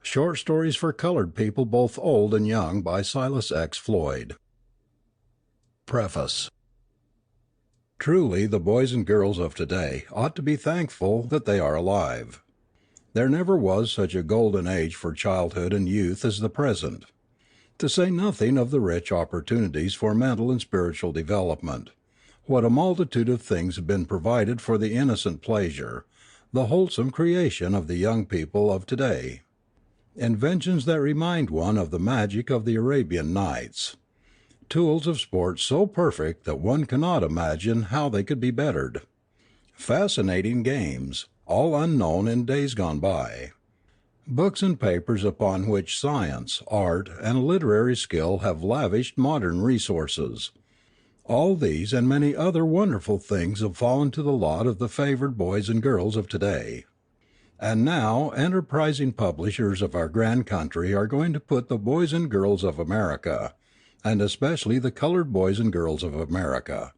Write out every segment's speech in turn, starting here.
Short Stories for Colored People Both Old and Young by Silas X. Floyd. Preface. Truly, the boys and girls of today ought to be thankful that they are alive. There never was such a golden age for childhood and youth as the present. To say nothing of the rich opportunities for mental and spiritual development, what a multitude of things have been provided for the innocent pleasure, the wholesome creation of the young people of today. Inventions that remind one of the magic of the Arabian Nights. Tools of sport so perfect that one cannot imagine how they could be bettered. Fascinating games, all unknown in days gone by. Books and papers upon which science, art, and literary skill have lavished modern resources. All these and many other wonderful things have fallen to the lot of the favored boys and girls of today. And now enterprising publishers of our grand country are going to put the boys and girls of America, and especially the colored boys and girls of America,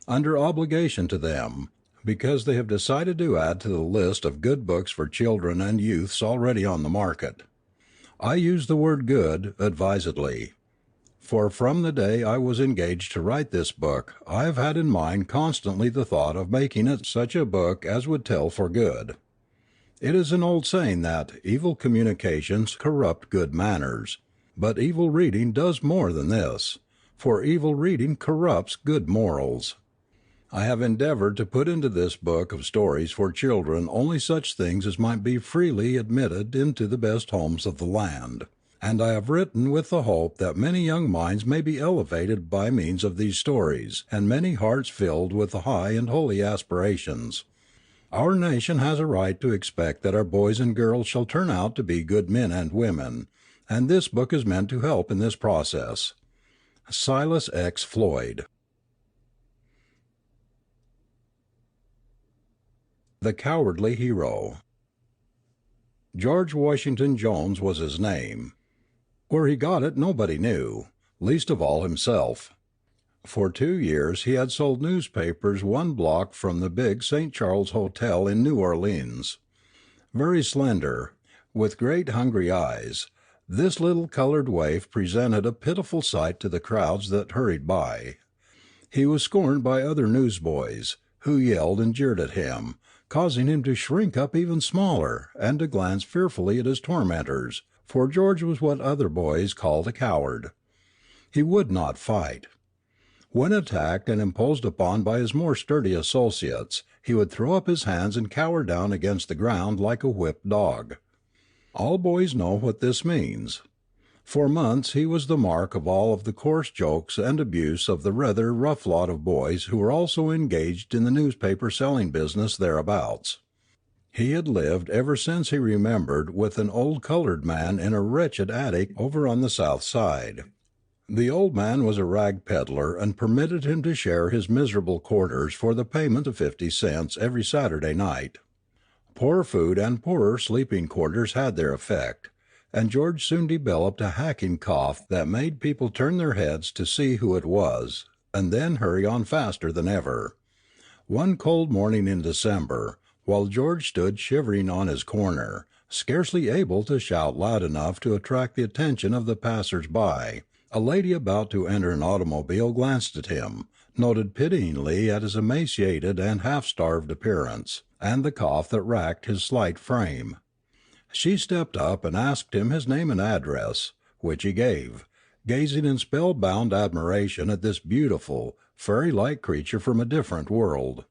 under obligation to them, because they have decided to add to the list of good books for children and youths already on the market. I use the word good advisedly, for from the day I was engaged to write this book I have had in mind constantly the thought of making it such a book as would tell for good. It is an old saying that evil communications corrupt good manners, but evil reading does more than this, for evil reading corrupts good morals. I have endeavored to put into this book of stories for children only such things as might be freely admitted into the best homes of the land, and I have written with the hope that many young minds may be elevated by means of these stories, and many hearts filled with high and holy aspirations. Our nation has a right to expect that our boys and girls shall turn out to be good men and women, and this book is meant to help in this process. Silas X. Floyd. The Cowardly Hero. George Washington Jones was his name. Where he got it nobody knew, least of all himself. For 2 years he had sold newspapers one block from the big St. Charles Hotel in New Orleans. Very slender, with great hungry eyes, this little colored waif presented a pitiful sight to the crowds that hurried by. He was scorned by other newsboys, who yelled and jeered at him, causing him to shrink up even smaller and to glance fearfully at his tormentors, for George was what other boys called a coward. He would not fight. When attacked and imposed upon by his more sturdy associates, he would throw up his hands and cower down against the ground like a whipped dog. All boys know what this means. For months he was the mark of all of the coarse jokes and abuse of the rather rough lot of boys who were also engaged in the newspaper selling business thereabouts. He had lived ever since he remembered with an old colored man in a wretched attic over on the South Side. The old man was a rag peddler and permitted him to share his miserable quarters for the payment of 50 cents every Saturday night. Poor food and poorer sleeping quarters had their effect, and George soon developed a hacking cough that made people turn their heads to see who it was, and then hurry on faster than ever. One cold morning in December, while George stood shivering on his corner, scarcely able to shout loud enough to attract the attention of the passers-by, a lady about to enter an automobile glanced at him, noted pityingly at his emaciated and half-starved appearance, and the cough that racked his slight frame. She stepped up and asked him his name and address, which he gave, gazing in spellbound admiration at this beautiful, fairy-like creature from a different world.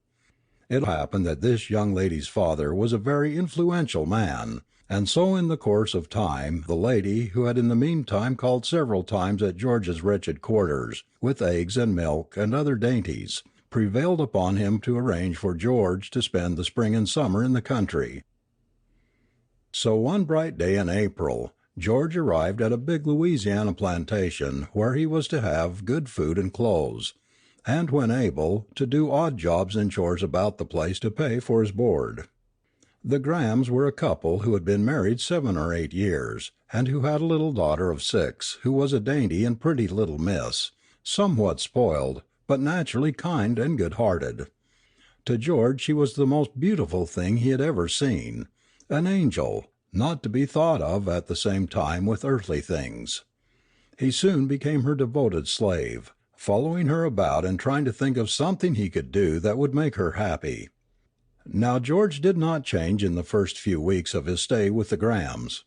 It happened that this young lady's father was a very influential man, and so in the course of time the lady, who had in the meantime called several times at George's wretched quarters, with eggs and milk and other dainties, prevailed upon him to arrange for George to spend the spring and summer in the country. So one bright day in April, George arrived at a big Louisiana plantation where he was to have good food and clothes, and when able, to do odd jobs and chores about the place to pay for his board. The Grahams were a couple who had been married 7 or 8 years, and who had a little daughter of 6, who was a dainty and pretty little miss, somewhat spoiled, but naturally kind and good-hearted. To George she was the most beautiful thing he had ever seen, an angel, not to be thought of at the same time with earthly things. He soon became her devoted slave, following her about and trying to think of something he could do that would make her happy. Now George did not change in the first few weeks of his stay with the Grahams.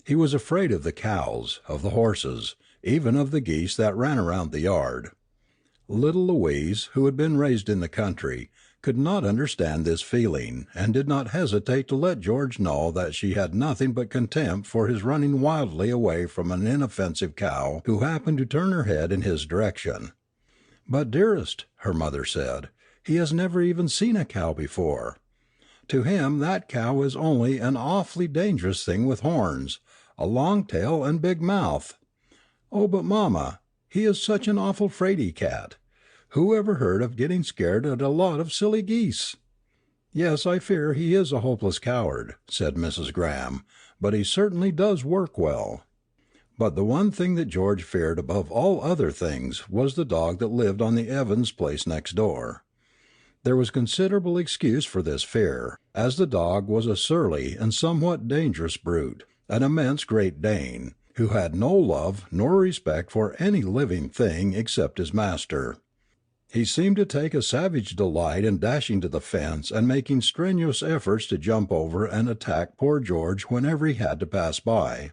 He was afraid of the cows, of the horses, even of the geese that ran around the yard. Little Louise, who had been raised in the country, could not understand this feeling, and did not hesitate to let George know that she had nothing but contempt for his running wildly away from an inoffensive cow who happened to turn her head in his direction. "But, dearest," her mother said, "he has never even seen a cow before. To him that cow is only an awfully dangerous thing with horns, a long tail and big mouth. Oh, but mamma, he is such an awful fraidy cat. Who ever heard of getting scared at a lot of silly geese?" "Yes, I fear he is a hopeless coward," said Mrs. Graham, "but he certainly does work well." But the one thing that George feared above all other things was the dog that lived on the Evans place next door. There was considerable excuse for this fear, as the dog was a surly and somewhat dangerous brute, an immense Great Dane, who had no love nor respect for any living thing except his master. He seemed to take a savage delight in dashing to the fence and making strenuous efforts to jump over and attack poor George whenever he had to pass by.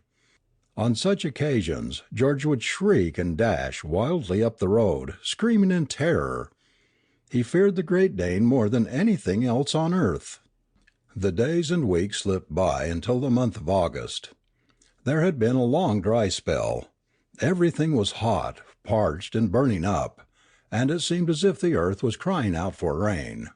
On such occasions George would shriek and dash wildly up the road, screaming in terror. He feared the Great Dane more than anything else on earth. The days and weeks slipped by until the month of August. There had been a long dry spell. Everything was hot, parched, and burning up, and it seemed as if the earth was crying out for rain.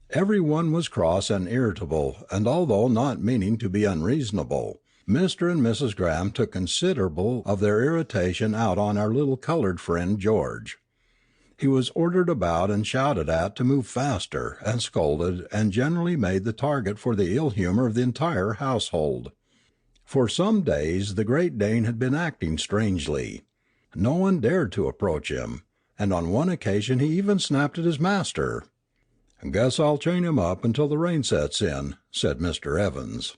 Every one was cross and irritable, and although not meaning to be unreasonable, Mr. and Mrs. Graham took considerable of their irritation out on our little colored friend George. He was ordered about and shouted at to move faster, and scolded, and generally made the target for the ill humor of the entire household. For some days the Great Dane had been acting strangely. No one dared to approach him, and on one occasion he even snapped at his master. "Guess I'll chain him up until the rain sets in," said Mr. Evans.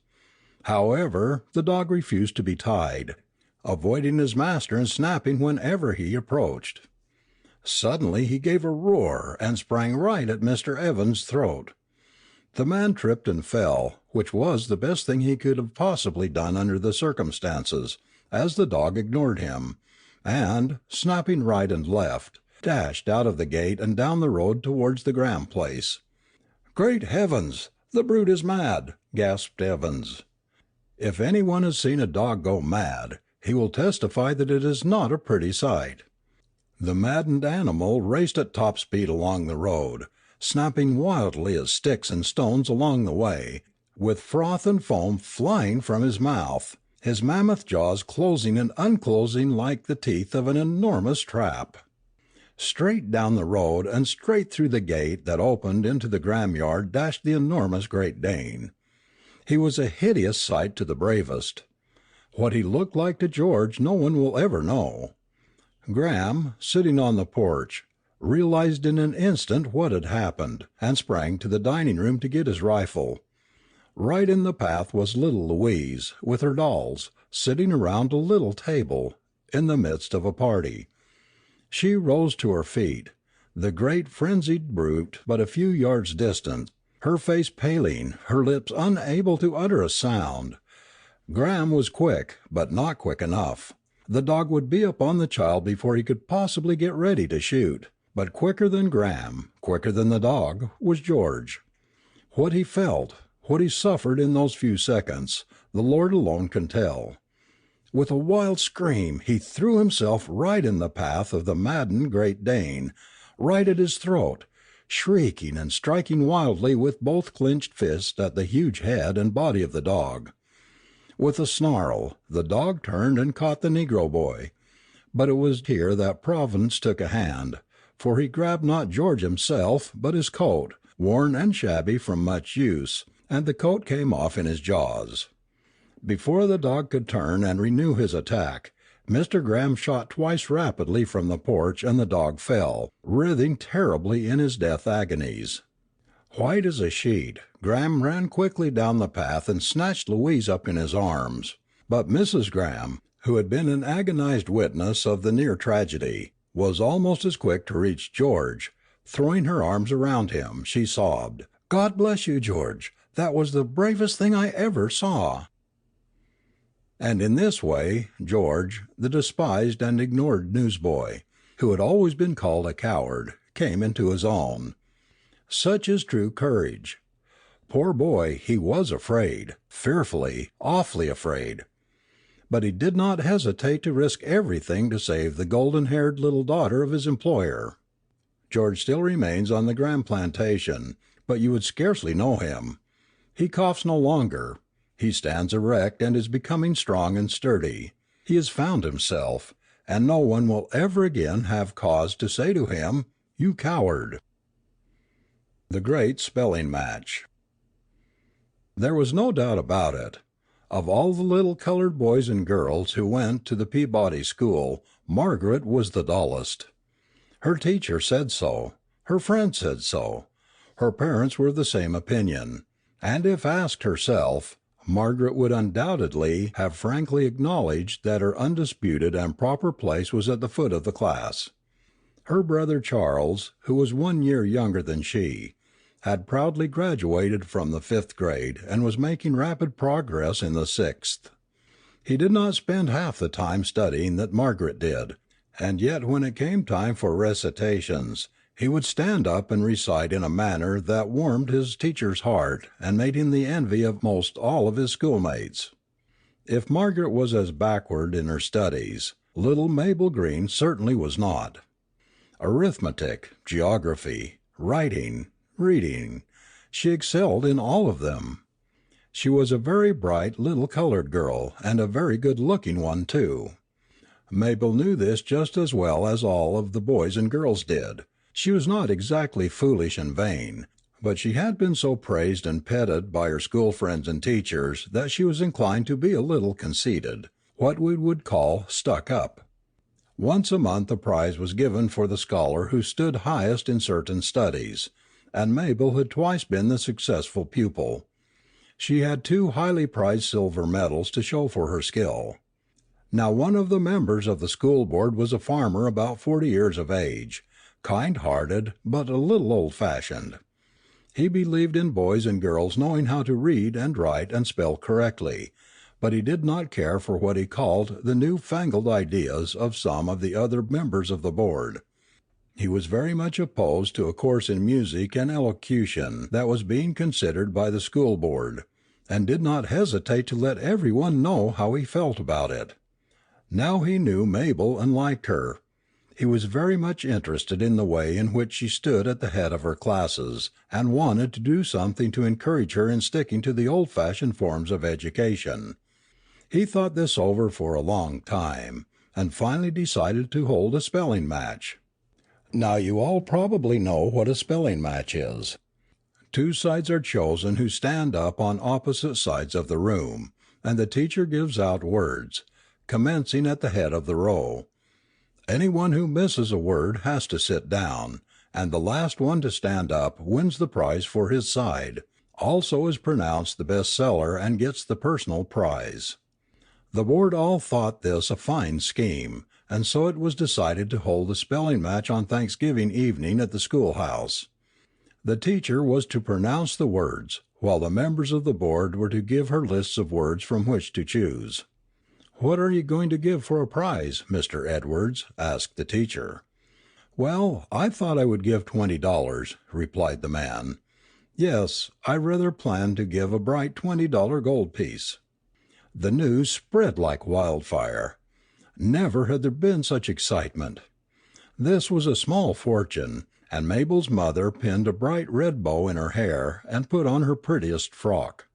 However, the dog refused to be tied, avoiding his master and snapping whenever he approached. Suddenly he gave a roar and sprang right at Mr. Evans' throat. The man tripped and fell, which was the best thing he could have possibly done under the circumstances, as the dog ignored him, and, snapping right and left, dashed out of the gate and down the road towards the Graham place. "Great heavens! The brute is mad!" gasped Evans. If anyone has seen a dog go mad, he will testify that it is not a pretty sight. The maddened animal raced at top speed along the road, snapping wildly at sticks and stones along the way, with froth and foam flying from his mouth, his mammoth jaws closing and unclosing like the teeth of an enormous trap. Straight down the road and straight through the gate that opened into the Graham yard dashed the enormous Great Dane. He was a hideous sight to the bravest. What he looked like to George no one will ever know. Graham, sitting on the porch, realized in an instant what had happened, and sprang to the dining room to get his rifle. Right in the path was little Louise, with her dolls, sitting around a little table, in the midst of a party. She rose to her feet, the great frenzied brute but a few yards distant, her face paling, her lips unable to utter a sound. Graham was quick, but not quick enough. The dog would be upon the child before he could possibly get ready to shoot. But quicker than Graham, quicker than the dog, was George. What he felt, what he suffered in those few seconds, the Lord alone can tell. With a wild scream, he threw himself right in the path of the maddened Great Dane, right at his throat, shrieking and striking wildly with both clenched fists at the huge head and body of the dog. With a snarl, the dog turned and caught the Negro boy. But it was here that Providence took a hand, for he grabbed not George himself, but his coat, worn and shabby from much use, and the coat came off in his jaws. Before the dog could turn and renew his attack, Mr. Graham shot twice rapidly from the porch, and the dog fell, writhing terribly in his death agonies. White as a sheet, Graham ran quickly down the path and snatched Louise up in his arms. But Mrs. Graham, who had been an agonized witness of the near tragedy, was almost as quick to reach George. Throwing her arms around him, she sobbed, "God bless you, George. That was the bravest thing I ever saw." And in this way, George, the despised and ignored newsboy, who had always been called a coward, came into his own. Such is true courage. Poor boy, he was afraid, fearfully, awfully afraid. But he did not hesitate to risk everything to save the golden-haired little daughter of his employer. George still remains on the Graham plantation, but you would scarcely know him. He coughs no longer. He stands erect and is becoming strong and sturdy. He has found himself, and no one will ever again have cause to say to him, "You coward." The Great Spelling Match. There was no doubt about it. Of all the little colored boys and girls who went to the Peabody School, Margaret was the dullest. Her teacher said so. Her friends said so. Her parents were of the same opinion. And if asked herself, Margaret would undoubtedly have frankly acknowledged that her undisputed and proper place was at the foot of the class. Her brother Charles, who was 1 year younger than she, had proudly graduated from the 5th grade and was making rapid progress in the 6th. He did not spend half the time studying that Margaret did, and yet when it came time for recitations, he would stand up and recite in a manner that warmed his teacher's heart and made him the envy of most all of his schoolmates. If Margaret was as backward in her studies, little Mabel Green certainly was not. Arithmetic, geography, writing, reading, she excelled in all of them. She was a very bright little colored girl, and a very good-looking one, too. Mabel knew this just as well as all of the boys and girls did. She was not exactly foolish and vain, but she had been so praised and petted by her school friends and teachers that she was inclined to be a little conceited, what we would call stuck up. Once a month a prize was given for the scholar who stood highest in certain studies, and Mabel had twice been the successful pupil. She had 2 highly prized silver medals to show for her skill. Now one of the members of the school board was a farmer about 40 years of age, kind-hearted but a little old-fashioned. He believed in boys and girls knowing how to read and write and spell correctly, but he did not care for what he called the new-fangled ideas of some of the other members of the board. He was very much opposed to a course in music and elocution that was being considered by the school board, and did not hesitate to let everyone know how he felt about it. Now he knew Mabel and liked her. He was very much interested in the way in which she stood at the head of her classes, and wanted to do something to encourage her in sticking to the old-fashioned forms of education. He thought this over for a long time, and finally decided to hold a spelling match. Now you all probably know what a spelling match is. 2 sides are chosen who stand up on opposite sides of the room, and the teacher gives out words, commencing at the head of the row. Anyone who misses a word has to sit down, and the last one to stand up wins the prize for his side, also is pronounced the best seller and gets the personal prize. The board all thought this a fine scheme, and so it was decided to hold a spelling match on Thanksgiving evening at the schoolhouse. The teacher was to pronounce the words, while the members of the board were to give her lists of words from which to choose. "What are you going to give for a prize, Mr. Edwards?" asked the teacher. "Well, I thought I would give $20, replied the man. "Yes, I rather planned to give a bright $20 gold piece." The news spread like wildfire. Never had there been such excitement. This was a small fortune, and Mabel's mother pinned a bright red bow in her hair and put on her prettiest frock.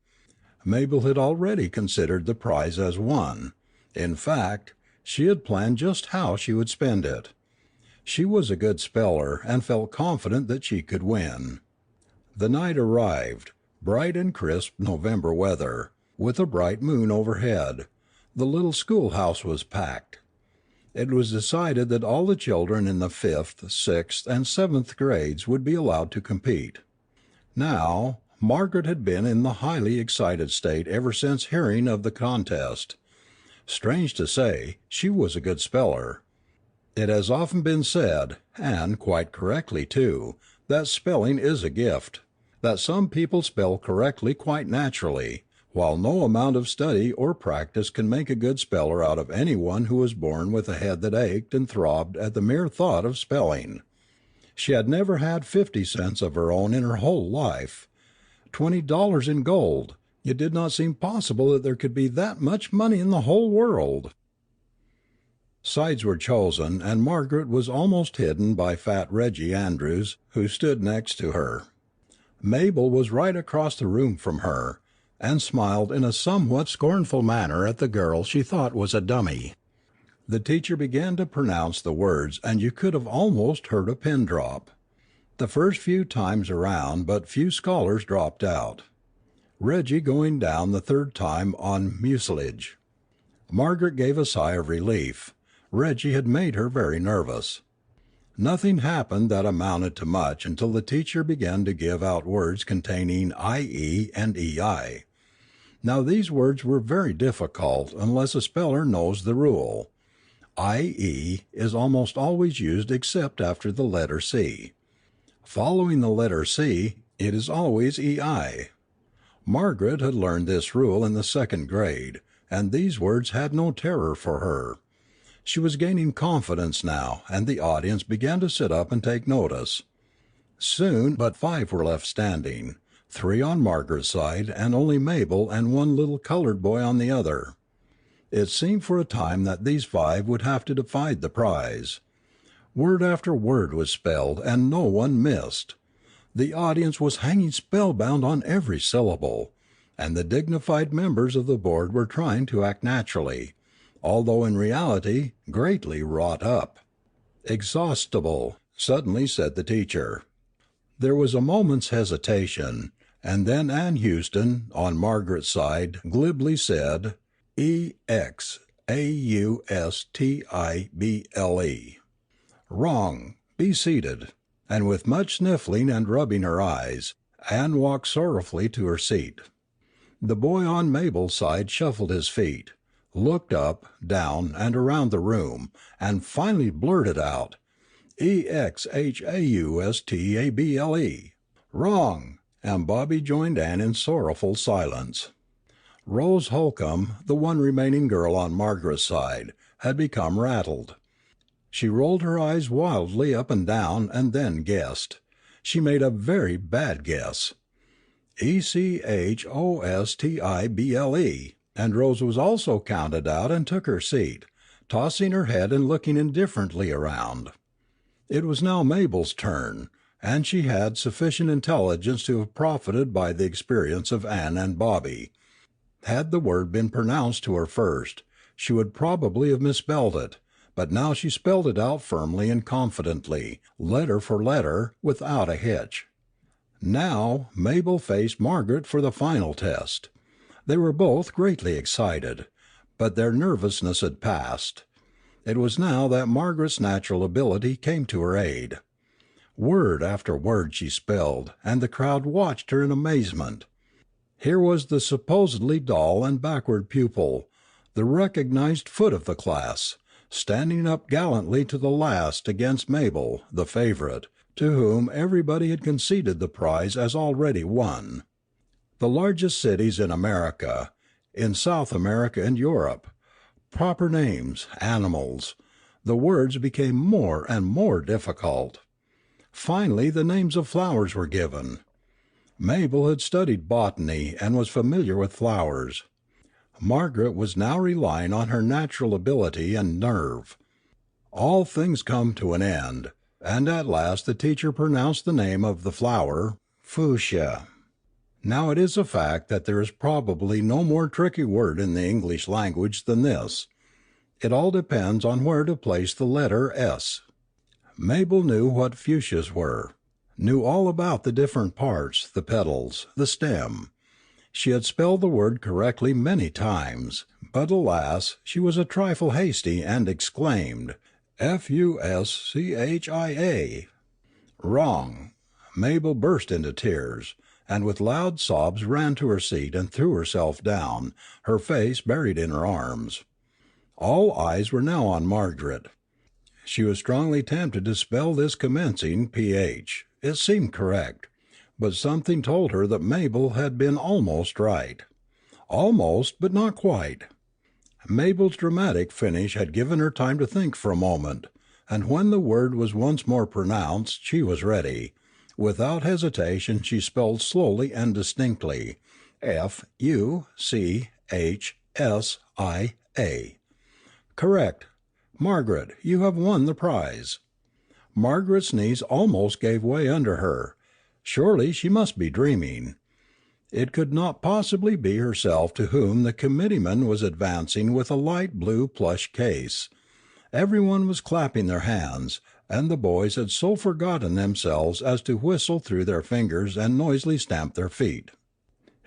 Mabel had already considered the prize as won. In fact, she had planned just how she would spend it. She was a good speller and felt confident that she could win. The night arrived, bright and crisp November weather, with a bright moon overhead. The little schoolhouse was packed. It was decided that all the children in the 5th, 6th, and 7th grades would be allowed to compete. Now, Margaret had been in the highly excited state ever since hearing of the contest. Strange to say, she was a good speller. It has often been said, and quite correctly too, that spelling is a gift, that some people spell correctly quite naturally, while no amount of study or practice can make a good speller out of anyone who was born with a head that ached and throbbed at the mere thought of spelling. She had never had 50 cents of her own in her whole life. $20 in gold! It did not seem possible that there could be that much money in the whole world. Sides were chosen, and Margaret was almost hidden by fat Reggie Andrews, who stood next to her. Mabel was right across the room from her, and smiled in a somewhat scornful manner at the girl she thought was a dummy. The teacher began to pronounce the words, and you could have almost heard a pin drop. The first few times around, but few scholars dropped out, Reggie going down the third time on mucilage. Margaret gave a sigh of relief. Reggie had made her very nervous. Nothing happened that amounted to much until the teacher began to give out words containing IE and EI. Now these words were very difficult unless a speller knows the rule. IE is almost always used except after the letter C. Following the letter C, it is always EI. Margaret had learned this rule in the second grade, and these words had no terror for her. She was gaining confidence now, and the audience began to sit up and take notice. Soon but 5 were left standing, 3 on Margaret's side, and only Mabel and one little colored boy on the other. It seemed for a time that these 5 would have to divide the prize. Word after word was spelled, and no one missed. The audience was hanging spellbound on every syllable, and the dignified members of the board were trying to act naturally, although in reality greatly wrought up. "Exhaustible," suddenly said the teacher. There was a moment's hesitation, and then Ann Houston, on Margaret's side, glibly said, EXAUSTIBLE. "Wrong. Be seated." And with much sniffling and rubbing her eyes, Ann walked sorrowfully to her seat. The boy on Mabel's side shuffled his feet, looked up, down, and around the room, and finally blurted out, EXHAUSTABLE. "Wrong," and Bobby joined Ann in sorrowful silence. Rose Holcomb, the one remaining girl on Margaret's side, had become rattled. She rolled her eyes wildly up and down, and then guessed. She made a very bad guess. ECHOSTIBLE, and Rose was also counted out and took her seat, tossing her head and looking indifferently around. It was now Mabel's turn, and she had sufficient intelligence to have profited by the experience of Ann and Bobby. Had the word been pronounced to her first, she would probably have misspelled it, but now she spelled it out firmly and confidently, letter for letter, without a hitch. Now Mabel faced Margaret for the final test. They were both greatly excited, but their nervousness had passed. It was now that Margaret's natural ability came to her aid. Word after word she spelled, and the crowd watched her in amazement. Here was the supposedly dull and backward pupil, the recognized foot of the class, standing up gallantly to the last against Mabel, the favorite, to whom everybody had conceded the prize as already won. The largest cities in America, in South America and Europe, proper names, animals, the words became more and more difficult. Finally the names of flowers were given. Mabel had studied botany and was familiar with flowers. Margaret was now relying on her natural ability and nerve. All things come to an end, and at last the teacher pronounced the name of the flower, fuchsia. Now it is a fact that there is probably no more tricky word in the English language than this. It all depends on where to place the letter S. Mabel knew what fuchsias were, knew all about the different parts, the petals, the stem. She had spelled the word correctly many times, but alas, she was a trifle hasty and exclaimed, "Fuschia." Wrong. Mabel burst into tears, and with loud sobs ran to her seat and threw herself down, her face buried in her arms. All eyes were now on Margaret. She was strongly tempted to spell this commencing PH. It seemed correct, but something told her that Mabel had been almost right. Almost, but not quite. Mabel's dramatic finish had given her time to think for a moment, and when the word was once more pronounced she was ready. Without hesitation she spelled slowly and distinctly, Fuchsia. Correct. Margaret, you have won the prize. Margaret's knees almost gave way under her. Surely she must be dreaming. It could not possibly be herself to whom the committeeman was advancing with a light blue plush case. Everyone was clapping their hands, and the boys had so forgotten themselves as to whistle through their fingers and noisily stamp their feet.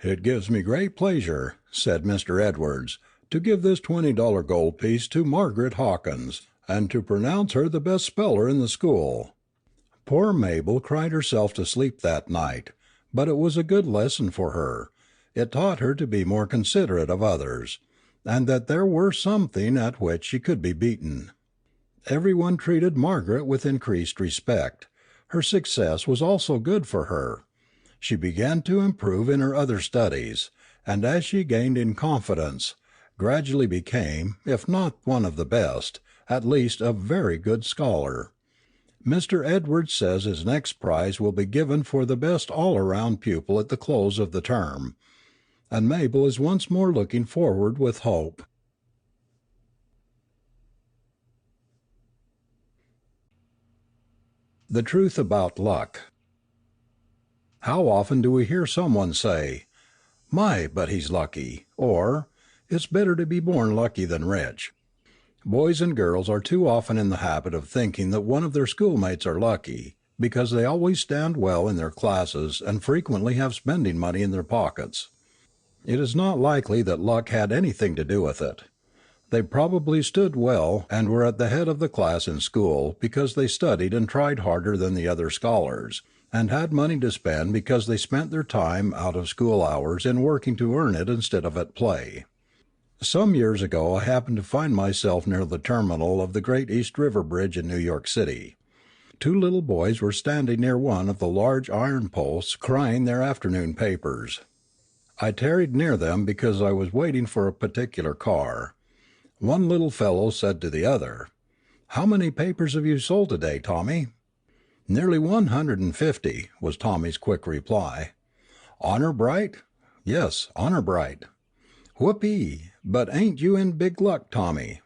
"It gives me great pleasure," said Mr. Edwards, "to give this $20 gold piece to Margaret Hawkins, and to pronounce her the best speller in the school." Poor Mabel cried herself to sleep that night, but it was a good lesson for her. It taught her to be more considerate of others, and that there were something at which she could be beaten. Everyone treated Margaret with increased respect. Her success was also good for her. She began to improve in her other studies, and as she gained in confidence, gradually became, if not one of the best, at least a very good scholar. Mr. Edwards says his next prize will be given for the best all-around pupil at the close of the term, and Mabel is once more looking forward with hope. The truth about luck. How often do we hear someone say, "My, but he's lucky," or "It's better to be born lucky than rich." Boys and girls are too often in the habit of thinking that one of their schoolmates are lucky, because they always stand well in their classes and frequently have spending money in their pockets. It is not likely that luck had anything to do with it. They probably stood well and were at the head of the class in school because they studied and tried harder than the other scholars, and had money to spend because they spent their time out of school hours in working to earn it instead of at play. Some years ago I happened to find myself near the terminal of the great East River Bridge in New York City. Two little boys were standing near one of the large iron posts crying their afternoon papers. I tarried near them because I was waiting for a particular car. One little fellow said to the other, "How many papers have you sold today, Tommy?" "Nearly 150, was Tommy's quick reply. "Honor bright?" "Yes, honor bright." "Whoopee! But ain't you in big luck, Tommy?"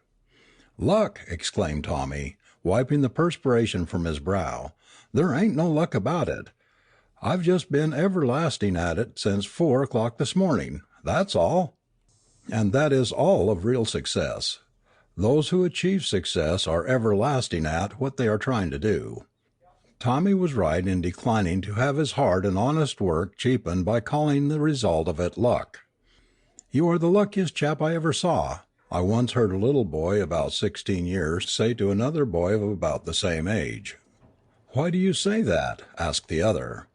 "Luck!" exclaimed Tommy, wiping the perspiration from his brow. "There ain't no luck about it. I've just been everlasting at it since 4 o'clock this morning. That's all." And that is all of real success. Those who achieve success are everlasting at what they are trying to do. Tommy was right in declining to have his hard and honest work cheapened by calling the result of it luck. "You are the luckiest chap I ever saw," I once heard a little boy about 16 years say to another boy of about the same age. "Why do you say that?" asked the other.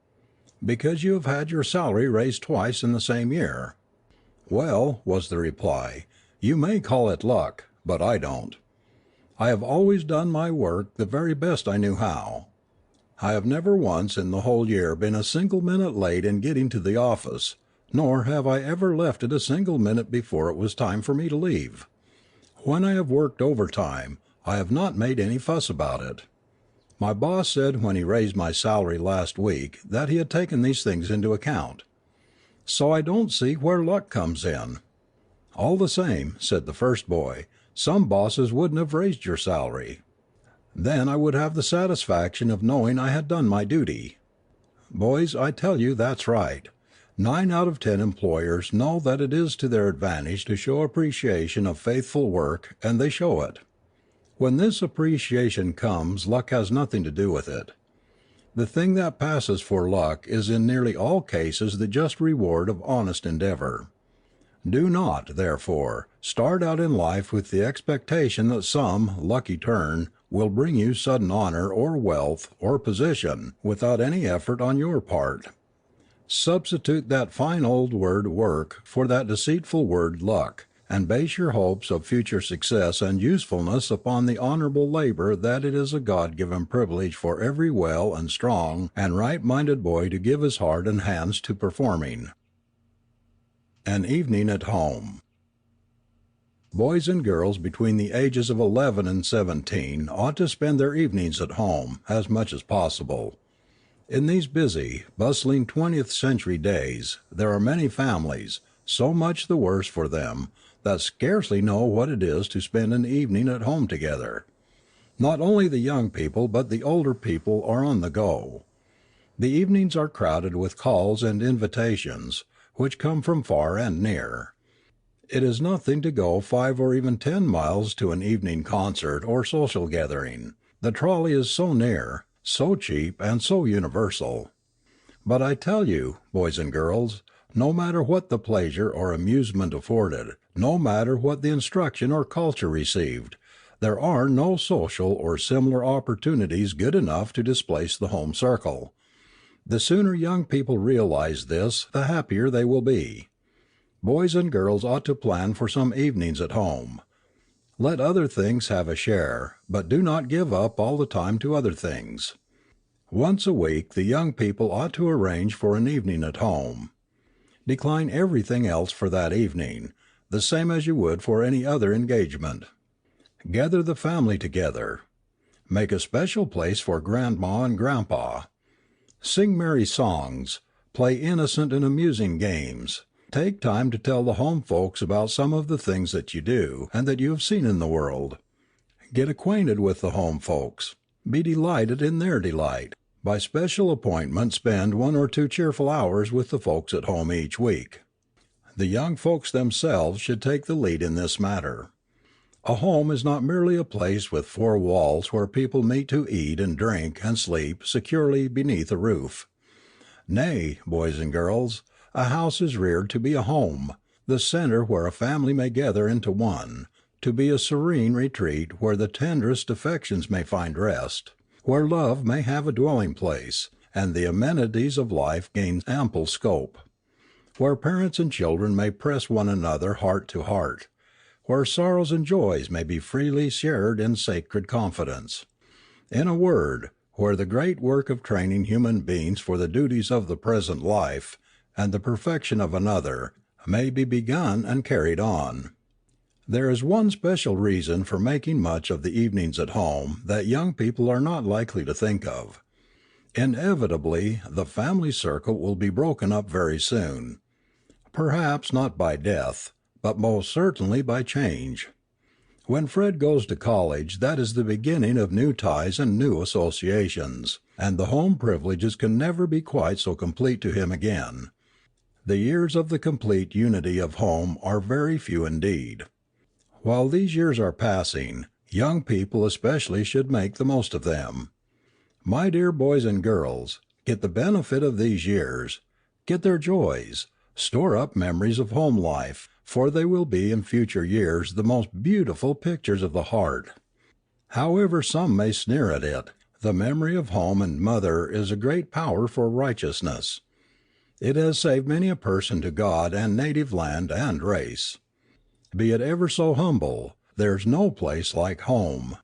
"Because you have had your salary raised twice in the same year." "Well," was the reply, "you may call it luck, but I don't. I have always done my work the very best I knew how. I have never once in the whole year been a single minute late in getting to the office, nor have I ever left it a single minute before it was time for me to leave. When I have worked overtime, I have not made any fuss about it. My boss said when he raised my salary last week that he had taken these things into account. So I don't see where luck comes in." "All the same," said the first boy, "some bosses wouldn't have raised your salary." "Then I would have the satisfaction of knowing I had done my duty." Boys, I tell you that's right. 9 out of 10 employers know that it is to their advantage to show appreciation of faithful work, and they show it. When this appreciation comes, luck has nothing to do with it. The thing that passes for luck is in nearly all cases the just reward of honest endeavor. Do not, therefore, start out in life with the expectation that some lucky turn will bring you sudden honor or wealth or position without any effort on your part. Substitute that fine old word work for that deceitful word luck, and base your hopes of future success and usefulness upon the honorable labor that it is a God-given privilege for every well and strong and right-minded boy to give his heart and hands to performing. An evening at home. Boys and girls between the ages of 11 and 17 ought to spend their evenings at home, as much as possible. In these busy, bustling 20th century days, there are many families, so much the worse for them, that scarcely know what it is to spend an evening at home together. Not only the young people but the older people are on the go. The evenings are crowded with calls and invitations, which come from far and near. It is nothing to go 5 or even 10 miles to an evening concert or social gathering. The trolley is so near, so cheap, and so universal. But I tell you, boys and girls, no matter what the pleasure or amusement afforded, no matter what the instruction or culture received, there are no social or similar opportunities good enough to displace the home circle. The sooner young people realize this, the happier they will be. Boys and girls ought to plan for some evenings at home. Let other things have a share, but do not give up all the time to other things. Once a week the young people ought to arrange for an evening at home. Decline everything else for that evening, the same as you would for any other engagement. Gather the family together. Make a special place for grandma and grandpa. Sing merry songs. Play innocent and amusing games. Take time to tell the home folks about some of the things that you do and that you have seen in the world. Get acquainted with the home folks. Be delighted in their delight. By special appointment spend 1 or 2 cheerful hours with the folks at home each week. The young folks themselves should take the lead in this matter. A home is not merely a place with 4 walls where people meet to eat and drink and sleep securely beneath a roof. Nay, boys and girls, a house is reared to be a home, the center where a family may gather into one, to be a serene retreat where the tenderest affections may find rest, where love may have a dwelling place, and the amenities of life gain ample scope, where parents and children may press one another heart to heart, where sorrows and joys may be freely shared in sacred confidence. In a word, where the great work of training human beings for the duties of the present life and the perfection of another may be begun and carried on. There is one special reason for making much of the evenings at home that young people are not likely to think of. Inevitably, the family circle will be broken up very soon. Perhaps not by death, but most certainly by change. When Fred goes to college, that is the beginning of new ties and new associations, and the home privileges can never be quite so complete to him again. The years of the complete unity of home are very few indeed. While these years are passing, young people especially should make the most of them. My dear boys and girls, get the benefit of these years, get their joys, store up memories of home life, for they will be in future years the most beautiful pictures of the heart. However some may sneer at it, the memory of home and mother is a great power for righteousness. It has saved many a person to God and native land and race. Be it ever so humble, there's no place like home.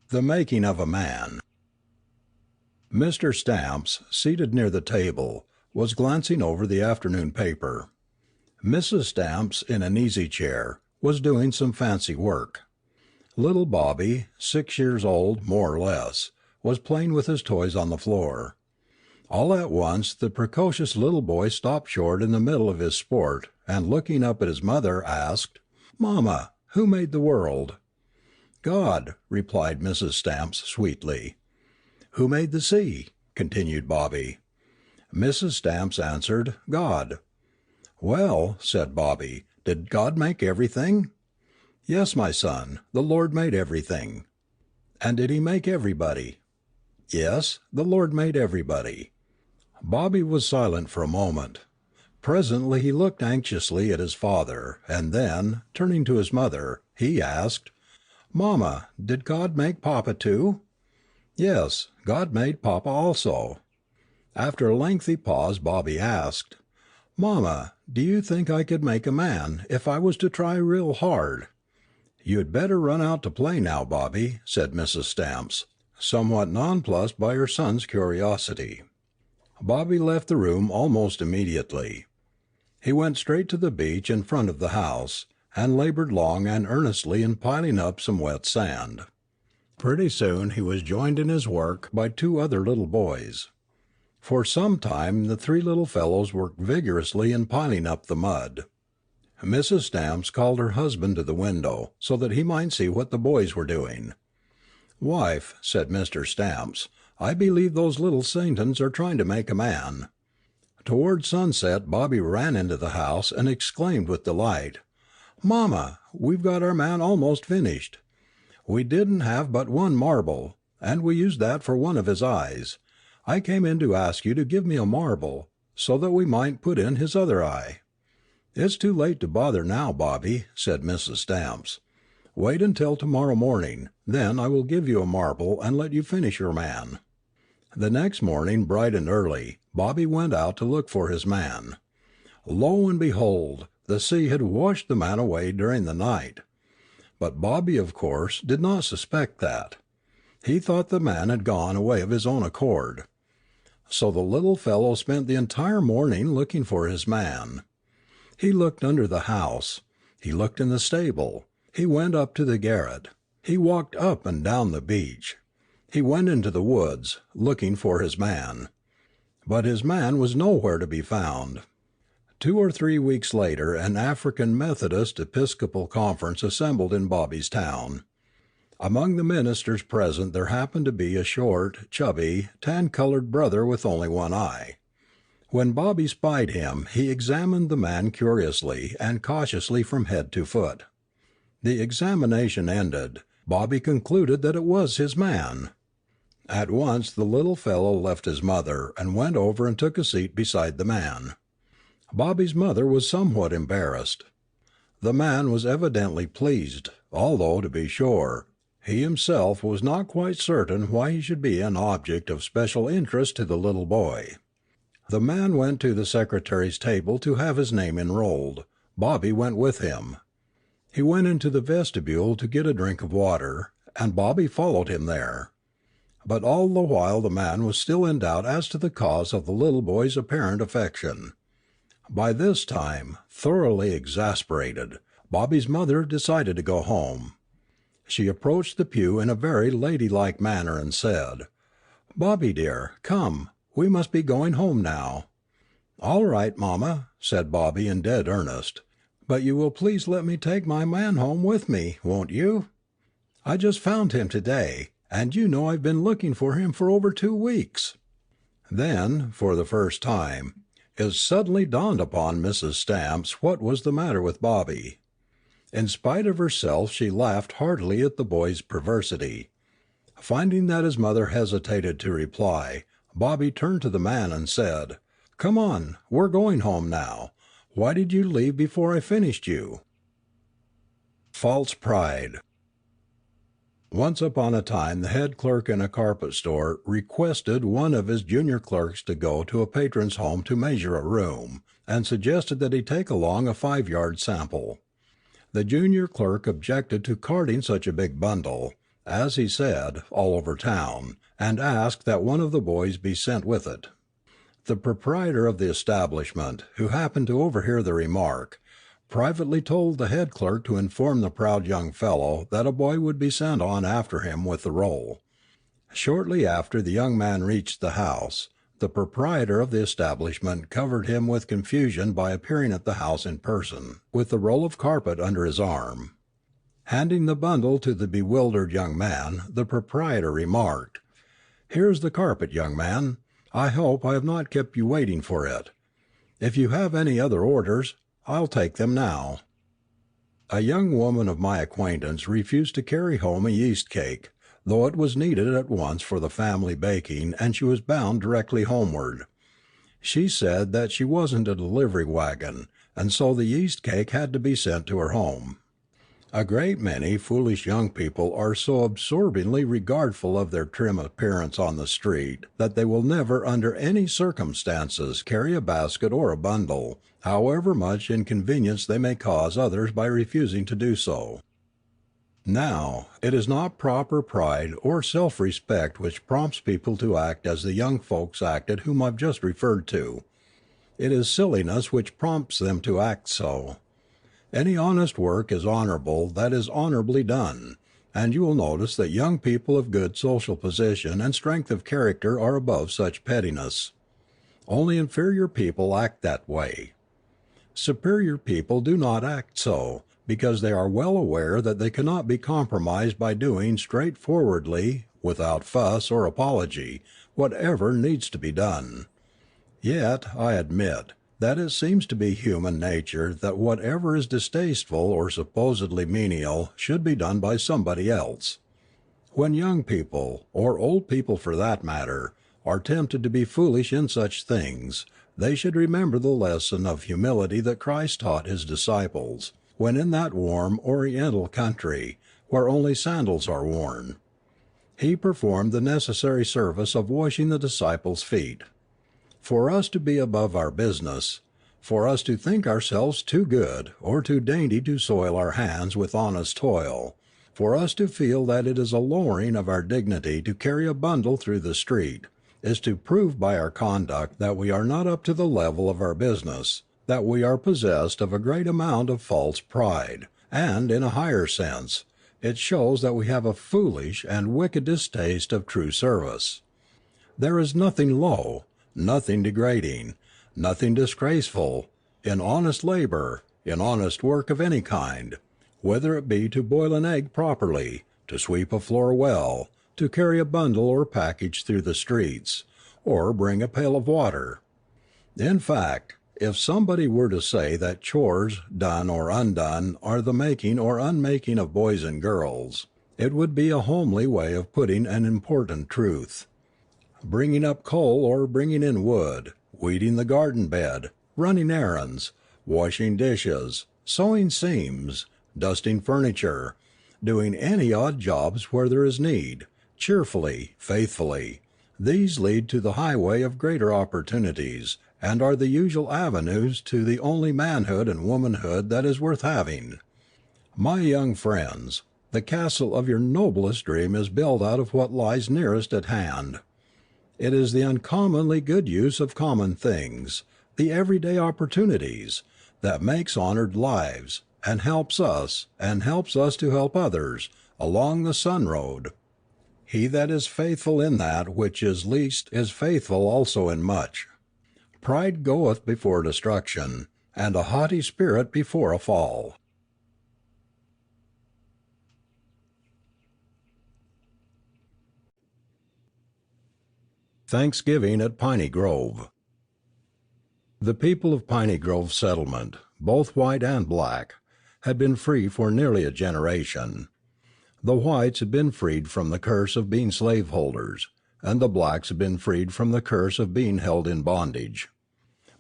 The making of a man. Mr. Stamps, seated near the table, was glancing over the afternoon paper. Mrs. Stamps, in an easy chair, was doing some fancy work. Little Bobby, 6 years old more or less, was playing with his toys on the floor. All at once the precocious little boy stopped short in the middle of his sport, and looking up at his mother, asked, "Mamma, who made the world?" "God," replied Mrs. Stamps sweetly. "Who made the sea?" continued Bobby. Mrs. Stamps answered, "God." "Well," said Bobby, "did God make everything?" "Yes, my son, the Lord made everything." "And did he make everybody?" "Yes, the Lord made everybody." Bobby was silent for a moment. Presently he looked anxiously at his father, and then, turning to his mother, he asked, "Mamma, did God make Papa too?" "Yes, God made Papa also." After a lengthy pause Bobby asked, "Mamma, do you think I could make a man, if I was to try real hard?" "You'd better run out to play now, Bobby," said Mrs. Stamps, somewhat nonplussed by her son's curiosity. Bobby left the room almost immediately. He went straight to the beach in front of the house, and labored long and earnestly in piling up some wet sand. Pretty soon he was joined in his work by two other little boys. For some time the three little fellows worked vigorously in piling up the mud. Mrs. Stamps called her husband to the window, so that he might see what the boys were doing. "Wife," said Mr. Stamps, "I believe those little Satans are trying to make a man." Toward sunset Bobby ran into the house and exclaimed with delight, "Mama, we've got our man almost finished. We didn't have but one marble, and we used that for one of his eyes. I came in to ask you to give me a marble, so that we might put in his other eye." "It's too late to bother now, Bobby," said Mrs. Stamps. "Wait until tomorrow morning, then I will give you a marble and let you finish your man." The next morning, bright and early, Bobby went out to look for his man. Lo and behold, the sea had washed the man away during the night. But Bobby, of course, did not suspect that. He thought the man had gone away of his own accord. So the little fellow spent the entire morning looking for his man. He looked under the house. He looked in the stable. He went up to the garret. He walked up and down the beach. He went into the woods, looking for his man. But his man was nowhere to be found. 2 or 3 weeks later an African Methodist Episcopal Conference assembled in Bobby's town. Among the ministers present there happened to be a short, chubby, tan-colored brother with only one eye. When Bobby spied him, he examined the man curiously and cautiously from head to foot. The examination ended, Bobby concluded that it was his man. At once the little fellow left his mother and went over and took a seat beside the man. Bobby's mother was somewhat embarrassed. The man was evidently pleased, although, to be sure, he himself was not quite certain why he should be an object of special interest to the little boy. The man went to the secretary's table to have his name enrolled. Bobby went with him. He went into the vestibule to get a drink of water, and Bobby followed him there. But all the while the man was still in doubt as to the cause of the little boy's apparent affection. By this time, thoroughly exasperated, Bobby's mother decided to go home. She approached the pew in a very ladylike manner and said, "Bobby dear, come, we must be going home now." "All right, Mama," said Bobby in dead earnest, "but you will please let me take my man home with me, won't you? I just found him today, and you know I've been looking for him for over 2 weeks." Then, for the first time, it suddenly dawned upon Mrs. Stamps what was the matter with Bobby. In spite of herself she laughed heartily at the boy's perversity. Finding that his mother hesitated to reply, Bobby turned to the man and said, "Come on, we're going home now. Why did you leave before I finished you?" False pride. Once upon a time the head clerk in a carpet store requested one of his junior clerks to go to a patron's home to measure a room, and suggested that he take along a 5-yard sample. The junior clerk objected to carting such a big bundle, as he said, all over town, and asked that one of the boys be sent with it. The proprietor of the establishment, who happened to overhear the remark, privately told the head clerk to inform the proud young fellow that a boy would be sent on after him with the roll. Shortly after the young man reached the house, the proprietor of the establishment covered him with confusion by appearing at the house in person, with the roll of carpet under his arm. Handing the bundle to the bewildered young man, the proprietor remarked, "Here's the carpet, young man. I hope I have not kept you waiting for it. If you have any other orders, I'll take them now." A young woman of my acquaintance refused to carry home a yeast cake, though it was needed at once for the family baking and she was bound directly homeward. She said that she wasn't a delivery wagon, and so the yeast cake had to be sent to her home. A great many foolish young people are so absorbingly regardful of their trim appearance on the street that they will never under any circumstances carry a basket or a bundle, however much inconvenience they may cause others by refusing to do so. Now, it is not proper pride or self-respect which prompts people to act as the young folks acted whom I've just referred to. It is silliness which prompts them to act so. Any honest work is honorable that is honorably done, and you will notice that young people of good social position and strength of character are above such pettiness. Only inferior people act that way. Superior people do not act so, because they are well aware that they cannot be compromised by doing straightforwardly, without fuss or apology, whatever needs to be done. Yet, I admit that it seems to be human nature that whatever is distasteful or supposedly menial should be done by somebody else. When young people, or old people for that matter, are tempted to be foolish in such things, they should remember the lesson of humility that Christ taught his disciples, when in that warm Oriental country, where only sandals are worn. He performed the necessary service of washing the disciples' feet. For us to be above our business, for us to think ourselves too good or too dainty to soil our hands with honest toil, for us to feel that it is a lowering of our dignity to carry a bundle through the street, is to prove by our conduct that we are not up to the level of our business, that we are possessed of a great amount of false pride, and, in a higher sense, it shows that we have a foolish and wicked distaste of true service. There is nothing low, nothing degrading, nothing disgraceful, in honest labor, in honest work of any kind, whether it be to boil an egg properly, to sweep a floor well, to carry a bundle or package through the streets, or bring a pail of water. In fact, if somebody were to say that chores, done or undone, are the making or unmaking of boys and girls, it would be a homely way of putting an important truth. Bringing up coal or bringing in wood, weeding the garden bed, running errands, washing dishes, sewing seams, dusting furniture, doing any odd jobs where there is need, cheerfully, faithfully, these lead to the highway of greater opportunities, and are the usual avenues to the only manhood and womanhood that is worth having. My young friends, the castle of your noblest dream is built out of what lies nearest at hand. It is the uncommonly good use of common things, the everyday opportunities, that makes honored lives, and helps us to help others, along the sun road. He that is faithful in that which is least is faithful also in much. Pride goeth before destruction, and a haughty spirit before a fall. Thanksgiving at Piney Grove. The people of Piney Grove settlement, both white and black, had been free for nearly a generation. The whites had been freed from the curse of being slaveholders, and the blacks had been freed from the curse of being held in bondage.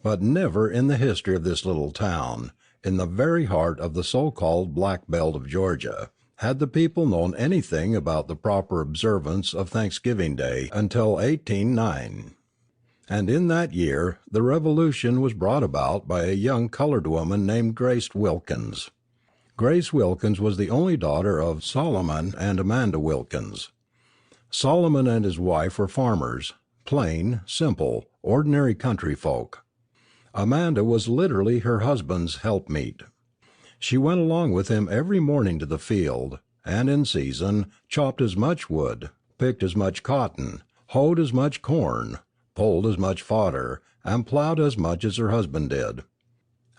But never in the history of this little town, in the very heart of the so-called Black Belt of Georgia, had the people known anything about the proper observance of Thanksgiving Day until 1809. And in that year the Revolution was brought about by a young colored woman named Grace Wilkins. Grace Wilkins was the only daughter of Solomon and Amanda Wilkins. Solomon and his wife were farmers, plain, simple, ordinary country folk. Amanda was literally her husband's helpmeet. She went along with him every morning to the field, and in season chopped as much wood, picked as much cotton, hoed as much corn, pulled as much fodder, and plowed as much as her husband did.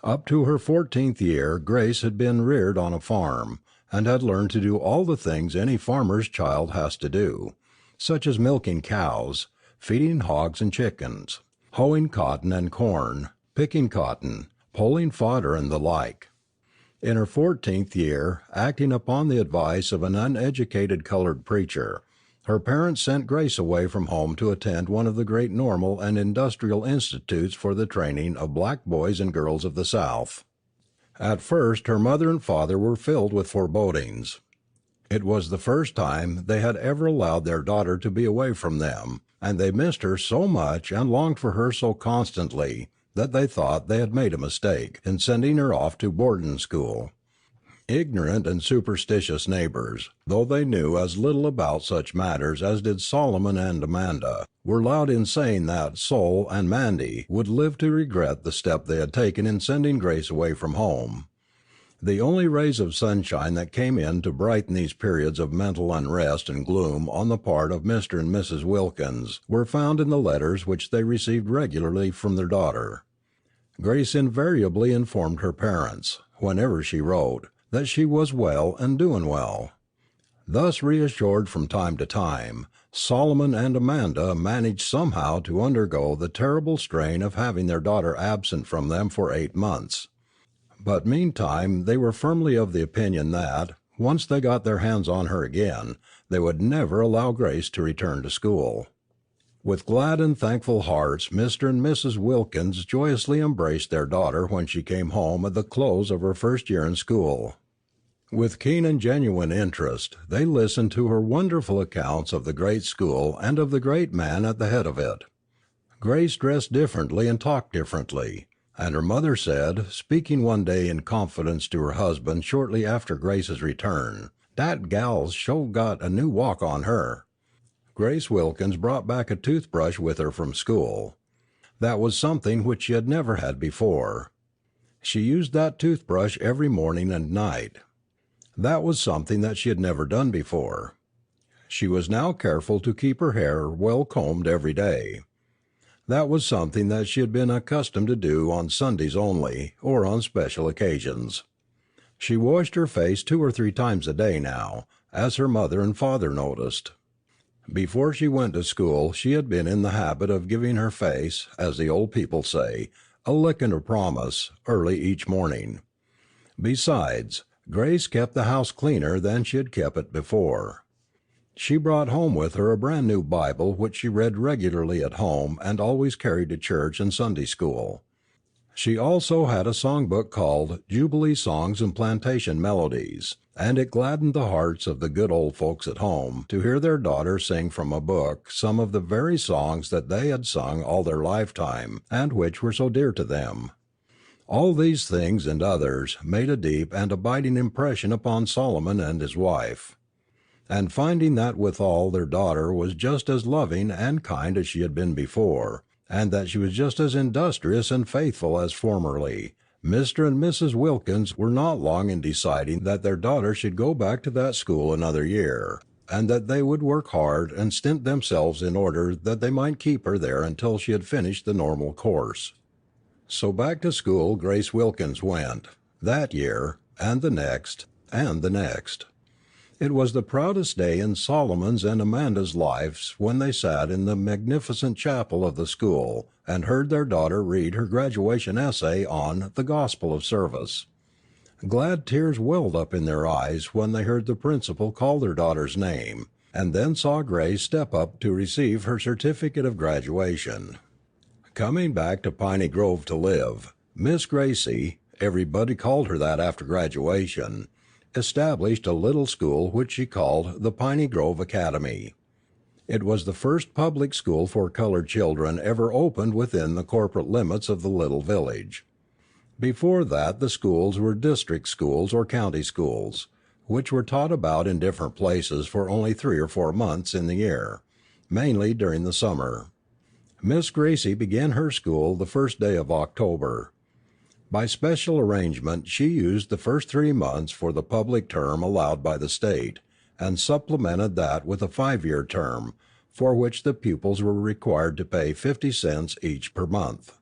Up to her 14th year Grace had been reared on a farm, and had learned to do all the things any farmer's child has to do, such as milking cows, feeding hogs and chickens, hoeing cotton and corn, picking cotton, pulling fodder, and the like. In her 14th year, acting upon the advice of an uneducated colored preacher, her parents sent Grace away from home to attend one of the great normal and industrial institutes for the training of black boys and girls of the South. At first her mother and father were filled with forebodings. It was the first time they had ever allowed their daughter to be away from them, and they missed her so much and longed for her so constantly that they thought they had made a mistake in sending her off to boarding school. Ignorant and superstitious neighbors, though they knew as little about such matters as did Solomon and Amanda, were loud in saying that Sol and Mandy would live to regret the step they had taken in sending Grace away from home. The only rays of sunshine that came in to brighten these periods of mental unrest and gloom on the part of Mr. and Mrs. Wilkins were found in the letters which they received regularly from their daughter. Grace invariably informed her parents, whenever she wrote, that she was well and doing well. Thus reassured from time to time, Solomon and Amanda managed somehow to undergo the terrible strain of having their daughter absent from them for 8 months. But meantime they were firmly of the opinion that, once they got their hands on her again, they would never allow Grace to return to school. With glad and thankful hearts Mr. and Mrs. Wilkins joyously embraced their daughter when she came home at the close of her first year in school. With keen and genuine interest they listened to her wonderful accounts of the great school and of the great man at the head of it. Grace dressed differently and talked differently, and her mother said, speaking one day in confidence to her husband shortly after Grace's return, "Dat gal's sho got a new walk on her." Grace Wilkins brought back a toothbrush with her from school. That was something which she had never had before. She used that toothbrush every morning and night. That was something that she had never done before. She was now careful to keep her hair well combed every day. That was something that she had been accustomed to do on Sundays only, or on special occasions. She washed her face 2 or 3 times a day now, as her mother and father noticed. Before she went to school she had been in the habit of giving her face, as the old people say, a lick and a promise, early each morning. Besides, Grace kept the house cleaner than she had kept it before. She brought home with her a brand new Bible which she read regularly at home and always carried to church and Sunday school. She also had a songbook called Jubilee Songs and Plantation Melodies, and it gladdened the hearts of the good old folks at home to hear their daughter sing from a book some of the very songs that they had sung all their lifetime and which were so dear to them. All these things and others made a deep and abiding impression upon Solomon and his wife. And finding that withal their daughter was just as loving and kind as she had been before, and that she was just as industrious and faithful as formerly, Mr. and Mrs. Wilkins were not long in deciding that their daughter should go back to that school another year, and that they would work hard and stint themselves in order that they might keep her there until she had finished the normal course. So back to school Grace Wilkins went, that year, and the next, and the next. It was the proudest day in Solomon's and Amanda's lives when they sat in the magnificent chapel of the school and heard their daughter read her graduation essay on the Gospel of Service. Glad tears welled up in their eyes when they heard the principal call their daughter's name, and then saw Grace step up to receive her certificate of graduation. Coming back to Piney Grove to live, Miss Gracie, everybody called her that after graduation, established a little school which she called the Piney Grove Academy. It was the first public school for colored children ever opened within the corporate limits of the little village. Before that the schools were district schools or county schools, which were taught about in different places for only 3 or 4 months in the year, mainly during the summer. Miss Gracie began her school the first day of October. By special arrangement she used the first 3 months for the public term allowed by the state, and supplemented that with a 5-year term, for which the pupils were required to pay 50 cents each per month.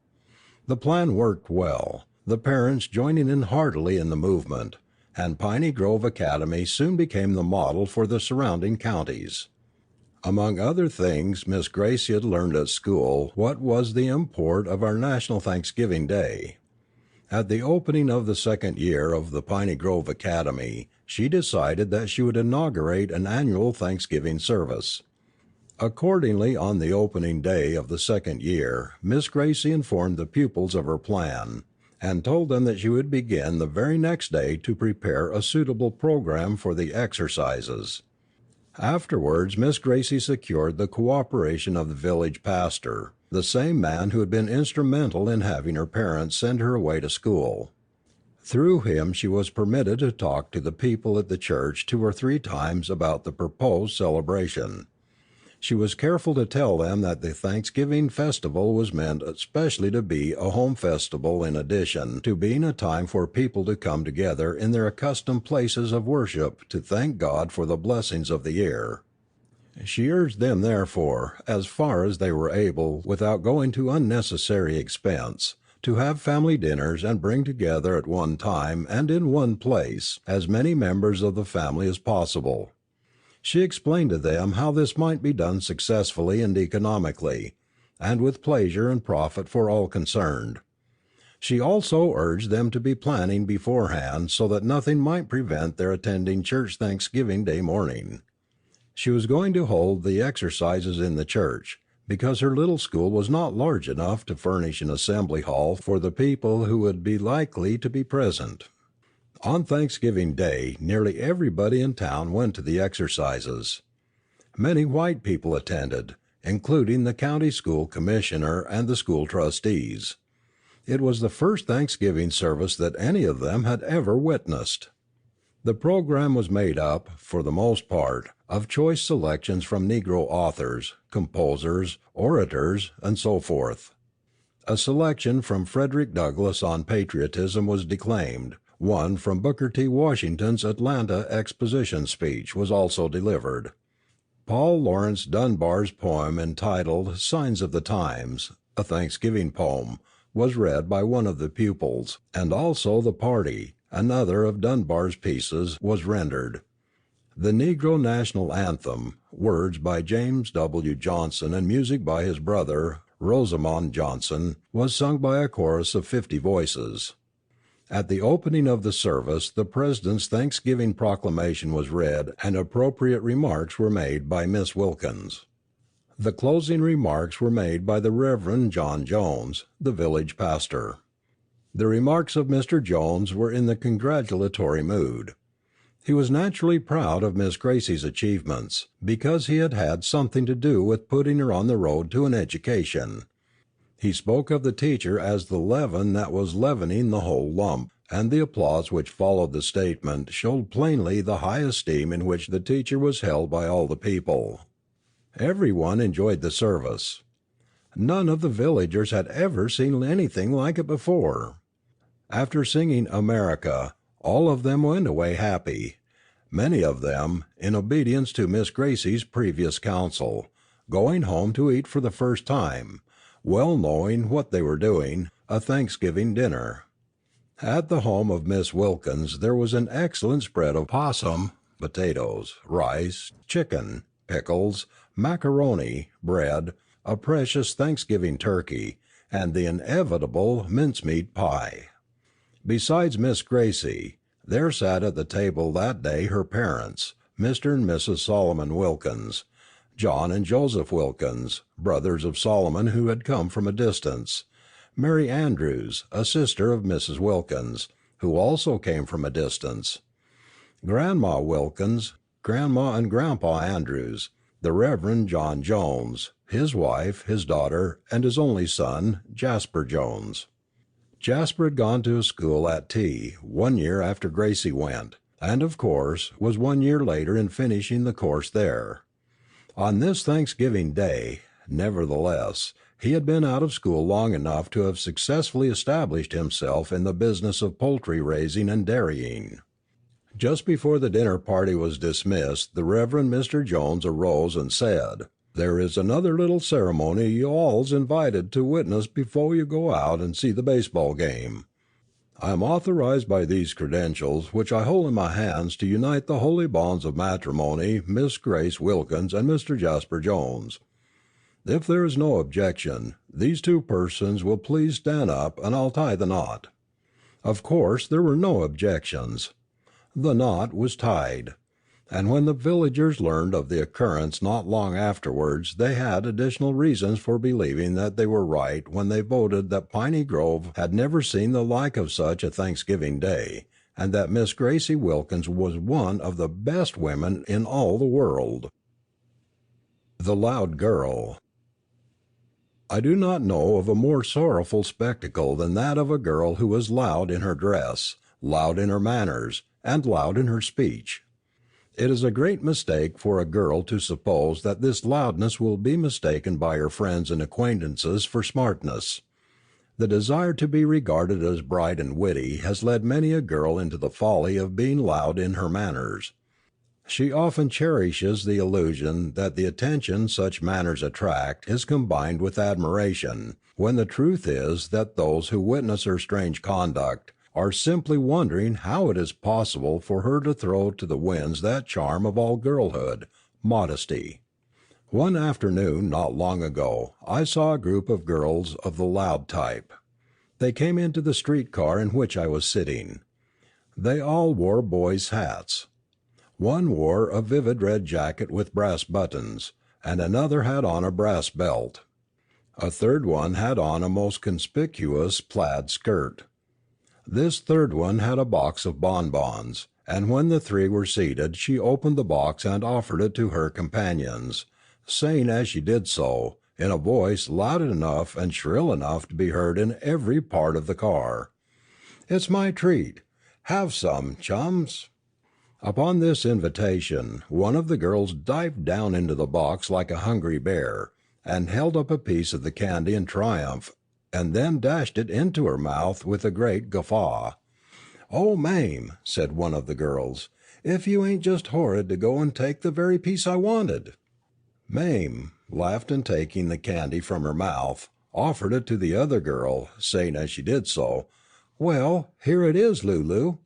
The plan worked well, the parents joining in heartily in the movement, and Piney Grove Academy soon became the model for the surrounding counties. Among other things Miss Gracie had learned at school what was the import of our National Thanksgiving Day. At the opening of the 2nd year of the Piney Grove Academy, she decided that she would inaugurate an annual Thanksgiving service. Accordingly, on the opening day of the 2nd year, Miss Gracie informed the pupils of her plan, and told them that she would begin the very next day to prepare a suitable program for the exercises. Afterwards Miss Gracie secured the cooperation of the village pastor, the same man who had been instrumental in having her parents send her away to school. Through him she was permitted to talk to the people at the church 2 or 3 times about the proposed celebration. She was careful to tell them that the Thanksgiving festival was meant especially to be a home festival in addition to being a time for people to come together in their accustomed places of worship to thank God for the blessings of the year. She urged them, therefore, as far as they were able without going to unnecessary expense, to have family dinners and bring together at one time and in one place as many members of the family as possible. She explained to them how this might be done successfully and economically, and with pleasure and profit for all concerned. She also urged them to be planning beforehand so that nothing might prevent their attending church Thanksgiving Day morning. She was going to hold the exercises in the church, because her little school was not large enough to furnish an assembly hall for the people who would be likely to be present. On Thanksgiving Day nearly everybody in town went to the exercises. Many white people attended, including the county school commissioner and the school trustees. It was the first Thanksgiving service that any of them had ever witnessed. The program was made up, for the most part, of choice selections from Negro authors, composers, orators, and so forth. A selection from Frederick Douglass on patriotism was declaimed. One from Booker T. Washington's Atlanta Exposition speech was also delivered. Paul Laurence Dunbar's poem entitled Signs of the Times, a Thanksgiving poem, was read by one of the pupils, and also The Party, another of Dunbar's pieces, was rendered. The Negro National Anthem, words by James W. Johnson and music by his brother, Rosamond Johnson, was sung by a chorus of 50 voices. At the opening of the service the President's Thanksgiving proclamation was read and appropriate remarks were made by Miss Wilkins. The closing remarks were made by the Reverend John Jones, the village pastor. The remarks of Mr. Jones were in the congratulatory mood. He was naturally proud of Miss Gracie's achievements, because he had had something to do with putting her on the road to an education. He spoke of the teacher as the leaven that was leavening the whole lump, and the applause which followed the statement showed plainly the high esteem in which the teacher was held by all the people. Every one enjoyed the service. None of the villagers had ever seen anything like it before. After singing America, all of them went away happy, many of them, in obedience to Miss Gracie's previous counsel, going home to eat for the first time, well knowing what they were doing, a Thanksgiving dinner. At the home of Miss Wilkins there was an excellent spread of possum, potatoes, rice, chicken, pickles, macaroni, bread, a precious Thanksgiving turkey, and the inevitable mincemeat pie. Besides Miss Gracie, there sat at the table that day her parents, Mr. and Mrs. Solomon Wilkins, John and Joseph Wilkins, brothers of Solomon who had come from a distance, Mary Andrews, a sister of Mrs. Wilkins, who also came from a distance, Grandma Wilkins, Grandma and Grandpa Andrews, the Reverend John Jones, his wife, his daughter, and his only son, Jasper Jones. Jasper had gone to a school at T 1 year after Gracie went, and of course was 1 year later in finishing the course there. On this Thanksgiving Day, nevertheless, he had been out of school long enough to have successfully established himself in the business of poultry raising and dairying. Just before the dinner party was dismissed the Reverend Mr. Jones arose and said, "There is another little ceremony you all's invited to witness before you go out and see the baseball game. I am authorized by these credentials which I hold in my hands to unite the holy bonds of matrimony Miss Grace Wilkins and Mr. Jasper Jones. If there is no objection, these 2 persons will please stand up and I'll tie the knot." Of course there were no objections. The knot was tied. and when the villagers learned of the occurrence not long afterwards they had additional reasons for believing that they were right when they voted that Piney Grove had never seen the like of such a Thanksgiving Day, and that Miss Gracie Wilkins was one of the best women in all the world. The Loud Girl. I do not know of a more sorrowful spectacle than that of a girl who is loud in her dress, loud in her manners, and loud in her speech. It is a great mistake for a girl to suppose that this loudness will be mistaken by her friends and acquaintances for smartness. The desire to be regarded as bright and witty has led many a girl into the folly of being loud in her manners. She often cherishes the illusion that the attention such manners attract is combined with admiration, when the truth is that those who witness her strange conduct are simply wondering how it is possible for her to throw to the winds that charm of all girlhood, modesty. One afternoon not long ago I saw a group of girls of the loud type. They came into the street car in which I was sitting. They all wore boys' hats. One wore a vivid red jacket with brass buttons, and another had on a brass belt. A third one had on a most conspicuous plaid skirt. This third one had a box of bonbons, and when the three were seated she opened the box and offered it to her companions, saying as she did so, in a voice loud enough and shrill enough to be heard in every part of the car, "It's my treat. Have some, chums." Upon this invitation, one of the girls dived down into the box like a hungry bear, and held up a piece of the candy in triumph, and then dashed it into her mouth with a great guffaw. "Oh, Mame," said one of the girls, "if you ain't just horrid to go and take the very piece I wanted." Mame laughed, and taking the candy from her mouth, offered it to the other girl, saying as she did so, "Well, here it is, Lulu."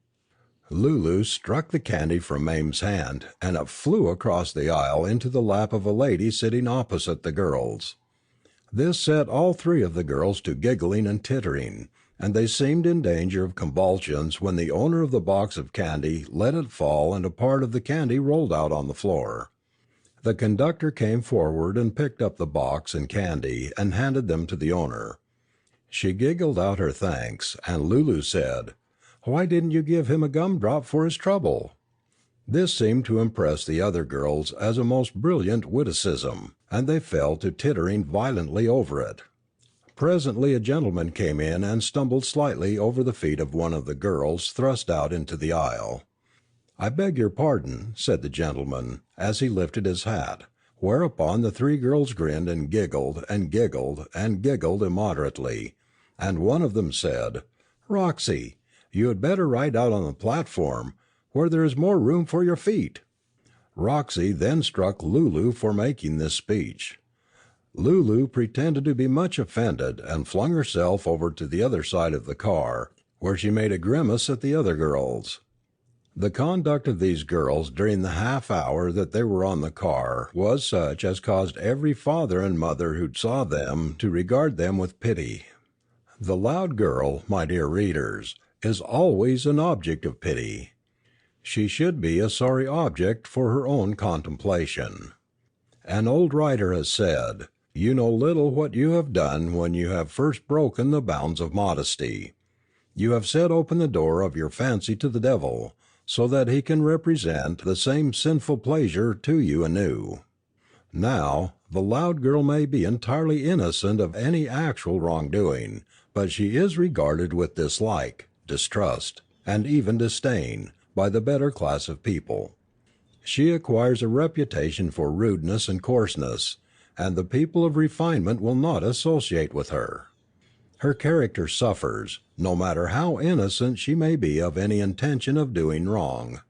Lulu struck the candy from Mame's hand, and it flew across the aisle into the lap of a lady sitting opposite the girls. This set all three of the girls to giggling and tittering, and they seemed in danger of convulsions when the owner of the box of candy let it fall and a part of the candy rolled out on the floor. The conductor came forward and picked up the box and candy and handed them to the owner. She giggled out her thanks, and Lulu said, "Why didn't you give him a gumdrop for his trouble?" This seemed to impress the other girls as a most brilliant witticism, and they fell to tittering violently over it. Presently a gentleman came in and stumbled slightly over the feet of one of the girls thrust out into the aisle. "I beg your pardon," said the gentleman, as he lifted his hat, whereupon the three girls grinned and giggled and giggled and giggled immoderately, and one of them said, "Roxy, you had better ride out on the platform, where there is more room for your feet." Roxy then struck Lulu for making this speech. Lulu pretended to be much offended, and flung herself over to the other side of the car, where she made a grimace at the other girls. The conduct of these girls during the half hour that they were on the car was such as caused every father and mother who saw them to regard them with pity. The loud girl, my dear readers, is always an object of pity. She should be a sorry object for her own contemplation. An old writer has said, "You know little what you have done when you have first broken the bounds of modesty. You have set open the door of your fancy to the devil, so that he can represent the same sinful pleasure to you anew." Now, the loud girl may be entirely innocent of any actual wrongdoing, but she is regarded with dislike, distrust, and even disdain, by the better class of people. She acquires a reputation for rudeness and coarseness, and the people of refinement will not associate with her. Her character suffers, no matter how innocent she may be of any intention of doing wrong.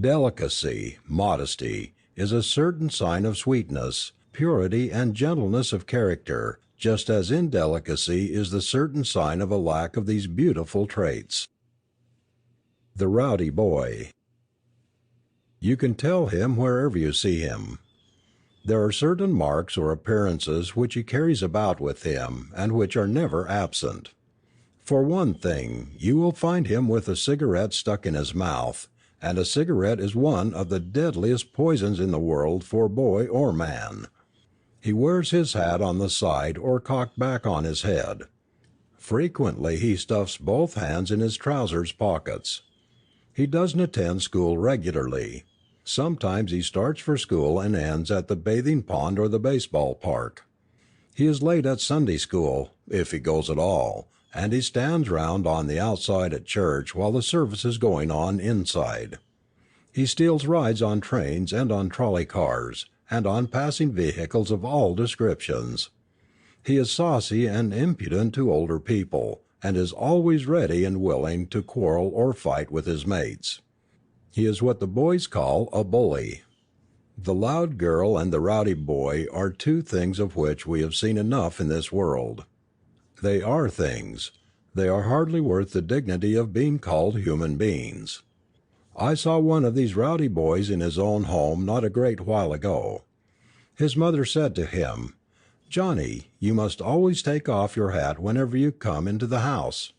Delicacy, modesty, is a certain sign of sweetness, purity, and gentleness of character, just as indelicacy is the certain sign of a lack of these beautiful traits. The Rowdy Boy. You can tell him wherever you see him. There are certain marks or appearances which he carries about with him, and which are never absent. For one thing, you will find him with a cigarette stuck in his mouth, and a cigarette is one of the deadliest poisons in the world for boy or man. He wears his hat on the side or cocked back on his head. Frequently he stuffs both hands in his trousers pockets. He doesn't attend school regularly. Sometimes he starts for school and ends at the bathing pond or the baseball park. He is late at Sunday school, if he goes at all, and he stands round on the outside at church while the service is going on inside. He steals rides on trains and on trolley cars, and on passing vehicles of all descriptions. He is saucy and impudent to older people, and is always ready and willing to quarrel or fight with his mates. He is what the boys call a bully. The loud girl and the rowdy boy are two things of which we have seen enough in this world. They are things. They are hardly worth the dignity of being called human beings. I saw one of these rowdy boys in his own home not a great while ago. His mother said to him, "Johnny, you must always take off your hat whenever you come into the house."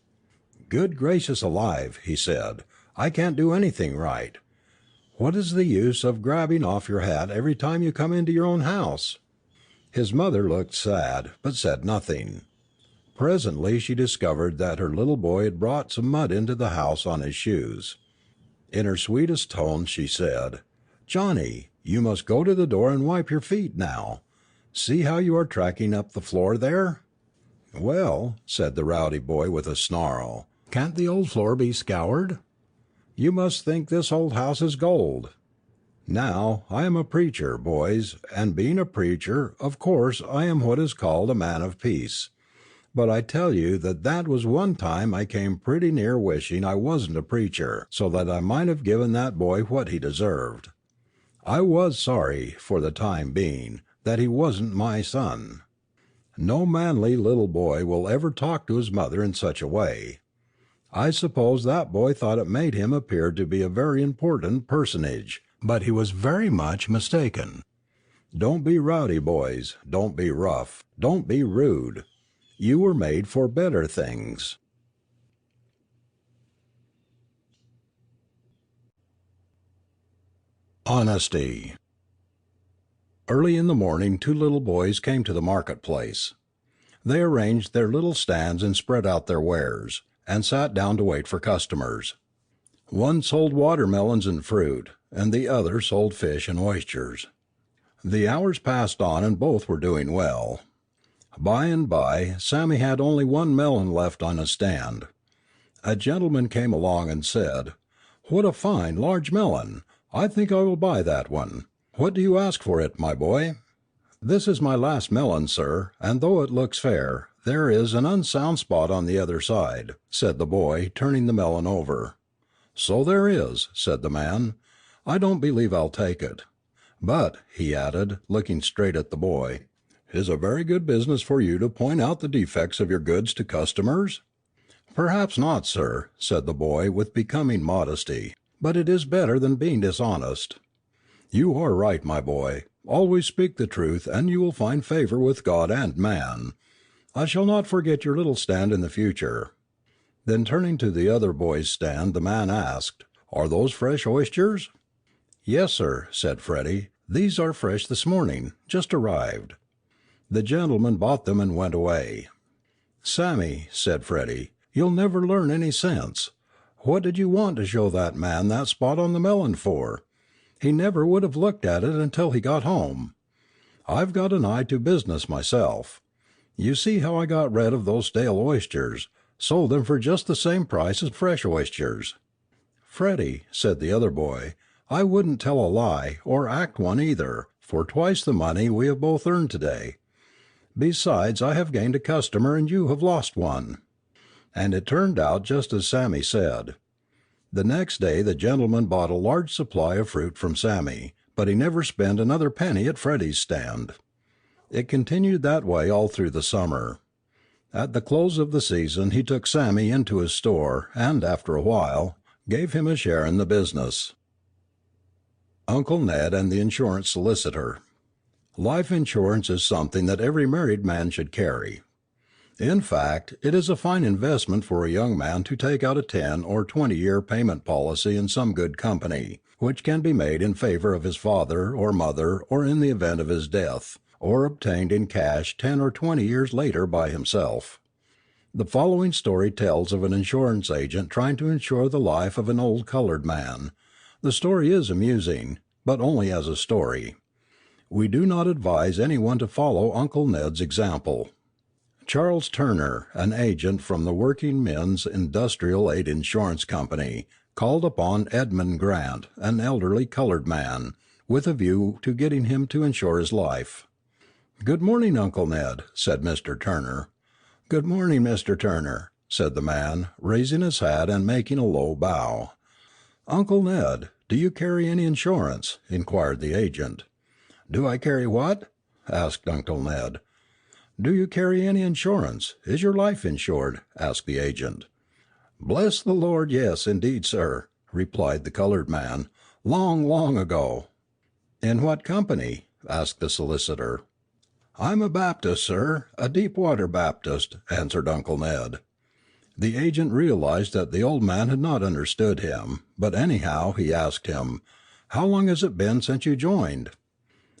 "Good gracious alive," he said, "I can't do anything right. What is the use of grabbing off your hat every time you come into your own house?" His mother looked sad, but said nothing. Presently she discovered that her little boy had brought some mud into the house on his shoes. In her sweetest tones she said, "Johnny, you must go to the door and wipe your feet now. See how you are tracking up the floor there?" "Well," said the rowdy boy with a snarl, "can't the old floor be scoured? You must think this old house is gold. Now, I am a preacher, boys, and being a preacher, of course I am what is called a man of peace. But I tell you that was one time I came pretty near wishing I wasn't a preacher, so that I might have given that boy what he deserved. I was sorry, for the time being, that he wasn't my son. No manly little boy will ever talk to his mother in such a way. I suppose that boy thought it made him appear to be a very important personage, but he was very much mistaken. Don't be rowdy, boys. Don't be rough. Don't be rude. You were made for better things." Honesty. Early in the morning 2 little boys came to the marketplace. They arranged their little stands and spread out their wares, and sat down to wait for customers. One sold watermelons and fruit, and the other sold fish and oysters. The hours passed on and both were doing well. By and by, Sammy had only one melon left on his stand. A gentleman came along and said, "What a fine, large melon! I think I will buy that one. What do you ask for it, my boy?" "This is my last melon, sir, and though it looks fair, there is an unsound spot on the other side," said the boy, turning the melon over. "So there is," said the man. "I don't believe I'll take it. But," he added, looking straight at the boy, "is a very good business for you to point out the defects of your goods to customers?" "Perhaps not, sir," said the boy with becoming modesty, "but it is better than being dishonest." "You are right, my boy. Always speak the truth and you will find favor with God and man. I shall not forget your little stand in the future." Then turning to the other boy's stand, the man asked, "Are those fresh oysters?" "Yes, sir," said Freddie. "These are fresh this morning. Just arrived." The gentleman bought them and went away. "Sammy," said Freddie, "you'll never learn any sense. What did you want to show that man that spot on the melon for? He never would have looked at it until he got home. I've got an eye to business myself. You see how I got rid of those stale oysters, sold them for just the same price as fresh oysters." "Freddie," said the other boy, "I wouldn't tell a lie, or act one either, for twice the money we have both earned today. Besides, I have gained a customer and you have lost one." And it turned out just as Sammy said. The next day the gentleman bought a large supply of fruit from Sammy, but he never spent another penny at Freddie's stand. It continued that way all through the summer. At the close of the season he took Sammy into his store and, after a while, gave him a share in the business. Uncle Ned and the Insurance Solicitor. Life insurance is something that every married man should carry. In fact, it is a fine investment for a young man to take out a 10 or 20-year payment policy in some good company, which can be made in favor of his father or mother or in the event of his death, or obtained in cash 10 or 20 years later by himself. The following story tells of an insurance agent trying to insure the life of an old colored man. The story is amusing, but only as a story. We do not advise anyone to follow Uncle Ned's example. Charles Turner, an agent from the Working Men's Industrial Aid Insurance Company, called upon Edmund Grant, an elderly colored man, with a view to getting him to insure his life. "Good morning, Uncle Ned," said Mr. Turner. "Good morning, Mr. Turner," said the man, raising his hat and making a low bow. "Uncle Ned, do you carry any insurance?" inquired the agent. "Do I carry what?" asked Uncle Ned. "Do you carry any insurance? Is your life insured?" asked the agent. "Bless the Lord, yes, indeed, sir," replied the colored man. "Long, long ago." "In what company?" asked the solicitor. "I'm a Baptist, sir, a Deepwater Baptist," answered Uncle Ned. The agent realized that the old man had not understood him, but anyhow he asked him, "How long has it been since you joined?"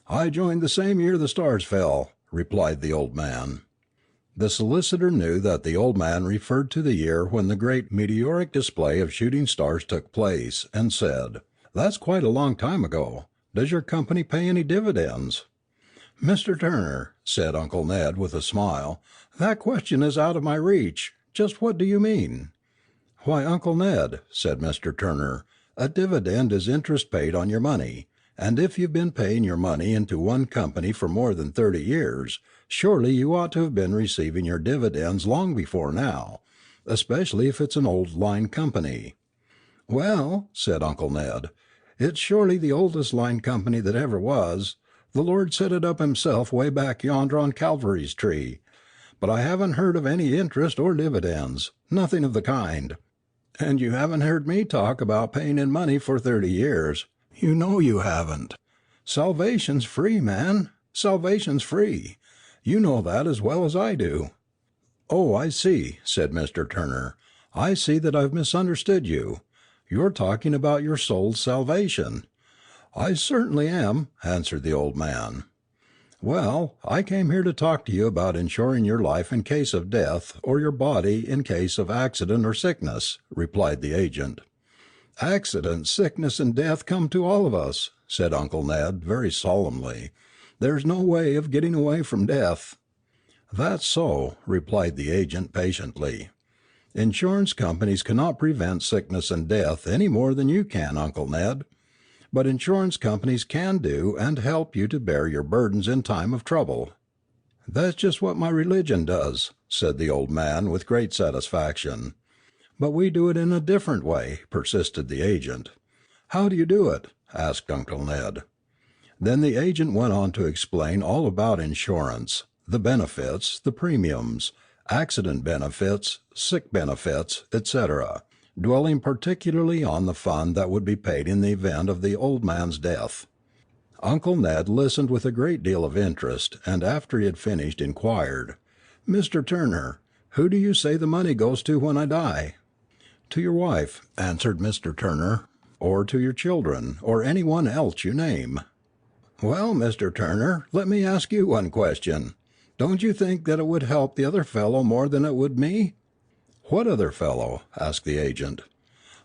"I joined the same year the stars fell," replied the old man. The solicitor knew that the old man referred to the year when the great meteoric display of shooting stars took place, and said, "That's quite a long time ago. Does your company pay any dividends?" "Mr. Turner," said Uncle Ned with a smile, "that question is out of my reach. Just what do you mean?" "Why, Uncle Ned," said Mr. Turner, "a dividend is interest paid on your money, and if you've been paying your money into one company for more than 30 years, surely you ought to have been receiving your dividends long before now, especially if it's an old line company." "Well," said Uncle Ned, "it's surely the oldest line company that ever was. The Lord set it up himself way back yonder on Calvary's tree. But I haven't heard of any interest or dividends, nothing of the kind. And you haven't heard me talk about paying in money for 30 years. You know you haven't. Salvation's free, man. Salvation's free. You know that as well as I do." "Oh, I see," said Mr. Turner. "I see that I've misunderstood you. You're talking about your soul's salvation." "I certainly am," answered the old man. "Well, I came here to talk to you about insuring your life in case of death or your body in case of accident or sickness," replied the agent. "Accident, sickness, and death come to all of us," said Uncle Ned very solemnly. "There's no way of getting away from death." "That's so," replied the agent patiently. "Insurance companies cannot prevent sickness and death any more than you can, Uncle Ned. But insurance companies can do and help you to bear your burdens in time of trouble." "That's just what my religion does," said the old man with great satisfaction. "But we do it in a different way," persisted the agent. "How do you do it?" asked Uncle Ned. Then the agent went on to explain all about insurance, the benefits, the premiums, accident benefits, sick benefits, etc., dwelling particularly on the fund that would be paid in the event of the old man's death. Uncle Ned listened with a great deal of interest, and after he had finished inquired, "Mr. Turner, who do you say the money goes to when I die?" "To your wife," answered Mr. Turner, "or to your children, or anyone else you name." "Well, Mr. Turner, let me ask you one question. Don't you think that it would help the other fellow more than it would me?" "What other fellow?" asked the agent.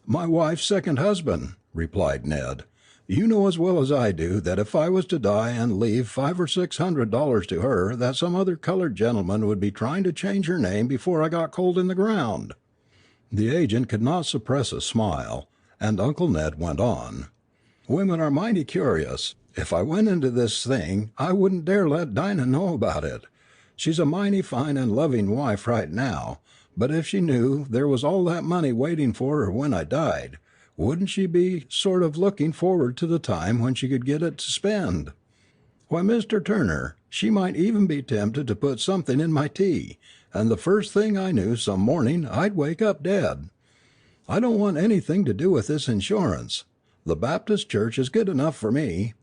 "My wife's second husband," replied Ned. "You know as well as I do that if I was to die and leave $500 or $600 to her that some other colored gentleman would be trying to change her name before I got cold in the ground." The agent could not suppress a smile, and Uncle Ned went on. "Women are mighty curious. If I went into this thing I wouldn't dare let Dinah know about it. She's a mighty fine and loving wife right now, but if she knew there was all that money waiting for her when I died, wouldn't she be sort of looking forward to the time when she could get it to spend? Why, Mr. Turner, she might even be tempted to put something in my tea, and the first thing I knew some morning I'd wake up dead. I don't want anything to do with this insurance. The Baptist Church is good enough for me."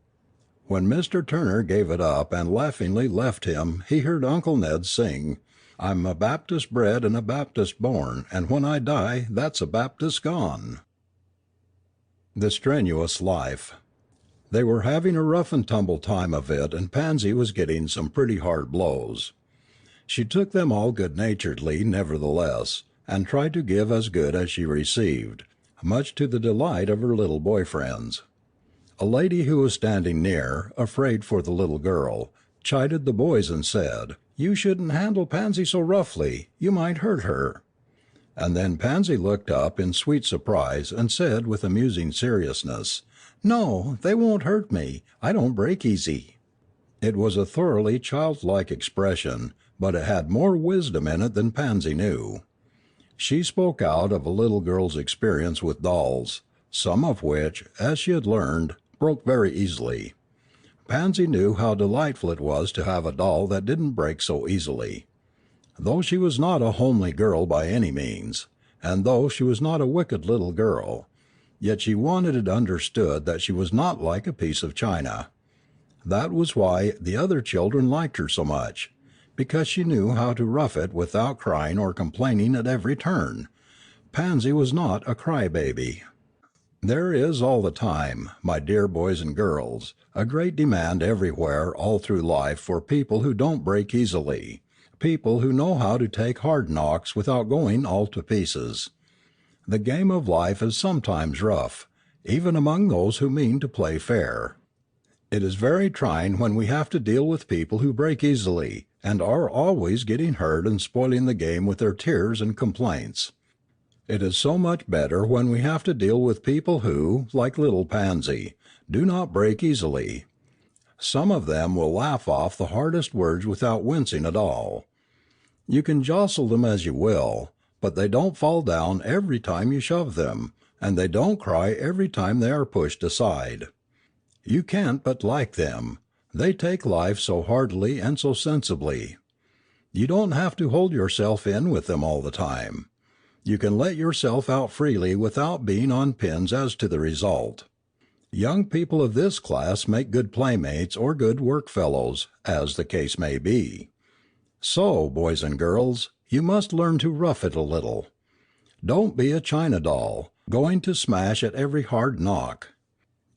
When Mr. Turner gave it up and laughingly left him he heard Uncle Ned sing, I'm a Baptist bred and a Baptist born, and when I die, that's a Baptist gone. The strenuous life. They were having a rough and tumble time of it, and Pansy was getting some pretty hard blows. She took them all good-naturedly, nevertheless, and tried to give as good as she received, much to the delight of her little boy friends. A lady who was standing near, afraid for the little girl, chided the boys and said, "You shouldn't handle Pansy so roughly. You might hurt her." And then Pansy looked up in sweet surprise and said with amusing seriousness, "No, they won't hurt me. I don't break easy." It was a thoroughly childlike expression, but it had more wisdom in it than Pansy knew. She spoke out of a little girl's experience with dolls, some of which, as she had learned, broke very easily. Pansy knew how delightful it was to have a doll that didn't break so easily. Though she was not a homely girl by any means, and though she was not a wicked little girl, yet she wanted it understood that she was not like a piece of china. That was why the other children liked her so much, because she knew how to rough it without crying or complaining at every turn. Pansy was not a cry-baby. There is all the time, my dear boys and girls, a great demand everywhere all through life for people who don't break easily, people who know how to take hard knocks without going all to pieces. The game of life is sometimes rough, even among those who mean to play fair. It is very trying when we have to deal with people who break easily, and are always getting hurt and spoiling the game with their tears and complaints. It is so much better when we have to deal with people who, like little Pansy, do not break easily. Some of them will laugh off the hardest words without wincing at all. You can jostle them as you will, but they don't fall down every time you shove them, and they don't cry every time they are pushed aside. You can't but like them. They take life so heartily and so sensibly. You don't have to hold yourself in with them all the time. You can let yourself out freely without being on pins as to the result. Young people of this class make good playmates or good work-fellows, as the case may be. So, boys and girls, you must learn to rough it a little. Don't be a china doll, going to smash at every hard knock.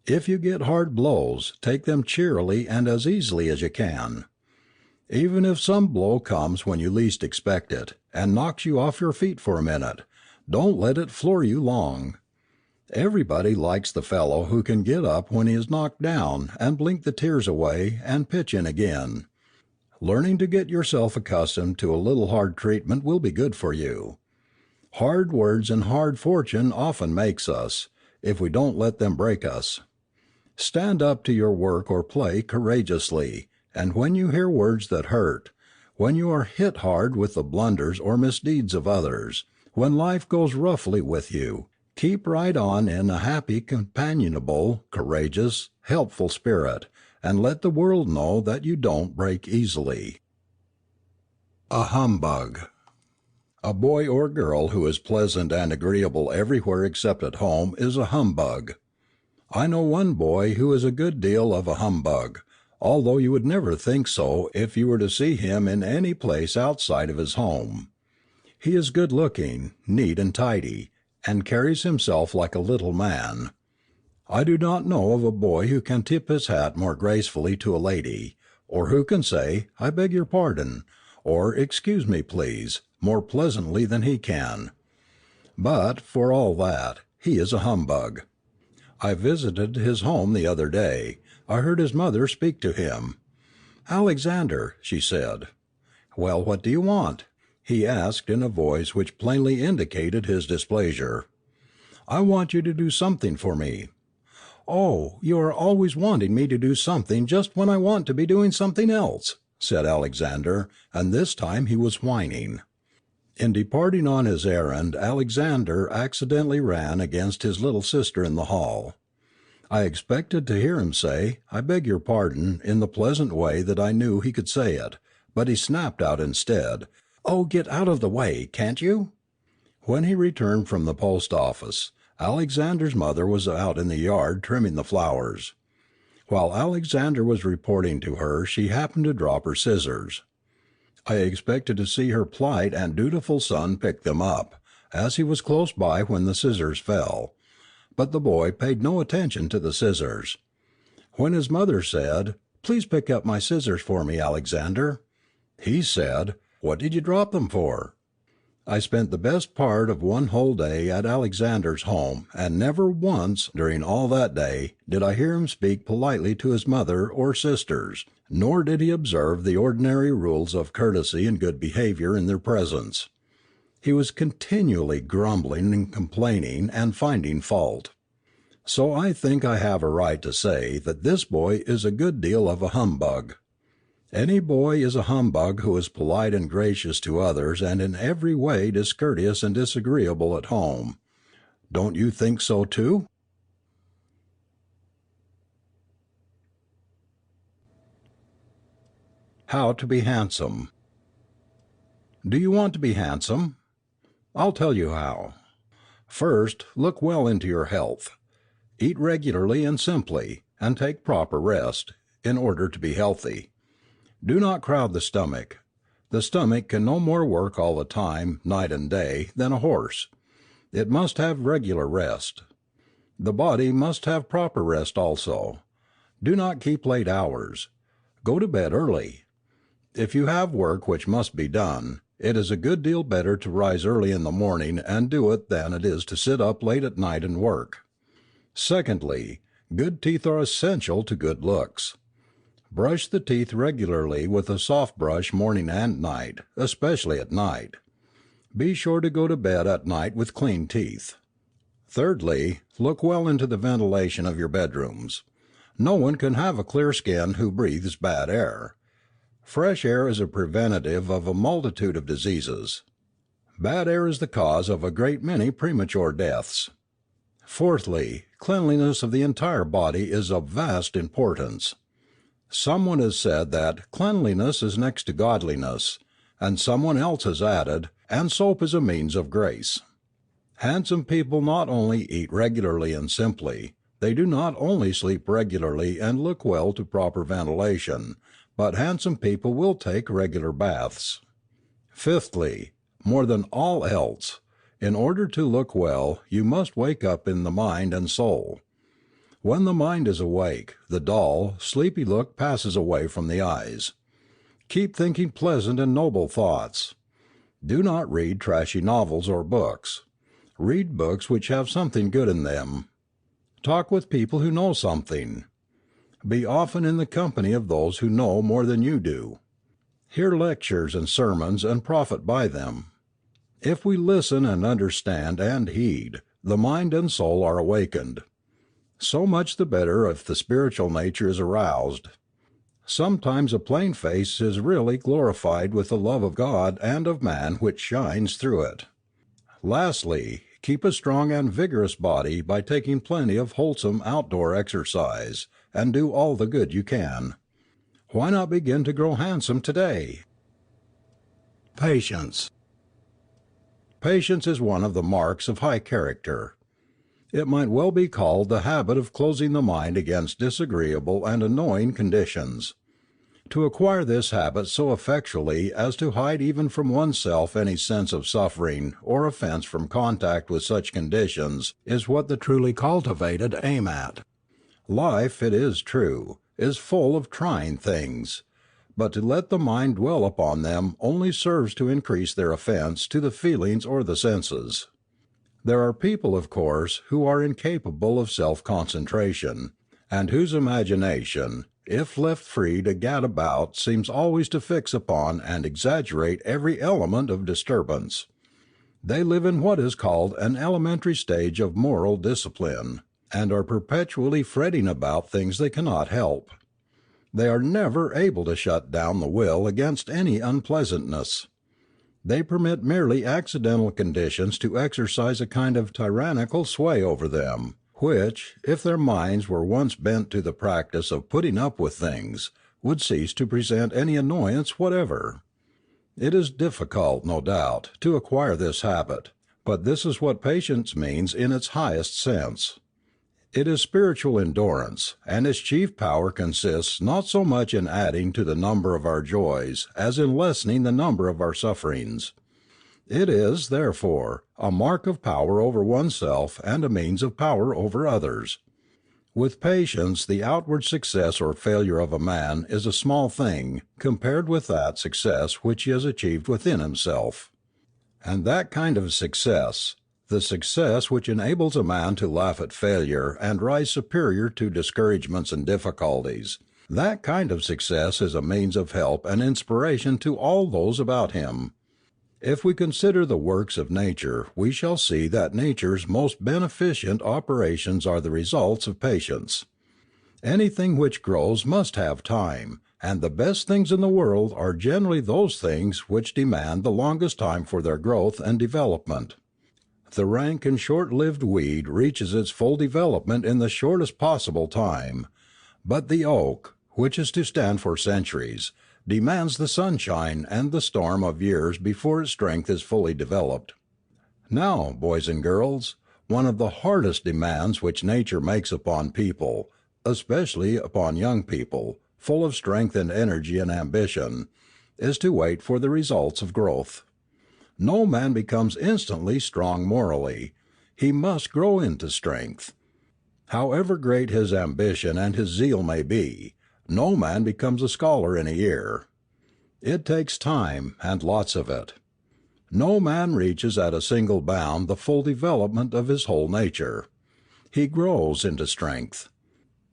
If you get hard blows, take them cheerily and as easily as you can. Even if some blow comes when you least expect it, and knocks you off your feet for a minute, don't let it floor you long. Everybody likes the fellow who can get up when he is knocked down and blink the tears away and pitch in again. Learning to get yourself accustomed to a little hard treatment will be good for you. Hard words and hard fortune often makes us, if we don't let them break us. Stand up to your work or play courageously, and when you hear words that hurt, when you are hit hard with the blunders or misdeeds of others, when life goes roughly with you, keep right on in a happy, companionable, courageous, helpful spirit, and let the world know that you don't break easily. A humbug. A boy or girl who is pleasant and agreeable everywhere except at home is a humbug. I know one boy who is a good deal of a humbug, although you would never think so if you were to see him in any place outside of his home. He is good-looking, neat and tidy, and carries himself like a little man. I do not know of a boy who can tip his hat more gracefully to a lady, or who can say, "I beg your pardon," or "Excuse me, please," more pleasantly than he can. But, for all that, he is a humbug. I visited his home the other day. I heard his mother speak to him. "Alexander," she said. "Well, what do you want?" he asked in a voice which plainly indicated his displeasure. "I want you to do something for me." "Oh, you are always wanting me to do something just when I want to be doing something else," said Alexander, and this time he was whining. In departing on his errand, Alexander accidentally ran against his little sister in the hall. I expected to hear him say, "I beg your pardon," in the pleasant way that I knew he could say it, but he snapped out instead, "Oh, get out of the way, can't you?" When he returned from the post office, Alexander's mother was out in the yard trimming the flowers. While Alexander was reporting to her she happened to drop her scissors. I expected to see her plight and dutiful son pick them up, as he was close by when the scissors fell. But the boy paid no attention to the scissors. When his mother said, "Please pick up my scissors for me, Alexander," he said, "What did you drop them for?" I spent the best part of one whole day at Alexander's home, and never once during all that day did I hear him speak politely to his mother or sisters, nor did he observe the ordinary rules of courtesy and good behavior in their presence. He was continually grumbling and complaining and finding fault. So I think I have a right to say that this boy is a good deal of a humbug. Any boy is a humbug who is polite and gracious to others and in every way discourteous and disagreeable at home. Don't you think so too? How to be handsome. Do you want to be handsome? I'll tell you how. First, look well into your health. Eat regularly and simply, and take proper rest, in order to be healthy. Do not crowd the stomach. The stomach can no more work all the time, night and day, than a horse. It must have regular rest. The body must have proper rest also. Do not keep late hours. Go to bed early. If you have work which must be done, it is a good deal better to rise early in the morning and do it than it is to sit up late at night and work. Secondly, good teeth are essential to good looks. Brush the teeth regularly with a soft brush morning and night, especially at night. Be sure to go to bed at night with clean teeth. Thirdly, look well into the ventilation of your bedrooms. No one can have a clear skin who breathes bad air. Fresh air is a preventive of a multitude of diseases. Bad air is the cause of a great many premature deaths. Fourthly, cleanliness of the entire body is of vast importance. Someone has said that cleanliness is next to godliness, and someone else has added, and soap is a means of grace. Handsome people not only eat regularly and simply, they do not only sleep regularly and look well to proper ventilation, but handsome people will take regular baths. Fifthly, more than all else, in order to look well, you must wake up in the mind and soul. When the mind is awake, the dull, sleepy look passes away from the eyes. Keep thinking pleasant and noble thoughts. Do not read trashy novels or books. Read books which have something good in them. Talk with people who know something. Be often in the company of those who know more than you do. Hear lectures and sermons and profit by them. If we listen and understand and heed, the mind and soul are awakened. So much the better if the spiritual nature is aroused. Sometimes a plain face is really glorified with the love of God and of man which shines through it. Lastly, keep a strong and vigorous body by taking plenty of wholesome outdoor exercise, and do all the good you can. Why not begin to grow handsome today? Patience. Patience is one of the marks of high character. It might well be called the habit of closing the mind against disagreeable and annoying conditions. To acquire this habit so effectually as to hide even from oneself any sense of suffering or offense from contact with such conditions is what the truly cultivated aim at. Life, it is true, is full of trying things, but to let the mind dwell upon them only serves to increase their offense to the feelings or the senses. There are people, of course, who are incapable of self-concentration, and whose imagination, if left free to gad about, seems always to fix upon and exaggerate every element of disturbance. They live in what is called an elementary stage of moral discipline, and are perpetually fretting about things they cannot help. They are never able to shut down the will against any unpleasantness. They permit merely accidental conditions to exercise a kind of tyrannical sway over them, which, if their minds were once bent to the practice of putting up with things, would cease to present any annoyance whatever. It is difficult, no doubt, to acquire this habit, but this is what patience means in its highest sense. It is spiritual endurance, and its chief power consists not so much in adding to the number of our joys as in lessening the number of our sufferings. It is, therefore, a mark of power over oneself and a means of power over others. With patience the outward success or failure of a man is a small thing compared with that success which he has achieved within himself. And that kind of success, the success which enables a man to laugh at failure and rise superior to discouragements and difficulties, that kind of success is a means of help and inspiration to all those about him. If we consider the works of nature, we shall see that nature's most beneficent operations are the results of patience. Anything which grows must have time, and the best things in the world are generally those things which demand the longest time for their growth and development. The rank and short-lived weed reaches its full development in the shortest possible time, but the oak, which is to stand for centuries, demands the sunshine and the storm of years before its strength is fully developed. Now, boys and girls, one of the hardest demands which nature makes upon people, especially upon young people, full of strength and energy and ambition, is to wait for the results of growth. No man becomes instantly strong morally. He must grow into strength. However great his ambition and his zeal may be, no man becomes a scholar in a year. It takes time, and lots of it. No man reaches at a single bound the full development of his whole nature. He grows into strength.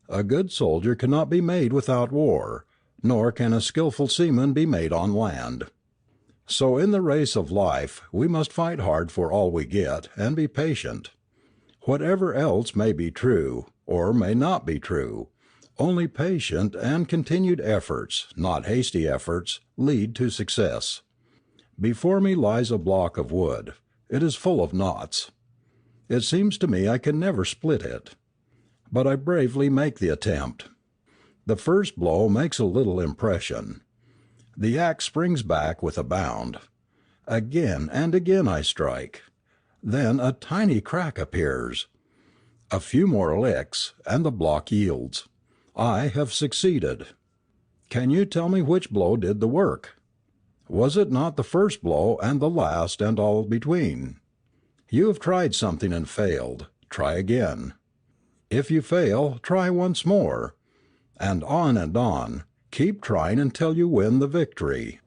A good soldier cannot be made without war, nor can a skillful seaman be made on land. So in the race of life we must fight hard for all we get, and be patient. Whatever else may be true, or may not be true, only patient and continued efforts, not hasty efforts, lead to success. Before me lies a block of wood. It is full of knots. It seems to me I can never split it. But I bravely make the attempt. The first blow makes a little impression. The axe springs back with a bound. Again and again I strike. Then a tiny crack appears. A few more licks, and the block yields. I have succeeded. Can you tell me which blow did the work? Was it not the first blow and the last and all between? You have tried something and failed. Try again. If you fail, try once more. And on and on. Keep trying until you win the victory.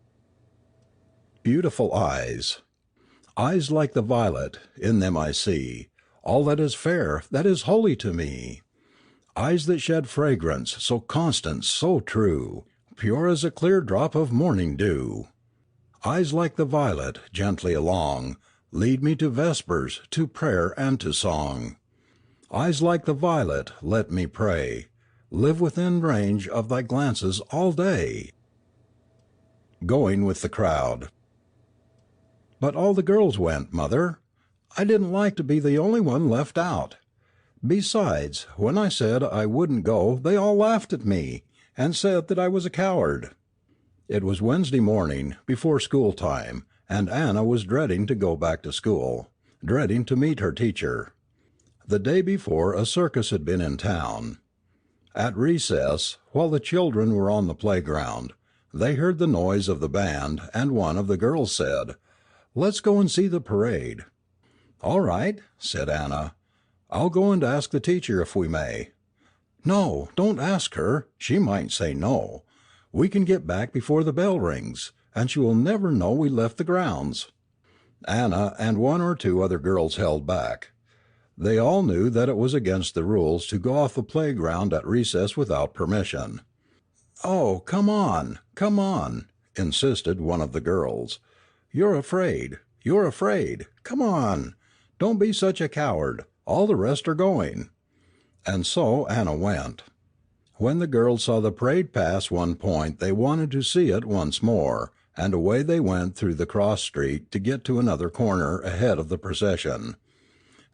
Beautiful eyes. Eyes like the violet, in them I see all that is fair, that is holy to me. Eyes that shed fragrance, so constant, so true, pure as a clear drop of morning dew. Eyes like the violet, gently along, lead me to vespers, to prayer and to song. Eyes like the violet, let me pray, live within range of thy glances all day. Going with the crowd. But all the girls went, Mother. I didn't like to be the only one left out. Besides, when I said I wouldn't go, they all laughed at me, and said that I was a coward. It was Wednesday morning, before school time, and Anna was dreading to go back to school, dreading to meet her teacher. The day before a circus had been in town. At recess, while the children were on the playground, they heard the noise of the band, and one of the girls said, "Let's go and see the parade." "All right," said Anna. "I'll go and ask the teacher if we may." "No, don't ask her. She might say no. We can get back before the bell rings, and she will never know we left the grounds." Anna and one or two other girls held back. They all knew that it was against the rules to go off the playground at recess without permission. "Oh, come on, insisted one of the girls. You're afraid. Come on. Don't be such a coward. All the rest are going." And so Anna went. When the girls saw the parade pass one point they wanted to see it once more, and away they went through the cross street to get to another corner ahead of the procession.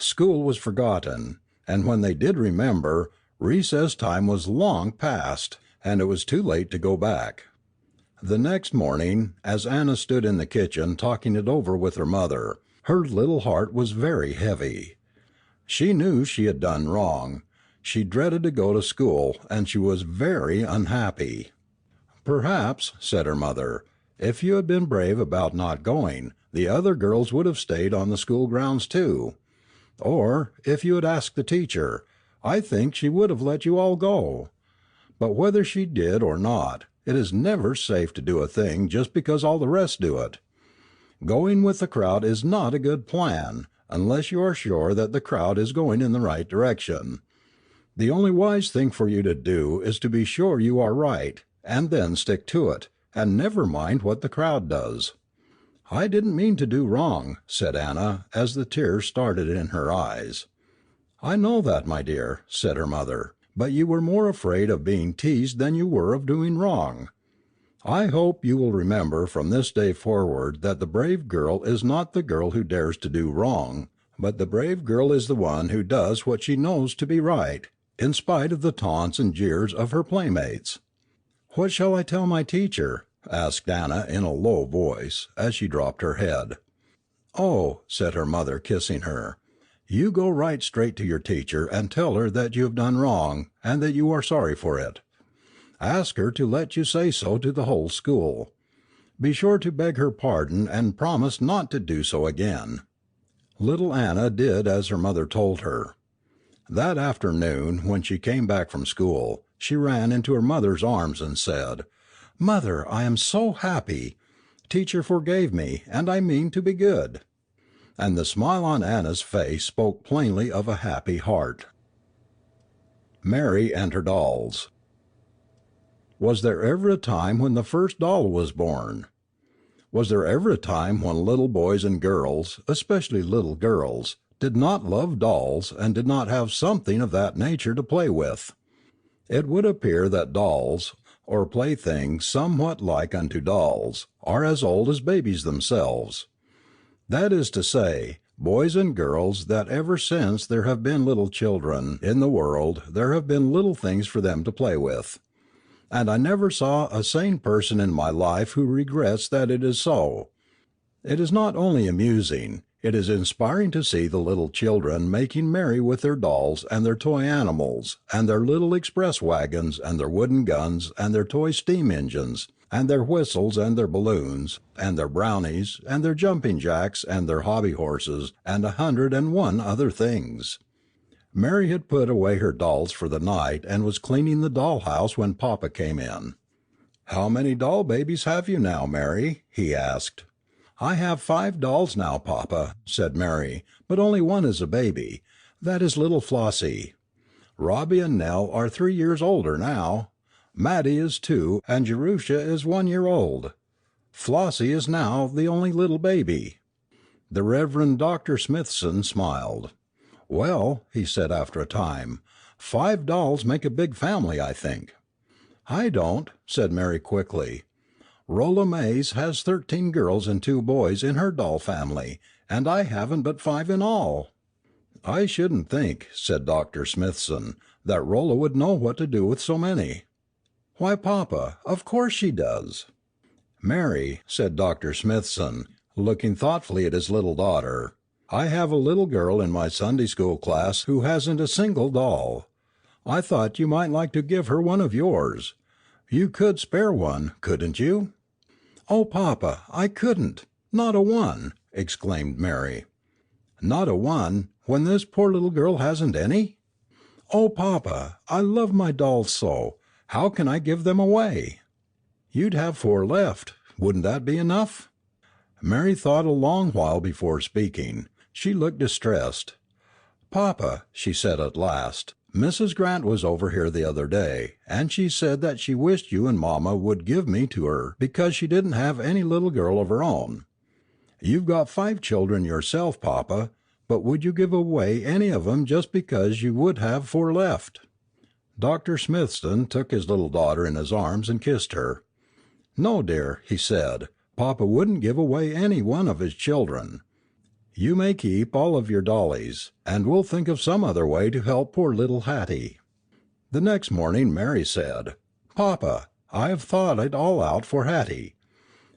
School was forgotten, and when they did remember, recess time was long past, and it was too late to go back. The next morning, as Anna stood in the kitchen talking it over with her mother, her little heart was very heavy. She knew she had done wrong. She dreaded to go to school, and she was very unhappy. "Perhaps," said her mother, "if you had been brave about not going, the other girls would have stayed on the school grounds too. Or, if you had asked the teacher, I think she would have let you all go. But whether she did or not, it is never safe to do a thing just because all the rest do it. Going with the crowd is not a good plan, unless you are sure that the crowd is going in the right direction. The only wise thing for you to do is to be sure you are right, and then stick to it, and never mind what the crowd does." "I didn't mean to do wrong," said Anna, as the tears started in her eyes. "I know that, my dear," said her mother, "but you were more afraid of being teased than you were of doing wrong. I hope you will remember from this day forward that the brave girl is not the girl who dares to do wrong, but the brave girl is the one who does what she knows to be right, in spite of the taunts and jeers of her playmates." "What shall I tell my teacher?" asked Anna in a low voice, as she dropped her head. "Oh," said her mother, kissing her, "you go right straight to your teacher and tell her that you have done wrong, and that you are sorry for it. Ask her to let you say so to the whole school. Be sure to beg her pardon and promise not to do so again." Little Anna did as her mother told her. That afternoon, when she came back from school, she ran into her mother's arms and said, "Mother, I am so happy. Teacher forgave me, and I mean to be good." And the smile on Anna's face spoke plainly of a happy heart. Mary and her dolls. Was there ever a time when the first doll was born? Was there ever a time when little boys and girls, especially little girls, did not love dolls and did not have something of that nature to play with? It would appear that dolls, or playthings somewhat like unto dolls, are as old as babies themselves. That is to say, boys and girls that ever since there have been little children in the world there have been little things for them to play with. And I never saw a sane person in my life who regrets that it is so. It is not only amusing, it is inspiring to see the little children making merry with their dolls and their toy animals, and their little express wagons, and their wooden guns, and their toy steam engines, and their whistles, and their balloons, and their brownies, and their jumping jacks, and their hobby horses, and 101 other things. Mary had put away her dolls for the night and was cleaning the doll house when Papa came in. "How many doll babies have you now, Mary?" he asked. "I have 5 dolls now, Papa," said Mary, "but only one is a baby. That is little Flossie. Robbie and Nell are 3 years older now. Mattie is 2, and Jerusha is 1 year old. Flossie is now the only little baby." The Reverend Dr. Smithson smiled. "Well," he said after a time, 5 dolls make a big family, I think." "I don't," said Mary quickly. "Rolla Mays has 13 girls and 2 boys in her doll family, and I haven't but 5 in all." "I shouldn't think," said Dr. Smithson, "that Rolla would know what to do with so many." "Why, Papa, of course she does." "Mary," said Dr. Smithson, looking thoughtfully at his little daughter, "I have a little girl in my Sunday school class who hasn't a single doll. I thought you might like to give her one of yours. You could spare one, couldn't you?" "Oh, Papa, I couldn't. Not a one," exclaimed Mary. "Not a one, when this poor little girl hasn't any? Oh, Papa, I love my dolls so. How can I give them away?" "You'd have 4 left. Wouldn't that be enough?" Mary thought a long while before speaking. She looked distressed. "Papa," she said at last, "Mrs. Grant was over here the other day, and she said that she wished you and Mama would give me to her because she didn't have any little girl of her own. You've got 5 children yourself, Papa, but would you give away any of 'em just because you would have 4 left?" Dr. Smithson took his little daughter in his arms and kissed her. "No, dear," he said, "Papa wouldn't give away any one of his children. You may keep all of your dollies, and we'll think of some other way to help poor little Hattie." The next morning Mary said, "Papa, I have thought it all out for Hattie.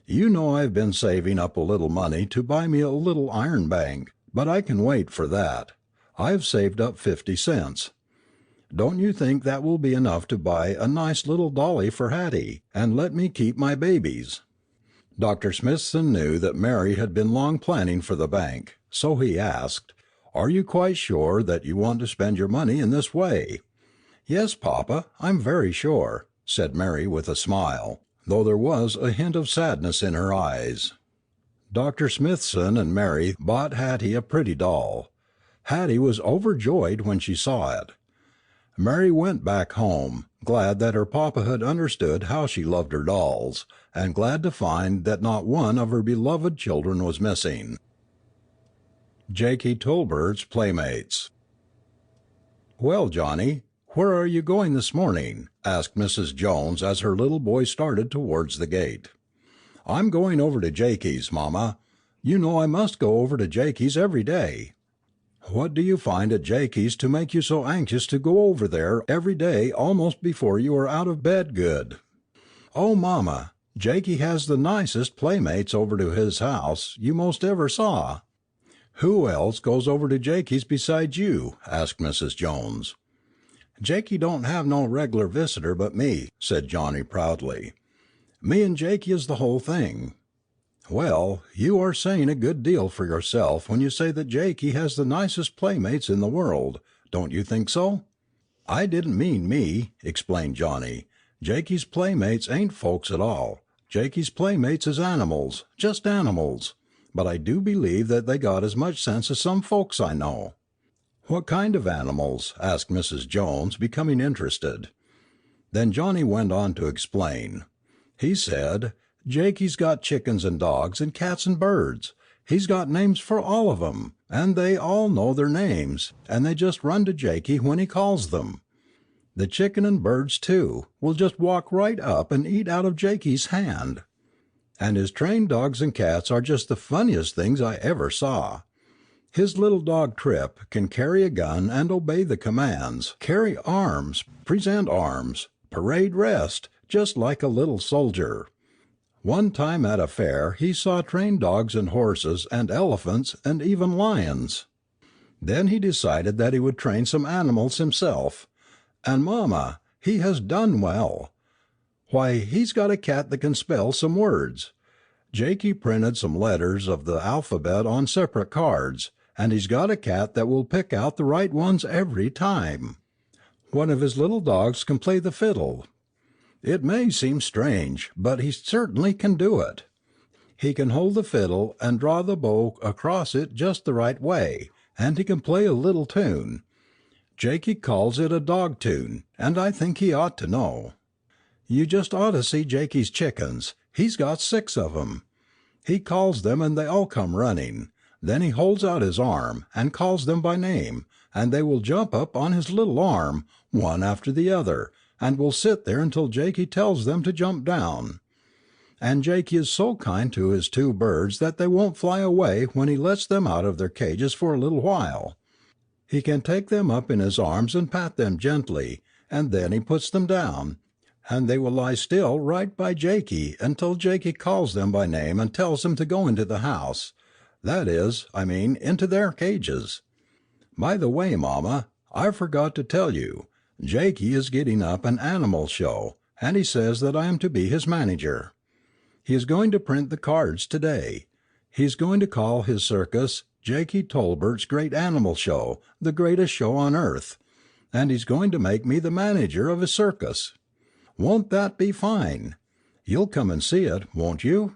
You know I have been saving up a little money to buy me a little iron bank, but I can wait for that. I have saved up 50 cents. Don't you think that will be enough to buy a nice little dolly for Hattie, and let me keep my babies?" Dr. Smithson knew that Mary had been long planning for the bank, so he asked, "Are you quite sure that you want to spend your money in this way?" "Yes, Papa, I'm very sure," said Mary with a smile, though there was a hint of sadness in her eyes. Dr. Smithson and Mary bought Hattie a pretty doll. Hattie was overjoyed when she saw it. Mary went back home, glad that her papa had understood how she loved her dolls, and glad to find that not one of her beloved children was missing. Jakey Tolbert's Playmates. "Well, Johnny, where are you going this morning?" asked Mrs. Jones as her little boy started towards the gate. "I'm going over to Jakey's, Mama. You know I must go over to Jakey's every day." "What do you find at Jakey's to make you so anxious to go over there every day almost before you are out of bed good?" "Oh, Mama, Jakey has the nicest playmates over to his house you most ever saw." "Who else goes over to Jakey's besides you?" asked Mrs. Jones. "Jakey don't have no reg'lar visitor but me," said Johnny proudly. "Me and Jakey is the whole thing." "Well, you are saying a good deal for yourself when you say that Jakey has the nicest playmates in the world. Don't you think so?" "I didn't mean me," explained Johnny. "Jakey's playmates ain't folks at all. Jakey's playmates is animals, just animals. But I do believe that they got as much sense as some folks I know." "What kind of animals?" asked Mrs. Jones, becoming interested. Then Johnny went on to explain. He said, "Jakey's got chickens and dogs and cats and birds. He's got names for all of 'em, and they all know their names, and they just run to Jakey when he calls them. The chicken and birds, too, will just walk right up and eat out of Jakey's hand. And his trained dogs and cats are just the funniest things I ever saw. His little dog Trip can carry a gun and obey the commands, carry arms, present arms, parade rest, just like a little soldier. One time at a fair he saw trained dogs and horses and elephants and even lions. Then he decided that he would train some animals himself. And Mama, he has done well. Why, he's got a cat that can spell some words. Jakey printed some letters of the alphabet on separate cards, and he's got a cat that will pick out the right ones every time. One of his little dogs can play the fiddle. It may seem strange, but he certainly can do it. He can hold the fiddle and draw the bow across it just the right way, and he can play a little tune. Jakey calls it a dog tune, and I think he ought to know. You just ought to see Jakey's chickens. He's got 6 of 'em. He calls them and they all come running. Then he holds out his arm and calls them by name, and they will jump up on his little arm, one after the other, and will sit there until Jakey tells them to jump down. And Jakey is so kind to his 2 birds that they won't fly away when he lets them out of their cages for a little while. He can take them up in his arms and pat them gently, and then he puts them down, and they will lie still right by Jakey until Jakey calls them by name and tells them to go into the house. That is, into their cages. By the way, Mama, I forgot to tell you, Jakey is getting up an animal show, and he says that I am to be his manager. He is going to print the cards today. He is going to call his circus Jakey Tolbert's Great Animal Show, the greatest show on earth, and he's going to make me the manager of his circus. Won't that be fine? You'll come and see it, won't you?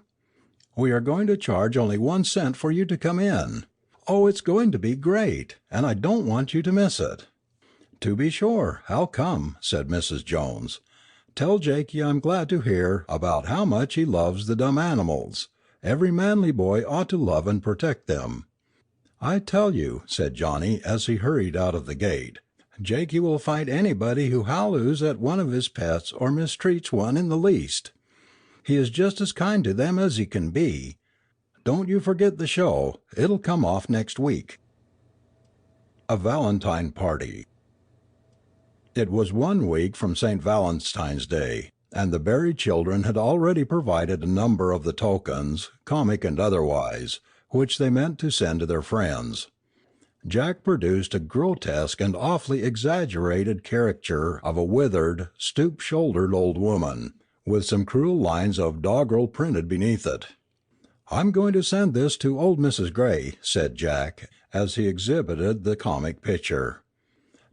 We are going to charge only 1 cent for you to come in. Oh, it's going to be great, and I don't want you to miss it." "To be sure, I'll come," said Mrs. Jones. "Tell Jakey I'm glad to hear about how much he loves the dumb animals. Every manly boy ought to love and protect them." "I tell you," said Johnny as he hurried out of the gate, "Jakey will fight anybody who halloos at one of his pets or mistreats one in the least. He is just as kind to them as he can be. Don't you forget the show. It'll come off next week." A Valentine Party. It was 1 week from St. Valentine's Day, and the Berry children had already provided a number of the tokens, comic and otherwise, which they meant to send to their friends. Jack produced a grotesque and awfully exaggerated caricature of a withered, stoop-shouldered old woman, with some cruel lines of doggerel printed beneath it. "I'm going to send this to old Mrs. Gray," said Jack, as he exhibited the comic picture.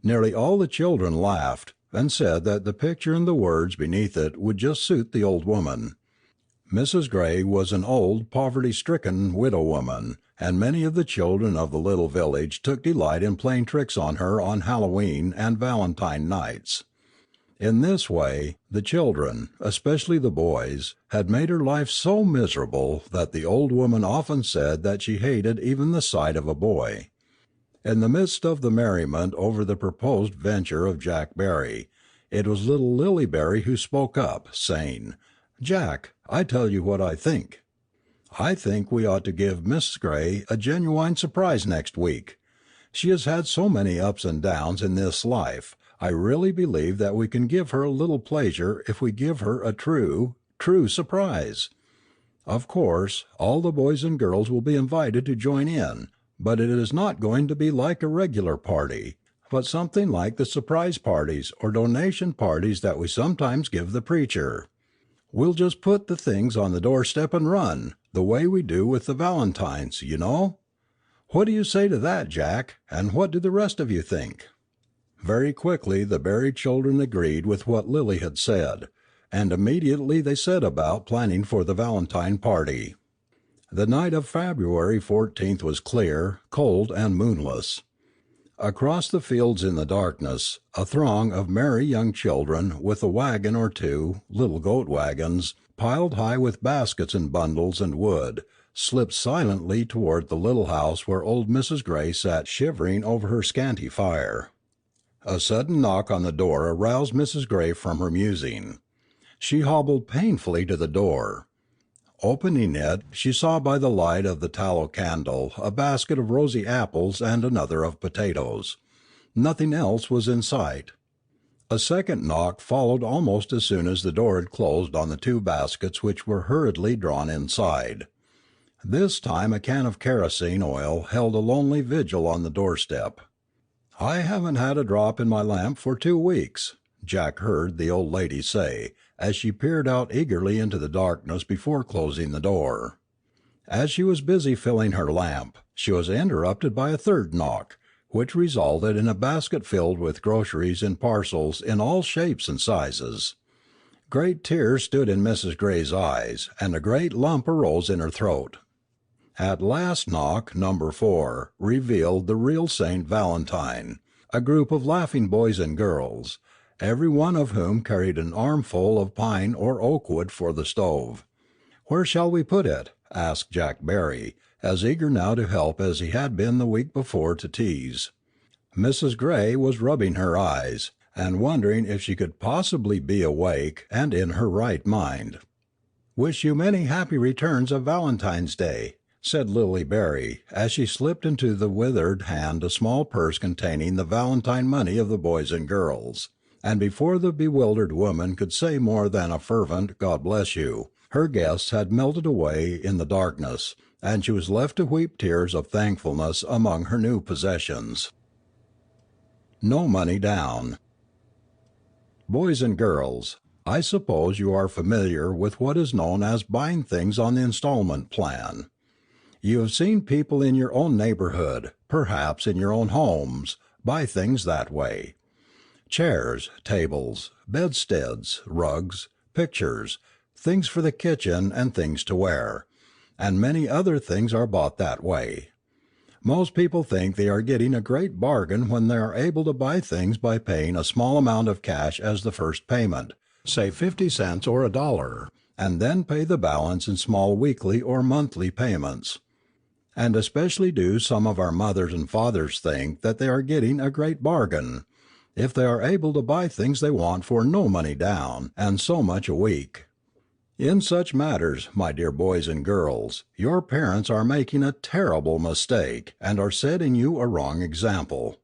Nearly all the children laughed, and said that the picture and the words beneath it would just suit the old woman. Mrs. Gray was an old, poverty-stricken widow woman, and many of the children of the little village took delight in playing tricks on her on Halloween and Valentine nights. In this way, the children, especially the boys, had made her life so miserable that the old woman often said that she hated even the sight of a boy. In the midst of the merriment over the proposed venture of Jack Barry, it was little Lily Barry who spoke up, saying, "Jack, I tell you what I think. I think we ought to give Miss Gray a genuine surprise next week. She has had so many ups and downs in this life, I really believe that we can give her a little pleasure if we give her a true surprise. Of course, all the boys and girls will be invited to join in, but it is not going to be like a regular party, but something like the surprise parties or donation parties that we sometimes give the preacher. We'll just put the things on the doorstep and run, the way we do with the valentines, you know. What do you say to that, Jack, and what do the rest of you think?" Very quickly the Barry children agreed with what Lily had said, and immediately they set about planning for the Valentine party. The night of February 14th was clear, cold, and moonless. Across the fields in the darkness, a throng of merry young children, with a wagon or two, little goat wagons, piled high with baskets and bundles and wood, slipped silently toward the little house where old Mrs. Gray sat shivering over her scanty fire. A sudden knock on the door aroused Mrs. Gray from her musing. She hobbled painfully to the door. Opening it, she saw by the light of the tallow candle a basket of rosy apples and another of potatoes. Nothing else was in sight. A second knock followed almost as soon as the door had closed on the two baskets, which were hurriedly drawn inside. This time a can of kerosene oil held a lonely vigil on the doorstep. "I haven't had a drop in my lamp for 2 weeks," Jack heard the old lady say, as she peered out eagerly into the darkness before closing the door. As she was busy filling her lamp, she was interrupted by a third knock, which resulted in a basket filled with groceries in parcels in all shapes and sizes. Great tears stood in Mrs. Gray's eyes, and a great lump arose in her throat. At last knock number 4 revealed the real Saint Valentine, a group of laughing boys and girls, every one of whom carried an armful of pine or oak wood for the stove. "Where shall we put it?" asked Jack Barry, as eager now to help as he had been the week before to tease. Mrs. Gray was rubbing her eyes, and wondering if she could possibly be awake and in her right mind. "Wish you many happy returns of Valentine's Day," said Lily Barry, as she slipped into the withered hand a small purse containing the Valentine money of the boys and girls. And before the bewildered woman could say more than a fervent "God bless you," her guests had melted away in the darkness, and she was left to weep tears of thankfulness among her new possessions. No money down. Boys and girls, I suppose you are familiar with what is known as buying things on the installment plan. You have seen people in your own neighborhood, perhaps in your own homes, buy things that way. Chairs, tables, bedsteads, rugs, pictures, things for the kitchen and things to wear, and many other things are bought that way. Most people think they are getting a great bargain when they are able to buy things by paying a small amount of cash as the first payment, say 50 cents or $1, and then pay the balance in small weekly or monthly payments. And especially do some of our mothers and fathers think that they are getting a great bargain, if they are able to buy things they want for no money down, and so much a week. In such matters, my dear boys and girls, your parents are making a terrible mistake, and are setting you a wrong example.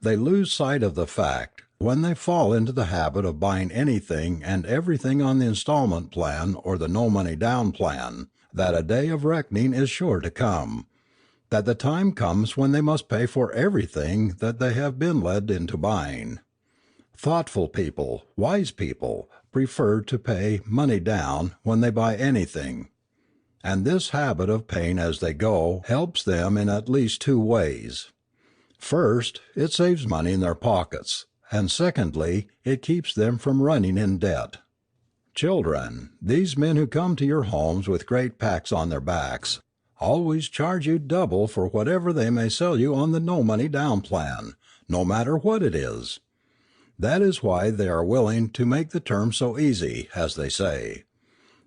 They lose sight of the fact, when they fall into the habit of buying anything and everything on the installment plan or the no money down plan, that a day of reckoning is sure to come. that the time comes when they must pay for everything that they have been led into buying. Thoughtful people, wise people, prefer to pay money down when they buy anything. And this habit of paying as they go helps them in at least two ways. First, it saves money in their pockets, and secondly, it keeps them from running in debt. Children, these men who come to your homes with great packs on their backs always charge you double for whatever they may sell you on the no money down plan, no matter what it is. That is why they are willing to make the term so easy, as they say.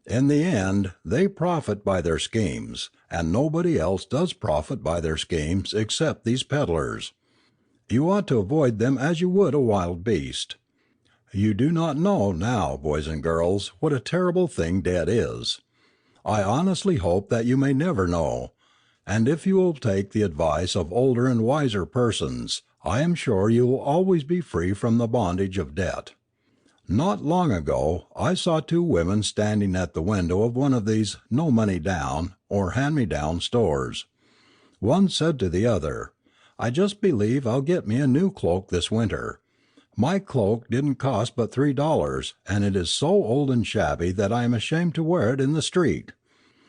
In the end, they profit by their schemes, and nobody else does profit by their schemes except these peddlers. You ought to avoid them as you would a wild beast. You do not know now, boys and girls, what a terrible thing debt is. I honestly hope that you may never know, and if you will take the advice of older and wiser persons, I am sure you will always be free from the bondage of debt. Not long ago I saw two women standing at the window of one of these no money down or hand-me-down stores. One said to the other, "I just believe I'll get me a new cloak this winter. My cloak didn't cost but $3, and it is so old and shabby that I am ashamed to wear it in the street.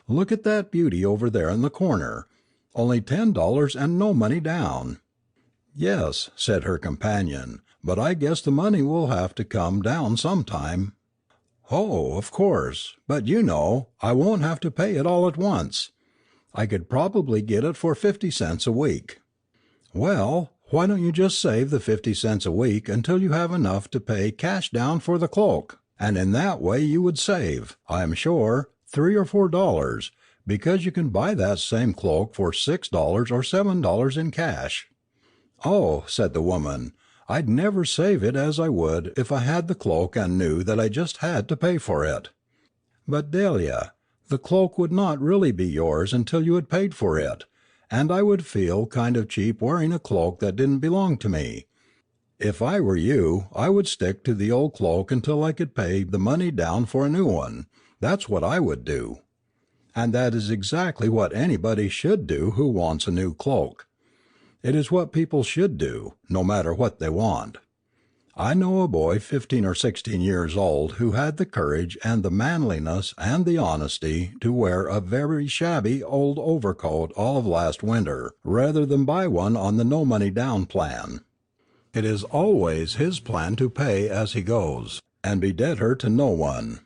Look at that beauty over there in the corner. Only $10 and no money down." "Yes," said her companion, "but I guess the money will have to come down sometime." "Oh, of course, but you know, I won't have to pay it all at once. I could probably get it for 50 cents a week." "Well, why don't you just save the 50 cents a week until you have enough to pay cash down for the cloak, and in that way you would save, I am sure, $3 or $4, because you can buy that same cloak for $6 or $7 in cash." "Oh," said the woman, "I'd never save it as I would if I had the cloak and knew that I just had to pay for it." "But Delia, the cloak would not really be yours until you had paid for it, and I would feel kind of cheap wearing a cloak that didn't belong to me. If I were you, I would stick to the old cloak until I could pay the money down for a new one. That's what I would do." And that is exactly what anybody should do who wants a new cloak. It is what people should do, no matter what they want. I know a boy 15 or 16 years old who had the courage and the manliness and the honesty to wear a very shabby old overcoat all of last winter, rather than buy one on the no money down plan. It is always his plan to pay as he goes, and be debtor to no one.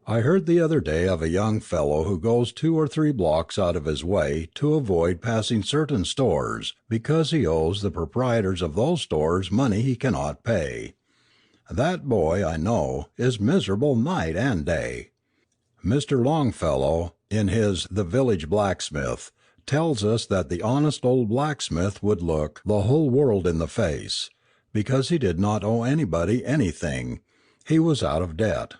I heard the other day of a young fellow who goes 2 or 3 blocks out of his way to avoid passing certain stores because he owes the proprietors of those stores money he cannot pay. That boy, I know, is miserable night and day. Mr. Longfellow, in his The Village Blacksmith, tells us that the honest old blacksmith would look the whole world in the face, because he did not owe anybody anything. He was out of debt.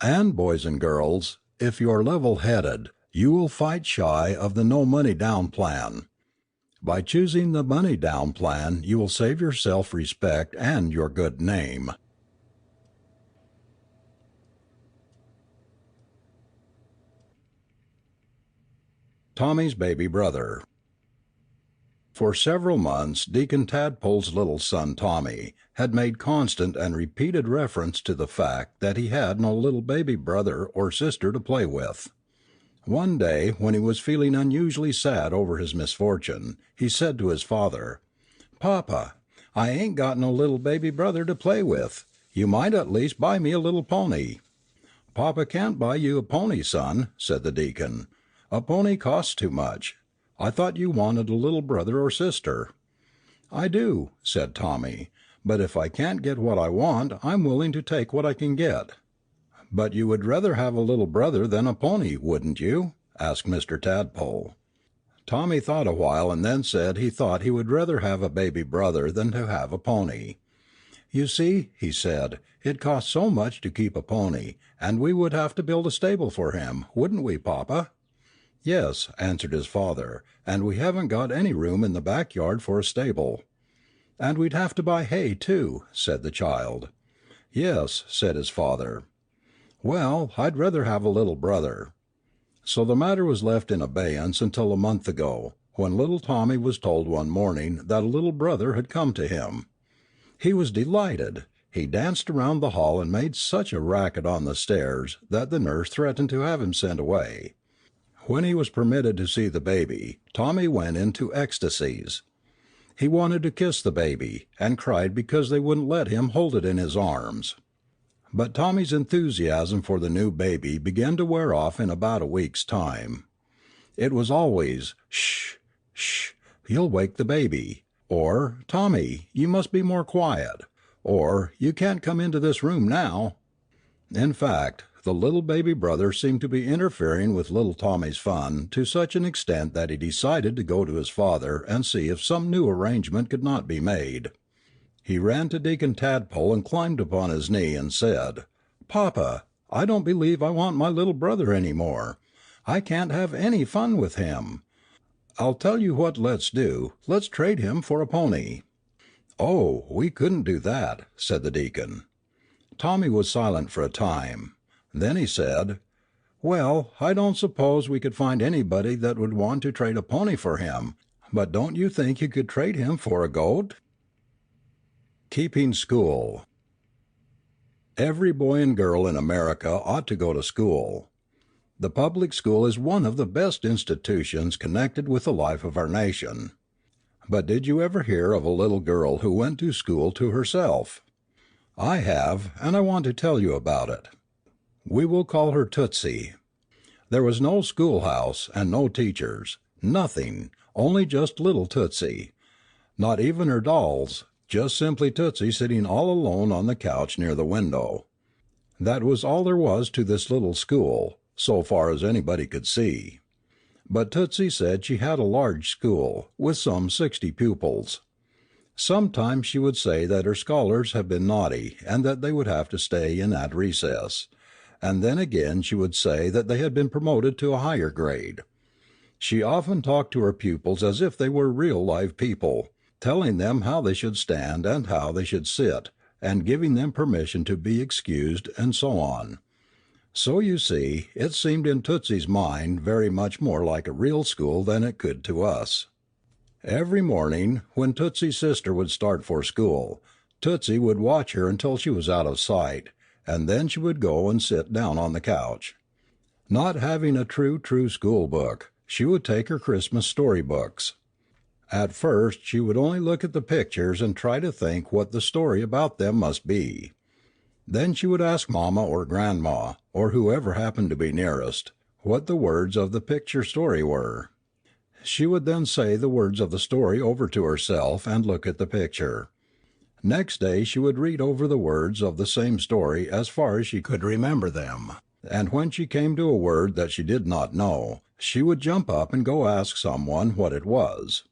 And, boys and girls, if you're level-headed, you will fight shy of the no money down plan. By choosing the money down plan, you will save your self-respect and your good name. Tommy's baby brother. For several months Deacon Tadpole's little son Tommy had made constant and repeated reference to the fact that he had no little baby brother or sister to play with. One day, when he was feeling unusually sad over his misfortune, he said to his father, "Papa, I ain't got no little baby brother to play with. You might at least buy me a little pony." "Papa can't buy you a pony, son," said the deacon. "A pony costs too much. I thought you wanted a little brother or sister." "I do," said Tommy, "but if I can't get what I want, I'm willing to take what I can get." "But you would rather have a little brother than a pony, wouldn't you?" asked Mr. Tadpole. Tommy thought a while and then said he thought he would rather have a baby brother than to have a pony. "You see," he said, "it costs so much to keep a pony, and we would have to build a stable for him, wouldn't we, Papa?" "Yes," answered his father, "and we haven't got any room in the backyard for a stable." "And we'd have to buy hay, too," said the child. "Yes," said his father. "Well, I'd rather have a little brother." So the matter was left in abeyance until a month ago, when little Tommy was told one morning that a little brother had come to him. He was delighted. He danced around the hall and made such a racket on the stairs that the nurse threatened to have him sent away. When he was permitted to see the baby, Tommy went into ecstasies. He wanted to kiss the baby, and cried because they wouldn't let him hold it in his arms. But Tommy's enthusiasm for the new baby began to wear off in about a week's time. It was always, "Shh, shh, you'll wake the baby," or "Tommy, you must be more quiet," or "You can't come into this room now." In fact, the little baby brother seemed to be interfering with little Tommy's fun to such an extent that he decided to go to his father and see if some new arrangement could not be made. He ran to Deacon Tadpole and climbed upon his knee and said, "Papa, I don't believe I want my little brother any more. I can't have any fun with him. I'll tell you what let's do. Let's trade him for a pony." "Oh, we couldn't do that," said the deacon. Tommy was silent for a time. Then he said, "Well, I don't suppose we could find anybody that would want to trade a pony for him, but don't you think you could trade him for a goat?" Keeping school. Every boy and girl in America ought to go to school. The public school is one of the best institutions connected with the life of our nation. But did you ever hear of a little girl who went to school to herself? I have, and I want to tell you about it. We will call her Tootsie. There was no schoolhouse and no teachers, nothing, only just little Tootsie. Not even her dolls, just simply Tootsie sitting all alone on the couch near the window. That was all there was to this little school, so far as anybody could see. But Tootsie said she had a large school, with some 60 pupils. Sometimes she would say that her scholars had been naughty and that they would have to stay in at recess, and then again she would say that they had been promoted to a higher grade. She often talked to her pupils as if they were real live people, telling them how they should stand and how they should sit, and giving them permission to be excused, and so on. So you see, it seemed in Tootsie's mind very much more like a real school than it could to us. Every morning, when Tootsie's sister would start for school, Tootsie would watch her until she was out of sight, and then she would go and sit down on the couch. Not having a true school book, she would take her Christmas story books. At first she would only look at the pictures and try to think what the story about them must be. Then she would ask Mama or Grandma, or whoever happened to be nearest, what the words of the picture story were. She would then say the words of the story over to herself and look at the picture. Next day she would read over the words of the same story as far as she could remember them, and when she came to a word that she did not know, she would jump up and go ask someone what it was.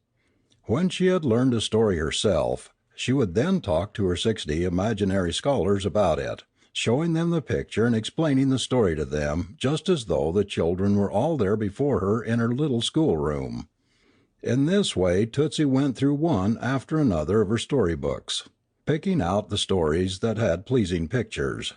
When she had learned a story herself, she would then talk to her 60 imaginary scholars about it, showing them the picture and explaining the story to them just as though the children were all there before her in her little schoolroom. In this way Tootsie went through one after another of her story books, picking out the stories that had pleasing pictures.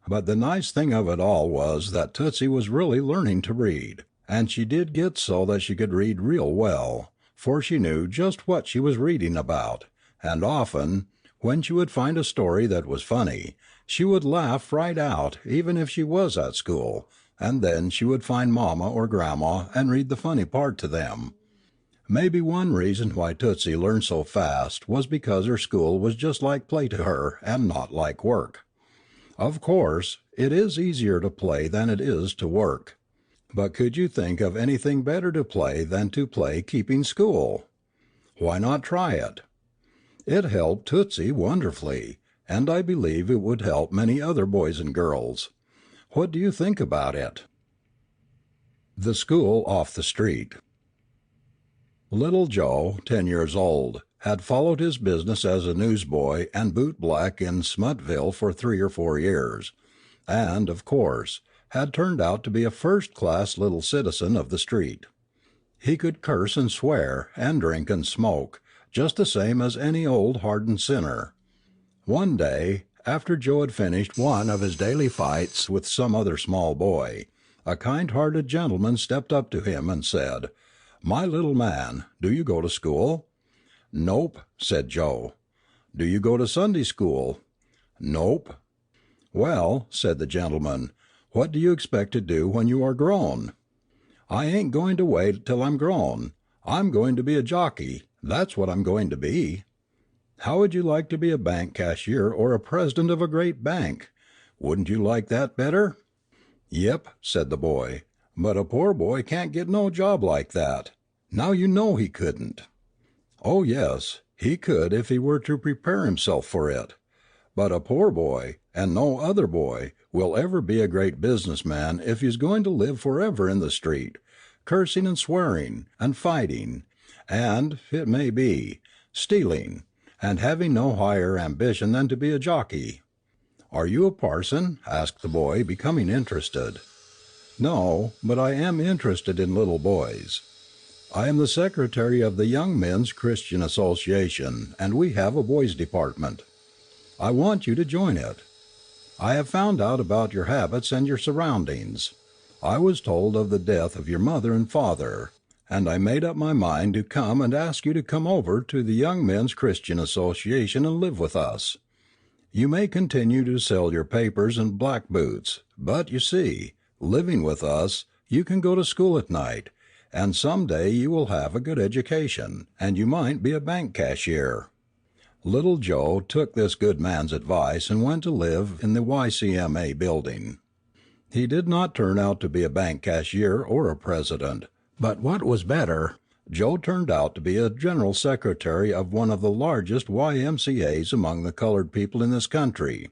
But the nice thing of it all was that Tootsie was really learning to read, and she did get so that she could read real well, for she knew just what she was reading about, and often, when she would find a story that was funny, she would laugh right out even if she was at school, and then she would find Mama or Grandma and read the funny part to them. Maybe one reason why Tootsie learned so fast was because her school was just like play to her and not like work. Of course, it is easier to play than it is to work. But could you think of anything better to play than to play keeping school? Why not try it? It helped Tootsie wonderfully, and I believe it would help many other boys and girls. What do you think about it? The School Off the Street. Little Joe, 10 years old, had followed his business as a newsboy and bootblack in Smutville for 3 or 4 years, and, of course, had turned out to be a first-class little citizen of the street. He could curse and swear, and drink and smoke, just the same as any old hardened sinner. One day, after Joe had finished one of his daily fights with some other small boy, a kind-hearted gentleman stepped up to him and said, "My little man, do you go to school?" "Nope," said Joe. "Do you go to Sunday school?" "Nope." "Well," said the gentleman, "what do you expect to do when you are grown?" "I ain't going to wait till I'm grown. I'm going to be a jockey, that's what I'm going to be." "How would you like to be a bank cashier or a president of a great bank? Wouldn't you like that better?" "Yep," said the boy, "but a poor boy can't get no job like that. Now you know he couldn't." "Oh, yes, he could if he were to prepare himself for it. But a poor boy, and no other boy, will ever be a great business man if he is going to live forever in the street, cursing and swearing, and fighting, and, it may be, stealing, and having no higher ambition than to be a jockey." "Are you a parson?" asked the boy, becoming interested. "No, but I am interested in little boys. I am the secretary of the Young Men's Christian Association, and we have a boys' department. I want you to join it. I have found out about your habits and your surroundings. I was told of the death of your mother and father, and I made up my mind to come and ask you to come over to the Young Men's Christian Association and live with us. You may continue to sell your papers and black boots, but you see, living with us, you can go to school at night, and some day you will have a good education, and you might be a bank cashier." Little Joe took this good man's advice and went to live in the YCMA building. He did not turn out to be a bank cashier or a president, but what was better, Joe turned out to be a general secretary of one of the largest YMCA's among the colored people in this country,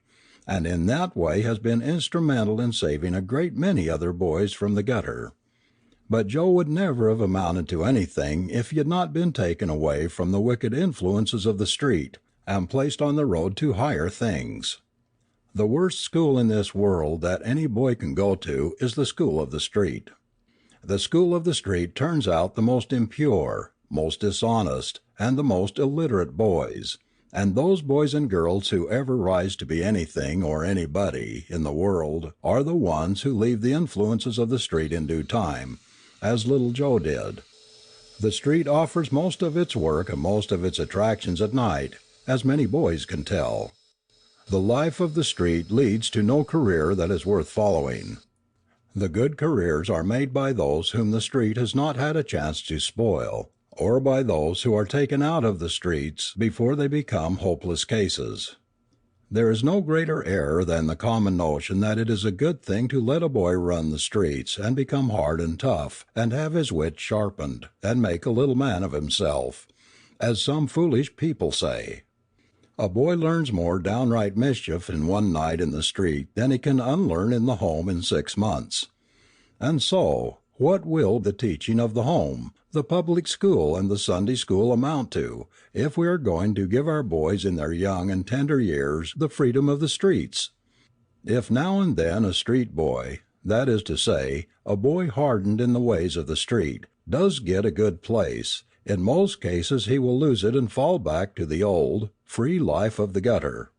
and in that way has been instrumental in saving a great many other boys from the gutter. But Joe would never have amounted to anything if he had not been taken away from the wicked influences of the street, and placed on the road to higher things. The worst school in this world that any boy can go to is the school of the street. The school of the street turns out the most impure, most dishonest, and the most illiterate boys, and those boys and girls who ever rise to be anything or anybody in the world are the ones who leave the influences of the street in due time, as little Joe did. The street offers most of its work and most of its attractions at night, as many boys can tell. The life of the street leads to no career that is worth following. The good careers are made by those whom the street has not had a chance to spoil, or by those who are taken out of the streets before they become hopeless cases. There is no greater error than the common notion that it is a good thing to let a boy run the streets and become hard and tough, and have his wit sharpened, and make a little man of himself, as some foolish people say. A boy learns more downright mischief in one night in the street than he can unlearn in the home in 6 months. And so, what will the teaching of the home, the public school, and the Sunday school amount to, if we are going to give our boys in their young and tender years the freedom of the streets? If now and then a street boy, that is to say, a boy hardened in the ways of the street, does get a good place, in most cases he will lose it and fall back to the old, free life of the gutter.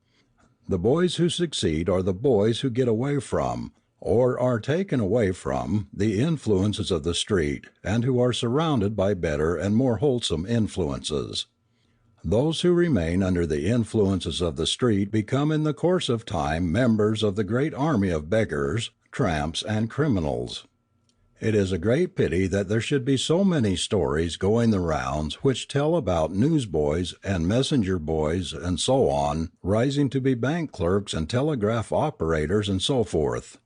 The boys who succeed are the boys who get away from, or are taken away from, the influences of the street, and who are surrounded by better and more wholesome influences. Those who remain under the influences of the street become in the course of time members of the great army of beggars, tramps, and criminals. It is a great pity that there should be so many stories going the rounds which tell about newsboys and messenger boys and so on rising to be bank clerks and telegraph operators and so forth.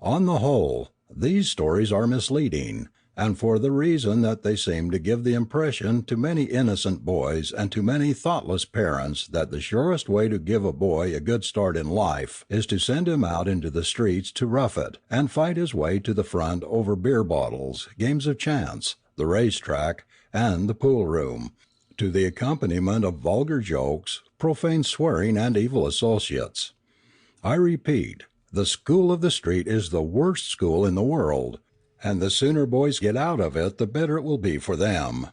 On the whole, these stories are misleading, and for the reason that they seem to give the impression to many innocent boys and to many thoughtless parents that the surest way to give a boy a good start in life is to send him out into the streets to rough it and fight his way to the front over beer bottles, games of chance, the race track, and the pool room, to the accompaniment of vulgar jokes, profane swearing, and evil associates. I repeat, the school of the street is the worst school in the world, and the sooner boys get out of it the better it will be for them.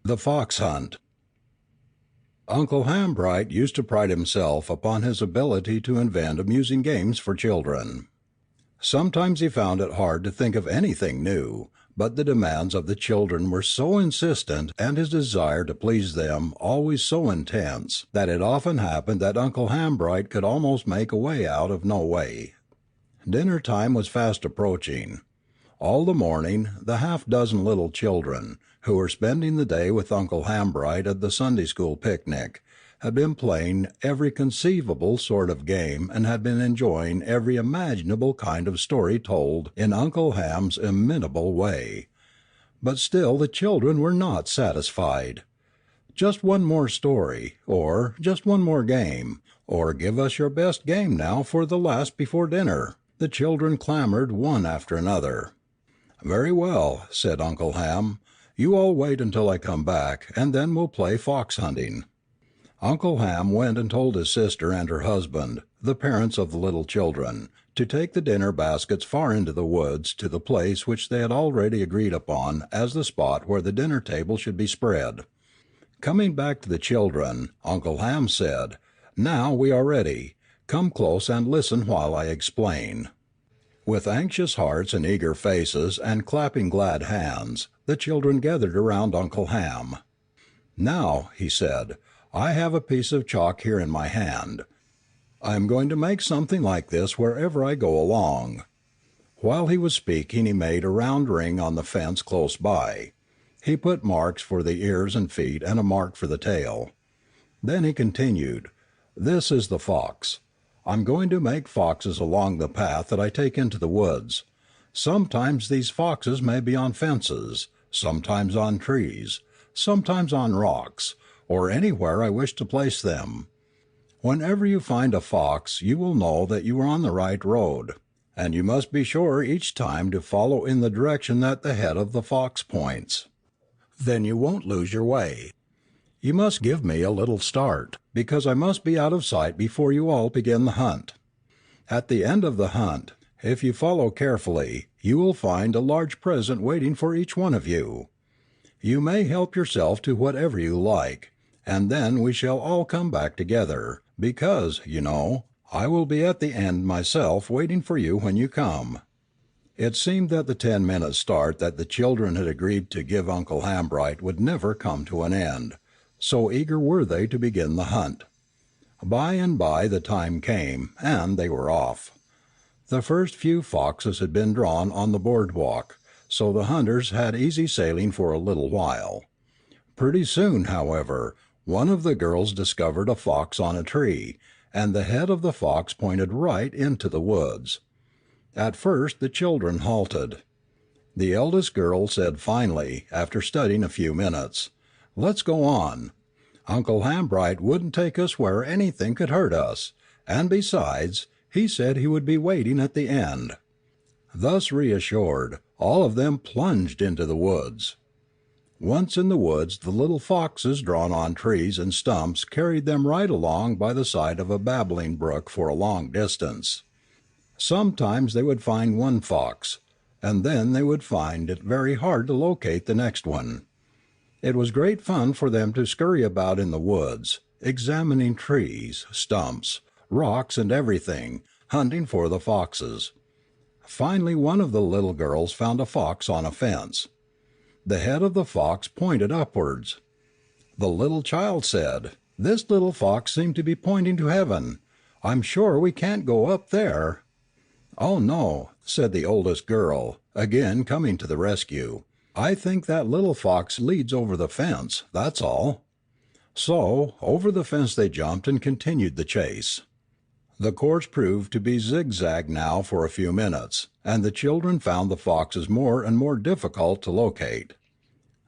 The Fox Hunt. Uncle Hambright used to pride himself upon his ability to invent amusing games for children. Sometimes he found it hard to think of anything new, but the demands of the children were so insistent and his desire to please them always so intense that it often happened that Uncle Hambright could almost make a way out of no way. Dinner time was fast approaching. All the morning the half-dozen little children, who were spending the day with Uncle Hambright at the Sunday school picnic, had been playing every conceivable sort of game and had been enjoying every imaginable kind of story told in Uncle Ham's inimitable way. But still the children were not satisfied. "Just one more story," or "just one more game," or "give us your best game now for the last before dinner," the children clamored one after another. "Very well," said Uncle Ham, "you all wait until I come back, and then we'll play fox hunting." Uncle Ham went and told his sister and her husband, the parents of the little children, to take the dinner baskets far into the woods to the place which they had already agreed upon as the spot where the dinner table should be spread. Coming back to the children, Uncle Ham said, "Now we are ready. Come close and listen while I explain." With anxious hearts and eager faces and clapping glad hands, the children gathered around Uncle Ham. "Now," he said, "I have a piece of chalk here in my hand. I am going to make something like this wherever I go along." While he was speaking he made a round ring on the fence close by. He put marks for the ears and feet and a mark for the tail. Then he continued, "This is the fox. I'm going to make foxes along the path that I take into the woods. Sometimes these foxes may be on fences, sometimes on trees, sometimes on rocks, or anywhere I wish to place them. Whenever you find a fox you will know that you are on the right road, and you must be sure each time to follow in the direction that the head of the fox points. Then you won't lose your way. You must give me a little start, because I must be out of sight before you all begin the hunt. At the end of the hunt, if you follow carefully, you will find a large present waiting for each one of you. You may help yourself to whatever you like, and then we shall all come back together, because, you know, I will be at the end myself waiting for you when you come." It seemed that the 10-minute start that the children had agreed to give Uncle Hambright would never come to an end, so eager were they to begin the hunt. By and by the time came, and they were off. The first few foxes had been drawn on the boardwalk, so the hunters had easy sailing for a little while. Pretty soon, however, one of the girls discovered a fox on a tree, and the head of the fox pointed right into the woods. At first the children halted. The eldest girl said finally, after studying a few minutes, "Let's go on. Uncle Hambright wouldn't take us where anything could hurt us, and besides, he said he would be waiting at the end." Thus reassured, all of them plunged into the woods. Once in the woods the little foxes drawn on trees and stumps carried them right along by the side of a babbling brook for a long distance. Sometimes they would find one fox, and then they would find it very hard to locate the next one. It was great fun for them to scurry about in the woods, examining trees, stumps, rocks, and everything, hunting for the foxes. Finally one of the little girls found a fox on a fence. The head of the fox pointed upwards. The little child said, "This little fox seemed to be pointing to heaven. I'm sure we can't go up there." "Oh, no," said the oldest girl, again coming to the rescue. "I think that little fox leads over the fence, that's all." So over the fence they jumped and continued the chase. The course proved to be zigzag now for a few minutes, and the children found the foxes more and more difficult to locate.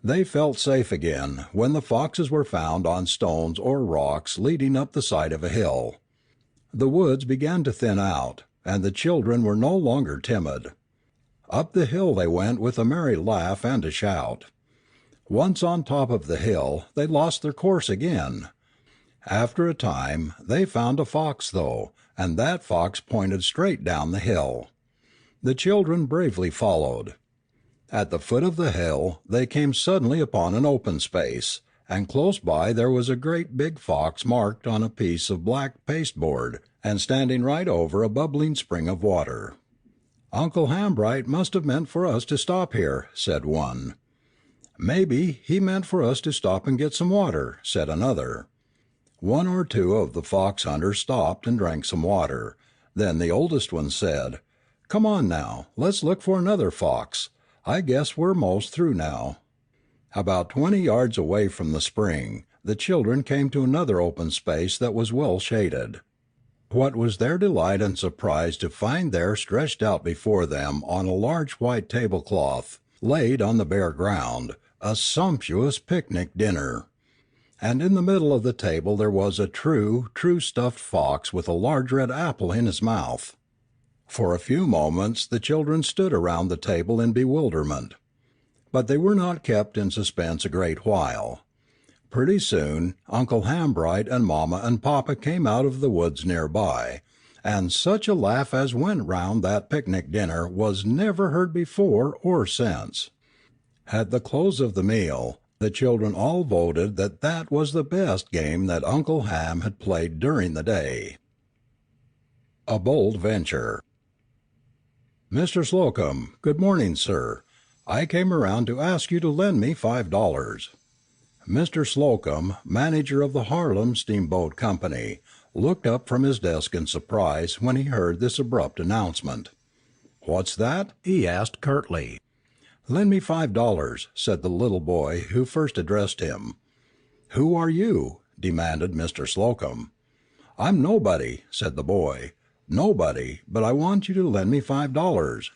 They felt safe again when the foxes were found on stones or rocks leading up the side of a hill. The woods began to thin out, and the children were no longer timid. Up the hill they went with a merry laugh and a shout. Once on top of the hill, they lost their course again. After a time they found a fox, though, and that fox pointed straight down the hill. The children bravely followed. At the foot of the hill they came suddenly upon an open space, and close by there was a great big fox marked on a piece of black pasteboard, and standing right over a bubbling spring of water. "Uncle Hambright must have meant for us to stop here," said one. "Maybe he meant for us to stop and get some water," said another. One or two of the fox hunters stopped and drank some water. Then the oldest one said, "Come on now, let's look for another fox. I guess we're most through now." About 20 yards away from the spring, the children came to another open space that was well shaded. What was their delight and surprise to find there stretched out before them on a large white tablecloth, laid on the bare ground, a sumptuous picnic dinner. And in the middle of the table there was a true stuffed fox with a large red apple in his mouth. For a few moments the children stood around the table in bewilderment. But they were not kept in suspense a great while. Pretty soon Uncle Hambright and Mama and Papa came out of the woods nearby, and such a laugh as went round that picnic dinner was never heard before or since. At the close of the meal, the children all voted that that was the best game that Uncle Ham had played during the day. A bold venture. "Mr. Slocum, good morning, sir. I came around to ask you to lend me $5. Mr. Slocum, manager of the Harlem Steamboat Company, looked up from his desk in surprise when he heard this abrupt announcement. "What's that?" he asked curtly. "Lend me $5, said the little boy who first addressed him. "Who are you?" demanded Mr. Slocum. "I'm nobody," said the boy. "Nobody, but I want you to lend me $5.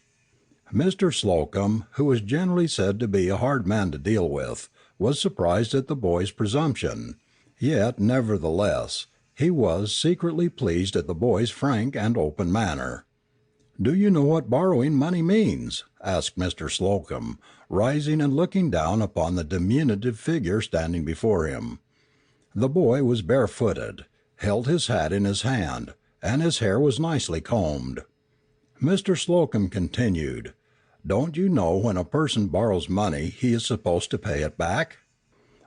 Mr. Slocum, who was generally said to be a hard man to deal with, was surprised at the boy's presumption. Yet, nevertheless, he was secretly pleased at the boy's frank and open manner. "Do you know what borrowing money means?" asked Mr. Slocum, rising and looking down upon the diminutive figure standing before him. The boy was barefooted, held his hat in his hand, and his hair was nicely combed. Mr. Slocum continued, "Don't you know when a person borrows money he is supposed to pay it back?"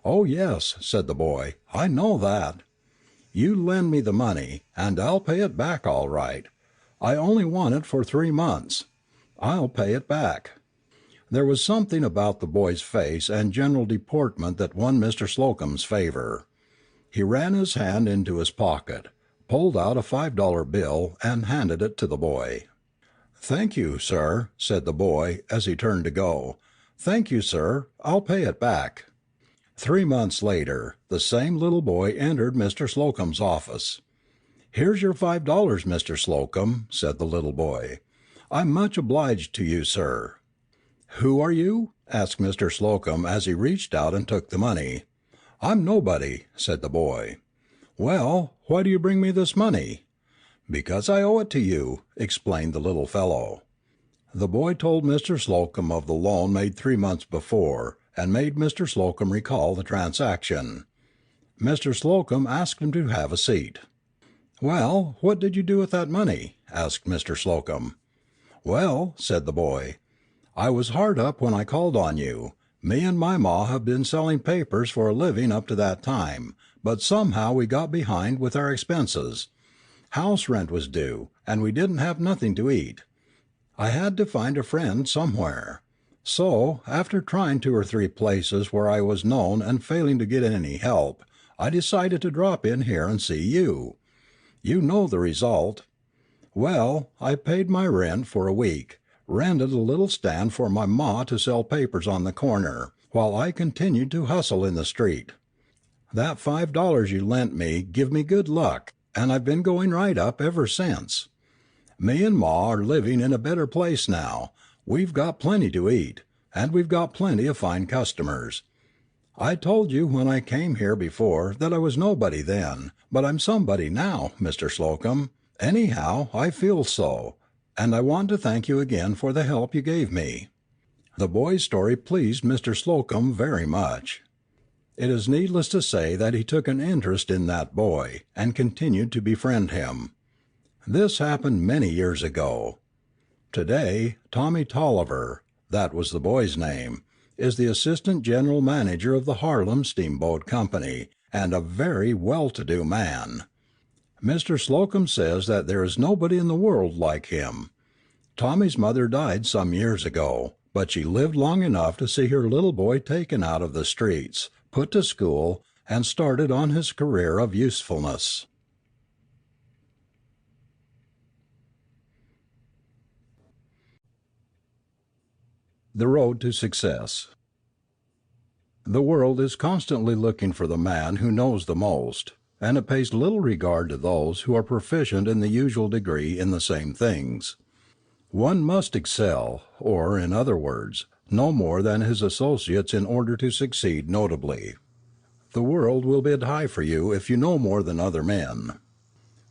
"Oh, yes," said the boy, "I know that." "You lend me the money, and I'll pay it back all right. I only want it for 3 months. I'll pay it back." There was something about the boy's face and general deportment that won Mr. Slocum's favor. He ran his hand into his pocket, pulled out a $5 bill, and handed it to the boy. "Thank you, sir," said the boy as he turned to go. "Thank you, sir. I'll pay it back." 3 months later, the same little boy entered Mr. Slocum's office. "Here's your $5, Mr. Slocum," said the little boy. "I'm much obliged to you, sir." "Who are you?" asked Mr. Slocum as he reached out and took the money. "I'm nobody," said the boy. "Well, why do you bring me this money?" "Because I owe it to you," explained the little fellow. The boy told Mr. Slocum of the loan made 3 months before, and made Mr. Slocum recall the transaction. Mr. Slocum asked him to have a seat. "Well, what did you do with that money?" asked Mr. Slocum. "Well," said the boy, "I was hard up when I called on you. Me and my ma have been selling papers for a living up to that time, but somehow we got behind with our expenses. House rent was due, and we didn't have nothing to eat. I had to find a friend somewhere. So, after trying 2 or 3 places where I was known and failing to get any help, I decided to drop in here and see you. You know the result. Well, I paid my rent for a week, rented a little stand for my ma to sell papers on the corner, while I continued to hustle in the street. That $5 you lent me give me good luck, and I've been going right up ever since. Me and Ma are living in a better place now. We've got plenty to eat, and we've got plenty of fine customers. I told you when I came here before that I was nobody then, but I'm somebody now, Mr. Slocum. Anyhow, I feel so, and I want to thank you again for the help you gave me." The boy's story pleased Mr. Slocum very much. It is needless to say that he took an interest in that boy, and continued to befriend him. This happened many years ago. Today, Tommy Tolliver, that was the boy's name, is the assistant general manager of the Harlem Steamboat Company, and a very well-to-do man. Mr. Slocum says that there is nobody in the world like him. Tommy's mother died some years ago, but she lived long enough to see her little boy taken out of the streets, put to school, and started on his career of usefulness. The road to success. The world is constantly looking for the man who knows the most, and it pays little regard to those who are proficient in the usual degree in the same things. One must excel, or, in other words, know more than his associates in order to succeed notably. The world will bid high for you if you know more than other men.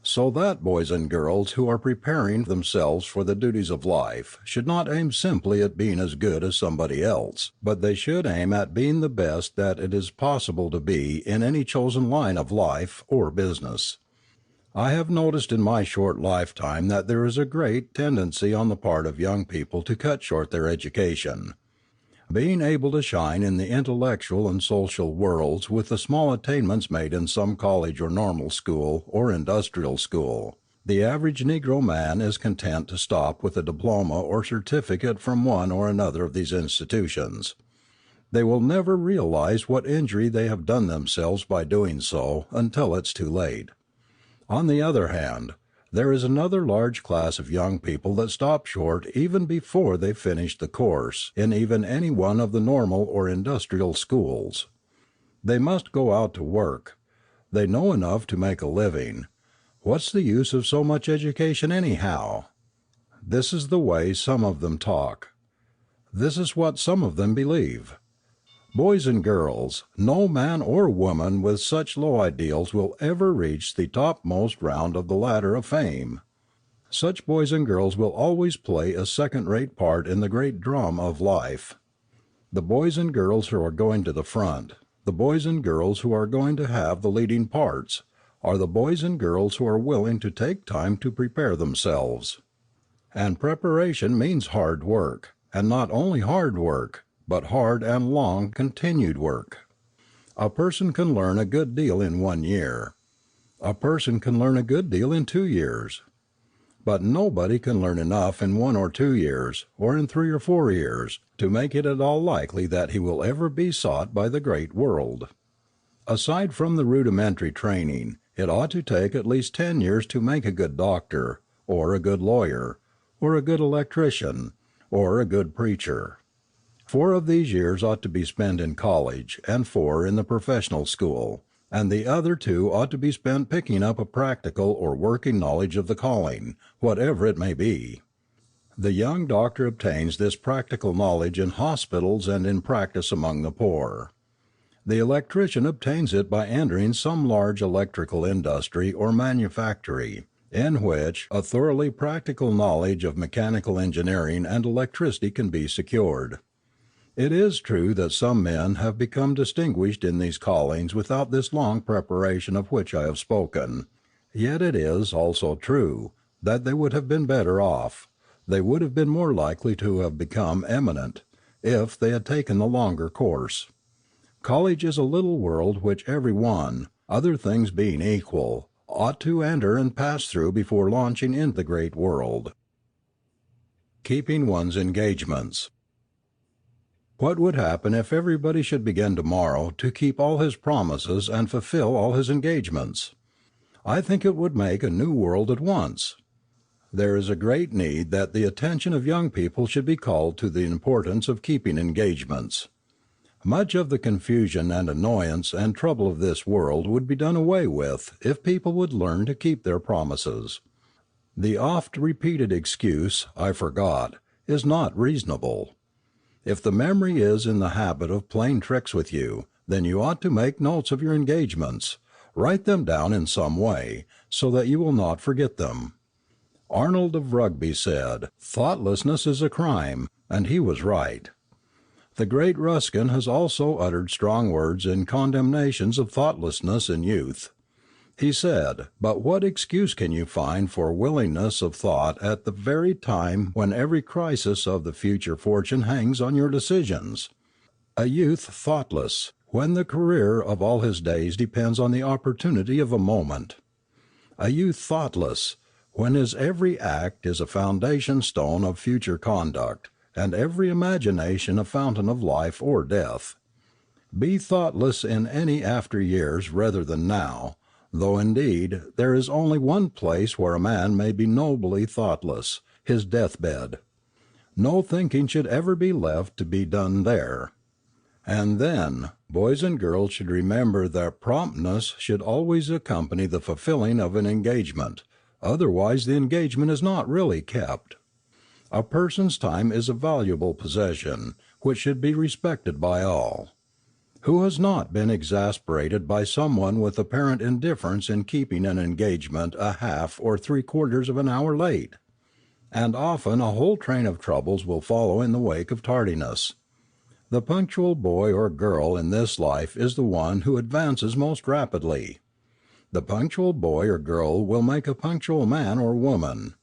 So that boys and girls who are preparing themselves for the duties of life should not aim simply at being as good as somebody else, but they should aim at being the best that it is possible to be in any chosen line of life or business. I have noticed in my short lifetime that there is a great tendency on the part of young people to cut short their education. Being able to shine in the intellectual and social worlds with the small attainments made in some college or normal school or industrial school, the average Negro man is content to stop with a diploma or certificate from one or another of these institutions. They will never realize what injury they have done themselves by doing so until it's too late. On the other hand, there is another large class of young people that stop short even before they finish the course in even any one of the normal or industrial schools. They must go out to work. They know enough to make a living. What's the use of so much education anyhow? This is the way some of them talk. This is what some of them believe. Boys and girls, no man or woman with such low ideals will ever reach the topmost round of the ladder of fame. Such boys and girls will always play a second-rate part in the great drama of life. The boys and girls who are going to the front, the boys and girls who are going to have the leading parts, are the boys and girls who are willing to take time to prepare themselves. And preparation means hard work, and not only hard work, but hard and long continued work. A person can learn a good deal in 1 year. A person can learn a good deal in 2 years. But nobody can learn enough in 1 or 2 years, or in 3 or 4 years, to make it at all likely that he will ever be sought by the great world. Aside from the rudimentary training, it ought to take at least 10 years to make a good doctor, or a good lawyer, or a good electrician, or a good preacher. 4 of these years ought to be spent in college, and 4 in the professional school, and the other 2 ought to be spent picking up a practical or working knowledge of the calling, whatever it may be. The young doctor obtains this practical knowledge in hospitals and in practice among the poor. The electrician obtains it by entering some large electrical industry or manufactory, in which a thoroughly practical knowledge of mechanical engineering and electricity can be secured. It is true that some men have become distinguished in these callings without this long preparation of which I have spoken. Yet it is also true that they would have been better off, they would have been more likely to have become eminent, if they had taken the longer course. College is a little world which every one, other things being equal, ought to enter and pass through before launching into the great world. Keeping one's engagements. What would happen if everybody should begin tomorrow to keep all his promises and fulfill all his engagements? I think it would make a new world at once. There is a great need that the attention of young people should be called to the importance of keeping engagements. Much of the confusion and annoyance and trouble of this world would be done away with if people would learn to keep their promises. The oft-repeated excuse, "I forgot," is not reasonable. If the memory is in the habit of playing tricks with you, then you ought to make notes of your engagements, write them down in some way, so that you will not forget them. Arnold of Rugby said, "Thoughtlessness is a crime," and he was right. The great Ruskin has also uttered strong words in condemnations of thoughtlessness in youth. He said, "But what excuse can you find for willingness of thought at the very time when every crisis of the future fortune hangs on your decisions? A youth thoughtless, when the career of all his days depends on the opportunity of a moment. A youth thoughtless, when his every act is a foundation stone of future conduct, and every imagination a fountain of life or death. Be thoughtless in any after years rather than now, though indeed there is only one place where a man may be nobly thoughtless, his deathbed. No thinking should ever be left to be done there. And then, boys and girls should remember that promptness should always accompany the fulfilling of an engagement, otherwise the engagement is not really kept. A person's time is a valuable possession, which should be respected by all. Who has not been exasperated by someone with apparent indifference in keeping an engagement a half or 3/4 of an hour late? And often a whole train of troubles will follow in the wake of tardiness. The punctual boy or girl in this life is the one who advances most rapidly. The punctual boy or girl will make a punctual man or woman.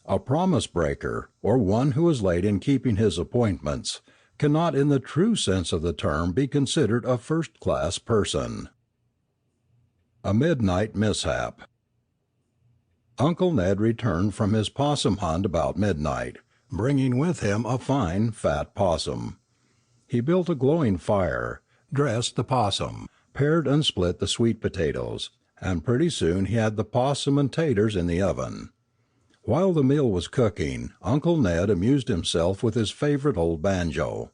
A promise breaker, or one who is late in keeping his appointments, cannot in the true sense of the term be considered a first-class person. A midnight mishap. Uncle Ned returned from his possum hunt about midnight, bringing with him a fine, fat possum. He built a glowing fire, dressed the possum, pared and split the sweet potatoes, and pretty soon he had the possum and taters in the oven. While the meal was cooking, Uncle Ned amused himself with his favorite old banjo.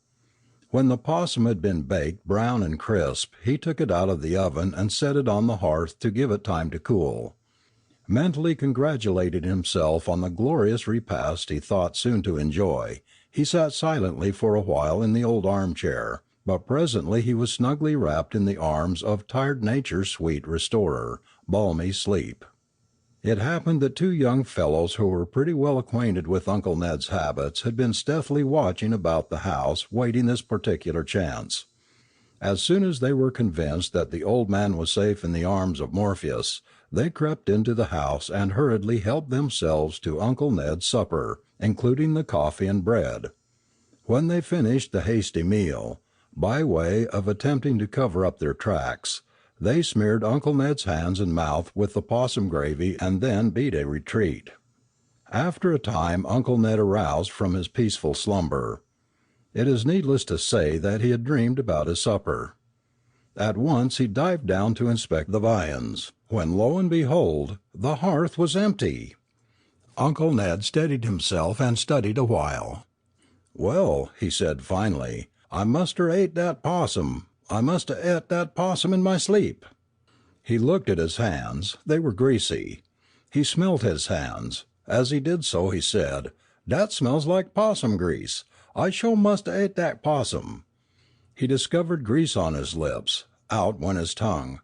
When the possum had been baked brown and crisp, he took it out of the oven and set it on the hearth to give it time to cool. Mentally congratulating himself on the glorious repast he thought soon to enjoy, he sat silently for a while in the old armchair, but presently he was snugly wrapped in the arms of tired nature's sweet restorer, balmy sleep. It happened that two young fellows who were pretty well acquainted with Uncle Ned's habits had been stealthily watching about the house, waiting this particular chance. As soon as they were convinced that the old man was safe in the arms of Morpheus, they crept into the house and hurriedly helped themselves to Uncle Ned's supper, including the coffee and bread. When they finished the hasty meal, by way of attempting to cover up their tracks, they smeared Uncle Ned's hands and mouth with the possum gravy and then beat a retreat. After a time Uncle Ned aroused from his peaceful slumber. It is needless to say that he had dreamed about his supper. At once he dived down to inspect the viands, when lo and behold, the hearth was empty. Uncle Ned steadied himself and studied a while. "Well," he said finally, "I muster ate dat possum. I must 'a' et that possum in my sleep." He looked at his hands. They were greasy. He smelt his hands. As he did so he said, "Dat smells like possum grease. I sho must 'a' ate dat possum." He discovered grease on his lips. Out went his tongue.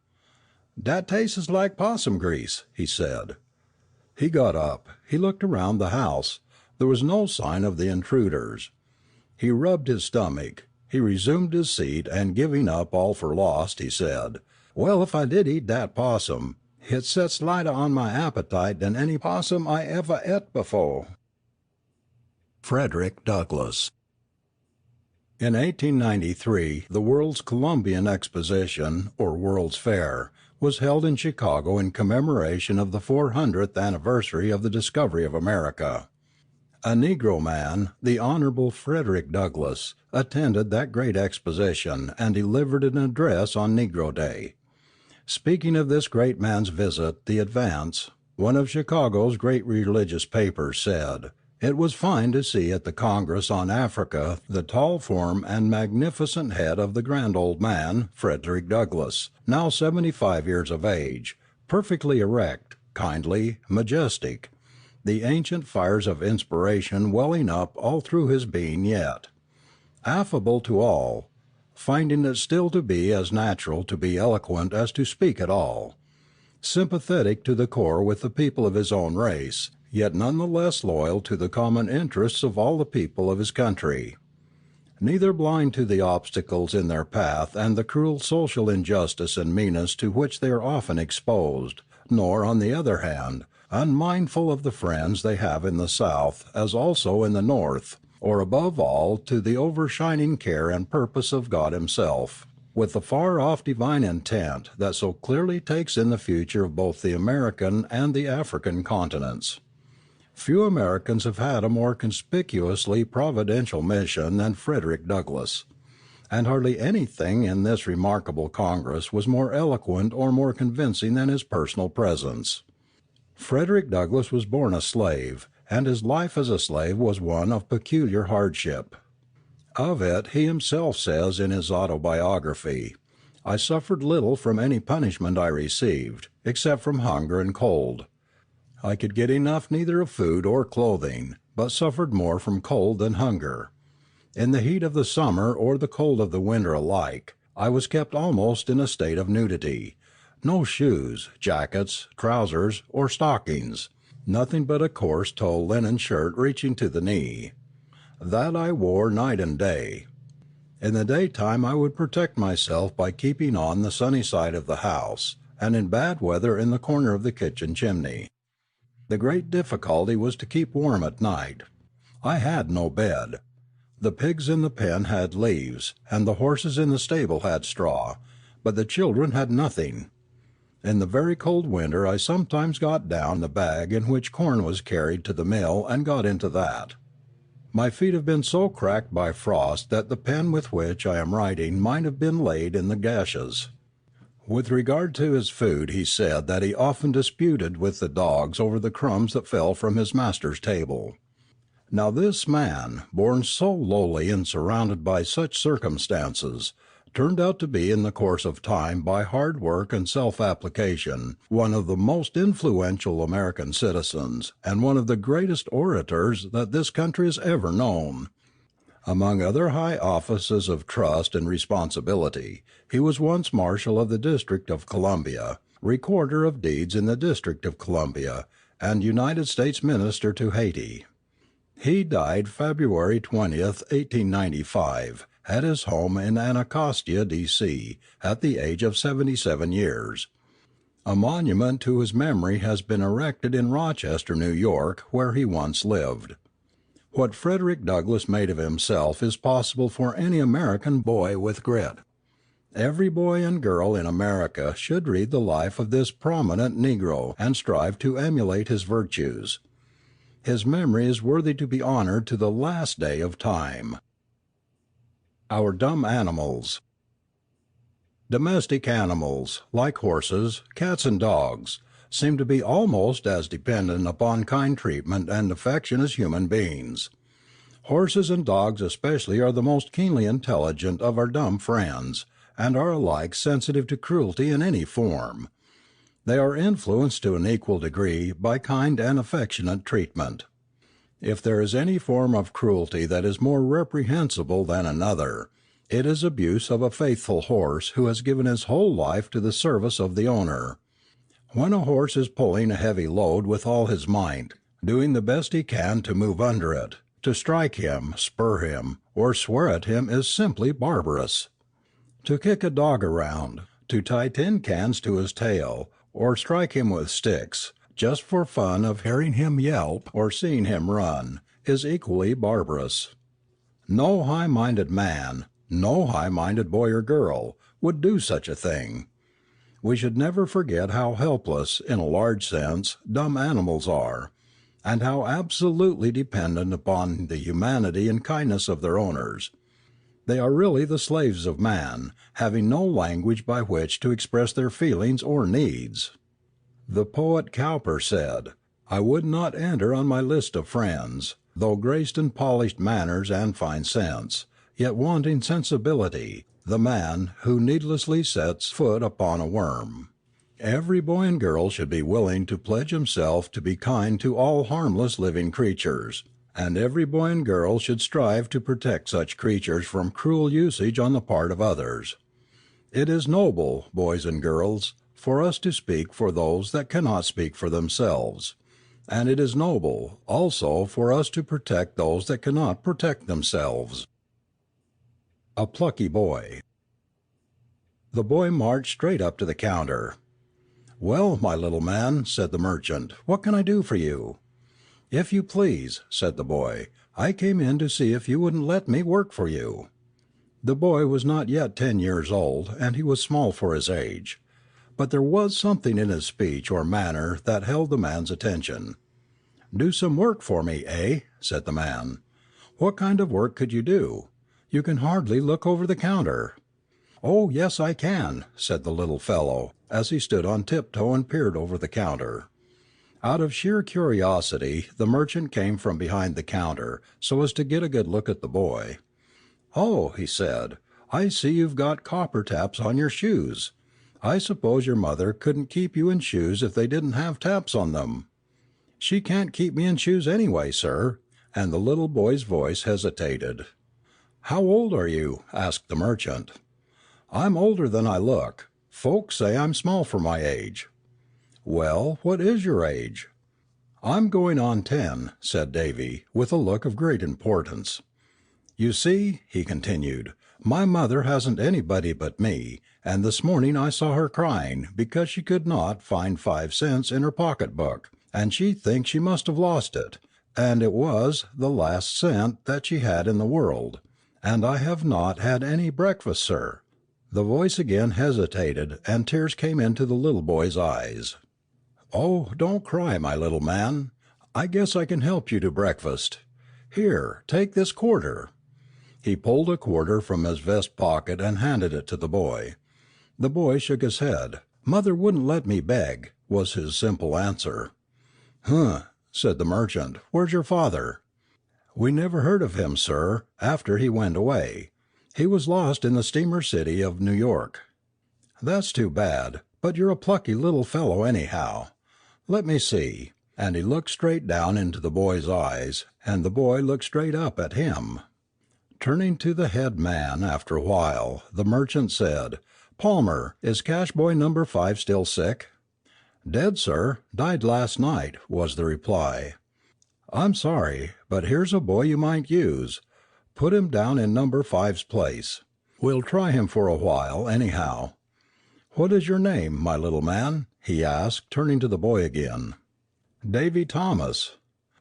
"Dat tastes like possum grease," he said. He got up. He looked around the house. There was no sign of the intruders. He rubbed his stomach. He resumed his seat, and giving up all for lost, he said, "Well, if I did eat dat possum, hit sets lighter on my appetite than any possum I ever et befo'." Frederick Douglass. In 1893 the World's Columbian Exposition, or World's Fair, was held in Chicago in commemoration of the 400th anniversary of the discovery of America. A Negro man, the Honorable Frederick Douglass, attended that great exposition and delivered an address on Negro Day. Speaking of this great man's visit, the Advance, one of Chicago's great religious papers, said, "It was fine to see at the Congress on Africa the tall form and magnificent head of the grand old man, Frederick Douglass, now 75 years of age, perfectly erect, kindly, majestic, the ancient fires of inspiration welling up all through his being yet, affable to all, finding it still to be as natural to be eloquent as to speak at all, sympathetic to the core with the people of his own race, yet none the less loyal to the common interests of all the people of his country, neither blind to the obstacles in their path and the cruel social injustice and meanness to which they are often exposed, nor, on the other hand, unmindful of the friends they have in the South as also in the North, or above all to the overshining care and purpose of God himself." with the far-off divine intent that so clearly takes in the future of both the American and the African continents. Few Americans have had a more conspicuously providential mission than Frederick Douglass, and hardly anything in this remarkable Congress was more eloquent or more convincing than his personal presence. Frederick Douglass was born a slave, and his life as a slave was one of peculiar hardship. Of it he himself says in his autobiography, "I suffered little from any punishment I received, except from hunger and cold. I could get enough neither of food or clothing, but suffered more from cold than hunger. In the heat of the summer or the cold of the winter alike, I was kept almost in a state of nudity. No shoes, jackets, trousers, or stockings, nothing but a coarse tow linen shirt reaching to the knee. That I wore night and day. In the daytime I would protect myself by keeping on the sunny side of the house, and in bad weather in the corner of the kitchen chimney. The great difficulty was to keep warm at night. I had no bed. The pigs in the pen had leaves, and the horses in the stable had straw, but the children had nothing. In the very cold winter I sometimes got down the bag in which corn was carried to the mill and got into that. My feet have been so cracked by frost that the pen with which I am writing might have been laid in the gashes." With regard to his food he said that he often disputed with the dogs over the crumbs that fell from his master's table. Now this man, born so lowly and surrounded by such circumstances, turned out to be in the course of time by hard work and self-application one of the most influential American citizens and one of the greatest orators that this country has ever known. Among other high offices of trust and responsibility, he was once Marshal of the District of Columbia, Recorder of Deeds in the District of Columbia, and United States Minister to Haiti. He died February 20th, 1895, at his home in Anacostia, D.C., at the age of 77 years. A monument to his memory has been erected in Rochester, New York, where he once lived. What Frederick Douglass made of himself is possible for any American boy with grit. Every boy and girl in America should read the life of this prominent Negro and strive to emulate his virtues. His memory is worthy to be honored to the last day of time. Our dumb animals. Domestic animals, like horses, cats, and dogs, seem to be almost as dependent upon kind treatment and affection as human beings. Horses and dogs especially are the most keenly intelligent of our dumb friends, and are alike sensitive to cruelty in any form. They are influenced to an equal degree by kind and affectionate treatment. If there is any form of cruelty that is more reprehensible than another, it is abuse of a faithful horse who has given his whole life to the service of the owner. When a horse is pulling a heavy load with all his might, doing the best he can to move under it, to strike him, spur him, or swear at him is simply barbarous. To kick a dog around, to tie tin cans to his tail, or strike him with sticks, just for fun of hearing him yelp or seeing him run, is equally barbarous. No high-minded man, no high-minded boy or girl, would do such a thing. We should never forget how helpless, in a large sense, dumb animals are, and how absolutely dependent upon the humanity and kindness of their owners. They are really the slaves of man, having no language by which to express their feelings or needs. The poet Cowper said, "I would not enter on my list of friends, though graced in polished manners and fine sense, yet wanting sensibility, the man who needlessly sets foot upon a worm." Every boy and girl should be willing to pledge himself to be kind to all harmless living creatures, and every boy and girl should strive to protect such creatures from cruel usage on the part of others. It is noble, boys and girls, for us to speak for those that cannot speak for themselves, and it is noble, also, for us to protect those that cannot protect themselves. A plucky boy. The boy marched straight up to the counter. "Well, my little man," said the merchant, "what can I do for you?" "If you please," said the boy, "I came in to see if you wouldn't let me work for you." The boy was not yet 10 years old, and he was small for his age. But there was something in his speech or manner that held the man's attention. "Do some work for me, eh?" said the man. "What kind of work could you do? You can hardly look over the counter." "Oh, yes, I can," said the little fellow, as he stood on tiptoe and peered over the counter. Out of sheer curiosity, the merchant came from behind the counter, so as to get a good look at the boy. "Oh," he said, "I see you've got copper taps on your shoes. I suppose your mother couldn't keep you in shoes if they didn't have taps on them." "She can't keep me in shoes anyway, sir," and the little boy's voice hesitated. "How old are you?" asked the merchant. "I'm older than I look. Folks say I'm small for my age." "Well, what is your age?" "I'm going on 10," said Davy, with a look of great importance. "You see," he continued, "my mother hasn't anybody but me, and this morning I saw her crying because she could not find 5 cents in her pocketbook, and she thinks she must have lost it, and it was the last cent that she had in the world, and I have not had any breakfast, sir." The voice again hesitated, and tears came into the little boy's eyes. "Oh, don't cry, my little man. I guess I can help you to breakfast. Here, take this quarter." He pulled a quarter from his vest pocket and handed it to the boy. The boy shook his head. "Mother wouldn't let me beg," was his simple answer. "Huh," said the merchant. "Where's your father?" "We never heard of him, sir, after he went away. He was lost in the steamer city of New York." "That's too bad, but you're a plucky little fellow anyhow. Let me see," and he looked straight down into the boy's eyes, and the boy looked straight up at him. Turning to the head man after a while, the merchant said, "Palmer, is cash boy number 5 still sick?" "Dead, sir. Died last night," was the reply. "I'm sorry, but here's a boy you might use. Put him down in number 5's place. We'll try him for a while, anyhow. What is your name, my little man?" he asked, turning to the boy again. "Davy Thomas."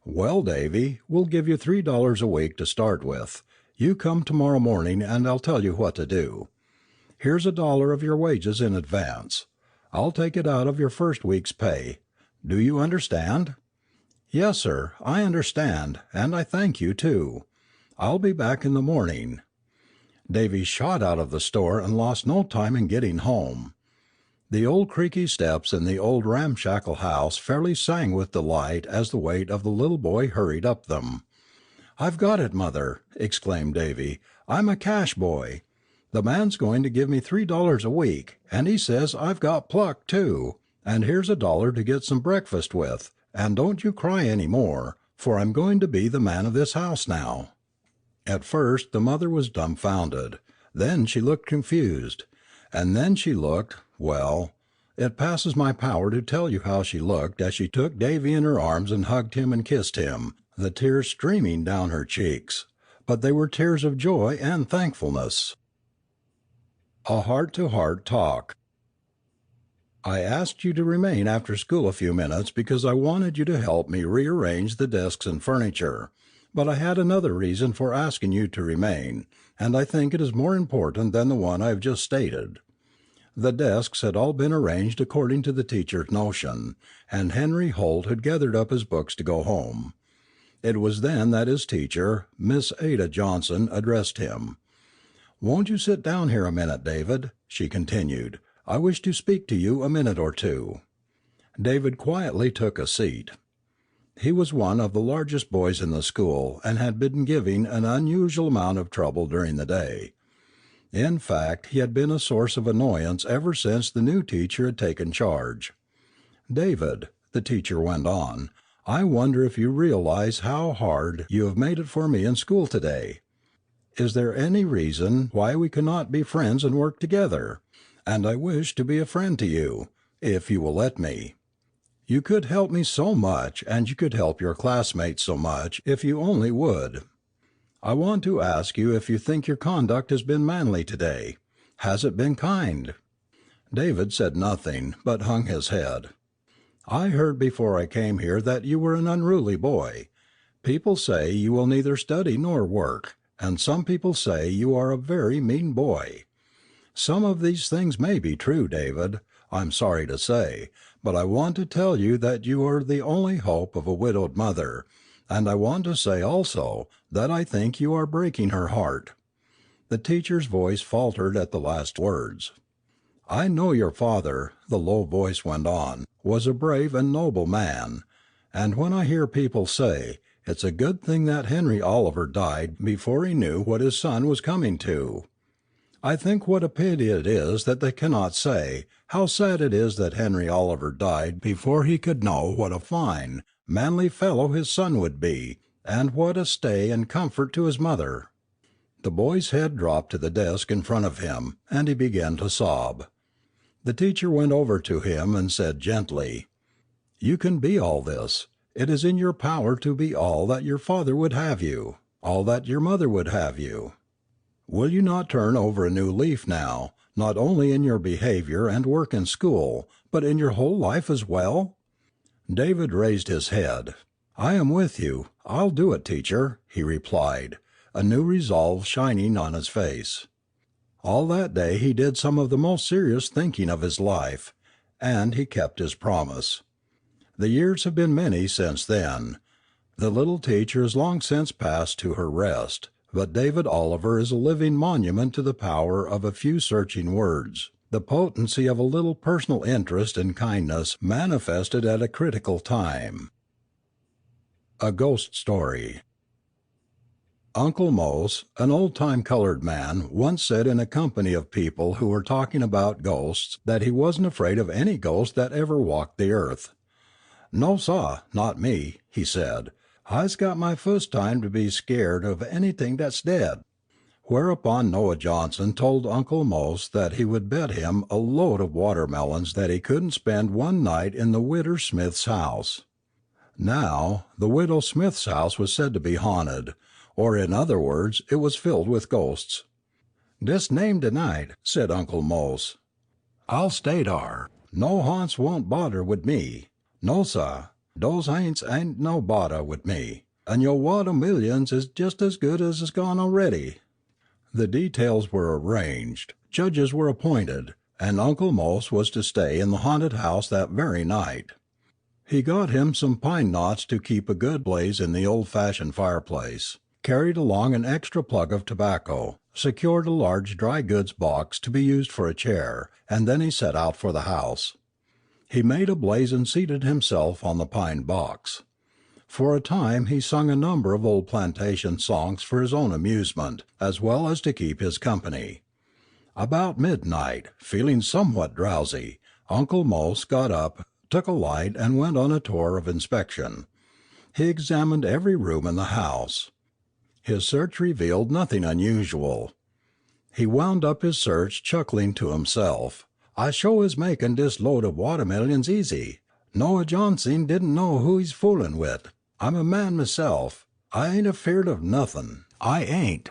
"Well, Davy, we'll give you $3 a week to start with. You come tomorrow morning and I'll tell you what to do. Here's $1 of your wages in advance. I'll take it out of your first week's pay. Do you understand?" "Yes, sir, I understand, and I thank you, too. I'll be back in the morning." Davy shot out of the store and lost no time in getting home. The old creaky steps in the old ramshackle house fairly sang with delight as the weight of the little boy hurried up them. "I've got it, mother," exclaimed Davy. "I'm a cash boy. The man's going to give me $3 a week, and he says I've got pluck, too, and here's $1 to get some breakfast with, and don't you cry any more, for I'm going to be the man of this house now." At first the mother was dumbfounded, then she looked confused, and then she looked, well, it passes my power to tell you how she looked as she took Davy in her arms and hugged him and kissed him, the tears streaming down her cheeks, but they were tears of joy and thankfulness. A heart-to-heart talk. I asked you to remain after school a few minutes because I wanted you to help me rearrange the desks and furniture, but I had another reason for asking you to remain, and I think it is more important than the one I have just stated. The desks had all been arranged according to the teacher's notion, and Henry Holt had gathered up his books to go home. It was then that his teacher, Miss Ada Johnson, addressed him. "Won't you sit down here a minute, David?" she continued. "I wish to speak to you a minute or two." David quietly took a seat. He was one of the largest boys in the school, and had been giving an unusual amount of trouble during the day. In fact, he had been a source of annoyance ever since the new teacher had taken charge. "David," the teacher went on, "I wonder if you realize how hard you have made it for me in school today. Is there any reason why we cannot be friends and work together? And I wish to be a friend to you, if you will let me. You could help me so much, and you could help your classmates so much, if you only would. I want to ask you if you think your conduct has been manly today. Has it been kind?" David said nothing, but hung his head. "I heard before I came here that you were an unruly boy. People say you will neither study nor work, and some people say you are a very mean boy. Some of these things may be true, David, I'm sorry to say, but I want to tell you that you are the only hope of a widowed mother, and I want to say also that I think you are breaking her heart." The teacher's voice faltered at the last words. "I know your father," the low voice went on, "was a brave and noble man, and when I hear people say, 'It's a good thing that Henry Oliver died before he knew what his son was coming to,' I think what a pity it is that they cannot say, 'How sad it is that Henry Oliver died before he could know what a fine, manly fellow his son would be, and what a stay and comfort to his mother.'" The boy's head dropped to the desk in front of him, and he began to sob. The teacher went over to him and said gently, "You can be all this. It is in your power to be all that your father would have you, all that your mother would have you. Will you not turn over a new leaf now, not only in your behavior and work in school, but in your whole life as well?" David raised his head. "I am with you. I'll do it, teacher," he replied, a new resolve shining on his face. All that day he did some of the most serious thinking of his life, and he kept his promise. The years have been many since then. The little teacher has long since passed to her rest, but David Oliver is a living monument to the power of a few searching words, the potency of a little personal interest and kindness manifested at a critical time. A Ghost Story. Uncle Mose, an old-time colored man, once said in a company of people who were talking about ghosts that he wasn't afraid of any ghost that ever walked the earth. "No, sah, not me," he said. "I's got my fust time to be scared of anything that's dead." Whereupon Noah Johnson told Uncle Mose that he would bet him a load of watermelons that he couldn't spend one night in the Widow Smith's house. Now, the Widow Smith's house was said to be haunted, or in other words, it was filled with ghosts. "Dis name de night," said Uncle Mose. "I'll stay dar. No haunts won't bother wid me. No, sah, dose haints ain't no bother wid me, an' yo' watermillions is jest as good as is gone already." The details were arranged, judges were appointed, and Uncle Mose was to stay in the haunted house that very night. He got him some pine knots to keep a good blaze in the old-fashioned fireplace, carried along an extra plug of tobacco, secured a large dry goods box to be used for a chair, and then he set out for the house. He made a blaze and seated himself on the pine box. For a time he sung a number of old plantation songs for his own amusement, as well as to keep his company. About midnight, feeling somewhat drowsy, Uncle Mose got up, took a light, and went on a tour of inspection. He examined every room in the house. His search revealed nothing unusual. He wound up his search chuckling to himself. "I sho' is makin' dis load of watermillions easy. Noah Johnson didn't know who he's foolin' wid. I'm a man myself. I ain't afeared of nothin'. I ain't."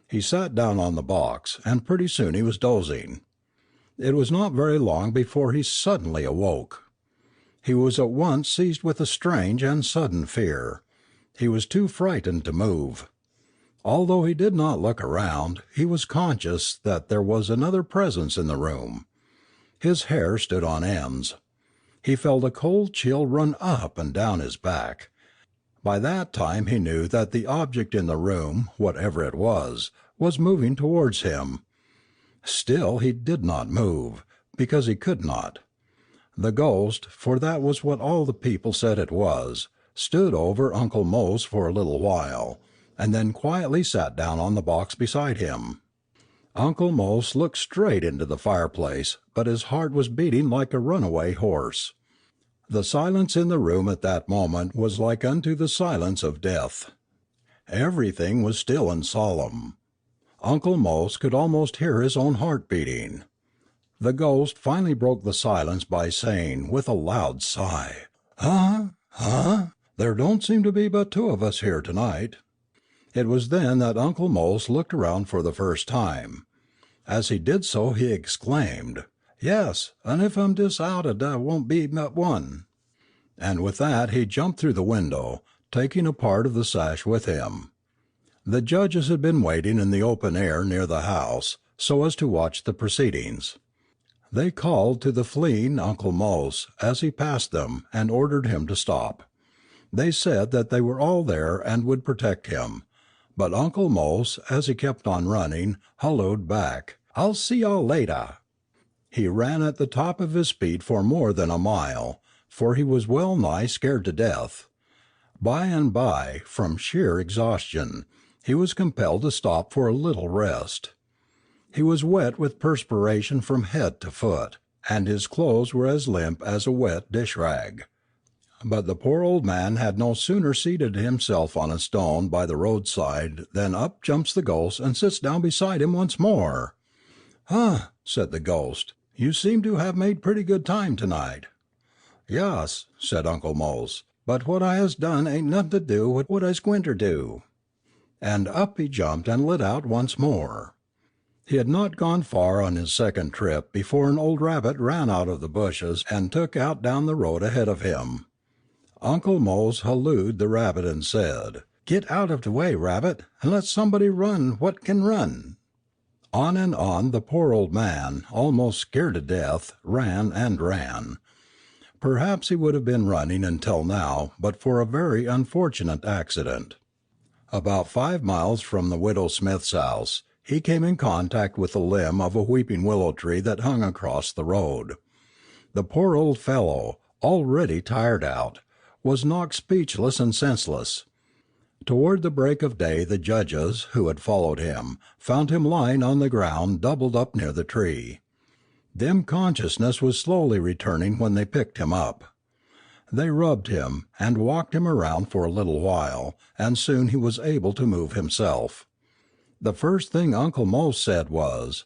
He sat down on the box, and pretty soon he was dozing. It was not very long before he suddenly awoke. He was at once seized with a strange and sudden fear. He was too frightened to move. Although he did not look around, he was conscious that there was another presence in the room. His hair stood on ends. He felt a cold chill run up and down his back. By that time he knew that the object in the room, whatever it was moving towards him. Still he did not move, because he could not. The ghost, for that was what all the people said it was, stood over Uncle Mose for a little while, and then quietly sat down on the box beside him. Uncle Mose looked straight into the fireplace, but his heart was beating like a runaway horse. The silence in the room at that moment was like unto the silence of death. Everything was still and solemn. Uncle Mose could almost hear his own heart beating. The ghost finally broke the silence by saying, with a loud sigh, There don't seem to be but two of us here tonight." It was then that Uncle Mose looked around for the first time. As he did so he exclaimed, "Yes, and if I'm dis outah dar won't be but one." And with that he jumped through the window, taking a part of the sash with him. The judges had been waiting in the open air near the house, so as to watch the proceedings. They called to the fleeing Uncle Mose as he passed them and ordered him to stop. They said that they were all there and would protect him. But Uncle Mose, as he kept on running, hallooed back, "I'll see y'all later." He ran at the top of his speed for more than a mile, for he was well nigh scared to death. By and by, from sheer exhaustion, he was compelled to stop for a little rest. He was wet with perspiration from head to foot, and his clothes were as limp as a wet dish-rag. But the poor old man had no sooner seated himself on a stone by the roadside than up jumps the ghost and sits down beside him once more. "Huh," said the ghost, "you seem to have made pretty good time tonight." "Yas," said Uncle Mose, "but what I has done ain't nothin' to do with what I's gwinter do." And up he jumped and lit out once more. He had not gone far on his second trip before an old rabbit ran out of the bushes and took out down the road ahead of him. Uncle Mose hallooed the rabbit and said, "Git out of the way, rabbit, and let somebody run what can run." On and on the poor old man, almost scared to death, ran and ran. Perhaps he would have been running until now but for a very unfortunate accident. About 5 miles from the Widow Smith's house, he came in contact with the limb of a weeping willow tree that hung across the road. The poor old fellow, already tired out, was knocked speechless and senseless. Toward the break of day the judges, who had followed him, found him lying on the ground doubled up near the tree. Dim consciousness was slowly returning when they picked him up. They rubbed him, and walked him around for a little while, and soon he was able to move himself. The first thing Uncle Mose said was,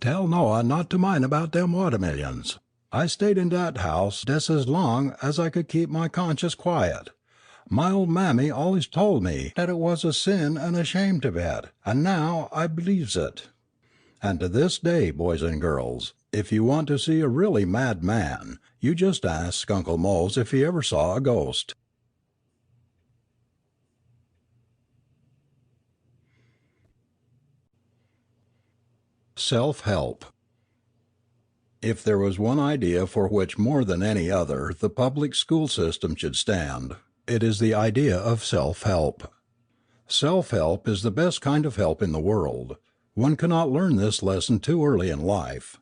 "Tell Noah not to mind about dem watermelons. I stayed in dat house des as long as I could keep my conscience quiet. My old mammy allus told me dat it was a sin and a shame to bet, and now I believes it." And to this day, boys and girls, if you want to see a really mad man, you just ask Uncle Mose if he ever saw a ghost. Self-help. If there was one idea for which more than any other the public school system should stand, it is the idea of self-help. Self-help is the best kind of help in the world. One cannot learn this lesson too early in life.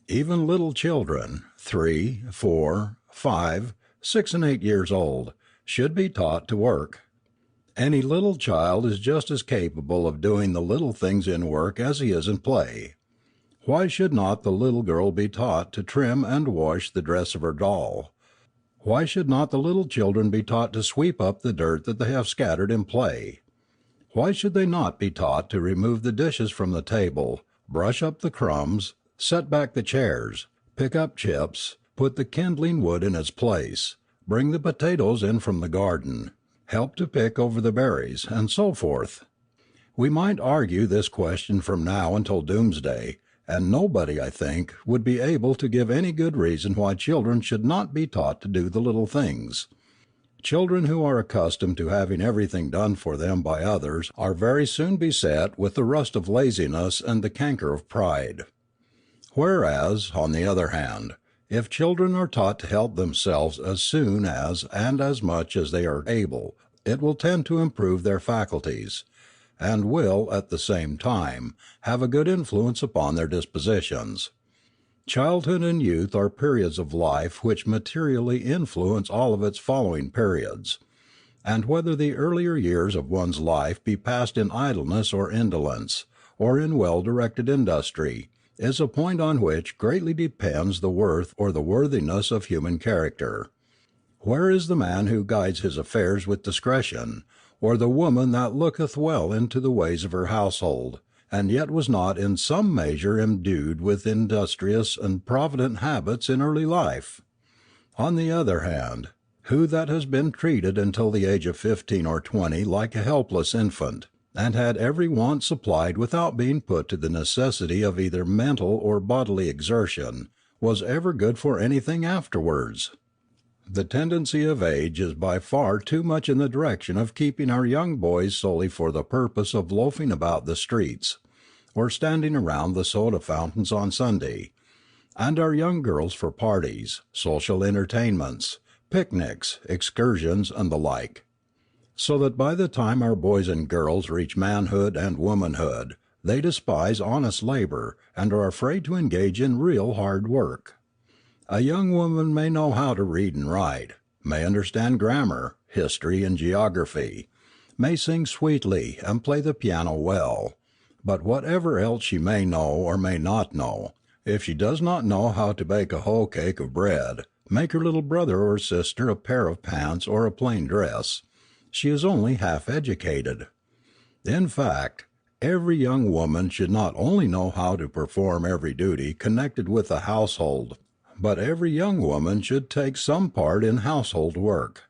Even little children, 3, 4, 5, 6 and 8 years old, should be taught to work. Any little child is just as capable of doing the little things in work as he is in play. Why should not the little girl be taught to trim and wash the dress of her doll? Why should not the little children be taught to sweep up the dirt that they have scattered in play? Why should they not be taught to remove the dishes from the table, brush up the crumbs, set back the chairs, pick up chips, put the kindling wood in its place, bring the potatoes in from the garden, help to pick over the berries, and so forth? We might argue this question from now until doomsday, and nobody, I think, would be able to give any good reason why children should not be taught to do the little things. Children who are accustomed to having everything done for them by others are very soon beset with the rust of laziness and the canker of pride. Whereas, on the other hand, if children are taught to help themselves as soon as and as much as they are able, it will tend to improve their faculties, and will, at the same time, have a good influence upon their dispositions. Childhood and youth are periods of life which materially influence all of its following periods, and whether the earlier years of one's life be passed in idleness or indolence, or in well-directed industry, is a point on which greatly depends the worth or the worthiness of human character. Where is the man who guides his affairs with discretion, or the woman that looketh well into the ways of her household, and yet was not in some measure endued with industrious and provident habits in early life? On the other hand, who that has been treated until the age of 15 or 20 like a helpless infant, and had every want supplied without being put to the necessity of either mental or bodily exertion, was ever good for anything afterwards? The tendency of age is by far too much in the direction of keeping our young boys solely for the purpose of loafing about the streets, or standing around the soda fountains on Sunday, and our young girls for parties, social entertainments, picnics, excursions, and the like. So that by the time our boys and girls reach manhood and womanhood, they despise honest labor and are afraid to engage in real hard work. A young woman may know how to read and write, may understand grammar, history, and geography, may sing sweetly and play the piano well, but whatever else she may know or may not know, if she does not know how to bake a whole cake of bread, make her little brother or sister a pair of pants or a plain dress, she is only half educated. In fact, every young woman should not only know how to perform every duty connected with the household, but every young woman should take some part in household work.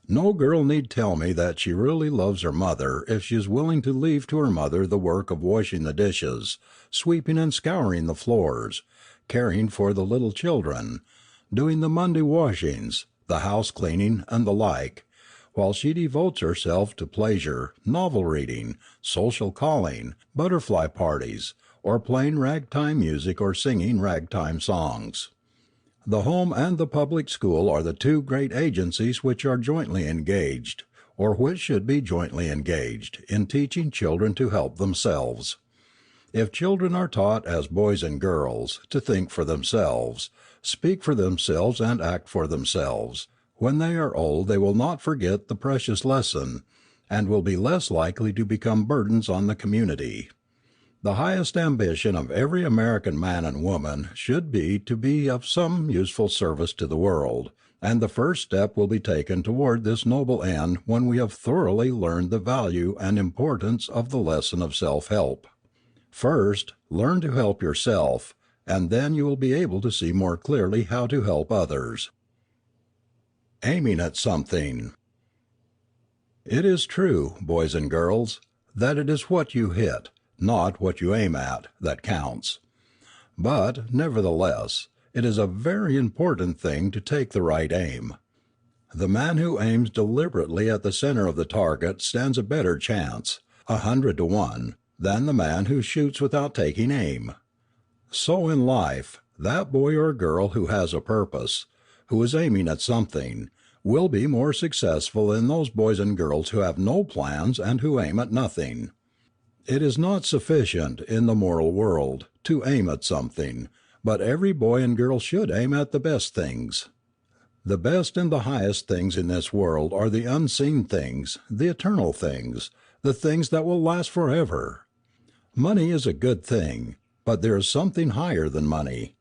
No girl need tell me that she really loves her mother if she is willing to leave to her mother the work of washing the dishes, sweeping and scouring the floors, caring for the little children, doing the Monday washings, the house cleaning, and the like, while she devotes herself to pleasure, novel reading, social calling, butterfly parties, or playing ragtime music or singing ragtime songs. The home and the public school are the two great agencies which are jointly engaged, or which should be jointly engaged, in teaching children to help themselves. If children are taught as boys and girls to think for themselves, speak for themselves and act for themselves, when they are old they will not forget the precious lesson, and will be less likely to become burdens on the community. The highest ambition of every American man and woman should be to be of some useful service to the world, and the first step will be taken toward this noble end when we have thoroughly learned the value and importance of the lesson of self-help. First, learn to help yourself, and then you will be able to see more clearly how to help others. Aiming at something. It is true, boys and girls, that it is what you hit, not what you aim at, that counts. But, nevertheless, it is a very important thing to take the right aim. The man who aims deliberately at the center of the target stands a better chance, 100 to 1, than the man who shoots without taking aim. So in life, that boy or girl who has a purpose, who is aiming at something, will be more successful than those boys and girls who have no plans and who aim at nothing. It is not sufficient, in the moral world, to aim at something, but every boy and girl should aim at the best things. The best and the highest things in this world are the unseen things, the eternal things, the things that will last forever. Money is a good thing, but there is something higher than money.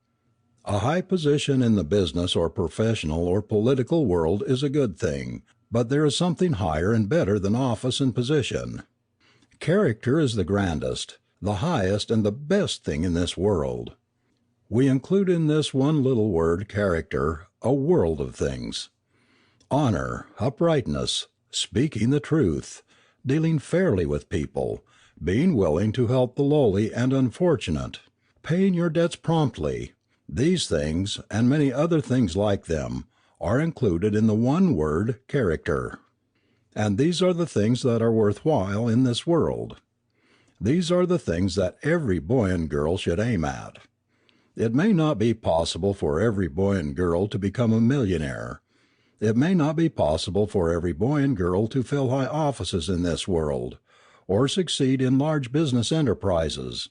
A high position in the business or professional or political world is a good thing, but there is something higher and better than office and position. Character is the grandest, the highest and the best thing in this world. We include in this one little word character a world of things. Honor, uprightness, speaking the truth, dealing fairly with people, being willing to help the lowly and unfortunate, paying your debts promptly, these things, and many other things like them, are included in the one word character. And these are the things that are worth while in this world. These are the things that every boy and girl should aim at. It may not be possible for every boy and girl to become a millionaire. It may not be possible for every boy and girl to fill high offices in this world, or succeed in large business enterprises.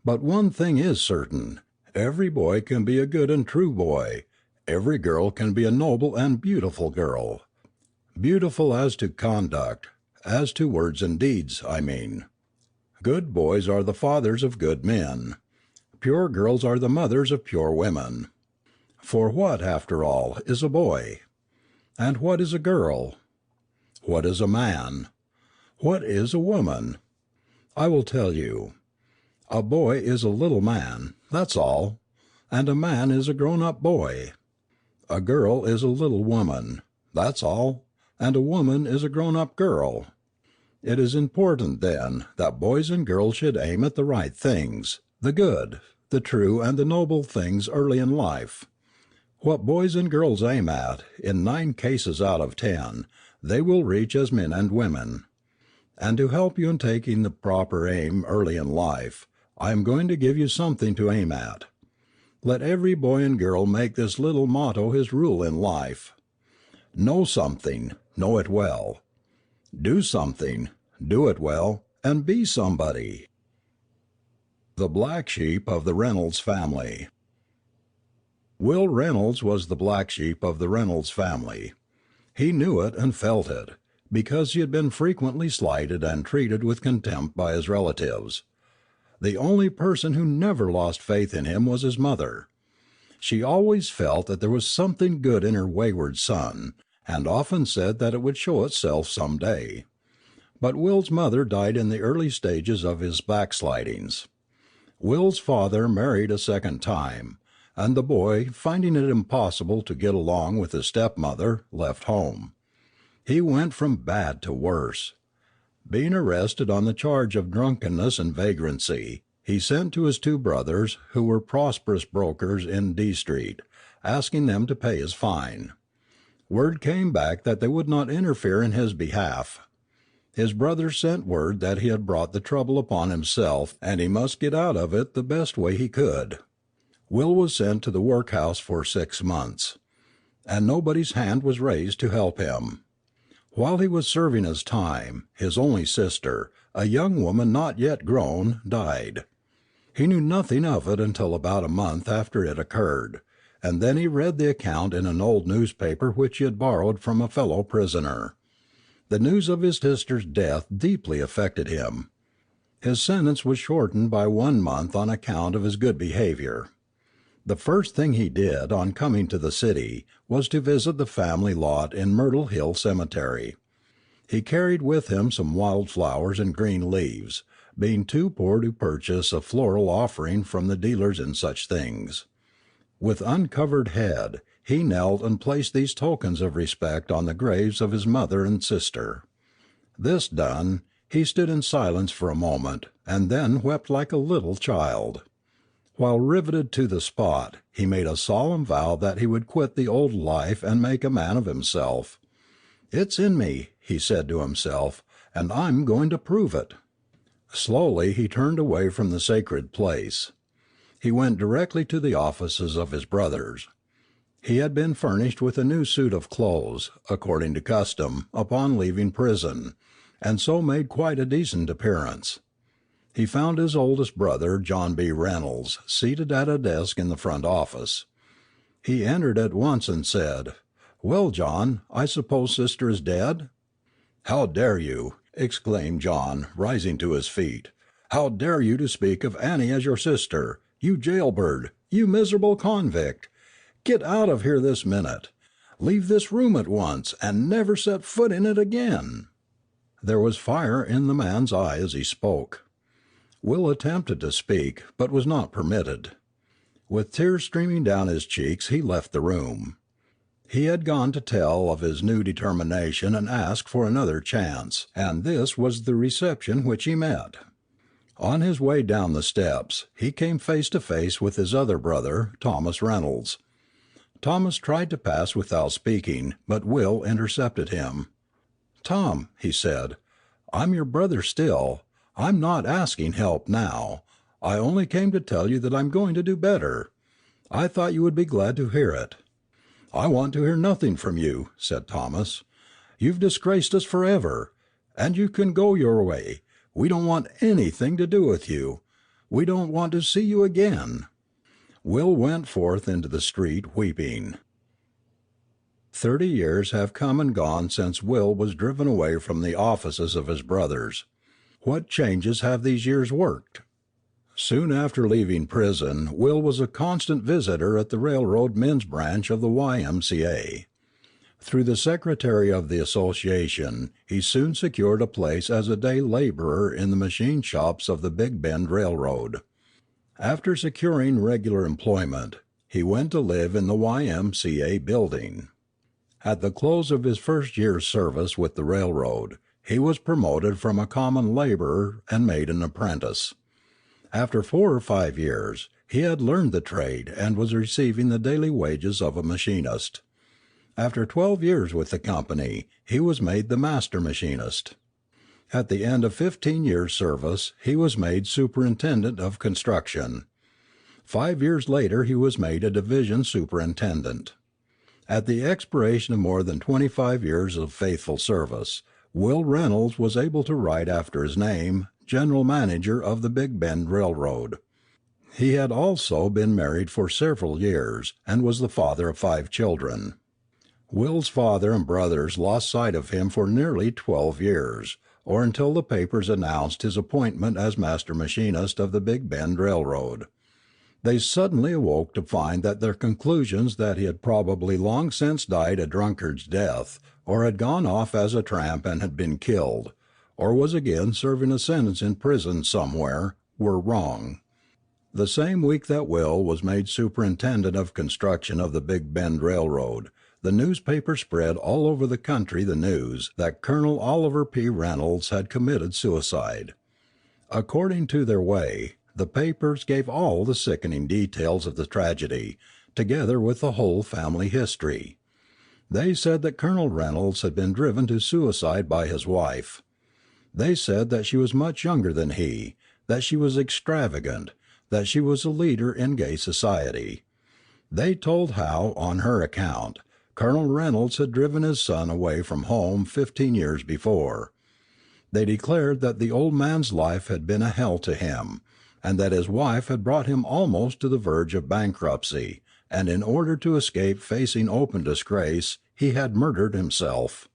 But one thing is certain. Every boy can be a good and true boy. Every girl can be a noble and beautiful girl. Beautiful as to conduct, as to words and deeds, I mean. Good boys are the fathers of good men. Pure girls are the mothers of pure women. For what, after all, is a boy? And what is a girl? What is a man? What is a woman? I will tell you. A boy is a little man, that's all, and a man is a grown-up boy. A girl is a little woman, that's all, and a woman is a grown-up girl. It is important, then, that boys and girls should aim at the right things, the good, the true, and the noble things early in life. What boys and girls aim at, in 9 cases out of 10, they will reach as men and women. And to help you in taking the proper aim early in life, I am going to give you something to aim at. Let every boy and girl make this little motto his rule in life. Know something, know it well. Do something, do it well, and be somebody. The black sheep of the Reynolds family. Will Reynolds was the black sheep of the Reynolds family. He knew it and felt it, because he had been frequently slighted and treated with contempt by his relatives. The only person who never lost faith in him was his mother. She always felt that there was something good in her wayward son, and often said that it would show itself some day. But Will's mother died in the early stages of his backslidings. Will's father married a second time, and the boy, finding it impossible to get along with his stepmother, left home. He went from bad to worse. Being arrested on the charge of drunkenness and vagrancy, he sent to his 2 brothers, who were prosperous brokers in D Street, asking them to pay his fine. Word came back that they would not interfere in his behalf. His brothers sent word that he had brought the trouble upon himself, and he must get out of it the best way he could. Will was sent to the workhouse for 6 months, and nobody's hand was raised to help him. While he was serving his time, his only sister, a young woman not yet grown, died. He knew nothing of it until about a month after it occurred, and then he read the account in an old newspaper which he had borrowed from a fellow prisoner. The news of his sister's death deeply affected him. His sentence was shortened by 1 month on account of his good behavior. The first thing he did, on coming to the city, was to visit the family lot in Myrtle Hill Cemetery. He carried with him some wild flowers and green leaves, being too poor to purchase a floral offering from the dealers in such things. With uncovered head, he knelt and placed these tokens of respect on the graves of his mother and sister. This done, he stood in silence for a moment, and then wept like a little child. While riveted to the spot, he made a solemn vow that he would quit the old life and make a man of himself. "It's in me," he said to himself, "and I'm going to prove it." Slowly he turned away from the sacred place. He went directly to the offices of his brothers. He had been furnished with a new suit of clothes, according to custom, upon leaving prison, and so made quite a decent appearance. He found his oldest brother, John B. Reynolds, seated at a desk in the front office. He entered at once and said, "Well, John, I suppose sister is dead?" "How dare you!" exclaimed John, rising to his feet. "How dare you to speak of Annie as your sister? You jailbird! You miserable convict! Get out of here this minute! Leave this room at once, and never set foot in it again!" There was fire in the man's eye as he spoke. Will attempted to speak, but was not permitted. With tears streaming down his cheeks, he left the room. He had gone to tell of his new determination and ask for another chance, and this was the reception which he met. On his way down the steps, he came face to face with his other brother, Thomas Reynolds. Thomas tried to pass without speaking, but Will intercepted him. "Tom," he said, "I'm your brother still. I'm not asking help now. I only came to tell you that I'm going to do better. I thought you would be glad to hear it." "I want to hear nothing from you," said Thomas. "You've disgraced us forever, and you can go your way. We don't want anything to do with you. We don't want to see you again." Will went forth into the street weeping. 30 years have come and gone since Will was driven away from the offices of his brothers. What changes have these years worked? Soon after leaving prison, Will was a constant visitor at the railroad men's branch of the Y.M.C.A. Through the secretary of the association, he soon secured a place as a day laborer in the machine shops of the Big Bend Railroad. After securing regular employment, he went to live in the Y.M.C.A. building. At the close of his first year's service with the railroad, he was promoted from a common laborer and made an apprentice. After 4 or 5 years, He had learned the trade and was receiving the daily wages of a machinist. After 12 years with the company, he was made the master machinist. At the end of 15 years' service, he was made superintendent of construction. 5 years later he was made a division superintendent. At the expiration of more than 25 years of faithful service, Will Reynolds was able to write after his name general manager of the Big Bend Railroad. He had also been married for several years, and was the father of 5 children. Will's father and brothers lost sight of him for nearly 12 years, or until the papers announced his appointment as master machinist of the Big Bend Railroad. They suddenly awoke to find that their conclusions that he had probably long since died a drunkard's death, or had gone off as a tramp and had been killed, or was again serving a sentence in prison somewhere, were wrong. The same week that Will was made superintendent of construction of the Big Bend Railroad, the newspapers spread all over the country the news that Colonel Oliver P. Reynolds had committed suicide. According to their way, the papers gave all the sickening details of the tragedy, together with the whole family history. They said that Colonel Reynolds had been driven to suicide by his wife. They said that she was much younger than he, that she was extravagant, that she was a leader in gay society. They told how, on her account, Colonel Reynolds had driven his son away from home 15 years before. They declared that the old man's life had been a hell to him, and that his wife had brought him almost to the verge of bankruptcy, and in order to escape facing open disgrace, he had murdered himself.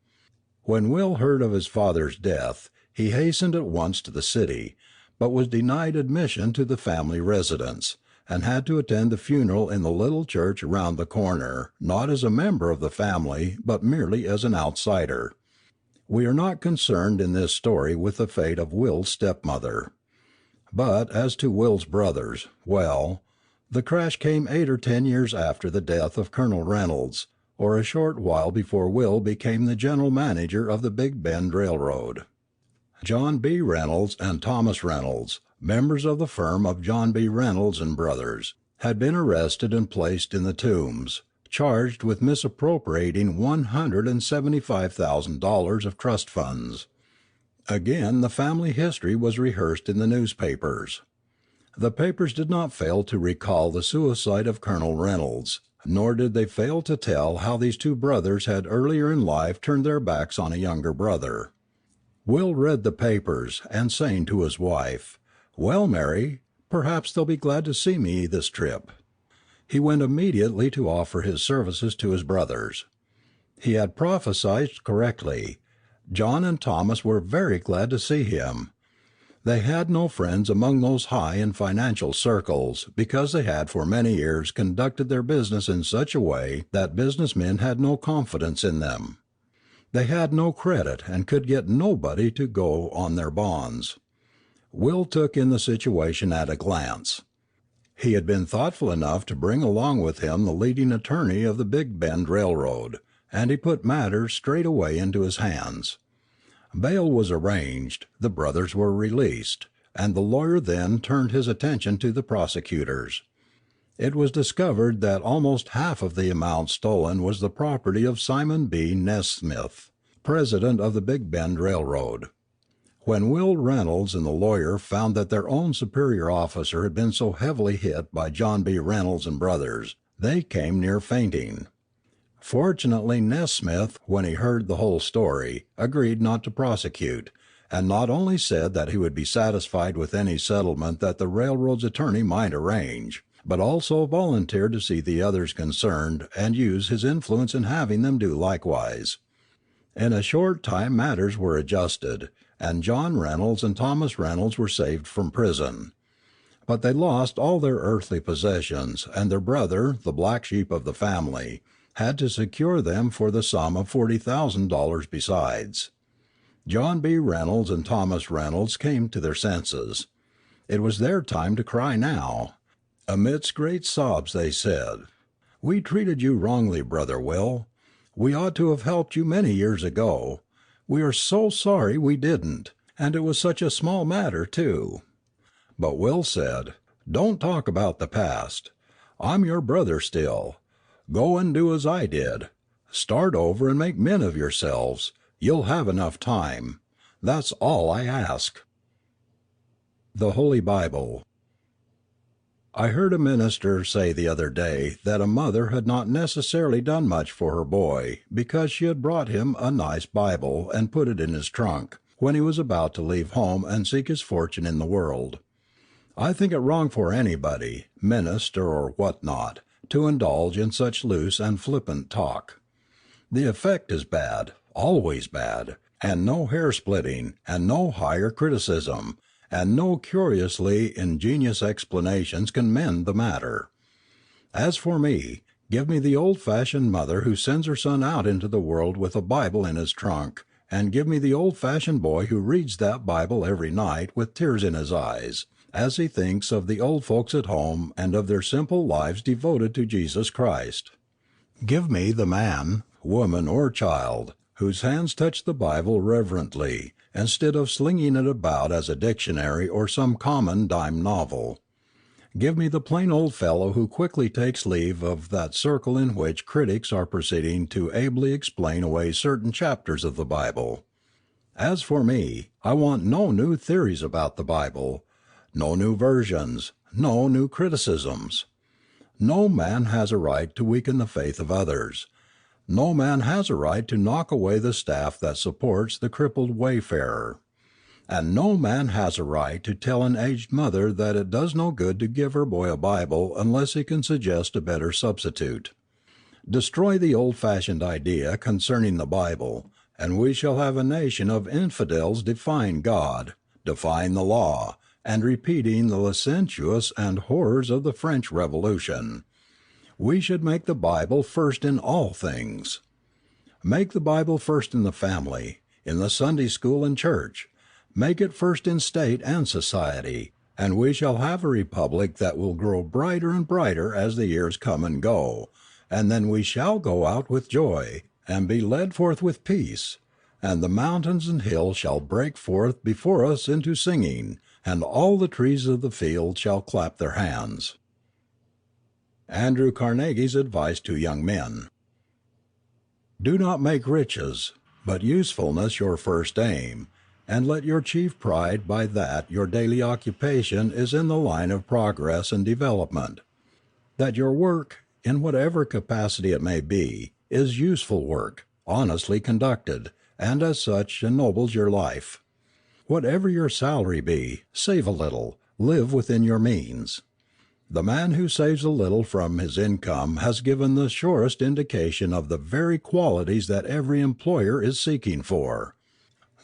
When Will heard of his father's death, he hastened at once to the city, but was denied admission to the family residence, and had to attend the funeral in the little church around the corner, not as a member of the family, but merely as an outsider. We are not concerned in this story with the fate of Will's stepmother. But as to Will's brothers, well, the crash came 8 or 10 years after the death of Colonel Reynolds, or a short while before Will became the general manager of the Big Bend Railroad. John B. Reynolds and Thomas Reynolds, members of the firm of John B. Reynolds and Brothers, had been arrested and placed in the Tombs, charged with misappropriating $175,000 of trust funds. Again the family history was rehearsed in the newspapers. The papers did not fail to recall the suicide of Colonel Reynolds, nor did they fail to tell how these 2 brothers had earlier in life turned their backs on a younger brother. Will read the papers, and saying to his wife, "Well, Mary, perhaps they'll be glad to see me this trip," he went immediately to offer his services to his brothers. He had prophesied correctly. John and Thomas were very glad to see him. They had no friends among those high in financial circles, because they had for many years conducted their business in such a way that business men had no confidence in them. They had no credit and could get nobody to go on their bonds. Will took in the situation at a glance. He had been thoughtful enough to bring along with him the leading attorney of the Big Bend Railroad, and he put matters straight away into his hands. Bail was arranged, the brothers were released, and the lawyer then turned his attention to the prosecutors. It was discovered that almost half of the amount stolen was the property of Simon B. Nesmith, president of the Big Bend Railroad. When Will Reynolds and the lawyer found that their own superior officer had been so heavily hit by John B. Reynolds and Brothers, they came near fainting. Fortunately Nesmith, when he heard the whole story, agreed not to prosecute, and not only said that he would be satisfied with any settlement that the railroad's attorney might arrange, but also volunteered to see the others concerned and use his influence in having them do likewise. In a short time matters were adjusted, and John Reynolds and Thomas Reynolds were saved from prison. But they lost all their earthly possessions, and their brother, the black sheep of the family, had to secure them for the sum of $40,000 besides. John B. Reynolds and Thomas Reynolds came to their senses. It was their time to cry now. Amidst great sobs they said, "We treated you wrongly, Brother Will. We ought to have helped you many years ago. We are so sorry we didn't, and it was such a small matter, too." But Will said, Don't talk about the past. I'm your brother still. Go and do as I did. Start over and make men of yourselves. You'll have enough time. That's all I ask. The Holy Bible. I heard a minister say the other day that a mother had not necessarily done much for her boy because she had brought him a nice Bible and put it in his trunk, when he was about to leave home and seek his fortune in the world. I think it wrong for anybody, minister or what not, to indulge in such loose and flippant talk. The effect is bad, always bad, and no hair-splitting, and no higher criticism, and no curiously ingenious explanations can mend the matter. As for me, give me the old-fashioned mother who sends her son out into the world with a Bible in his trunk, and give me the old-fashioned boy who reads that Bible every night with tears in his eyes, as he thinks of the old folks at home and of their simple lives devoted to Jesus Christ. Give me the man, woman, or child whose hands touch the Bible reverently, instead of slinging it about as a dictionary or some common dime novel. Give me the plain old fellow who quickly takes leave of that circle in which critics are proceeding to ably explain away certain chapters of the Bible. As for me, I want no new theories about the Bible, no new versions, no new criticisms. No man has a right to weaken the faith of others. No man has a right to knock away the staff that supports the crippled wayfarer. And no man has a right to tell an aged mother that it does no good to give her boy a Bible unless he can suggest a better substitute. Destroy the old-fashioned idea concerning the Bible, and we shall have a nation of infidels defying God, defying the law, and repeating the licentious and horrors of the French Revolution. We should make the Bible first in all things. Make the Bible first in the family, in the Sunday school and church. Make it first in state and society, and we shall have a republic that will grow brighter and brighter as the years come and go, and then we shall go out with joy, and be led forth with peace, and the mountains and hills shall break forth before us into singing, and all the trees of the field shall clap their hands. Andrew Carnegie's advice to young men. Do not make riches, but usefulness your first aim, and let your chief pride by that your daily occupation is in the line of progress and development. That your work, in whatever capacity it may be, is useful work, honestly conducted, and as such ennobles your life. Whatever your salary be, save a little, live within your means. The man who saves a little from his income has given the surest indication of the very qualities that every employer is seeking for.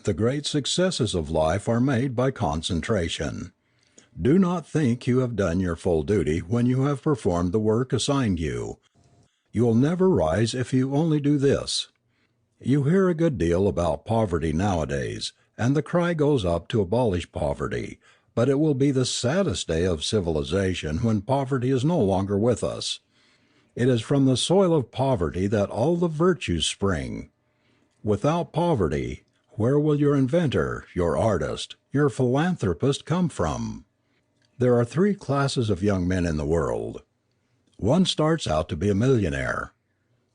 The great successes of life are made by concentration. Do not think you have done your full duty when you have performed the work assigned you. You will never rise if you only do this. You hear a good deal about poverty nowadays, and the cry goes up to abolish poverty, but it will be the saddest day of civilization when poverty is no longer with us. It is from the soil of poverty that all the virtues spring. Without poverty, where will your inventor, your artist, your philanthropist come from? There are three classes of young men in the world. One starts out to be a millionaire.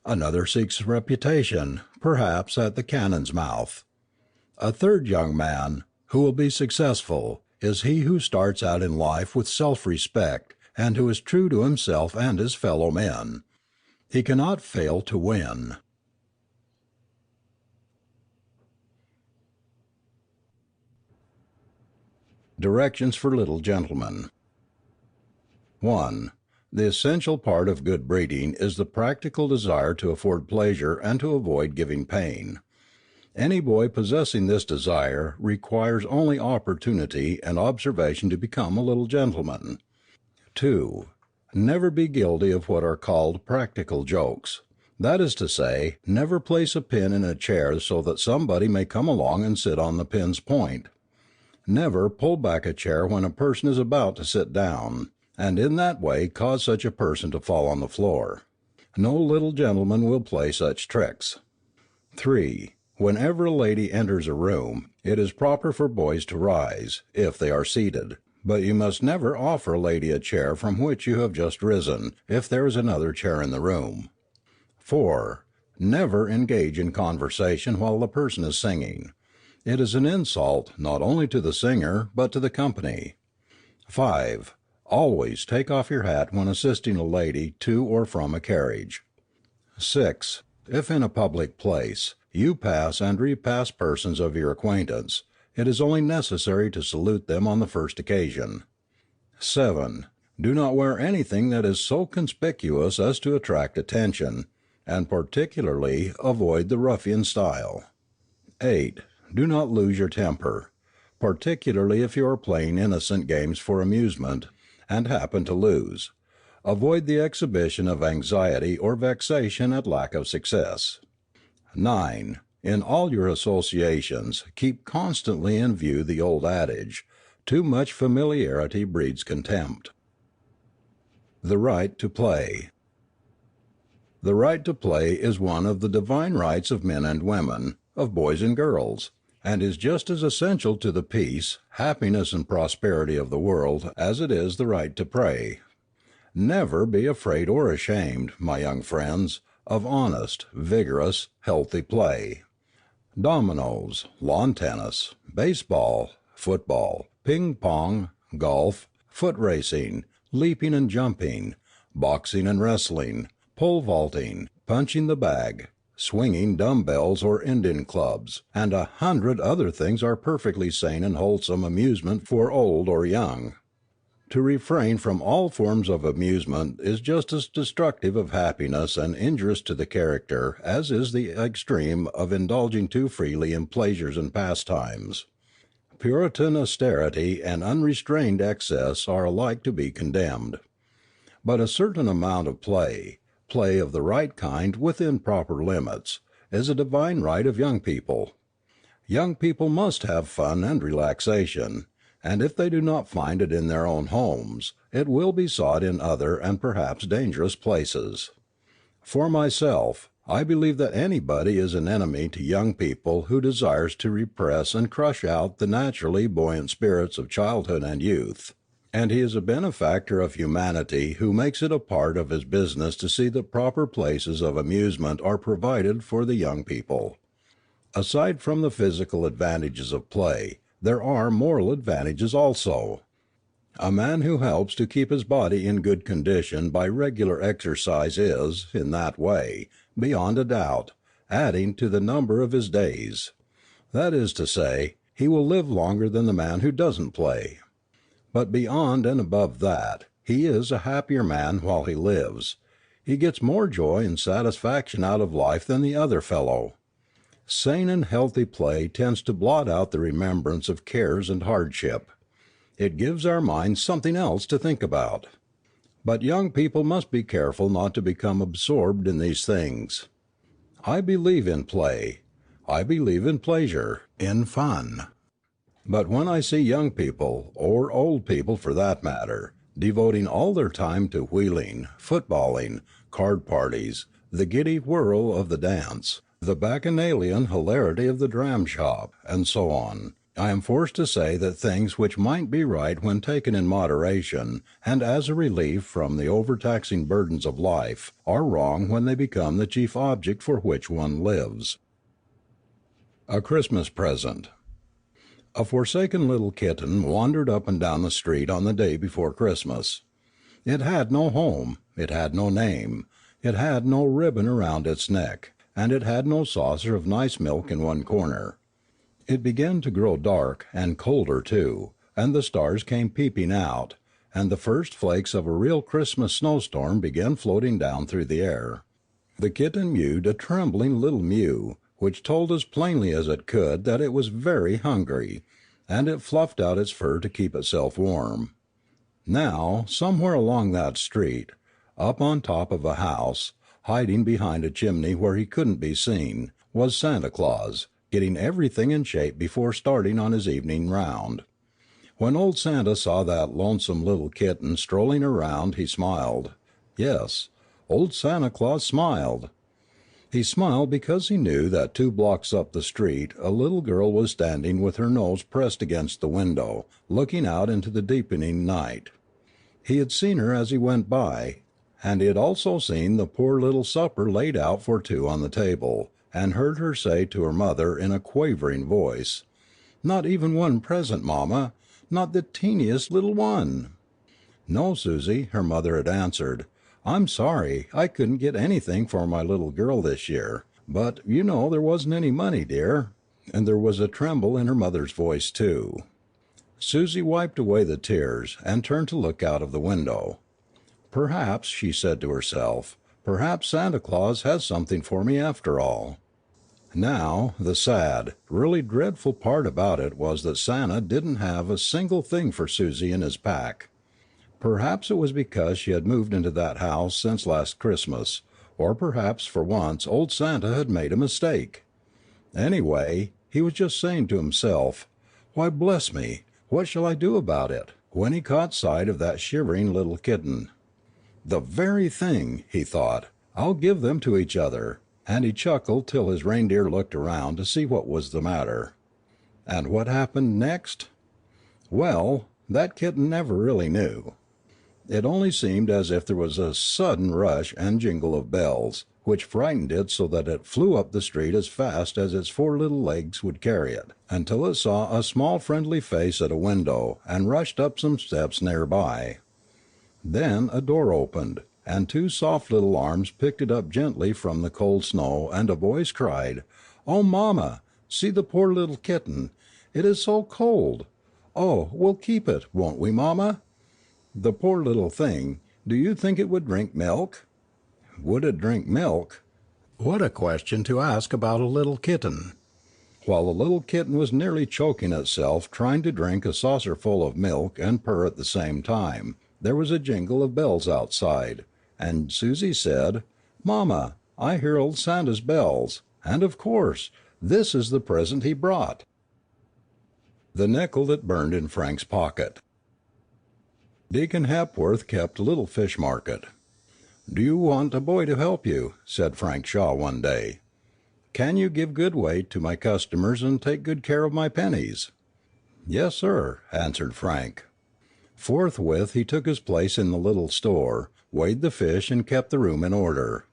Another seeks reputation, perhaps at the cannon's mouth. A third young man, who will be successful, is he who starts out in life with self-respect, and who is true to himself and his fellow men. He cannot fail to win. Directions for Little Gentlemen. 1. The essential part of good breeding is the practical desire to afford pleasure and to avoid giving pain. Any boy possessing this desire requires only opportunity and observation to become a little gentleman. 2. Never be guilty of what are called practical jokes. That is to say, never place a pin in a chair so that somebody may come along and sit on the pin's point. Never pull back a chair when a person is about to sit down, and in that way cause such a person to fall on the floor. No little gentleman will play such tricks. 3. Whenever a lady enters a room, it is proper for boys to rise, if they are seated, But you must never offer a lady a chair from which you have just risen, if there is another chair in the room. 4. Never engage in conversation while the person is singing. It is an insult not only to the singer but to the company. 5. Always take off your hat when assisting a lady to or from a carriage. 6. If in a public place you pass and repass persons of your acquaintance, it is only necessary to salute them on the first occasion. 7. Do not wear anything that is so conspicuous as to attract attention, and particularly avoid the ruffian style. 8. Do not lose your temper, particularly if you are playing innocent games for amusement, and happen to lose. Avoid the exhibition of anxiety or vexation at lack of success. 9. In all your associations, keep constantly in view the old adage, too much familiarity breeds contempt. The right to play. The right to play is one of the divine rights of men and women, of boys and girls, and is just as essential to the peace, happiness, and prosperity of the world as it is the right to pray. Never be afraid or ashamed, my young friends, of honest, vigorous, healthy play. Dominoes, lawn tennis, baseball, football, ping-pong, golf, foot racing, leaping and jumping, boxing and wrestling, pole vaulting, punching the bag, swinging dumbbells or Indian clubs, and 100 other things are perfectly sane and wholesome amusement for old or young. To refrain from all forms of amusement is just as destructive of happiness and injurious to the character as is the extreme of indulging too freely in pleasures and pastimes. Puritan austerity and unrestrained excess are alike to be condemned. But a certain amount of play of the right kind within proper limits, is a divine right of young people. Young people must have fun and relaxation, and if they do not find it in their own homes, it will be sought in other and perhaps dangerous places. For myself, I believe that anybody is an enemy to young people who desires to repress and crush out the naturally buoyant spirits of childhood and youth, and he is a benefactor of humanity who makes it a part of his business to see that proper places of amusement are provided for the young people. Aside from the physical advantages of play, there are moral advantages also. A man who helps to keep his body in good condition by regular exercise is, in that way, beyond a doubt, adding to the number of his days. That is to say, he will live longer than the man who doesn't play. But beyond and above that, he is a happier man while he lives. He gets more joy and satisfaction out of life than the other fellow. Sane and healthy play tends to blot out the remembrance of cares and hardship. It gives our minds something else to think about. But young people must be careful not to become absorbed in these things. I believe in play. I believe in pleasure, in fun. But when I see young people, or old people for that matter, devoting all their time to wheeling, footballing, card parties, the giddy whirl of the dance, the bacchanalian hilarity of the dram shop, and so on, I am forced to say that things which might be right when taken in moderation, and as a relief from the overtaxing burdens of life, are wrong when they become the chief object for which one lives. A Christmas Present. A forsaken little kitten wandered up and down the street on the day before Christmas. It had no home, it had no name, it had no ribbon around its neck, and it had no saucer of nice milk in one corner. It began to grow dark, and colder too, and the stars came peeping out, and the first flakes of a real Christmas snowstorm began floating down through the air. The kitten mewed a trembling little mew, which told as plainly as it could that it was very hungry, and it fluffed out its fur to keep itself warm. Now, somewhere along that street, up on top of a house, hiding behind a chimney where he couldn't be seen, was Santa Claus, getting everything in shape before starting on his evening round. When old Santa saw that lonesome little kitten strolling around, he smiled. Yes, old Santa Claus smiled. He smiled because he knew that 2 blocks up the street a little girl was standing with her nose pressed against the window, looking out into the deepening night. He had seen her as he went by, and he had also seen the poor little supper laid out for 2 on the table, and heard her say to her mother in a quavering voice, "Not even one present, Mama, not the teeniest little one." "No, Susie," her mother had answered, "I'm sorry I couldn't get anything for my little girl this year, but you know there wasn't any money, dear," and there was a tremble in her mother's voice too. Susie wiped away the tears and turned to look out of the window. "Perhaps," she said to herself, "perhaps Santa Claus has something for me after all." Now, the sad, really dreadful part about it was that Santa didn't have a single thing for Susie in his pack. Perhaps it was because she had moved into that house since last Christmas, or perhaps for once old Santa had made a mistake. Anyway, he was just saying to himself, "Why, bless me, what shall I do about it?" when he caught sight of that shivering little kitten. "The very thing," he thought, "I'll give them to each other," and he chuckled till his reindeer looked around to see what was the matter. And what happened next? Well, that kitten never really knew. It only seemed as if there was a sudden rush and jingle of bells, which frightened it so that it flew up the street as fast as its 4 little legs would carry it, until it saw a small friendly face at a window and rushed up some steps near by. Then a door opened, and 2 soft little arms picked it up gently from the cold snow, and a voice cried, "Oh, Mamma, see the poor little kitten. It is so cold. Oh, we'll keep it, won't we, Mamma? The poor little thing, do you think it would drink milk?" Would it drink milk? What a question to ask about a little kitten! While the little kitten was nearly choking itself trying to drink a saucerful of milk and purr at the same time, there was a jingle of bells outside, and Susie said, "Mamma, I hear old Santa's bells, and of course, this is the present he brought." The nickel that burned in Frank's pocket. Deacon Hepworth kept a little fish market. "Do you want a boy to help you?" said Frank Shaw one day. "Can you give good weight to my customers and take good care of my pennies?" "Yes, sir," answered Frank. Forthwith he took his place in the little store, weighed the fish, and kept the room in order.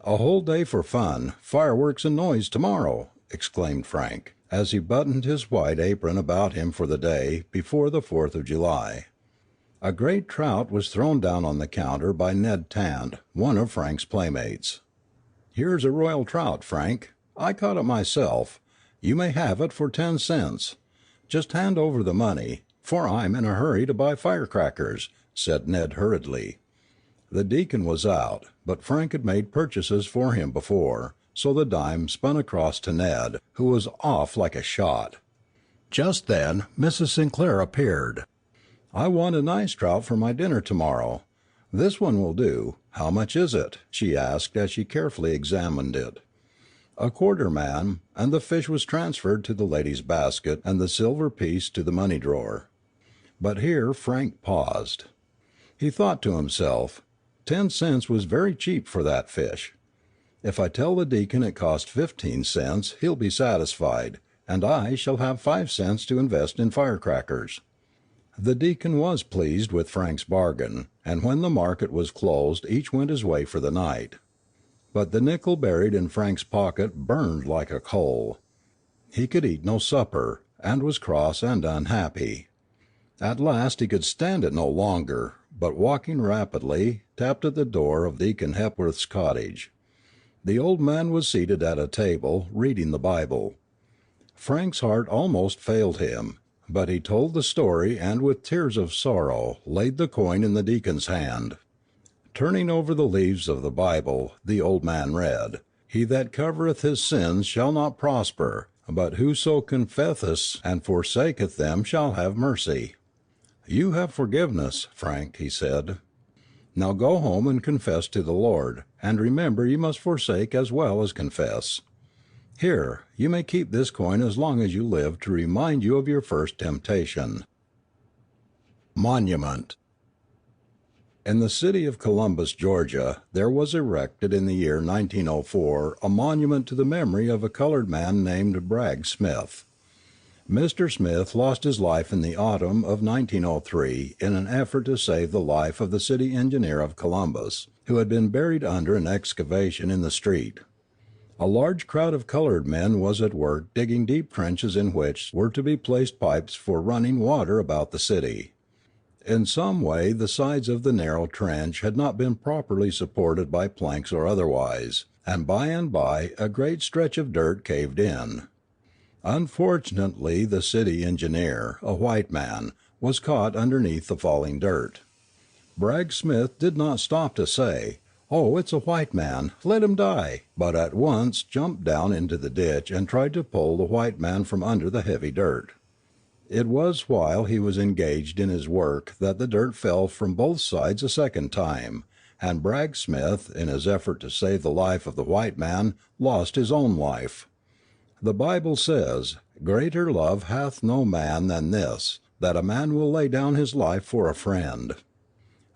"A whole day for fun, fireworks and noise tomorrow," exclaimed Frank, as he buttoned his white apron about him for the day before the 4th of July. A great trout was thrown down on the counter by Ned Tant, one of Frank's playmates. "Here's a royal trout, Frank. I caught it myself. You may have it for 10 cents. Just hand over the money, for I'm in a hurry to buy firecrackers," said Ned hurriedly. The deacon was out, but Frank had made purchases for him before, so the dime spun across to Ned, who was off like a shot. Just then Mrs. Sinclair appeared. "I want a nice trout for my dinner tomorrow. This one will do. How much is it?" she asked as she carefully examined it. "A quarter, ma'am," and the fish was transferred to the lady's basket and the silver piece to the money drawer. But here Frank paused. He thought to himself, 10 cents was very cheap for that fish. If I tell the deacon it cost 15 cents, he'll be satisfied, and I shall have 5 cents to invest in firecrackers. The deacon was pleased with Frank's bargain, and when the market was closed each went his way for the night. But the nickel buried in Frank's pocket burned like a coal. He could eat no supper, and was cross and unhappy. At last he could stand it no longer, but walking rapidly, tapped at the door of Deacon Hepworth's cottage. The old man was seated at a table, reading the Bible. Frank's heart almost failed him, but he told the story and with tears of sorrow laid the coin in the deacon's hand. Turning over the leaves of the Bible, the old man read, "He that covereth his sins shall not prosper, but whoso confesseth and forsaketh them shall have mercy." "You have forgiveness, Frank," he said. "Now go home and confess to the Lord, and remember you must forsake as well as confess. Here, you may keep this coin as long as you live to remind you of your first temptation." Monument. In the city of Columbus, Georgia, there was erected in the year 1904 a monument to the memory of a colored man named Bragg Smith. Mr. Smith lost his life in the autumn of 1903 in an effort to save the life of the city engineer of Columbus, who had been buried under an excavation in the street. A large crowd of colored men was at work digging deep trenches in which were to be placed pipes for running water about the city. In some way the sides of the narrow trench had not been properly supported by planks or otherwise, and by a great stretch of dirt caved in. Unfortunately the city engineer, a white man, was caught underneath the falling dirt. Bragg Smith did not stop to say, "Oh, it's a white man, let him die," but at once jumped down into the ditch and tried to pull the white man from under the heavy dirt. It was while he was engaged in his work that the dirt fell from both sides a second time, and Bragg Smith, in his effort to save the life of the white man, lost his own life. The Bible says, "Greater love hath no man than this, that a man will lay down his life for a friend."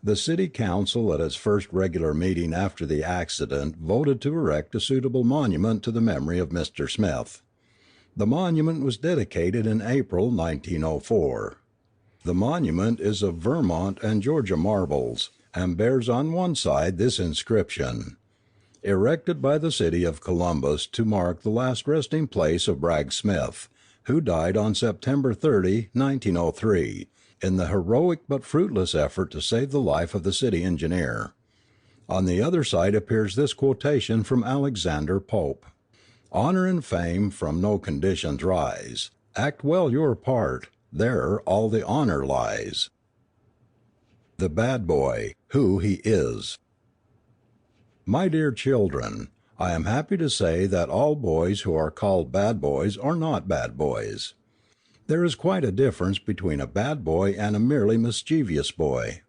The city council at its first regular meeting after the accident voted to erect a suitable monument to the memory of Mr. Smith. The monument was dedicated in April 1904. The monument is of Vermont and Georgia marbles, and bears on one side this inscription: "Erected by the city of Columbus to mark the last resting place of Bragg Smith, who died on September 30, 1903, in the heroic but fruitless effort to save the life of the city engineer." On the other side appears this quotation from Alexander Pope: "Honor and fame from no conditions rise. Act well your part, there all the honor lies." The Bad Boy, Who He Is. My dear children, I am happy to say that all boys who are called bad boys are not bad boys. There is quite a difference between a bad boy and a merely mischievous boy.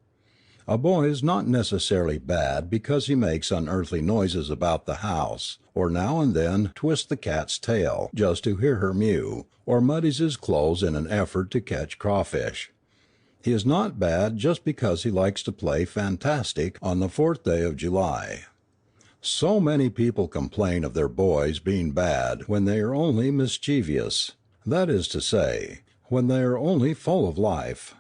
A boy is not necessarily bad because he makes unearthly noises about the house, or now and then twists the cat's tail just to hear her mew, or muddies his clothes in an effort to catch crawfish. He is not bad just because he likes to play fantastic on the 4th day of July. So many people complain of their boys being bad when they are only mischievous, that is to say, when they are only full of life.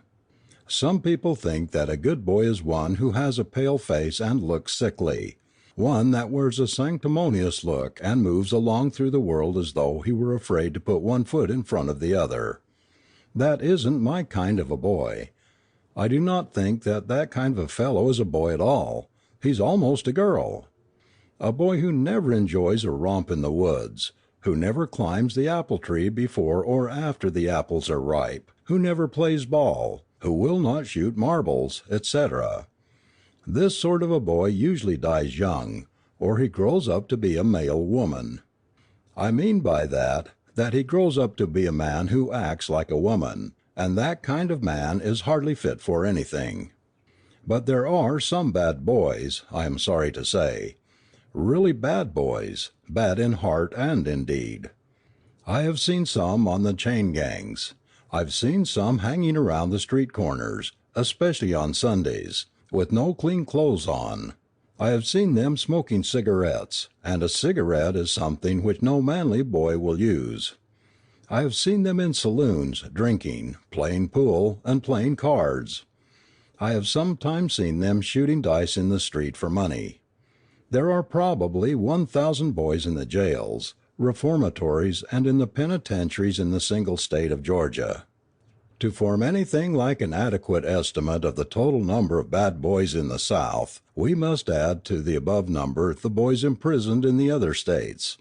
Some people think that a good boy is one who has a pale face and looks sickly, one that wears a sanctimonious look and moves along through the world as though he were afraid to put one foot in front of the other. That isn't my kind of a boy. I do not think that that kind of a fellow is a boy at all. He's almost a girl. A boy who never enjoys a romp in the woods, who never climbs the apple tree before or after the apples are ripe, who never plays ball, who will not shoot marbles, etc. This sort of a boy usually dies young, or he grows up to be a male woman. I mean by that he grows up to be a man who acts like a woman, and that kind of man is hardly fit for anything. But there are some bad boys, I am sorry to say. Really bad boys, bad in heart and in deed. I have seen some on the chain gangs. I've seen some hanging around the street corners, especially on Sundays, with no clean clothes on. I have seen them smoking cigarettes, and a cigarette is something which no manly boy will use. I have seen them in saloons, drinking, playing pool, and playing cards. I have sometimes seen them shooting dice in the street for money. There are probably 1,000 boys in the jails, reformatories, and in the penitentiaries in the single state of Georgia. To form anything like an adequate estimate of the total number of bad boys in the South, we must add to the above number the boys imprisoned in the other states,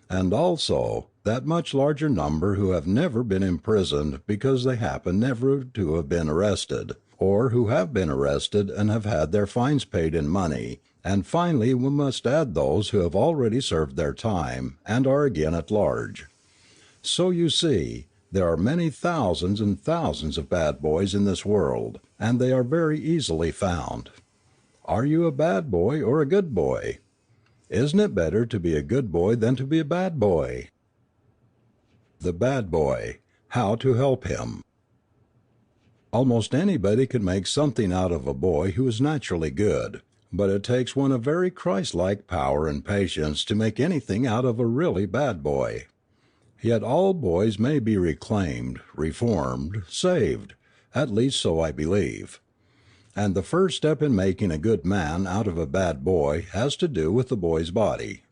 and also that much larger number who have never been imprisoned because they happen never to have been arrested, or who have been arrested and have had their fines paid in money. And finally we must add those who have already served their time and are again at large. So you see, there are many thousands and thousands of bad boys in this world, and they are very easily found. Are you a bad boy or a good boy? Isn't it better to be a good boy than to be a bad boy? The Bad Boy. How to Help Him. Almost anybody can make something out of a boy who is naturally good, but it takes one of very Christ-like power and patience to make anything out of a really bad boy. Yet all boys may be reclaimed, reformed, saved, at least so I believe. And the first step in making a good man out of a bad boy has to do with the boy's body.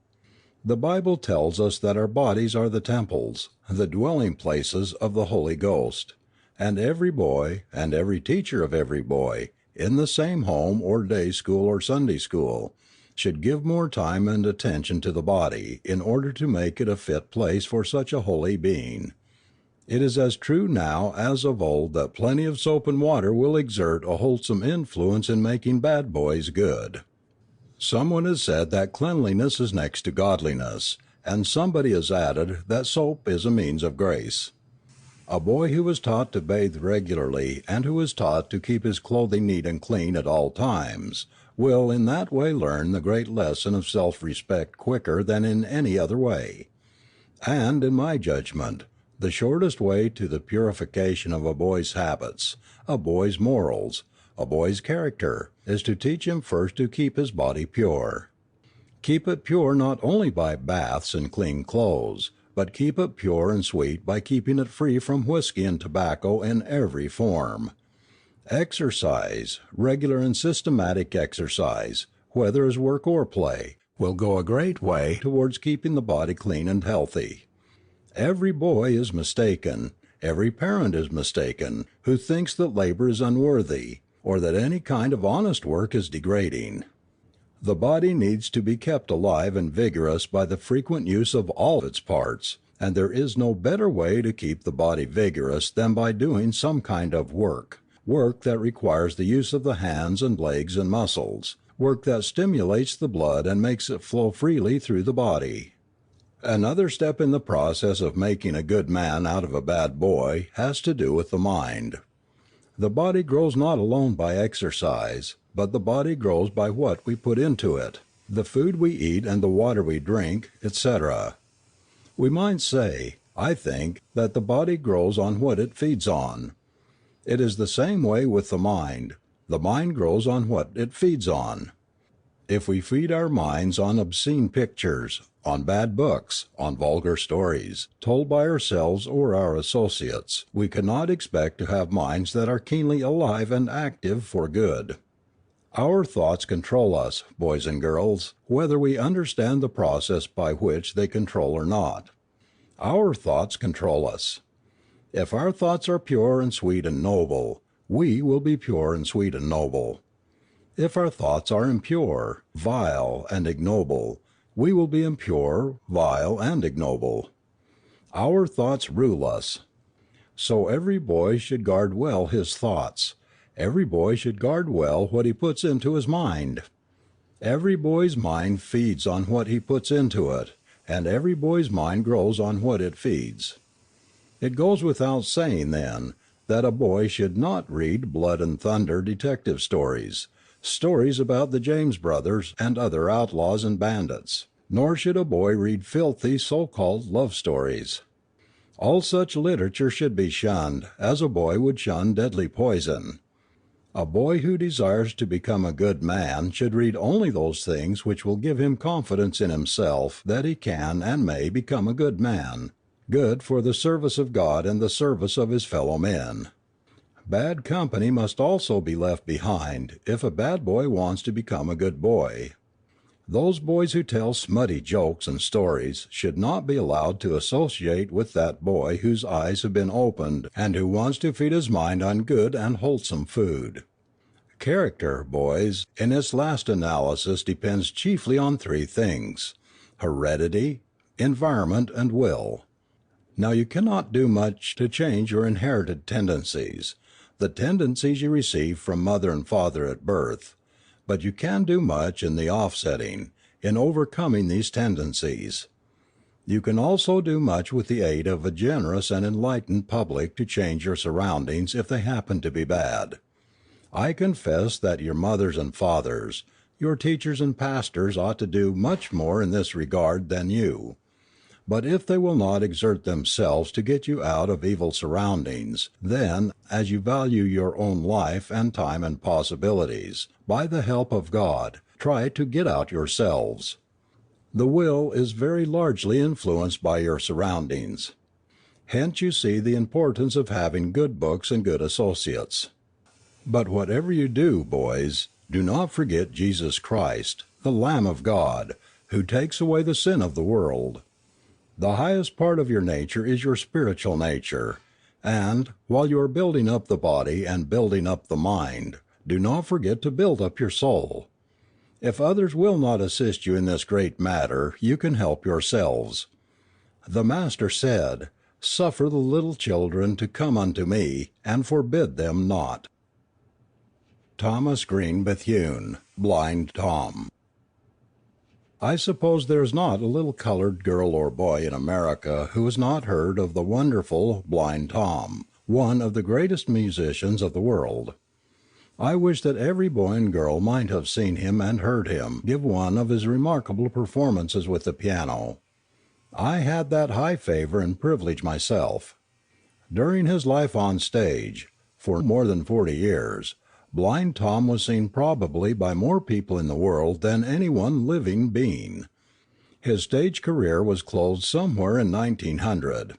The Bible tells us that our bodies are the temples, the dwelling places of the Holy Ghost, and every boy, and every teacher of every boy, in the same home or day school or Sunday school, should give more time and attention to the body in order to make it a fit place for such a holy being. It is as true now as of old that plenty of soap and water will exert a wholesome influence in making bad boys good. Someone has said that cleanliness is next to godliness, and somebody has added that soap is a means of grace. A boy who is taught to bathe regularly and who is taught to keep his clothing neat and clean at all times will in that way learn the great lesson of self-respect quicker than in any other way. And, in my judgment, the shortest way to the purification of a boy's habits, a boy's morals, a boy's character, is to teach him first to keep his body pure. Keep it pure not only by baths and clean clothes, but keep it pure and sweet by keeping it free from whiskey and tobacco in every form. Exercise, regular and systematic exercise, whether as work or play, will go a great way towards keeping the body clean and healthy. Every boy is mistaken, every parent is mistaken, who thinks that labor is unworthy, or that any kind of honest work is degrading. The body needs to be kept alive and vigorous by the frequent use of all its parts, and there is no better way to keep the body vigorous than by doing some kind of work that requires the use of the hands and legs and muscles, work that stimulates the blood and makes it flow freely through the body. Another step in the process of making a good man out of a bad boy has to do with the mind. The body grows not alone by exercise, but the body grows by what we put into it, the food we eat and the water we drink, etc. We might say, I think, that the body grows on what it feeds on. It is the same way with the mind. The mind grows on what it feeds on. If we feed our minds on obscene pictures, on bad books, on vulgar stories, told by ourselves or our associates, we cannot expect to have minds that are keenly alive and active for good. Our thoughts control us, boys and girls, whether we understand the process by which they control or not. Our thoughts control us. If our thoughts are pure and sweet and noble, we will be pure and sweet and noble. If our thoughts are impure, vile, and ignoble, we will be impure, vile, and ignoble. Our thoughts rule us. So every boy should guard well his thoughts. Every boy should guard well what he puts into his mind. Every boy's mind feeds on what he puts into it, and every boy's mind grows on what it feeds. It goes without saying, then, that a boy should not read blood and thunder detective stories about the James brothers and other outlaws and bandits, nor should a boy read filthy so-called love stories. All such literature should be shunned, as a boy would shun deadly poison. A boy who desires to become a good man should read only those things which will give him confidence in himself that he can and may become a good man, good for the service of God and the service of his fellow men. Bad company must also be left behind if a bad boy wants to become a good boy. Those boys who tell smutty jokes and stories should not be allowed to associate with that boy whose eyes have been opened and who wants to feed his mind on good and wholesome food. Character, boys, in its last analysis depends chiefly on three things: heredity, environment, and will. Now you cannot do much to change your inherited tendencies, the tendencies you receive from mother and father at birth, but you can do much in the offsetting, in overcoming these tendencies. You can also do much with the aid of a generous and enlightened public to change your surroundings if they happen to be bad. I confess that your mothers and fathers, your teachers and pastors ought to do much more in this regard than you. But if they will not exert themselves to get you out of evil surroundings, then, as you value your own life and time and possibilities, by the help of God, try to get out yourselves. The will is very largely influenced by your surroundings. Hence you see the importance of having good books and good associates. But whatever you do, boys, do not forget Jesus Christ, the Lamb of God, who takes away the sin of the world. The highest part of your nature is your spiritual nature, and, while you are building up the body and building up the mind, do not forget to build up your soul. If others will not assist you in this great matter, you can help yourselves. The Master said, "Suffer the little children to come unto me, and forbid them not." Thomas Green Bethune, Blind Tom. I suppose there is not a little colored girl or boy in America who has not heard of the wonderful Blind Tom, one of the greatest musicians of the world. I wish that every boy and girl might have seen him and heard him give one of his remarkable performances with the piano. I had that high favor and privilege myself. During his life on stage, for more than 40 years, Blind Tom was seen probably by more people in the world than any one living being. His stage career was closed somewhere in 1900.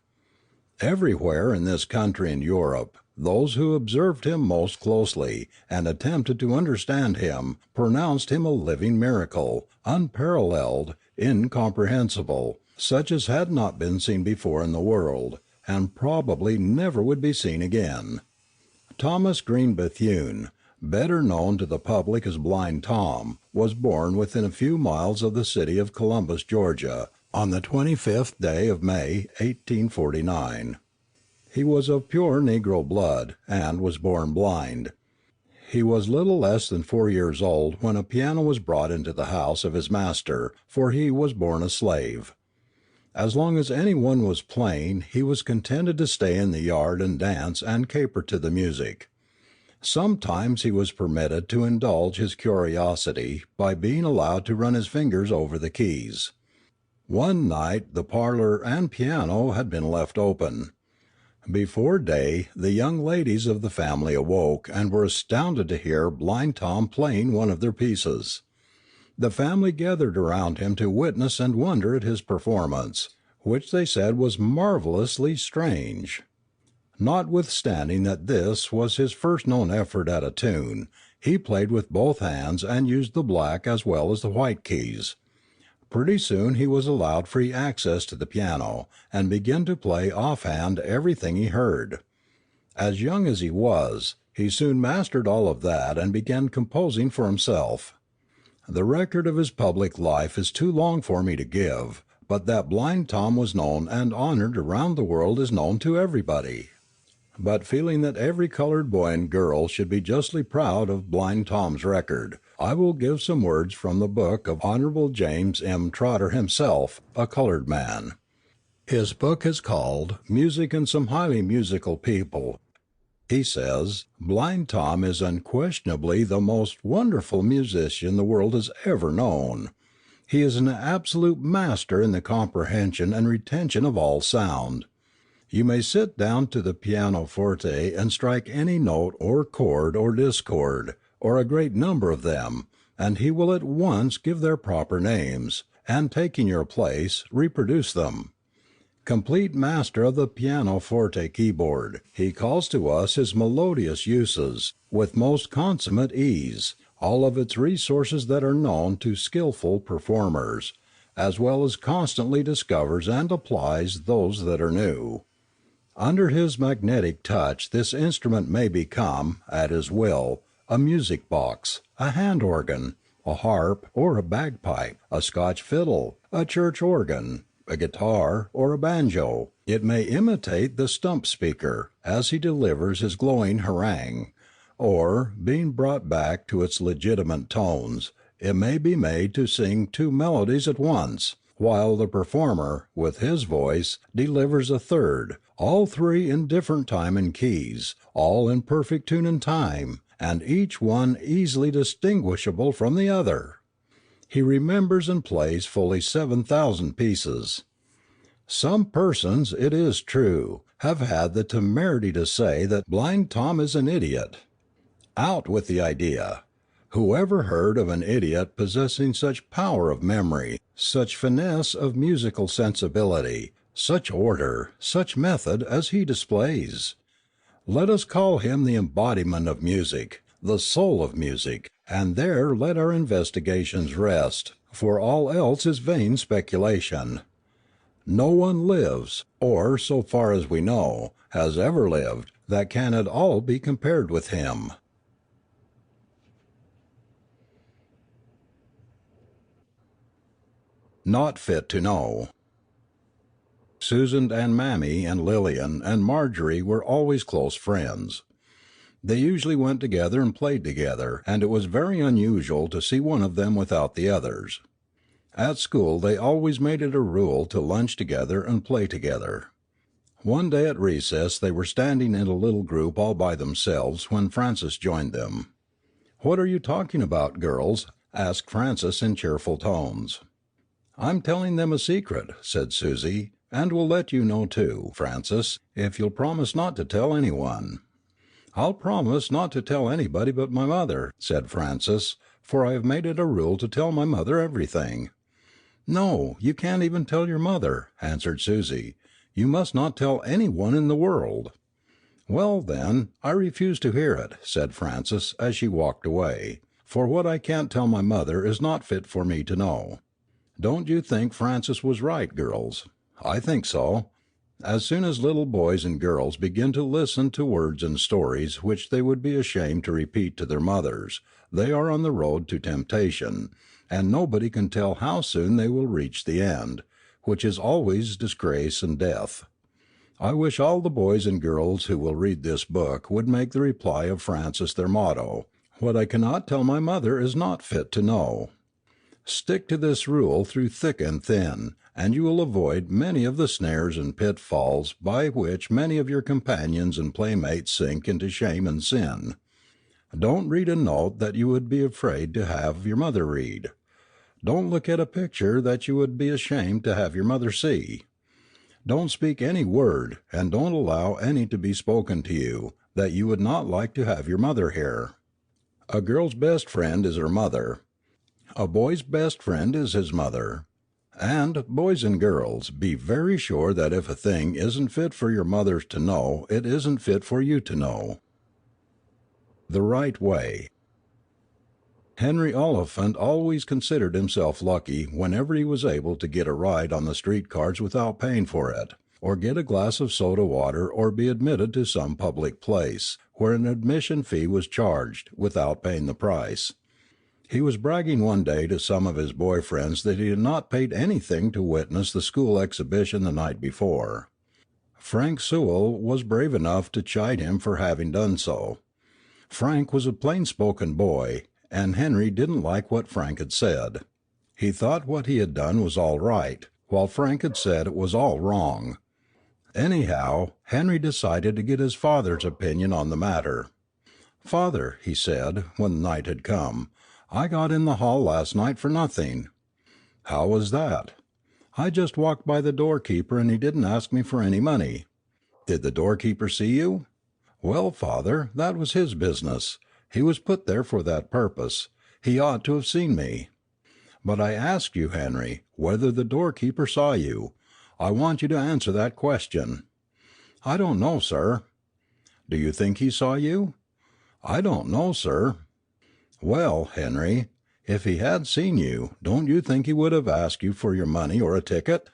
Everywhere in this country and Europe, those who observed him most closely and attempted to understand him pronounced him a living miracle, unparalleled, incomprehensible, such as had not been seen before in the world, and probably never would be seen again. Thomas Green Bethune, better known to the public as Blind Tom, was born within a few miles of the city of Columbus, Georgia, on the 25th day of May, 1849. He was of pure Negro blood, and was born blind. He was little less than 4 years old when a piano was brought into the house of his master, for he was born a slave. As long as any one was playing, he was contented to stay in the yard and dance and caper to the music. Sometimes he was permitted to indulge his curiosity by being allowed to run his fingers over the keys. One night the parlor and piano had been left open. Before day the young ladies of the family awoke and were astounded to hear Blind Tom playing one of their pieces. The family gathered around him to witness and wonder at his performance, which they said was marvelously strange. Notwithstanding that this was his first known effort at a tune, he played with both hands and used the black as well as the white keys. Pretty soon he was allowed free access to the piano, and began to play offhand everything he heard. As young as he was, he soon mastered all of that and began composing for himself. The record of his public life is too long for me to give, but that Blind Tom was known and honored around the world is known to everybody. But feeling that every colored boy and girl should be justly proud of Blind Tom's record, I will give some words from the book of Hon. James M. Trotter himself, a colored man. His book is called Music and Some Highly Musical People. He says, "Blind Tom is unquestionably the most wonderful musician the world has ever known. He is an absolute master in the comprehension and retention of all sound. You may sit down to the pianoforte and strike any note or chord or discord, or a great number of them, and he will at once give their proper names, and taking your place, reproduce them. Complete master of the pianoforte keyboard, he calls to us his melodious uses, with most consummate ease, all of its resources that are known to skillful performers, as well as constantly discovers and applies those that are new. Under his magnetic touch this instrument may become, at his will, a music box, a hand organ, a harp or a bagpipe, a Scotch fiddle, a church organ, a guitar, or a banjo. It may imitate the stump speaker, as he delivers his glowing harangue, or, being brought back to its legitimate tones, it may be made to sing two melodies at once, while the performer, with his voice, delivers a third, all three in different time and keys, all in perfect tune and time, and each one easily distinguishable from the other. He remembers and plays fully 7,000 pieces. Some persons, it is true, have had the temerity to say that Blind Tom is an idiot. Out with the idea! Whoever heard of an idiot possessing such power of memory, such finesse of musical sensibility, such order, such method as he displays? Let us call him the embodiment of music, the soul of music, and there let our investigations rest, for all else is vain speculation. No one lives, or, so far as we know, has ever lived, that can at all be compared with him. Not fit to know. Susan and Mammy and Lillian and Marjorie were always close friends. They usually went together and played together, and it was very unusual to see one of them without the others. At school they always made it a rule to lunch together and play together. One day at recess they were standing in a little group all by themselves when Frances joined them. "What are you talking about, girls?" asked Frances in cheerful tones. "I'm telling them a secret," said Susie, "and will let you know too, Frances, if you'll promise not to tell anyone." "I'll promise not to tell anybody but my mother," said Frances, "for I have made it a rule to tell my mother everything." "No, you can't even tell your mother," answered Susie. "You must not tell anyone in the world." "Well, then, I refuse to hear it," said Frances as she walked away, "for what I can't tell my mother is not fit for me to know." Don't you think Frances was right, girls? I think so. As soon as little boys and girls begin to listen to words and stories which they would be ashamed to repeat to their mothers, they are on the road to temptation, and nobody can tell how soon they will reach the end, which is always disgrace and death. I wish all the boys and girls who will read this book would make the reply of Frances their motto: "What I cannot tell my mother is not fit to know." Stick to this rule through thick and thin, and you will avoid many of the snares and pitfalls by which many of your companions and playmates sink into shame and sin. Don't read a note that you would be afraid to have your mother read. Don't look at a picture that you would be ashamed to have your mother see. Don't speak any word, and don't allow any to be spoken to you, that you would not like to have your mother hear. A girl's best friend is her mother. A boy's best friend is his mother. And, boys and girls, be very sure that if a thing isn't fit for your mothers to know, it isn't fit for you to know. The right way. Henry Oliphant always considered himself lucky whenever he was able to get a ride on the street cars without paying for it, or get a glass of soda water, or be admitted to some public place, where an admission fee was charged, without paying the price. He was bragging one day to some of his boy friends that he had not paid anything to witness the school exhibition the night before. Frank Sewell was brave enough to chide him for having done so. Frank was a plain-spoken boy, and Henry didn't like what Frank had said. He thought what he had done was all right, while Frank had said it was all wrong. Anyhow, Henry decided to get his father's opinion on the matter. "Father," he said, when the night had come, "I got in the hall last night for nothing." "How was that?" "I just walked by the doorkeeper and he didn't ask me for any money." "Did the doorkeeper see you?" "Well, father, that was his business. He was put there for that purpose. He ought to have seen me." "But I asked you, Henry, whether the doorkeeper saw you. I want you to answer that question." "I don't know, sir." "Do you think he saw you?" "I don't know, sir." "Well, Henry, if he had seen you, don't you think he would have asked you for your money or a ticket?"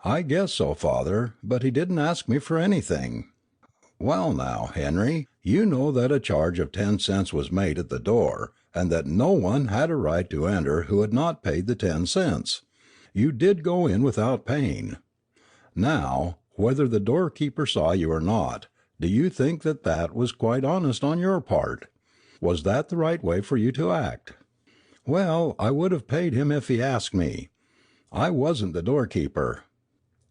"I guess so, father, but he didn't ask me for anything." "Well now, Henry, you know that a charge of 10 cents was made at the door, and that no one had a right to enter who had not paid the 10 cents. You did go in without paying. Now, whether the doorkeeper saw you or not, do you think that that was quite honest on your part? Was that the right way for you to act?" "Well, I would have paid him if he asked me. I wasn't the doorkeeper."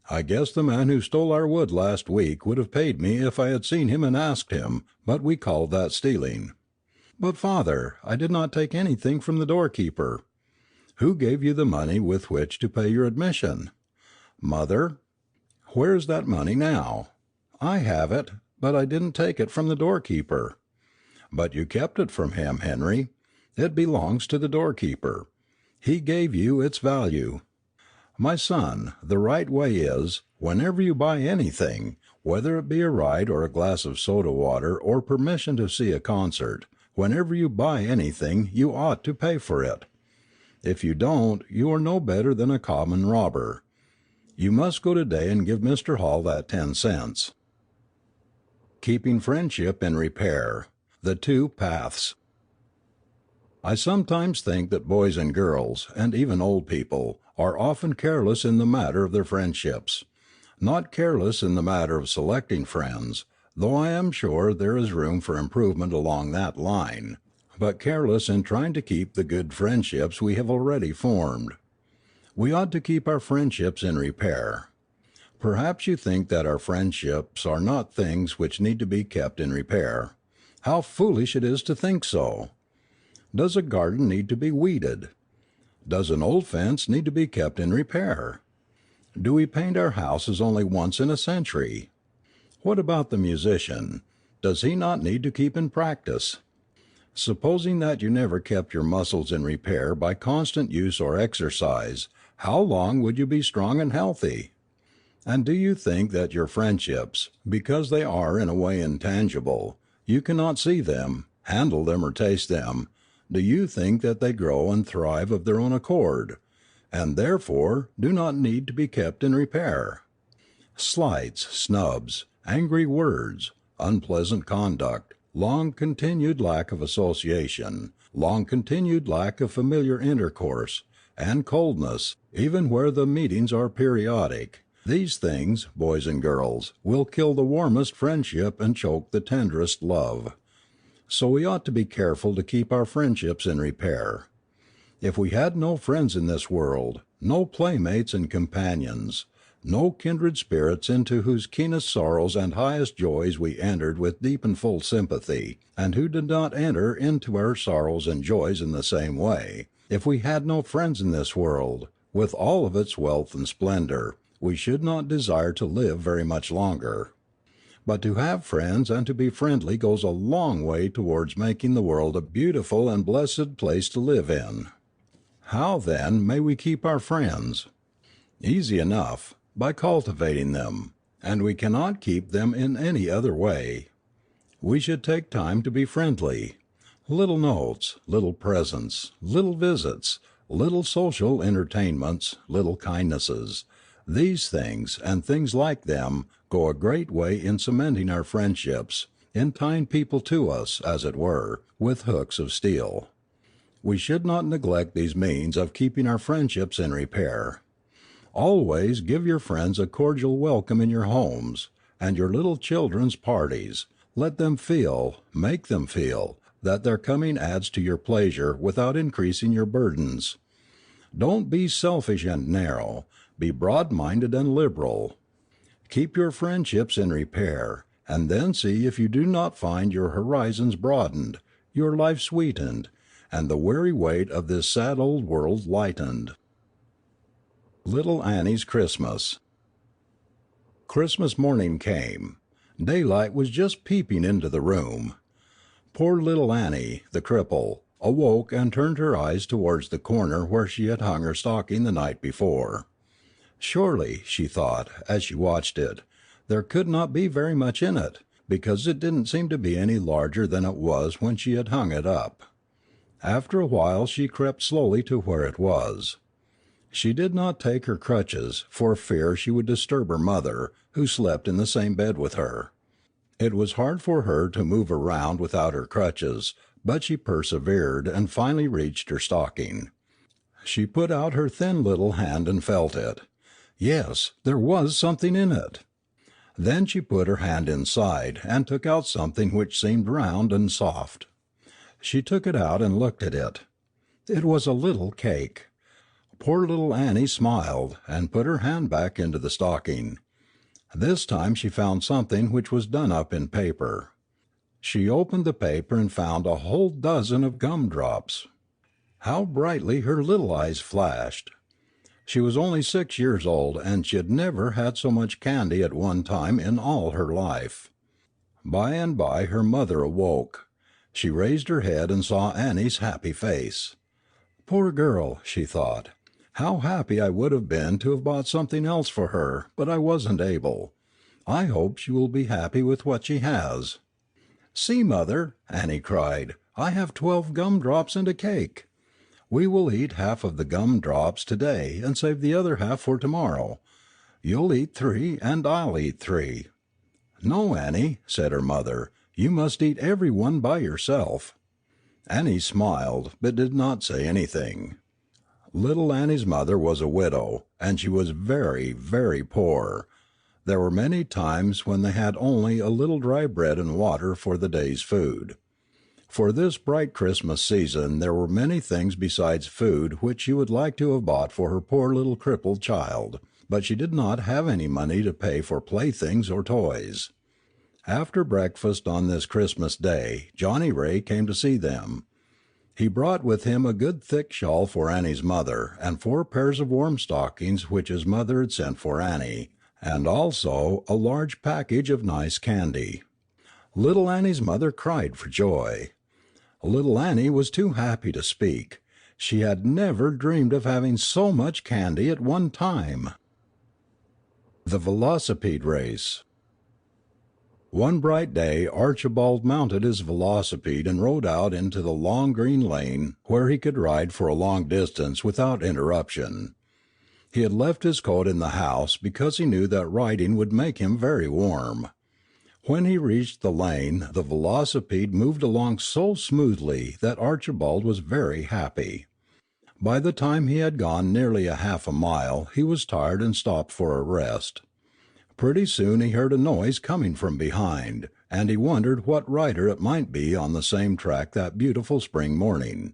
"I guess the man who stole our wood last week would have paid me if I had seen him and asked him, but we called that stealing." "But, father, I did not take anything from the doorkeeper." "Who gave you the money with which to pay your admission?" "Mother." Where is that money now? I have it, but I didn't take it from the doorkeeper. But you kept it from him, Henry. It belongs to the doorkeeper. He gave you its value. My son, the right way is, whenever you buy anything, whether it be a ride or a glass of soda water or permission to see a concert, whenever you buy anything, you ought to pay for it. If you don't, you are no better than a common robber. You must go today and give Mr. Hall that 10 cents. Keeping friendship in repair. The two paths. I sometimes think that boys and girls, and even old people, are often careless in the matter of their friendships. Not careless in the matter of selecting friends, though I am sure there is room for improvement along that line, but careless in trying to keep the good friendships we have already formed. We ought to keep our friendships in repair. Perhaps you think that our friendships are not things which need to be kept in repair. How foolish it is to think so! Does a garden need to be weeded? Does an old fence need to be kept in repair? Do we paint our houses only once in a century? What about the musician? Does he not need to keep in practice? Supposing that you never kept your muscles in repair by constant use or exercise, how long would you be strong and healthy? And do you think that your friendships, because they are in a way intangible, you cannot see them, handle them or taste them, do you think that they grow and thrive of their own accord, and therefore do not need to be kept in repair? Slights, snubs, angry words, unpleasant conduct, long-continued lack of association, long-continued lack of familiar intercourse, and coldness, even where the meetings are periodic, these things, boys and girls, will kill the warmest friendship and choke the tenderest love. So we ought to be careful to keep our friendships in repair. If we had no friends in this world, no playmates and companions, no kindred spirits into whose keenest sorrows and highest joys we entered with deep and full sympathy, and who did not enter into our sorrows and joys in the same way, if we had no friends in this world, with all of its wealth and splendor, we should not desire to live very much longer. But to have friends and to be friendly goes a long way towards making the world a beautiful and blessed place to live in. How, then, may we keep our friends? Easy enough, by cultivating them, and we cannot keep them in any other way. We should take time to be friendly. Little notes, little presents, little visits, little social entertainments, little kindnesses, these things, and things like them, go a great way in cementing our friendships, in tying people to us, as it were, with hooks of steel. We should not neglect these means of keeping our friendships in repair. Always give your friends a cordial welcome in your homes, and your little children's parties. Let them feel, make them feel, that their coming adds to your pleasure without increasing your burdens. Don't be selfish and narrow. Be broad-minded and liberal. Keep your friendships in repair, and then see if you do not find your horizons broadened, your life sweetened, and the weary weight of this sad old world lightened. Little Annie's Christmas. Christmas morning came. Daylight was just peeping into the room. Poor little Annie, the cripple, awoke and turned her eyes towards the corner where she had hung her stocking the night before. Surely, she thought, as she watched it, there could not be very much in it, because it didn't seem to be any larger than it was when she had hung it up. After a while she crept slowly to where it was. She did not take her crutches, for fear she would disturb her mother, who slept in the same bed with her. It was hard for her to move around without her crutches, but she persevered and finally reached her stocking. She put out her thin little hand and felt it. Yes, there was something in it. Then she put her hand inside and took out something which seemed round and soft. She took it out and looked at it. It was a little cake. Poor little Annie smiled and put her hand back into the stocking. This time she found something which was done up in paper. She opened the paper and found a whole dozen of gumdrops. How brightly her little eyes flashed! She was only 6 years old, and she had never had so much candy at one time in all her life. By and by her mother awoke. She raised her head and saw Annie's happy face. "Poor girl," she thought. "How happy I would have been to have bought something else for her, but I wasn't able. I hope she will be happy with what she has." "See, Mother," Annie cried, "I have 12 gumdrops and a cake. We will eat half of the gumdrops today and save the other half for tomorrow. You'll eat 3 and I'll eat 3. "No, Annie," said her mother, "you must eat every one by yourself." Annie smiled, but did not say anything. Little Annie's mother was a widow, and she was very, very poor. There were many times when they had only a little dry bread and water for the day's food. For this bright Christmas season there were many things besides food which she would like to have bought for her poor little crippled child, but she did not have any money to pay for playthings or toys. After breakfast on this Christmas day, Johnny Ray came to see them. He brought with him a good thick shawl for Annie's mother, and 4 pairs of warm stockings which his mother had sent for Annie, and also a large package of nice candy. Little Annie's mother cried for joy. Little Annie was too happy to speak. She had never dreamed of having so much candy at one time. The Velocipede Race. One bright day Archibald mounted his velocipede and rode out into the long green lane where he could ride for a long distance without interruption. He had left his coat in the house because he knew that riding would make him very warm. When he reached the lane, the velocipede moved along so smoothly that Archibald was very happy. By the time he had gone nearly a half a mile, he was tired and stopped for a rest. Pretty soon he heard a noise coming from behind, and he wondered what rider it might be on the same track that beautiful spring morning.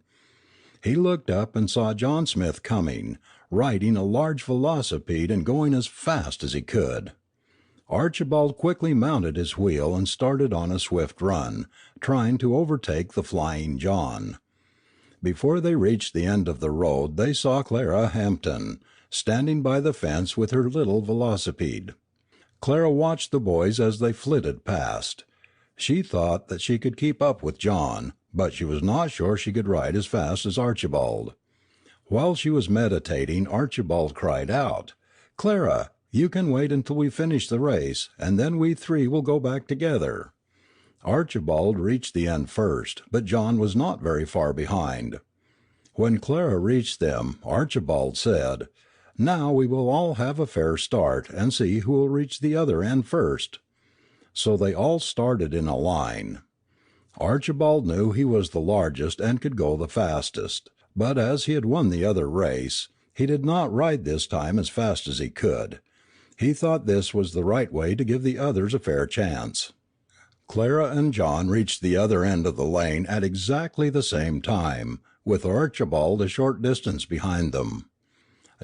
He looked up and saw John Smith coming, riding a large velocipede and going as fast as he could. Archibald quickly mounted his wheel and started on a swift run, trying to overtake the flying John. Before they reached the end of the road they saw Clara Hampton, standing by the fence with her little velocipede. Clara watched the boys as they flitted past. She thought that she could keep up with John, but she was not sure she could ride as fast as Archibald. While she was meditating, Archibald cried out, "Clara, you can wait until we finish the race, and then we 3 will go back together." Archibald reached the end first, but John was not very far behind. When Clara reached them, Archibald said, "Now we will all have a fair start, and see who will reach the other end first." So they all started in a line. Archibald knew he was the largest and could go the fastest, but as he had won the other race, he did not ride this time as fast as he could. He thought this was the right way to give the others a fair chance. Clara and John reached the other end of the lane at exactly the same time, with Archibald a short distance behind them.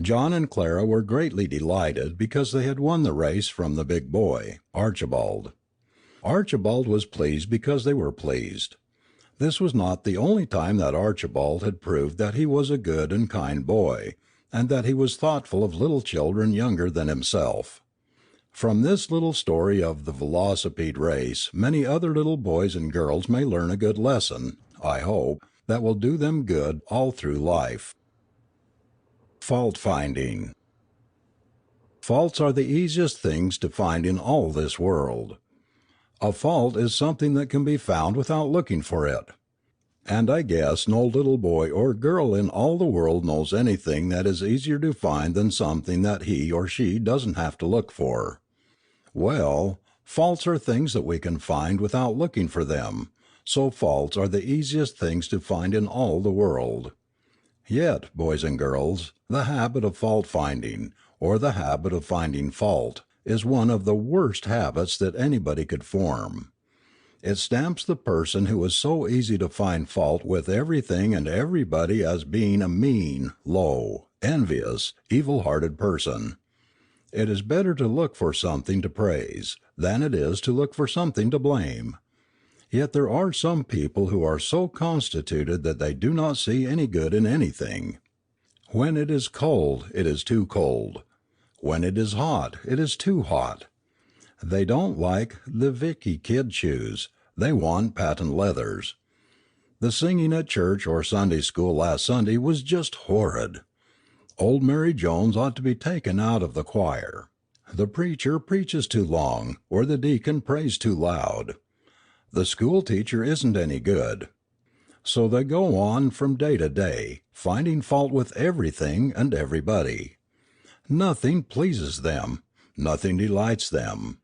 John and Clara were greatly delighted because they had won the race from the big boy, Archibald. Archibald was pleased because they were pleased. This was not the only time that Archibald had proved that he was a good and kind boy, and that he was thoughtful of little children younger than himself. From this little story of the velocipede race, many other little boys and girls may learn a good lesson, I hope, that will do them good all through life. Fault finding. Faults are the easiest things to find in all this world. A fault is something that can be found without looking for it. And I guess no little boy or girl in all the world knows anything that is easier to find than something that he or she doesn't have to look for. Well, faults are things that we can find without looking for them, so faults are the easiest things to find in all the world. Yet, boys and girls, the habit of fault finding, or the habit of finding fault, is one of the worst habits that anybody could form. It stamps the person who is so easy to find fault with everything and everybody as being a mean, low, envious, evil-hearted person. It is better to look for something to praise than it is to look for something to blame. Yet there are some people who are so constituted that they do not see any good in anything. When it is cold, it is too cold. When it is hot, it is too hot. They don't like the Wiki kid shoes. They want patent leathers. The singing at church or Sunday school last Sunday was just horrid. Old Mary Jones ought to be taken out of the choir. The preacher preaches too long, or the deacon prays too loud. The school teacher isn't any good. So they go on from day to day, finding fault with everything and everybody. Nothing pleases them. Nothing delights them.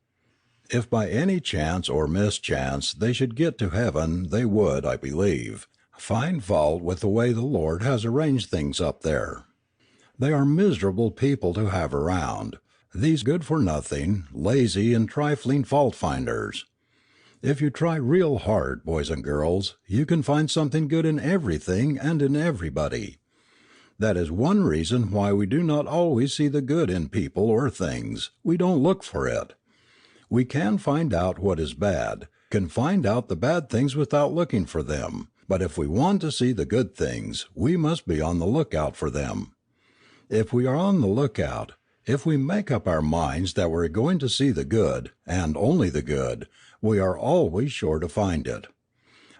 If by any chance or mischance they should get to heaven, they would, I believe, find fault with the way the Lord has arranged things up there. They are miserable people to have around, these good-for-nothing, lazy and trifling fault-finders. If you try real hard, boys and girls, you can find something good in everything and in everybody. That is one reason why we do not always see the good in people or things. We don't look for it. We can find out what is bad, can find out the bad things without looking for them, but if we want to see the good things, we must be on the lookout for them. If we are on the lookout, if we make up our minds that we're going to see the good, and only the good, we are always sure to find it.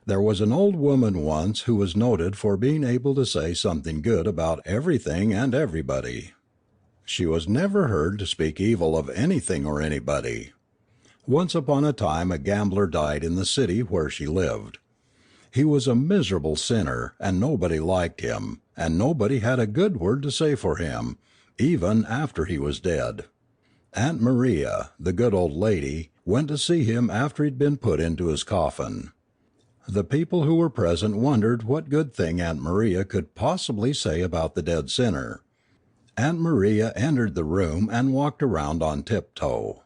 There was an old woman once who was noted for being able to say something good about everything and everybody. She was never heard to speak evil of anything or anybody. Once upon a time a gambler died in the city where she lived. He was a miserable sinner, and nobody liked him, and nobody had a good word to say for him, even after he was dead. Aunt Maria, the good old lady, went to see him after he'd been put into his coffin. The people who were present wondered what good thing Aunt Maria could possibly say about the dead sinner. Aunt Maria entered the room and walked around on tiptoe.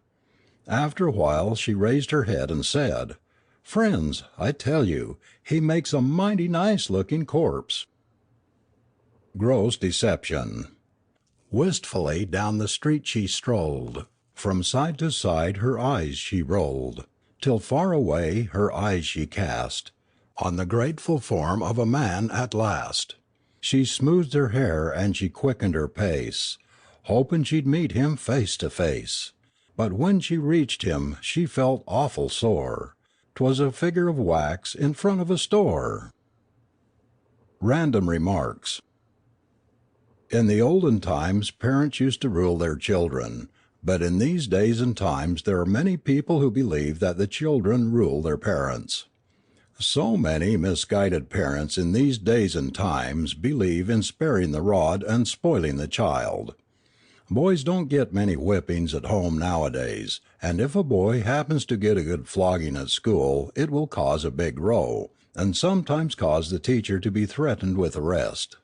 After a while she raised her head and said, "Friends, I tell you, he makes a mighty nice-looking corpse." Gross deception. Wistfully down the street she strolled. From side to side her eyes she rolled, till far away her eyes she cast on the grateful form of a man at last. She smoothed her hair and she quickened her pace, hoping she'd meet him face to face. But when she reached him she felt awful sore. 'Twas a figure of wax in front of a store. Random remarks. In the olden times parents used to rule their children, but in these days and times there are many people who believe that the children rule their parents. So many misguided parents in these days and times believe in sparing the rod and spoiling the child. Boys don't get many whippings at home nowadays, and if a boy happens to get a good flogging at school it will cause a big row, and sometimes cause the teacher to be threatened with arrest.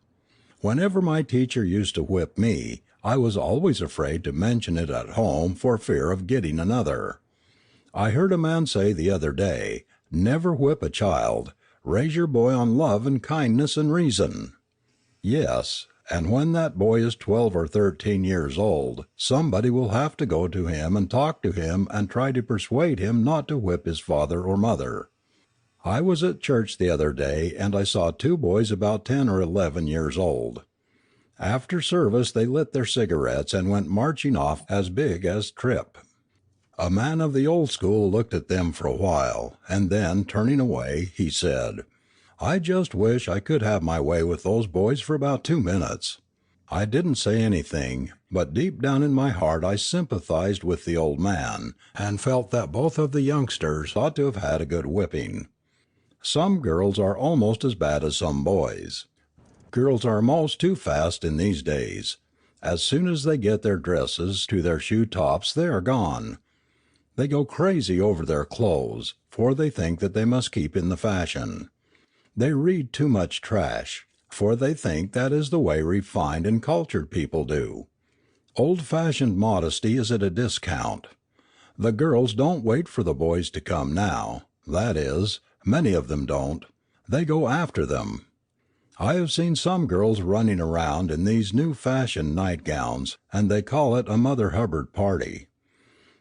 Whenever my teacher used to whip me, I was always afraid to mention it at home for fear of getting another. I heard a man say the other day, "Never whip a child. Raise your boy on love and kindness and reason." Yes, and when that boy is 12 or 13 years old, somebody will have to go to him and talk to him and try to persuade him not to whip his father or mother. I was at church the other day and I saw two boys about 10 or 11 years old. After service they lit their cigarettes and went marching off as big as Trip. A man of the old school looked at them for a while, and then, turning away, he said, "I just wish I could have my way with those boys for about 2 minutes." I didn't say anything, but deep down in my heart I sympathized with the old man, and felt that both of the youngsters ought to have had a good whipping. Some girls are almost as bad as some boys. Girls are most too fast in these days. As soon as they get their dresses to their shoe tops they are gone. They go crazy over their clothes, for they think that they must keep in the fashion. They read too much trash, for they think that is the way refined and cultured people do. Old-fashioned modesty is at a discount. The girls don't wait for the boys to come now. That is, many of them don't. They go after them. I have seen some girls running around in these new-fashioned nightgowns, and they call it a Mother Hubbard party.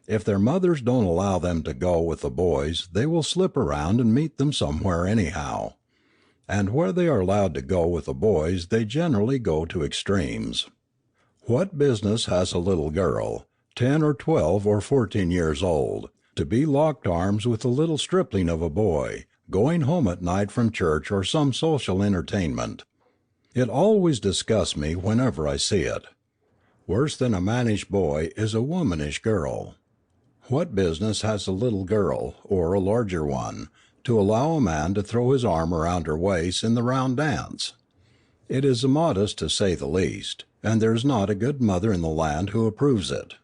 If their mothers don't allow them to go with the boys, they will slip around and meet them somewhere anyhow. and where they are allowed to go with the boys they generally go to extremes. What business has a little girl, 10 or 12 or 14 years old, to be locked arms with a little stripling of a boy, going home at night from church or some social entertainment? It always disgusts me whenever I see it. Worse than a mannish boy is a womanish girl. What business has a little girl, or a larger one, to allow a man to throw his arm around her waist in the round dance? It is immodest to say the least, and there is not a good mother in the land who approves it.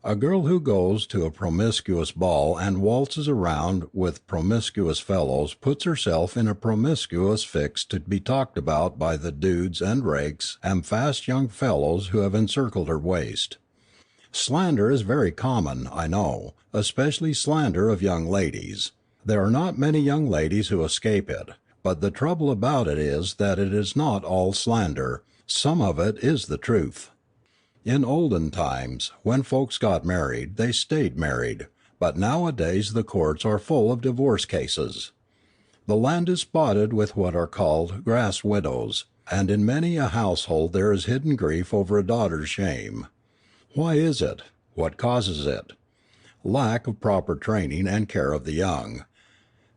A girl who goes to a promiscuous ball and waltzes around with promiscuous fellows puts herself in a promiscuous fix to be talked about by the dudes and rakes and fast young fellows who have encircled her waist. Slander is very common, I know, especially slander of young ladies. There are not many young ladies who escape it, but the trouble about it is that it is not all slander, some of it is the truth. In olden times, when folks got married, they stayed married, but nowadays the courts are full of divorce cases. The land is spotted with what are called grass widows, and in many a household there is hidden grief over a daughter's shame. Why is it? What causes it? Lack of proper training and care of the young.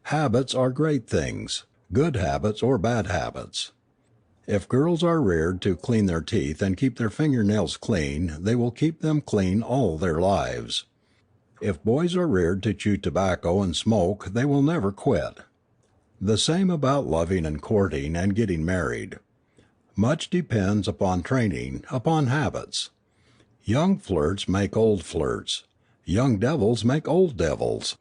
Habits are great things, good habits or bad habits. If girls are reared to clean their teeth and keep their fingernails clean, they will keep them clean all their lives. If boys are reared to chew tobacco and smoke, they will never quit. The same about loving and courting and getting married. Much depends upon training, upon habits. Young flirts make old flirts. Young devils make old devils.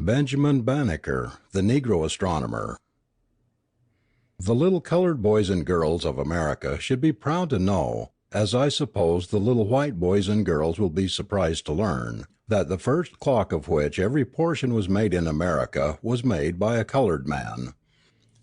Benjamin Banneker, the Negro astronomer. The little colored boys and girls of America should be proud to know, as I suppose the little white boys and girls will be surprised to learn, that the first clock of which every portion was made in America was made by a colored man.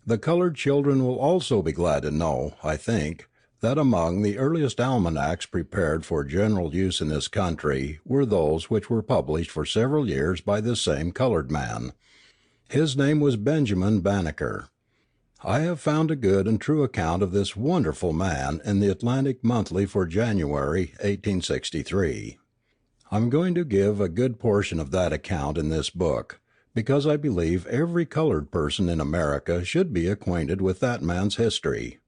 The colored children will also be glad to know, I think, that among the earliest almanacs prepared for general use in this country were those which were published for several years by this same colored man. His name was Benjamin Banneker. I have found a good and true account of this wonderful man in the Atlantic Monthly for January, 1863. I am going to give a good portion of that account in this book, because I believe every colored person in America should be acquainted with that man's history.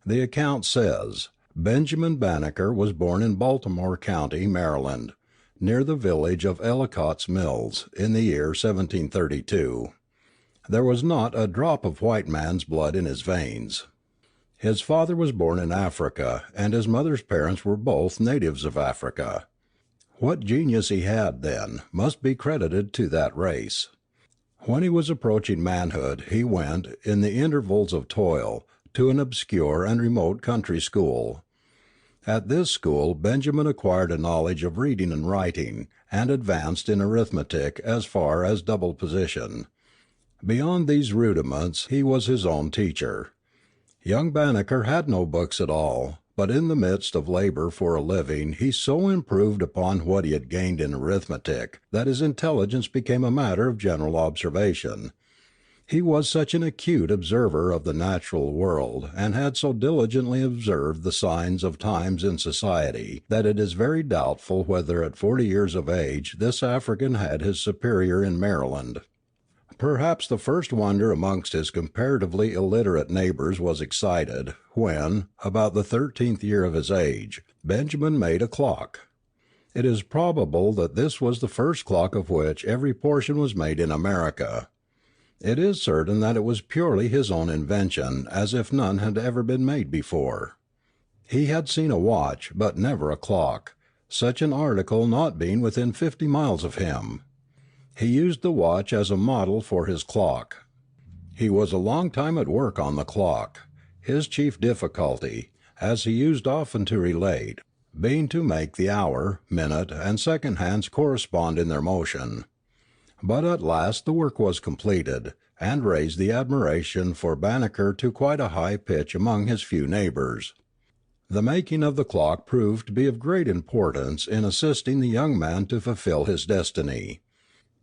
The account says, Benjamin Banneker was born in Baltimore County, Maryland, near the village of Ellicott's Mills, in the year 1732. There was not a drop of white man's blood in his veins. His father was born in Africa, and his mother's parents were both natives of Africa. What genius he had, then, must be credited to that race. When he was approaching manhood he went, in the intervals of toil, to an obscure and remote country school. At this school Benjamin acquired a knowledge of reading and writing, and advanced in arithmetic as far as double position. Beyond these rudiments he was his own teacher. Young Banneker had no books at all, but in the midst of labor for a living he so improved upon what he had gained in arithmetic that his intelligence became a matter of general observation. He was such an acute observer of the natural world, and had so diligently observed the signs of times in society, that it is very doubtful whether at 40 years of age this African had his superior in Maryland. Perhaps the first wonder amongst his comparatively illiterate neighbors was excited, when, about the 13th year of his age, Benjamin made a clock. It is probable that this was the first clock of which every portion was made in America. It is certain that it was purely his own invention, as if none had ever been made before. He had seen a watch, but never a clock, such an article not being within 50 miles of him. He used the watch as a model for his clock. He was a long time at work on the clock, his chief difficulty, as he used often to relate, being to make the hour, minute, and second hands correspond in their motion. But at last the work was completed, and raised the admiration for Banneker to quite a high pitch among his few neighbors. The making of the clock proved to be of great importance in assisting the young man to fulfill his destiny.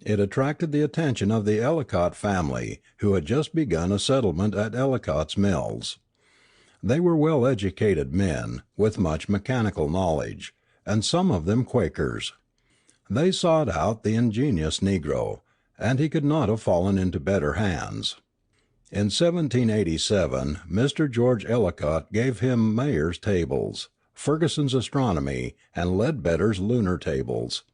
It attracted the attention of the Ellicott family, who had just begun a settlement at Ellicott's Mills. They were well educated men, with much mechanical knowledge, and some of them Quakers. They sought out the ingenious Negro, and he could not have fallen into better hands. In 1787 Mr. George Ellicott gave him Mayer's tables, Ferguson's astronomy, and Leadbetter's lunar tables.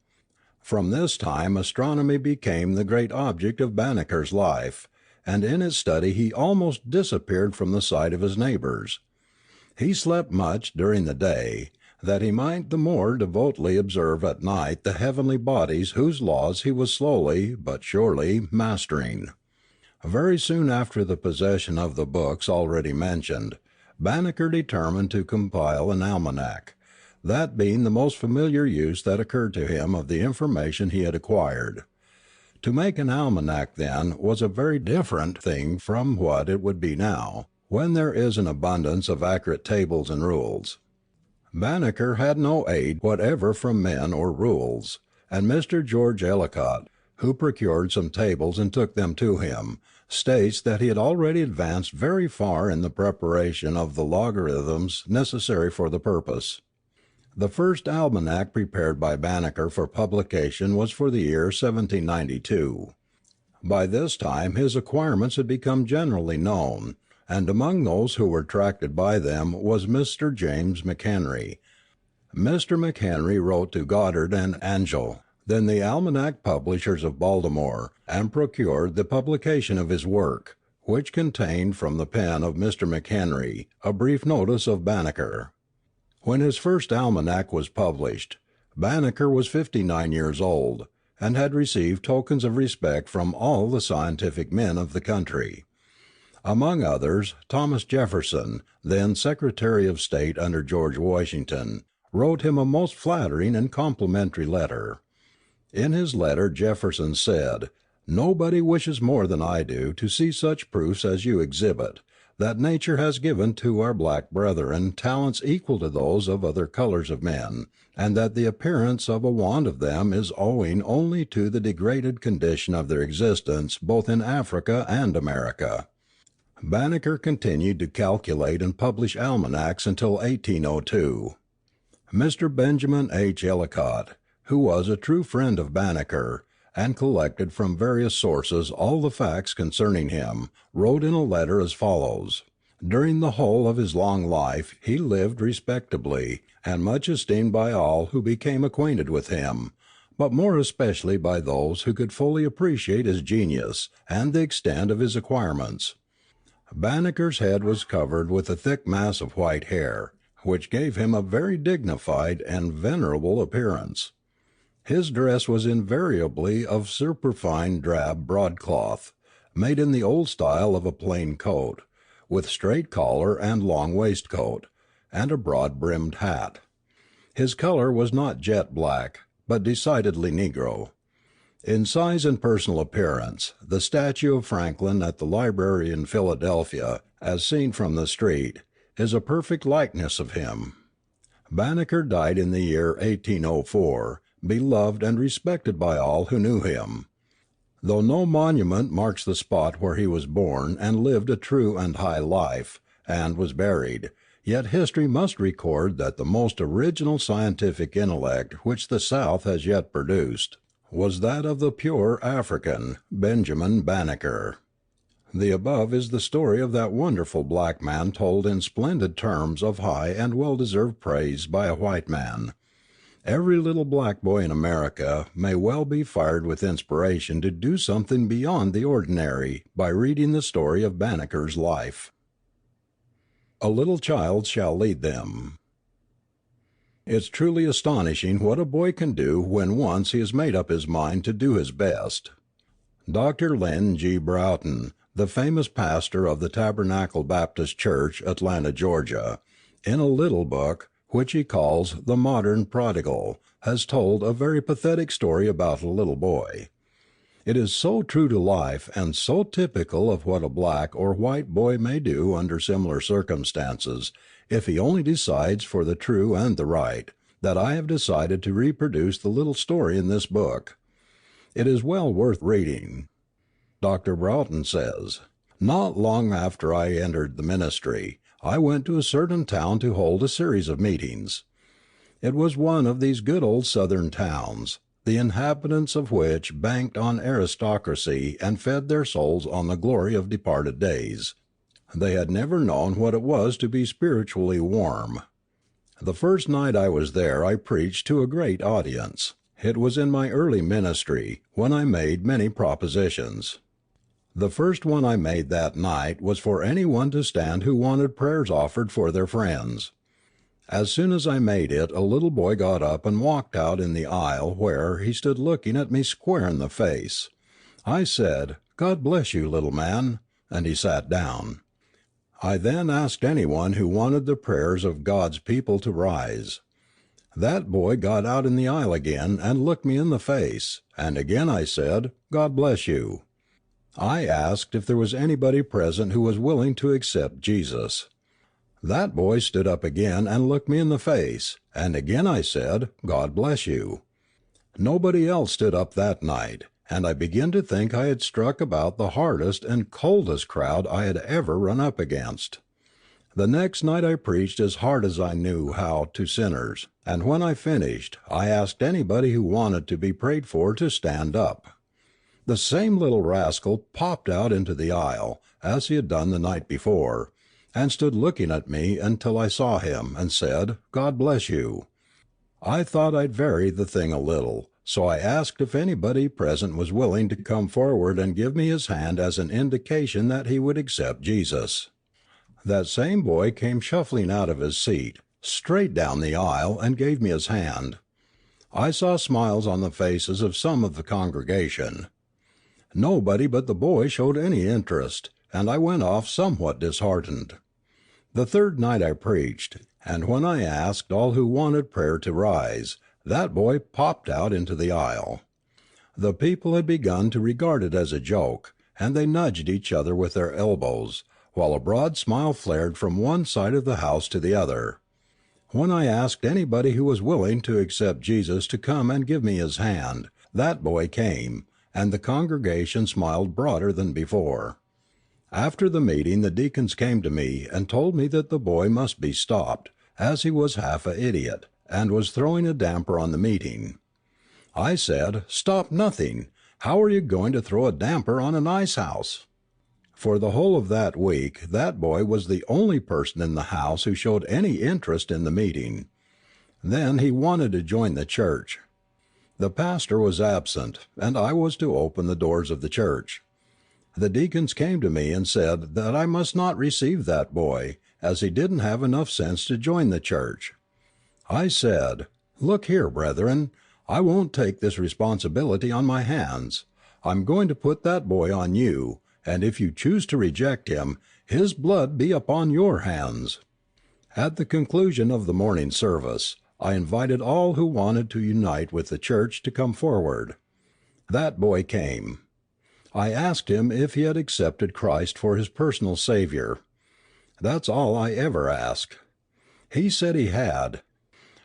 From this time astronomy became the great object of Banneker's life, and in his study he almost disappeared from the sight of his neighbors. He slept much during the day, that he might the more devotedly observe at night the heavenly bodies whose laws he was slowly but surely mastering. Very soon after the possession of the books already mentioned, Banneker determined to compile an almanac, that being the most familiar use that occurred to him of the information he had acquired. To make an almanac then was a very different thing from what it would be now, when there is an abundance of accurate tables and rules. Banneker had no aid whatever from men or rules, and Mr. George Ellicott, who procured some tables and took them to him, states that he had already advanced very far in the preparation of the logarithms necessary for the purpose. The first almanac prepared by Banneker for publication was for the year 1792. By this time his acquirements had become generally known, and among those who were attracted by them was Mr. James McHenry. Mr. McHenry wrote to Goddard and Angell, then the almanac publishers of Baltimore, and procured the publication of his work, which contained from the pen of Mr. McHenry a brief notice of Banneker. When his first almanac was published, Banneker was 59 years old, and had received tokens of respect from all the scientific men of the country. Among others, Thomas Jefferson, then Secretary of State under George Washington, wrote him a most flattering and complimentary letter. In his letter Jefferson said, "Nobody wishes more than I do to see such proofs as you exhibit, that nature has given to our black brethren talents equal to those of other colors of men, and that the appearance of a want of them is owing only to the degraded condition of their existence both in Africa and America." Banneker continued to calculate and publish almanacs until 1802. Mr. Benjamin H. Ellicott, who was a true friend of Banneker, and collected from various sources all the facts concerning him, wrote in a letter as follows: "During the whole of his long life he lived respectably, and much esteemed by all who became acquainted with him, but more especially by those who could fully appreciate his genius and the extent of his acquirements." Banneker's head was covered with a thick mass of white hair, which gave him a very dignified and venerable appearance. His dress was invariably of superfine drab broadcloth, made in the old style of a plain coat, with straight collar and long waistcoat, and a broad-brimmed hat. His color was not jet black, but decidedly Negro. In size and personal appearance, the statue of Franklin at the library in Philadelphia, as seen from the street, is a perfect likeness of him. Banneker died in the year 1804, beloved and respected by all who knew him. Though no monument marks the spot where he was born and lived a true and high life, and was buried, yet history must record that the most original scientific intellect which the South has yet produced was that of the pure African, Benjamin Banneker. The above is the story of that wonderful black man told in splendid terms of high and well-deserved praise by a white man. Every little black boy in America may well be fired with inspiration to do something beyond the ordinary by reading the story of Banneker's life. A little child shall lead them. It's truly astonishing what a boy can do when once he has made up his mind to do his best. Dr. Lynn G. Broughton, the famous pastor of the Tabernacle Baptist Church, Atlanta, Georgia, in a little book, which he calls The Modern Prodigal, has told a very pathetic story about a little boy. It is so true to life and so typical of what a black or white boy may do under similar circumstances, if he only decides for the true and the right, that I have decided to reproduce the little story in this book. It is well worth reading. Dr. Broughton says, "Not long after I entered the ministry, I went to a certain town to hold a series of meetings. It was one of these good old Southern towns, the inhabitants of which banked on aristocracy and fed their souls on the glory of departed days. They had never known what it was to be spiritually warm. The first night I was there I preached to a great audience. It was in my early ministry, when I made many propositions. The first one I made that night was for anyone to stand who wanted prayers offered for their friends. As soon as I made it a little boy got up and walked out in the aisle where he stood looking at me square in the face. I said, 'God bless you, little man,' and he sat down. I then asked anyone who wanted the prayers of God's people to rise. That boy got out in the aisle again and looked me in the face, and again I said, 'God bless you.' I asked if there was anybody present who was willing to accept Jesus. That boy stood up again and looked me in the face, and again I said, 'God bless you.' Nobody else stood up that night, and I began to think I had struck about the hardest and coldest crowd I had ever run up against. The next night I preached as hard as I knew how to sinners, and when I finished, I asked anybody who wanted to be prayed for to stand up. The same little rascal popped out into the aisle, as he had done the night before, and stood looking at me until I saw him, and said, 'God bless you.' I thought I'd vary the thing a little, so I asked if anybody present was willing to come forward and give me his hand as an indication that he would accept Jesus. That same boy came shuffling out of his seat, straight down the aisle, and gave me his hand. I saw smiles on the faces of some of the congregation. Nobody but the boy showed any interest, and I went off somewhat disheartened. The third night I preached, and when I asked all who wanted prayer to rise, that boy popped out into the aisle. The people had begun to regard it as a joke, and they nudged each other with their elbows, while a broad smile flared from one side of the house to the other. When I asked anybody who was willing to accept Jesus to come and give me his hand, that boy came, and the congregation smiled broader than before. After the meeting the deacons came to me and told me that the boy must be stopped, as he was half an idiot, and was throwing a damper on the meeting. I said, "Stop nothing! How are you going to throw a damper on an ice house?" For the whole of that week that boy was the only person in the house who showed any interest in the meeting. Then he wanted to join the church. The pastor was absent, and I was to open the doors of the church. The deacons came to me and said that I must not receive that boy, as he didn't have enough sense to join the church. I said, "Look here, brethren, I won't take this responsibility on my hands. I'm going to put that boy on you, and if you choose to reject him, his blood be upon your hands." At the conclusion of the morning service, I invited all who wanted to unite with the church to come forward. That boy came. I asked him if he had accepted Christ for his personal Savior. That's all I ever ask. He said he had.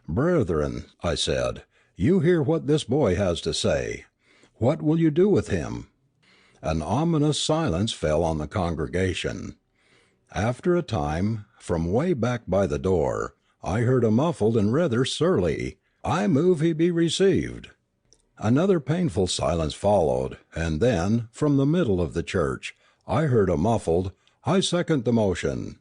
"Brethren," I said, "you hear what this boy has to say. What will you do with him?" An ominous silence fell on the congregation. After a time, from way back by the door, I heard a muffled and rather surly, "I move he be received." Another painful silence followed, and then, from the middle of the church, I heard a muffled, "I second the motion."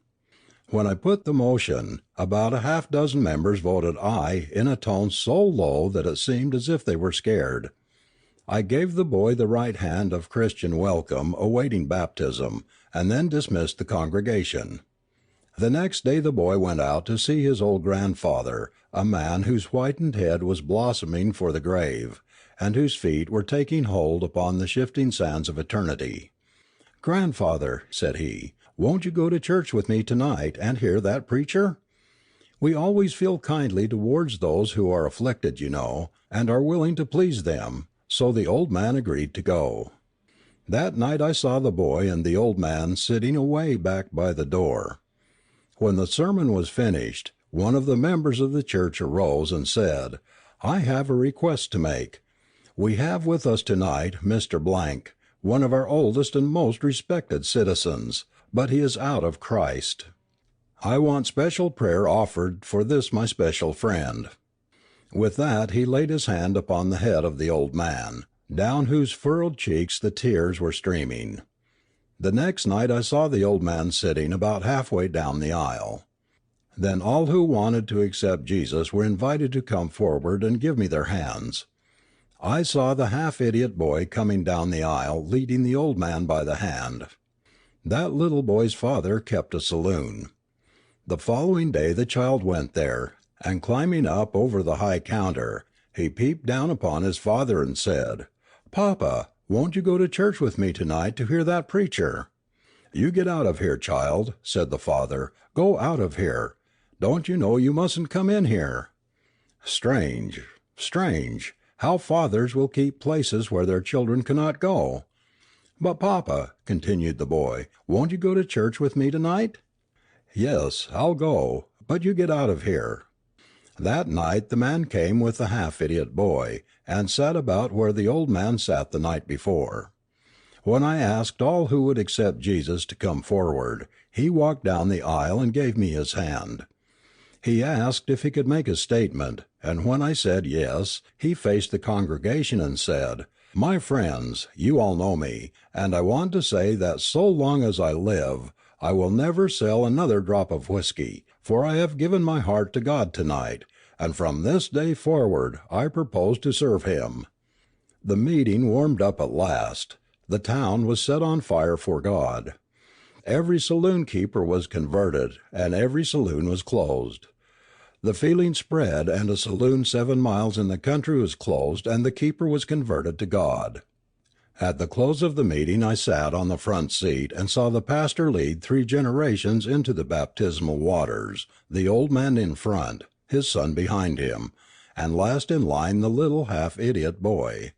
When I put the motion, about a half-dozen members voted aye in a tone so low that it seemed as if they were scared. I gave the boy the right hand of Christian welcome awaiting baptism, and then dismissed the congregation. The next day the boy went out to see his old grandfather, a man whose whitened head was blossoming for the grave, and whose feet were taking hold upon the shifting sands of eternity. "Grandfather," said he, "won't you go to church with me tonight and hear that preacher? We always feel kindly towards those who are afflicted, you know, and are willing to please them." So the old man agreed to go. That night I saw the boy and the old man sitting away back by the door. When the sermon was finished, one of the members of the church arose and said, "I have a request to make. We have with us tonight Mr. Blank, one of our oldest and most respected citizens, but he is out of Christ. I want special prayer offered for this my special friend." With that he laid his hand upon the head of the old man, down whose furrowed cheeks the tears were streaming. The next night I saw the old man sitting about halfway down the aisle. Then all who wanted to accept Jesus were invited to come forward and give me their hands. I saw the half-idiot boy coming down the aisle leading the old man by the hand. That little boy's father kept a saloon. The following day the child went there, and climbing up over the high counter, he peeped down upon his father and said, "Papa, won't you go to church with me tonight to hear that preacher?" "You get out of here, child," said the father. "Go out of here. Don't you know you mustn't come in here?" Strange, strange, how fathers will keep places where their children cannot go. "But, papa," continued the boy, "won't you go to church with me tonight?" "Yes, I'll go, but you get out of here." That night the man came with the half-idiot boy, and sat about where the old man sat the night before. When I asked all who would accept Jesus to come forward, he walked down the aisle and gave me his hand. He asked if he could make a statement, and when I said yes, he faced the congregation and said, "My friends, you all know me, and I want to say that so long as I live, I will never sell another drop of whiskey, for I have given my heart to God tonight, and from this day forward I propose to serve Him." The meeting warmed up at last. The town was set on fire for God. Every saloon keeper was converted, and every saloon was closed. The feeling spread, and a saloon 7 miles in the country was closed, and the keeper was converted to God. At the close of the meeting I sat on the front seat and saw the pastor lead 3 generations into the baptismal waters, the old man in front, his son behind him, and last in line the little half-idiot boy.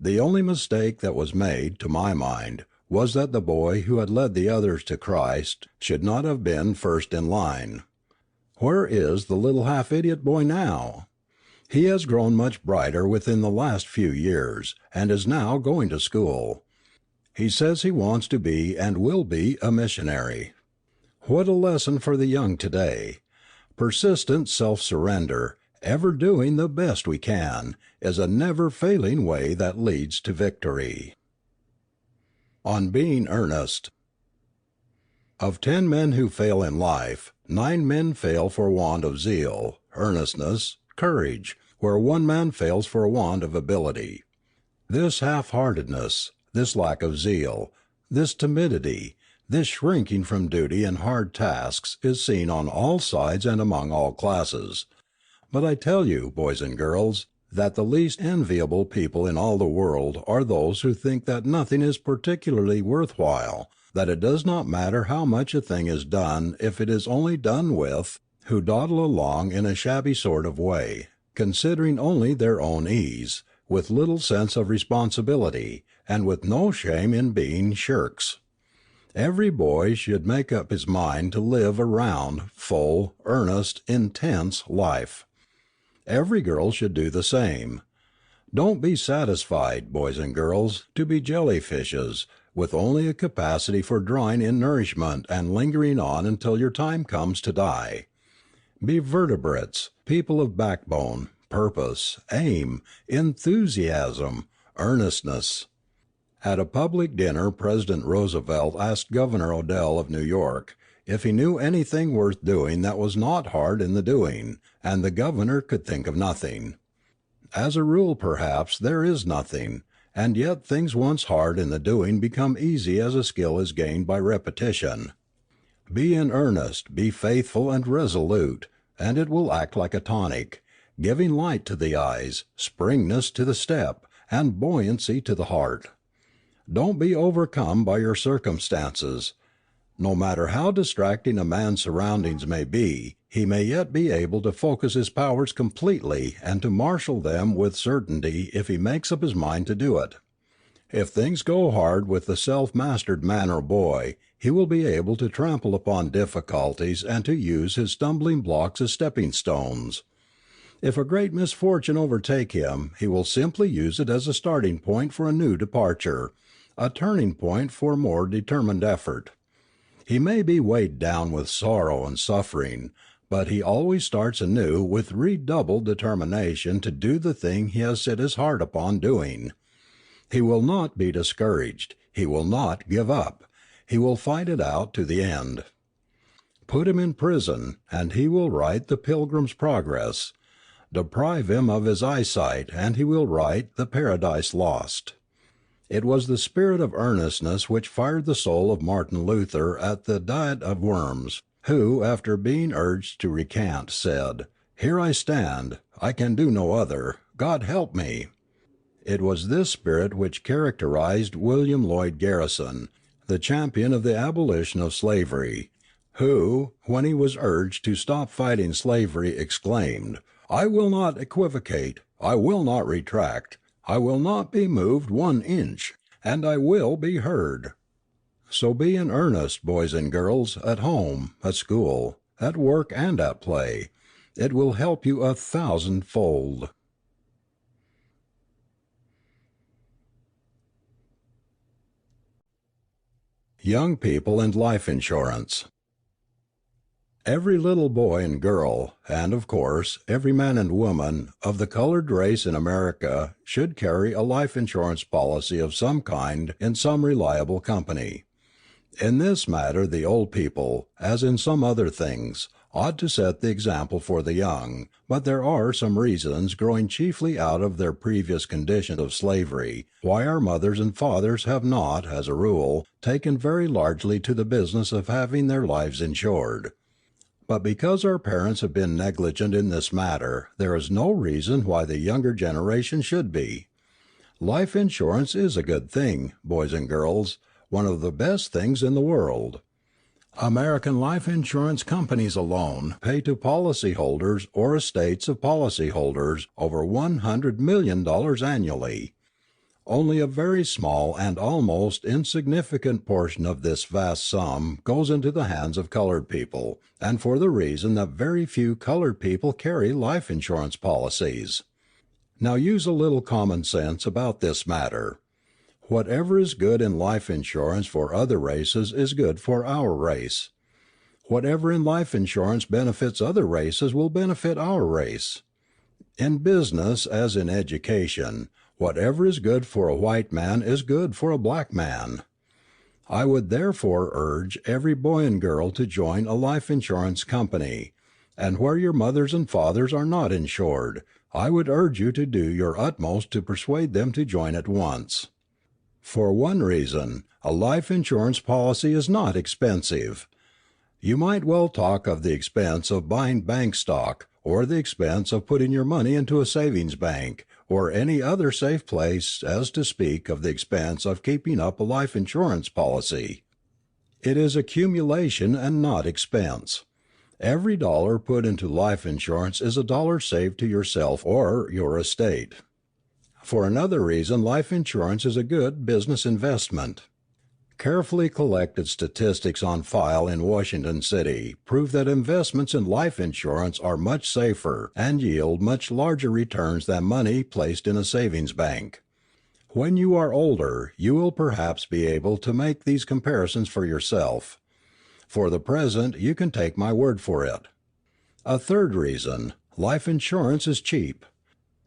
The only mistake that was made, to my mind, was that the boy who had led the others to Christ should not have been first in line. Where is the little half-idiot boy now? He has grown much brighter within the last few years, and is now going to school. He says he wants to be and will be a missionary. What a lesson for the young today! Persistent self-surrender, ever doing the best we can, is a never-failing way that leads to victory. On being earnest. Of 10 men who fail in life, 9 men fail for want of zeal, earnestness, courage, where 1 man fails for want of ability. This half-heartedness, this lack of zeal, this timidity, this shrinking from duty and hard tasks is seen on all sides and among all classes. But I tell you, boys and girls, that the least enviable people in all the world are those who think that nothing is particularly worth while, that it does not matter how much a thing is done if it is only done with, who dawdle along in a shabby sort of way, considering only their own ease, with little sense of responsibility, and with no shame in being shirks. Every boy should make up his mind to live a round, full, earnest, intense life. Every girl should do the same. Don't be satisfied, boys and girls, to be jellyfishes, with only a capacity for drawing in nourishment and lingering on until your time comes to die. Be vertebrates, people of backbone, purpose, aim, enthusiasm, earnestness. At a public dinner President Roosevelt asked Governor Odell of New York if he knew anything worth doing that was not hard in the doing, and the governor could think of nothing. As a rule, perhaps, there is nothing, and yet things once hard in the doing become easy as a skill is gained by repetition. Be in earnest, be faithful and resolute, and it will act like a tonic, giving light to the eyes, springiness to the step, and buoyancy to the heart. Don't be overcome by your circumstances. No matter how distracting a man's surroundings may be, he may yet be able to focus his powers completely and to marshal them with certainty if he makes up his mind to do it. If things go hard with the self-mastered man or boy, he will be able to trample upon difficulties and to use his stumbling blocks as stepping stones. If a great misfortune overtake him, he will simply use it as a starting point for a new departure, a turning point for more determined effort. He may be weighed down with sorrow and suffering, but he always starts anew with redoubled determination to do the thing he has set his heart upon doing. He will not be discouraged. He will not give up. He will fight it out to the end. Put him in prison, and he will write the Pilgrim's Progress. Deprive him of his eyesight, and he will write the Paradise Lost. It was the spirit of earnestness which fired the soul of Martin Luther at the Diet of Worms, who, after being urged to recant, said, "Here I stand, I can do no other, God help me." It was this spirit which characterized William Lloyd Garrison, the champion of the abolition of slavery, who, when he was urged to stop fighting slavery, exclaimed, "I will not equivocate, I will not retract, I will not be moved 1 inch, and I will be heard." So be in earnest, boys and girls, at home, at school, at work, and at play. It will help you 1,000-fold. Young People and Life Insurance. Every little boy and girl, and, of course, every man and woman, of the colored race in America should carry a life insurance policy of some kind in some reliable company. In this matter the old people, as in some other things, ought to set the example for the young, but there are some reasons, growing chiefly out of their previous condition of slavery, why our mothers and fathers have not, as a rule, taken very largely to the business of having their lives insured. But because our parents have been negligent in this matter, there is no reason why the younger generation should be. Life insurance is a good thing, boys and girls, one of the best things in the world. American life insurance companies alone pay to policyholders or estates of policyholders over $100 million annually. Only a very small and almost insignificant portion of this vast sum goes into the hands of colored people, and for the reason that very few colored people carry life insurance policies. Now use a little common sense about this matter. Whatever is good in life insurance for other races is good for our race. Whatever in life insurance benefits other races will benefit our race. In business, as in education, whatever is good for a white man is good for a black man. I would therefore urge every boy and girl to join a life insurance company, and where your mothers and fathers are not insured, I would urge you to do your utmost to persuade them to join at once. For one reason, a life insurance policy is not expensive. You might well talk of the expense of buying bank stock, or the expense of putting your money into a savings bank, or any other safe place, as to speak of the expense of keeping up a life insurance policy. It is accumulation and not expense. Every dollar put into life insurance is a dollar saved to yourself or your estate. For another reason, life insurance is a good business investment. Carefully collected statistics on file in Washington City prove that investments in life insurance are much safer and yield much larger returns than money placed in a savings bank. When you are older, you will perhaps be able to make these comparisons for yourself. For the present, you can take my word for it. A third reason, life insurance is cheap.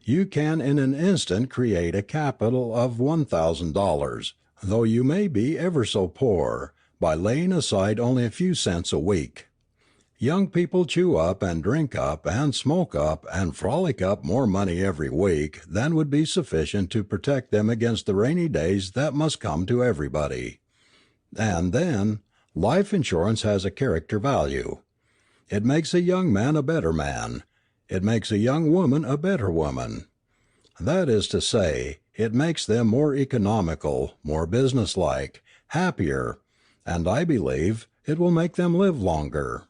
You can in an instant create a capital of $1,000, though you may be ever so poor, by laying aside only a few cents a week. Young people chew up and drink up and smoke up and frolic up more money every week than would be sufficient to protect them against the rainy days that must come to everybody. And then, life insurance has a character value. It makes a young man a better man. It makes a young woman a better woman. That is to say, it makes them more economical, more businesslike, happier, and I believe it will make them live longer.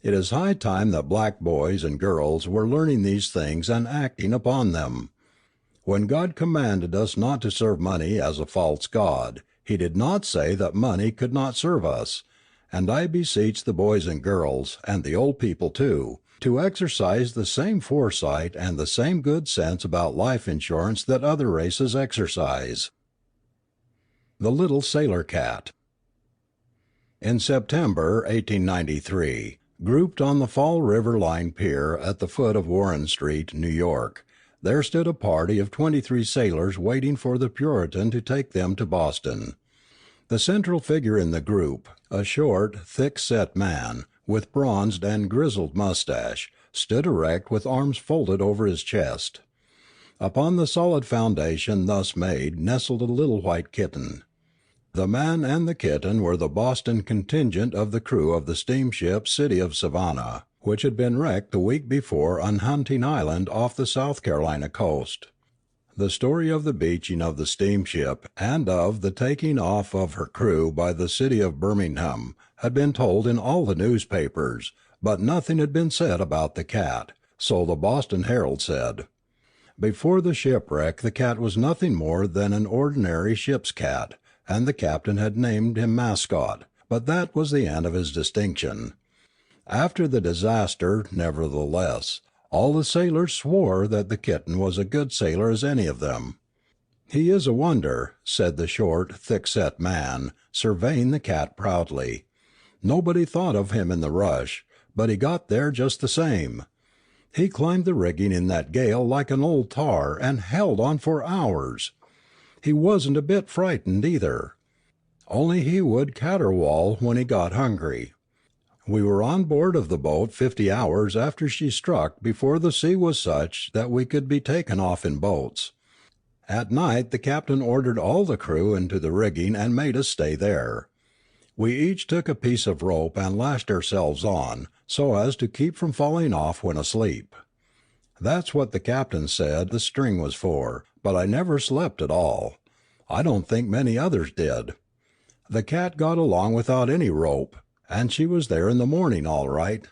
It is high time that black boys and girls were learning these things and acting upon them. When God commanded us not to serve money as a false god, He did not say that money could not serve us, and I beseech the boys and girls, and the old people too, to exercise the same foresight and the same good sense about life insurance that other races exercise. The Little Sailor Cat. In September, 1893, grouped on the Fall River Line pier at the foot of Warren Street, New York, there stood a party of 23 sailors waiting for the Puritan to take them to Boston. The central figure in the group, a short, thick-set man, with bronzed and grizzled mustache, stood erect with arms folded over his chest. Upon the solid foundation thus made nestled a little white kitten. The man and the kitten were the Boston contingent of the crew of the steamship City of Savannah, which had been wrecked the week before on Hunting Island off the South Carolina coast. The story of the beaching of the steamship and of the taking off of her crew by the city of Birmingham had been told in all the newspapers, but nothing had been said about the cat, so the Boston Herald said. Before the shipwreck the cat was nothing more than an ordinary ship's cat, and the captain had named him Mascot, but that was the end of his distinction. After the disaster, nevertheless, all the sailors swore that the kitten was a good sailor as any of them. "He is a wonder," said the short, thick-set man, surveying the cat proudly. "Nobody thought of him in the rush, but he got there just the same. He climbed the rigging in that gale like an old tar and held on for hours. He wasn't a bit frightened either. Only he would caterwaul when he got hungry. We were on board of the boat 50 hours after she struck before the sea was such that we could be taken off in boats. At night the captain ordered all the crew into the rigging and made us stay there. We each took a piece of rope and lashed ourselves on, so as to keep from falling off when asleep. That's what the captain said the string was for, but I never slept at all. I don't think many others did. The cat got along without any rope, and she was there in the morning all right.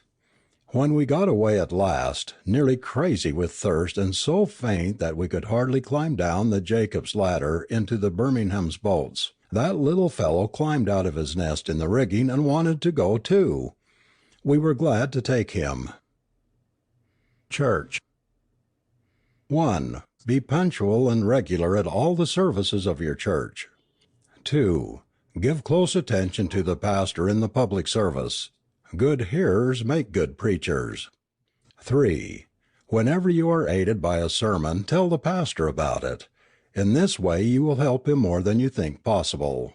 When we got away at last, nearly crazy with thirst and so faint that we could hardly climb down the Jacob's ladder into the Birmingham's boats, that little fellow climbed out of his nest in the rigging and wanted to go too. We were glad to take him." Church. 1. Be punctual and regular at all the services of your church. 2. Give close attention to the pastor in the public service. Good hearers make good preachers. 3. Whenever you are aided by a sermon, tell the pastor about it. In this way you will help him more than you think possible.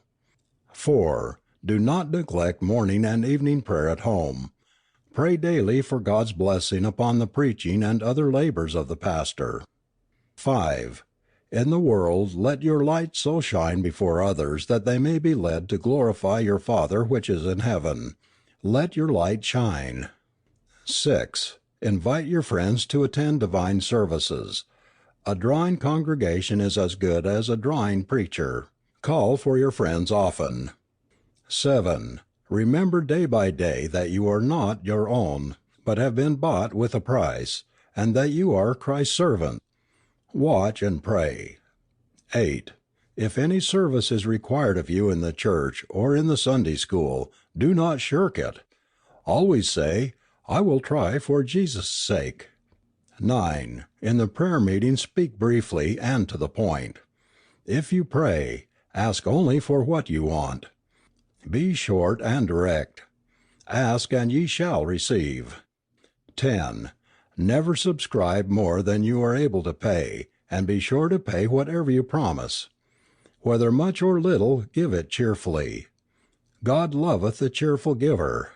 4. Do not neglect morning and evening prayer at home. Pray daily for God's blessing upon the preaching and other labors of the pastor. 5. In the world let your light so shine before others that they may be led to glorify your Father which is in heaven. Let your light shine. 6. Invite your friends to attend divine services. A drawing congregation is as good as a drawing preacher. Call for your friends often. 7. Remember day by day that you are not your own, but have been bought with a price, and that you are Christ's servant. Watch and pray. 8. If any service is required of you in the church or in the Sunday school, do not shirk it. Always say, "I will try for Jesus' sake." 9. In the prayer meeting speak briefly and to the point. If you pray, ask only for what you want. Be short and direct. Ask and ye shall receive. 10. Never subscribe more than you are able to pay, and be sure to pay whatever you promise. Whether much or little, give it cheerfully. God loveth a cheerful giver.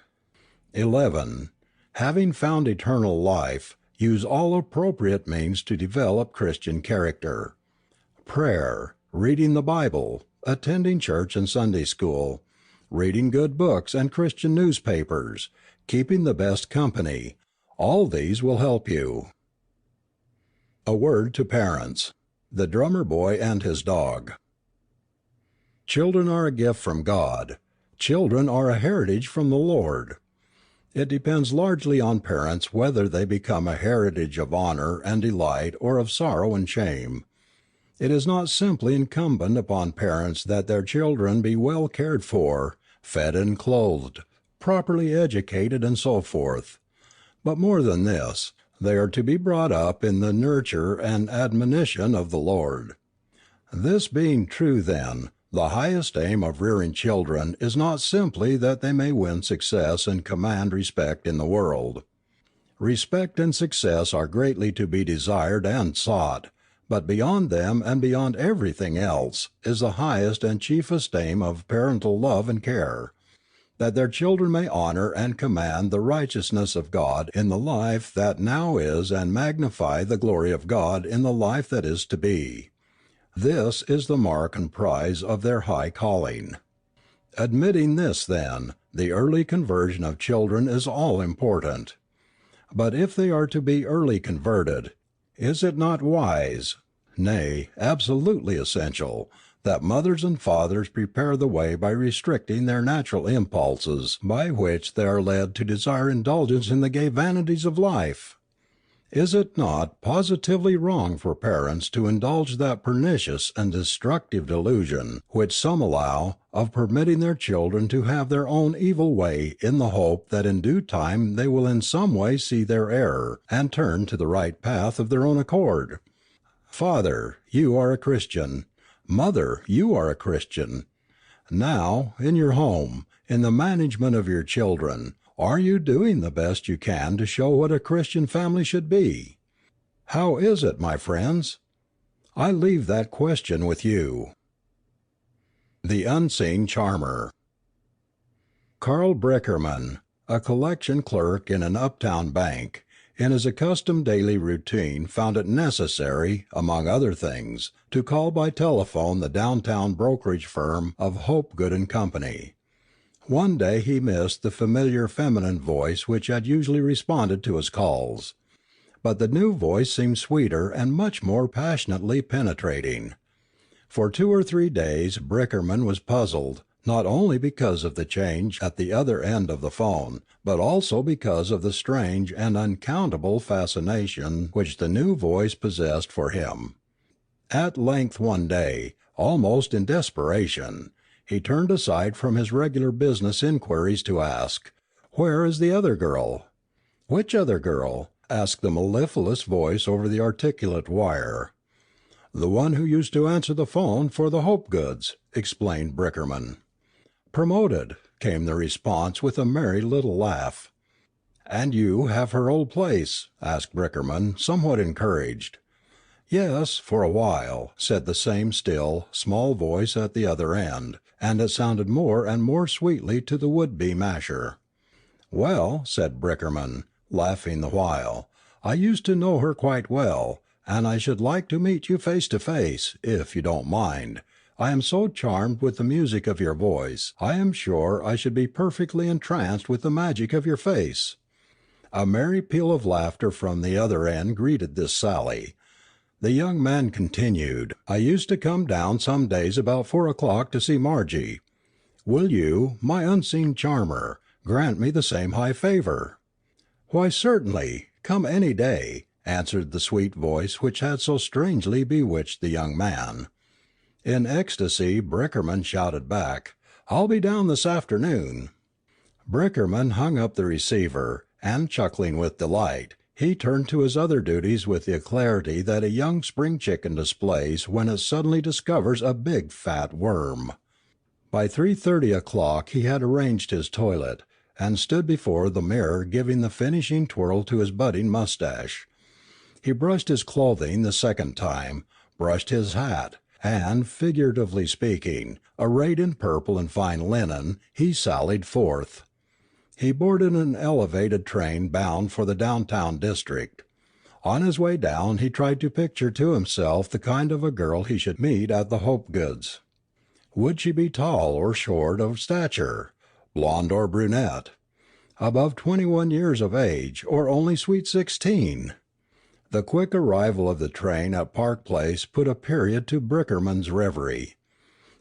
11. Having found eternal life, use all appropriate means to develop Christian character. Prayer, reading the Bible, attending church and Sunday school, reading good books and Christian newspapers, keeping the best company, all these will help you. A word to parents. The Drummer Boy and His Dog. Children are a gift from God. Children are a heritage from the Lord. It depends largely on parents whether they become a heritage of honor and delight or of sorrow and shame. It is not simply incumbent upon parents that their children be well cared for, fed and clothed, properly educated, and so forth. But more than this, they are to be brought up in the nurture and admonition of the Lord. This being true, then, the highest aim of rearing children is not simply that they may win success and command respect in the world. Respect and success are greatly to be desired and sought, but beyond them and beyond everything else is the highest and chiefest aim of parental love and care, that their children may honor and command the righteousness of God in the life that now is and magnify the glory of God in the life that is to be. This is the mark and prize of their high calling. Admitting this, then, the early conversion of children is all important. But if they are to be early converted, is it not wise, nay, absolutely essential, that mothers and fathers prepare the way by restricting their natural impulses by which they are led to desire indulgence in the gay vanities of life? Is it not positively wrong for parents to indulge that pernicious and destructive delusion, which some allow, of permitting their children to have their own evil way in the hope that in due time they will in some way see their error and turn to the right path of their own accord? Father, you are a Christian. Mother, you are a Christian. Now, in your home, in the management of your children, are you doing the best you can to show what a Christian family should be? How is it, my friends? I leave that question with you. The Unseen Charmer. Carl Brickerman, a collection clerk in an uptown bank, in his accustomed daily routine found it necessary, among other things, to call by telephone the downtown brokerage firm of Hopgood and Company. One day he missed the familiar feminine voice which had usually responded to his calls. But the new voice seemed sweeter and much more passionately penetrating. For 2 or 3 days Brickerman was puzzled, not only because of the change at the other end of the phone, but also because of the strange and unaccountable fascination which the new voice possessed for him. At length one day, almost in desperation, he turned aside from his regular business inquiries to ask, "Where is the other girl?" "Which other girl?" asked the mellifluous voice over the articulate wire. "The one who used to answer the phone for the Hopegoods," explained Brickerman. "Promoted," came the response with a merry little laugh. "And you have her old place?" asked Brickerman, somewhat encouraged. "Yes, for a while," said the same still, small voice at the other end, and it sounded more and more sweetly to the would-be masher. "Well," said Brickerman, laughing the while, "I used to know her quite well, and I should like to meet you face to face, if you don't mind. I am so charmed with the music of your voice, I am sure I should be perfectly entranced with the magic of your face." A merry peal of laughter from the other end greeted this sally. The young man continued, "I used to come down some days about 4 o'clock to see Margie. Will you, my unseen charmer, grant me the same high favor?" "Why, certainly. Come any day," answered the sweet voice which had so strangely bewitched the young man. In ecstasy Brickerman shouted back, "I'll be down this afternoon." Brickerman hung up the receiver, and chuckling with delight, he turned to his other duties with the alacrity that a young spring chicken displays when it suddenly discovers a big fat worm. By 3:30 he had arranged his toilet, and stood before the mirror giving the finishing twirl to his budding mustache. He brushed his clothing the second time, brushed his hat, and, figuratively speaking, arrayed in purple and fine linen, he sallied forth. He boarded an elevated train bound for the downtown district. On his way down he tried to picture to himself the kind of a girl he should meet at the Hopegoods. Would she be tall or short of stature, blonde or brunette, above 21 years of age, or only sweet 16? The quick arrival of the train at Park Place put a period to Brickerman's reverie.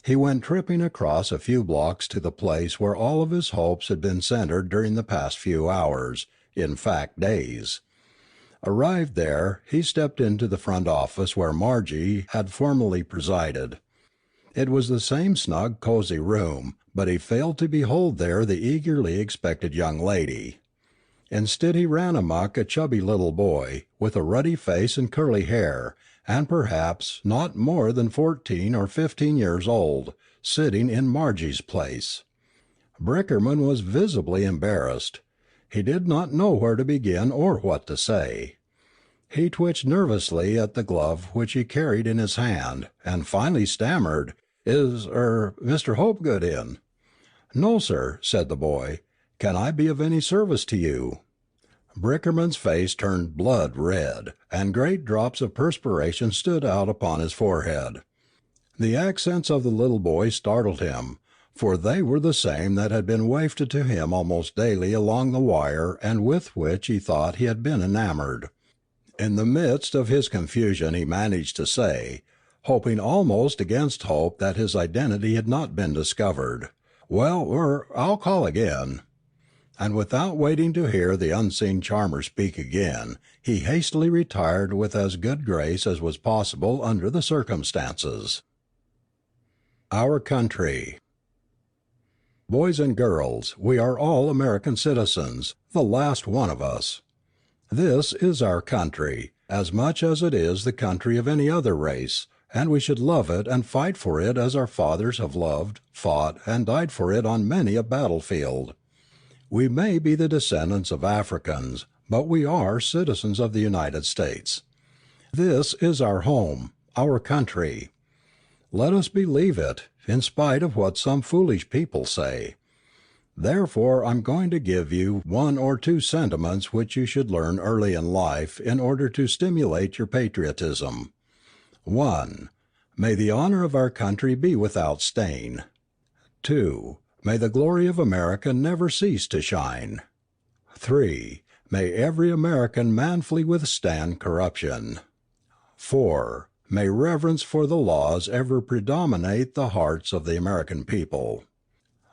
He went tripping across a few blocks to the place where all of his hopes had been centered during the past few hours, in fact days. Arrived there, he stepped into the front office where Margie had formerly presided. It was the same snug, cozy room, but he failed to behold there the eagerly expected young lady. Instead he ran amuck a chubby little boy, with a ruddy face and curly hair, and perhaps not more than 14 or 15 years old, sitting in Margie's place. Brickerman was visibly embarrassed. He did not know where to begin or what to say. He twitched nervously at the glove which he carried in his hand, and finally stammered, "Is Mr. Hopgood in?" "No, sir," said the boy. "Can I be of any service to you?" Brickerman's face turned blood red, and great drops of perspiration stood out upon his forehead. The accents of the little boy startled him, for they were the same that had been wafted to him almost daily along the wire and with which he thought he had been enamored. In the midst of his confusion he managed to say, hoping almost against hope that his identity had not been discovered, "Well, I'll call again." And without waiting to hear the unseen charmer speak again, he hastily retired with as good grace as was possible under the circumstances. Our Country. Boys and girls, we are all American citizens, the last one of us. This is our country, as much as it is the country of any other race, and we should love it and fight for it as our fathers have loved, fought, and died for it on many a battlefield. We may be the descendants of Africans, but we are citizens of the United States. This is our home, our country. Let us believe it, in spite of what some foolish people say. Therefore I'm going to give you 1 or 2 sentiments which you should learn early in life in order to stimulate your patriotism. 1. May the honor of our country be without stain. 2. May the glory of America never cease to shine. 3. May every American manfully withstand corruption. 4. May reverence for the laws ever predominate the hearts of the American people.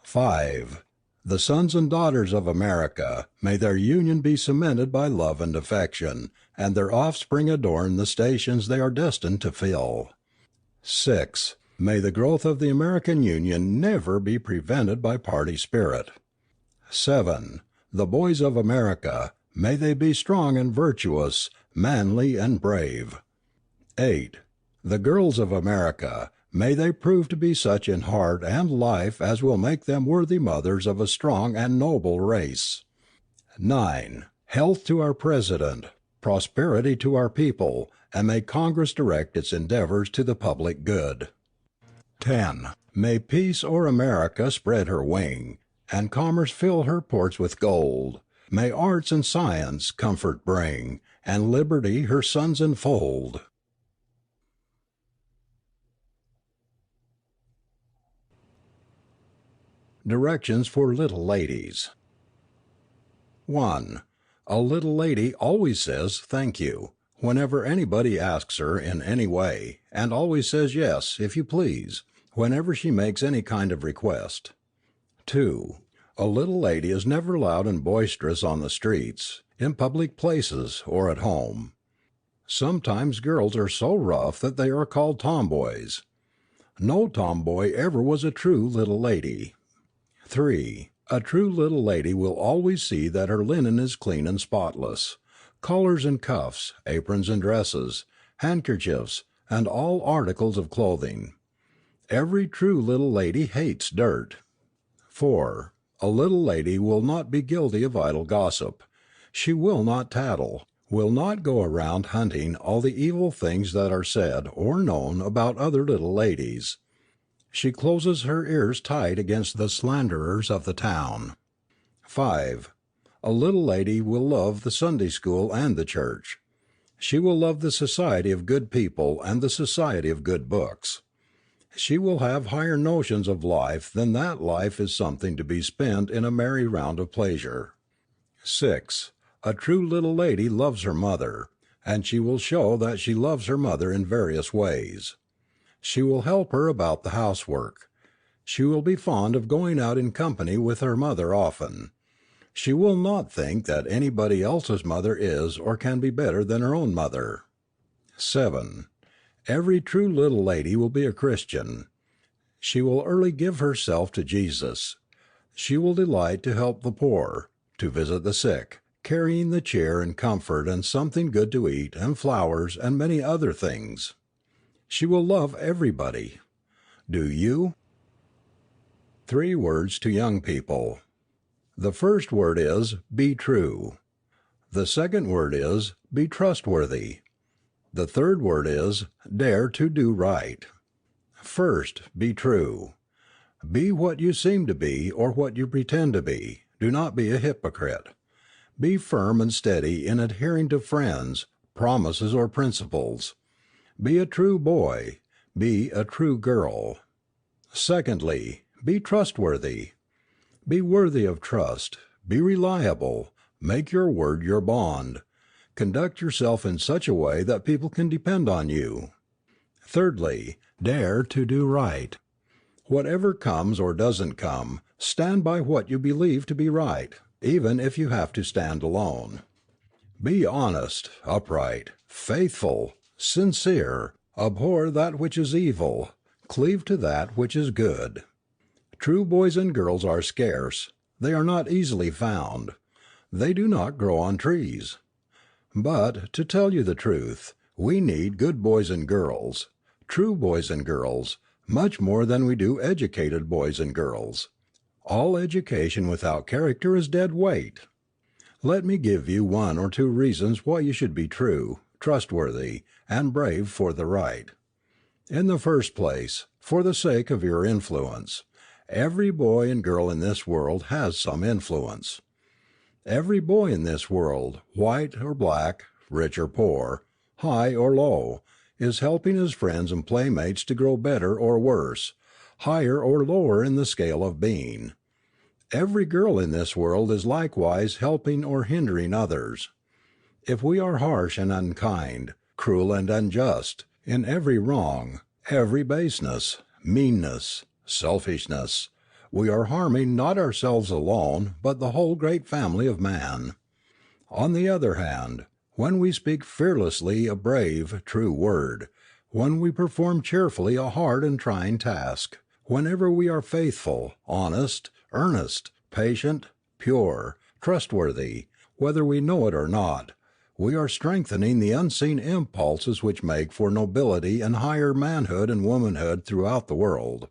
5. The sons and daughters of America, may their union be cemented by love and affection, and their offspring adorn the stations they are destined to fill. 6. May the growth of the American Union never be prevented by party spirit. 7. The boys of America, may they be strong and virtuous, manly and brave. 8. The girls of America, may they prove to be such in heart and life as will make them worthy mothers of a strong and noble race. 9. Health to our President, prosperity to our people, and may Congress direct its endeavors to the public good. 10. May peace o'er America spread her wing, and commerce fill her ports with gold. May arts and science comfort bring, and liberty her sons enfold. Directions for Little Ladies. 1. A little lady always says "thank you" whenever anybody asks her in any way, and always says "yes, if you please" whenever she makes any kind of request. 2. A little lady is never loud and boisterous on the streets, in public places, or at home. Sometimes girls are so rough that they are called tomboys. No tomboy ever was a true little lady. 3. A true little lady will always see that her linen is clean and spotless. Collars and cuffs, aprons and dresses, handkerchiefs, and all articles of clothing. Every true little lady hates dirt. 4. A little lady will not be guilty of idle gossip. She will not tattle, will not go around hunting all the evil things that are said or known about other little ladies. She closes her ears tight against the slanderers of the town. 5. A little lady will love the Sunday school and the church. She will love the society of good people and the society of good books. She will have higher notions of life than that life is something to be spent in a merry round of pleasure. 6. A true little lady loves her mother, and she will show that she loves her mother in various ways. She will help her about the housework. She will be fond of going out in company with her mother often. She will not think that anybody else's mother is or can be better than her own mother. 7. Every true little lady will be a Christian. She will early give herself to Jesus. She will delight to help the poor, to visit the sick, carrying the cheer and comfort and something good to eat and flowers and many other things. She will love everybody. Do you? 3 words to young people. The first word is, be true. The second word is, be trustworthy. The third word is, dare to do right. First, be true. Be what you seem to be or what you pretend to be. Do not be a hypocrite. Be firm and steady in adhering to friends, promises, or principles. Be a true boy. Be a true girl. Secondly, be trustworthy. Be worthy of trust. Be reliable. Make your word your bond. Conduct yourself in such a way that people can depend on you. Thirdly, dare to do right. Whatever comes or doesn't come, stand by what you believe to be right, even if you have to stand alone. Be honest, upright, faithful, sincere, abhor that which is evil, cleave to that which is good. True boys and girls are scarce. They are not easily found. They do not grow on trees. But, to tell you the truth, we need good boys and girls, true boys and girls, much more than we do educated boys and girls. All education without character is dead weight. Let me give you 1 or 2 reasons why you should be true, trustworthy, and brave for the right. In the first place, for the sake of your influence. Every boy and girl in this world has some influence. Every boy in this world, white or black, rich or poor, high or low, is helping his friends and playmates to grow better or worse, higher or lower in the scale of being. Every girl in this world is likewise helping or hindering others. If we are harsh and unkind, cruel and unjust, in every wrong, every baseness, meanness, selfishness, we are harming not ourselves alone, but the whole great family of man. On the other hand, when we speak fearlessly a brave, true word, when we perform cheerfully a hard and trying task, whenever we are faithful, honest, earnest, patient, pure, trustworthy, whether we know it or not, we are strengthening the unseen impulses which make for nobility and higher manhood and womanhood throughout the world.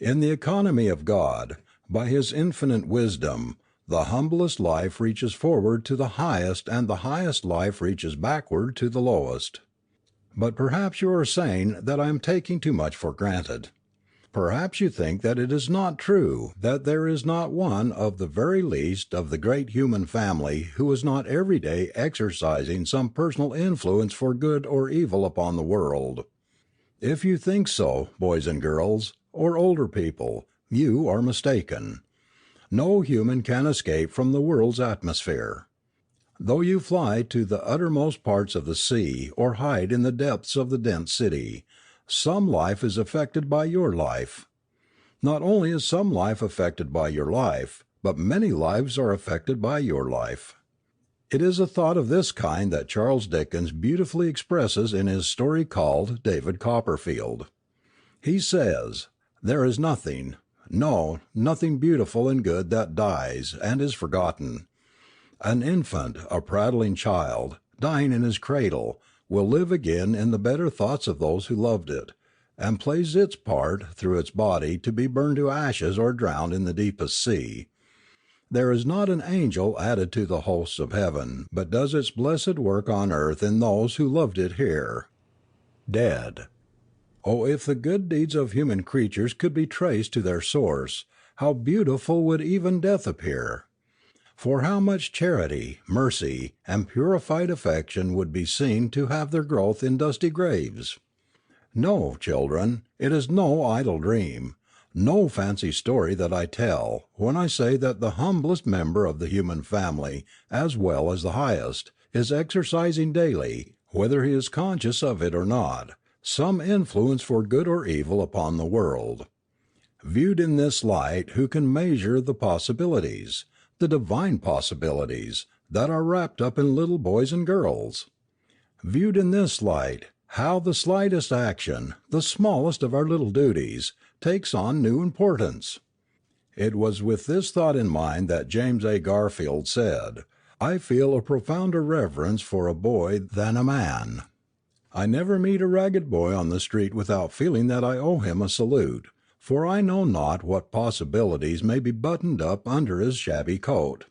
In the economy of God, by His infinite wisdom, the humblest life reaches forward to the highest and the highest life reaches backward to the lowest. But perhaps you are saying that I am taking too much for granted. Perhaps you think that it is not true that there is not one of the very least of the great human family who is not every day exercising some personal influence for good or evil upon the world. If you think so, boys and girls, or older people, you are mistaken. No human can escape from the world's atmosphere. Though you fly to the uttermost parts of the sea or hide in the depths of the dense city, some life is affected by your life. Not only is some life affected by your life, but many lives are affected by your life. It is a thought of this kind that Charles Dickens beautifully expresses in his story called David Copperfield. He says, "There is nothing, no, nothing beautiful and good that dies and is forgotten. An infant, a prattling child, dying in his cradle, will live again in the better thoughts of those who loved it, and plays its part through its body to be burned to ashes or drowned in the deepest sea. There is not an angel added to the hosts of heaven, but does its blessed work on earth in those who loved it here. Dead. Oh, if the good deeds of human creatures could be traced to their source, how beautiful would even death appear! For how much charity, mercy, and purified affection would be seen to have their growth in dusty graves! No, children, it is no idle dream, no fancy story that I tell, when I say that the humblest member of the human family, as well as the highest, is exercising daily, whether he is conscious of it or not, some influence for good or evil upon the world. Viewed in this light, who can measure the possibilities, the divine possibilities, that are wrapped up in little boys and girls. Viewed in this light, how the slightest action, the smallest of our little duties, takes on new importance. It was with this thought in mind that James A. Garfield said, "I feel a profounder reverence for a boy than a man." I never meet a ragged boy on the street without feeling that I owe him a salute, for I know not what possibilities may be buttoned up under his shabby coat.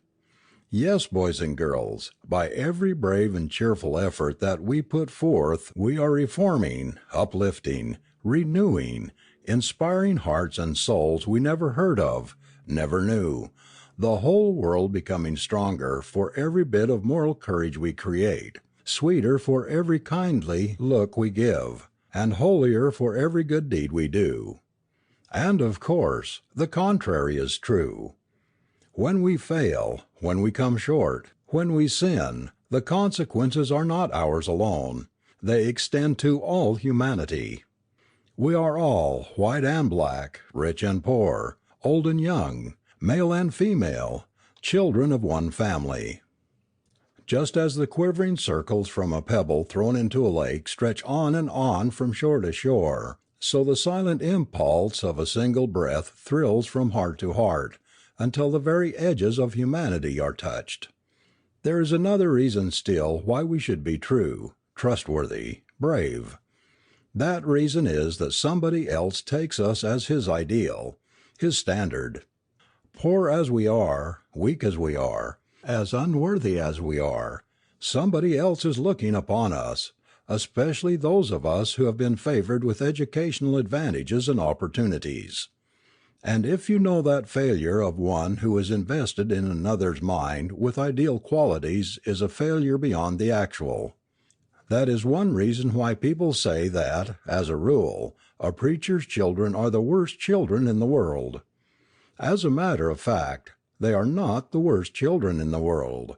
Yes, boys and girls, by every brave and cheerful effort that we put forth we are reforming, uplifting, renewing, inspiring hearts and souls we never heard of, never knew, the whole world becoming stronger for every bit of moral courage we create, sweeter for every kindly look we give, and holier for every good deed we do. And, of course, the contrary is true. When we fail, when we come short, when we sin, the consequences are not ours alone. They extend to all humanity. We are all, white and black, rich and poor, old and young, male and female, children of one family. Just as the quivering circles from a pebble thrown into a lake stretch on and on from shore to shore, so the silent impulse of a single breath thrills from heart to heart, until the very edges of humanity are touched. There is another reason still why we should be true, trustworthy, brave. That reason is that somebody else takes us as his ideal, his standard. Poor as we are, weak as we are, as unworthy as we are, somebody else is looking upon us, especially those of us who have been favored with educational advantages and opportunities. And if you know that failure of one who is invested in another's mind with ideal qualities is a failure beyond the actual. That is one reason why people say that, as a rule, a preacher's children are the worst children in the world. As a matter of fact, they are not the worst children in the world.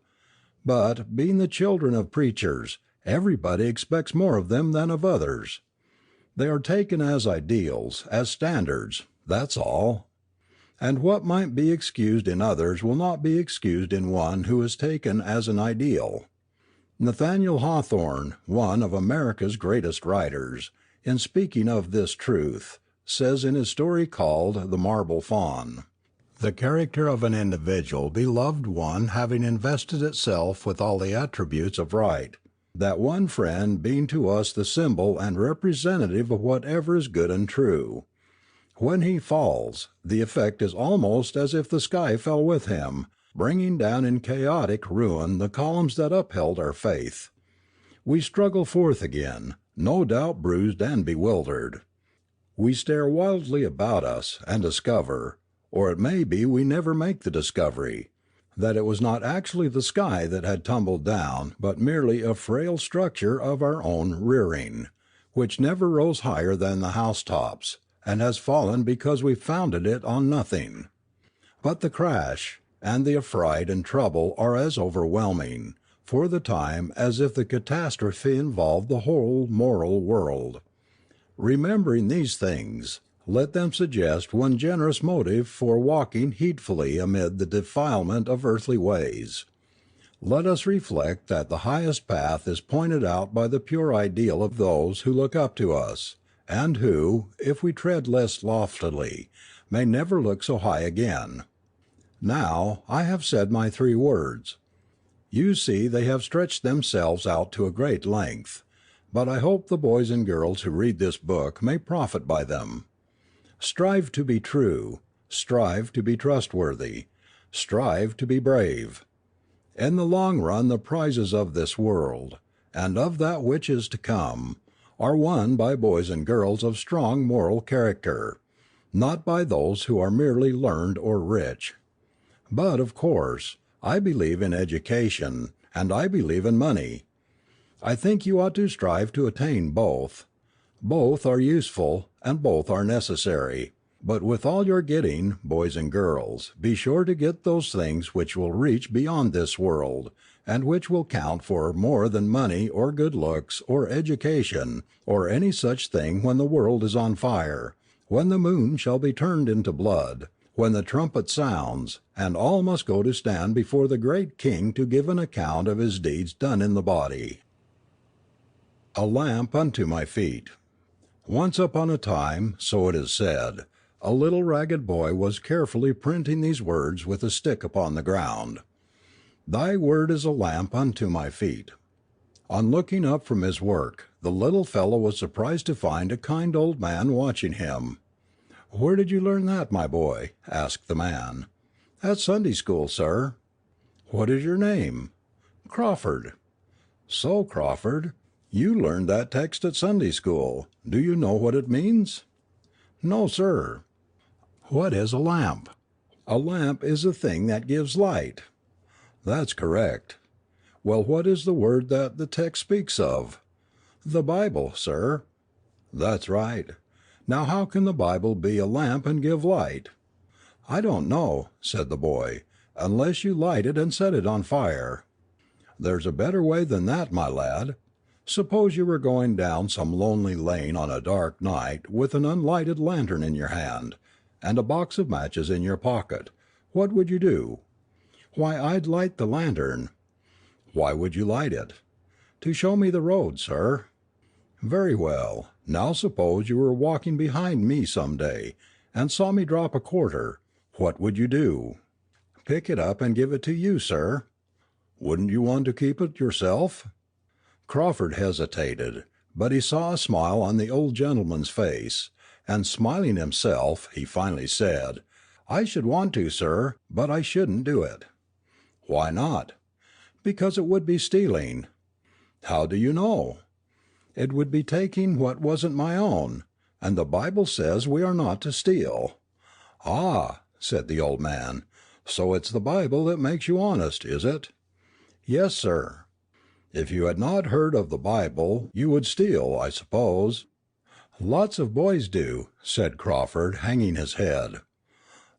But, being the children of preachers, everybody expects more of them than of others. They are taken as ideals, as standards, that's all. And what might be excused in others will not be excused in one who is taken as an ideal. Nathaniel Hawthorne, one of America's greatest writers, in speaking of this truth, says in his story called The Marble Fawn, "The character of an individual beloved one having invested itself with all the attributes of right, that one friend being to us the symbol and representative of whatever is good and true. When he falls, the effect is almost as if the sky fell with him, bringing down in chaotic ruin the columns that upheld our faith. We struggle forth again, no doubt bruised and bewildered. We stare wildly about us, and discover, or it may be we never make the discovery, that it was not actually the sky that had tumbled down, but merely a frail structure of our own rearing, which never rose higher than the housetops, and has fallen because we founded it on nothing. But the crash and the affright and trouble are as overwhelming, for the time, as if the catastrophe involved the whole moral world. Remembering these things, let them suggest one generous motive for walking heedfully amid the defilement of earthly ways. Let us reflect that the highest path is pointed out by the pure ideal of those who look up to us, and who, if we tread less loftily, may never look so high again. Now, I have said my 3 words. You see they have stretched themselves out to a great length, but I hope the boys and girls who read this book may profit by them. Strive to be true, strive to be trustworthy, strive to be brave. In the long run the prizes of this world, and of that which is to come, are won by boys and girls of strong moral character, not by those who are merely learned or rich. But, of course, I believe in education, and I believe in money. I think you ought to strive to attain both. Both are useful, and both are necessary. But with all your getting, boys and girls, be sure to get those things which will reach beyond this world, and which will count for more than money or good looks or education or any such thing when the world is on fire, when the moon shall be turned into blood, when the trumpet sounds, and all must go to stand before the great King to give an account of his deeds done in the body. A lamp unto my feet. Once upon a time, so it is said, a little ragged boy was carefully printing these words with a stick upon the ground. Thy word is a lamp unto my feet. On looking up from his work, the little fellow was surprised to find a kind old man watching him. "Where did you learn that, my boy?" asked the man. "At Sunday school, sir." "What is your name?" "Crawford." "So, Crawford, you learned that text at Sunday school. Do you know what it means?" "No, sir." "What is a lamp?" "A lamp is a thing that gives light." "That's correct. Well, what is the word that the text speaks of?" "The Bible, sir." "That's right. Now how can the Bible be a lamp and give light?" "I don't know," said the boy, "unless you light it and set it on fire." "There's a better way than that, my lad. Suppose you were going down some lonely lane on a dark night with an unlighted lantern in your hand, and a box of matches in your pocket. What would you do?" "Why, I'd light the lantern." "Why would you light it?" "To show me the road, sir." "Very well. Now suppose you were walking behind me some day, and saw me drop a quarter. What would you do?" "Pick it up and give it to you, sir." "Wouldn't you want to keep it yourself?" Crawford hesitated, but he saw a smile on the old gentleman's face, and smiling himself, he finally said, "I should want to, sir, but I shouldn't do it." "Why not?" "Because it would be stealing." "How do you know?" "It would be taking what wasn't my own, and the Bible says we are not to steal." "Ah," said the old man, "so it's the Bible that makes you honest, is it?" "Yes, sir." "If you had not heard of the Bible, you would steal, I suppose." "Lots of boys do," said Crawford, hanging his head.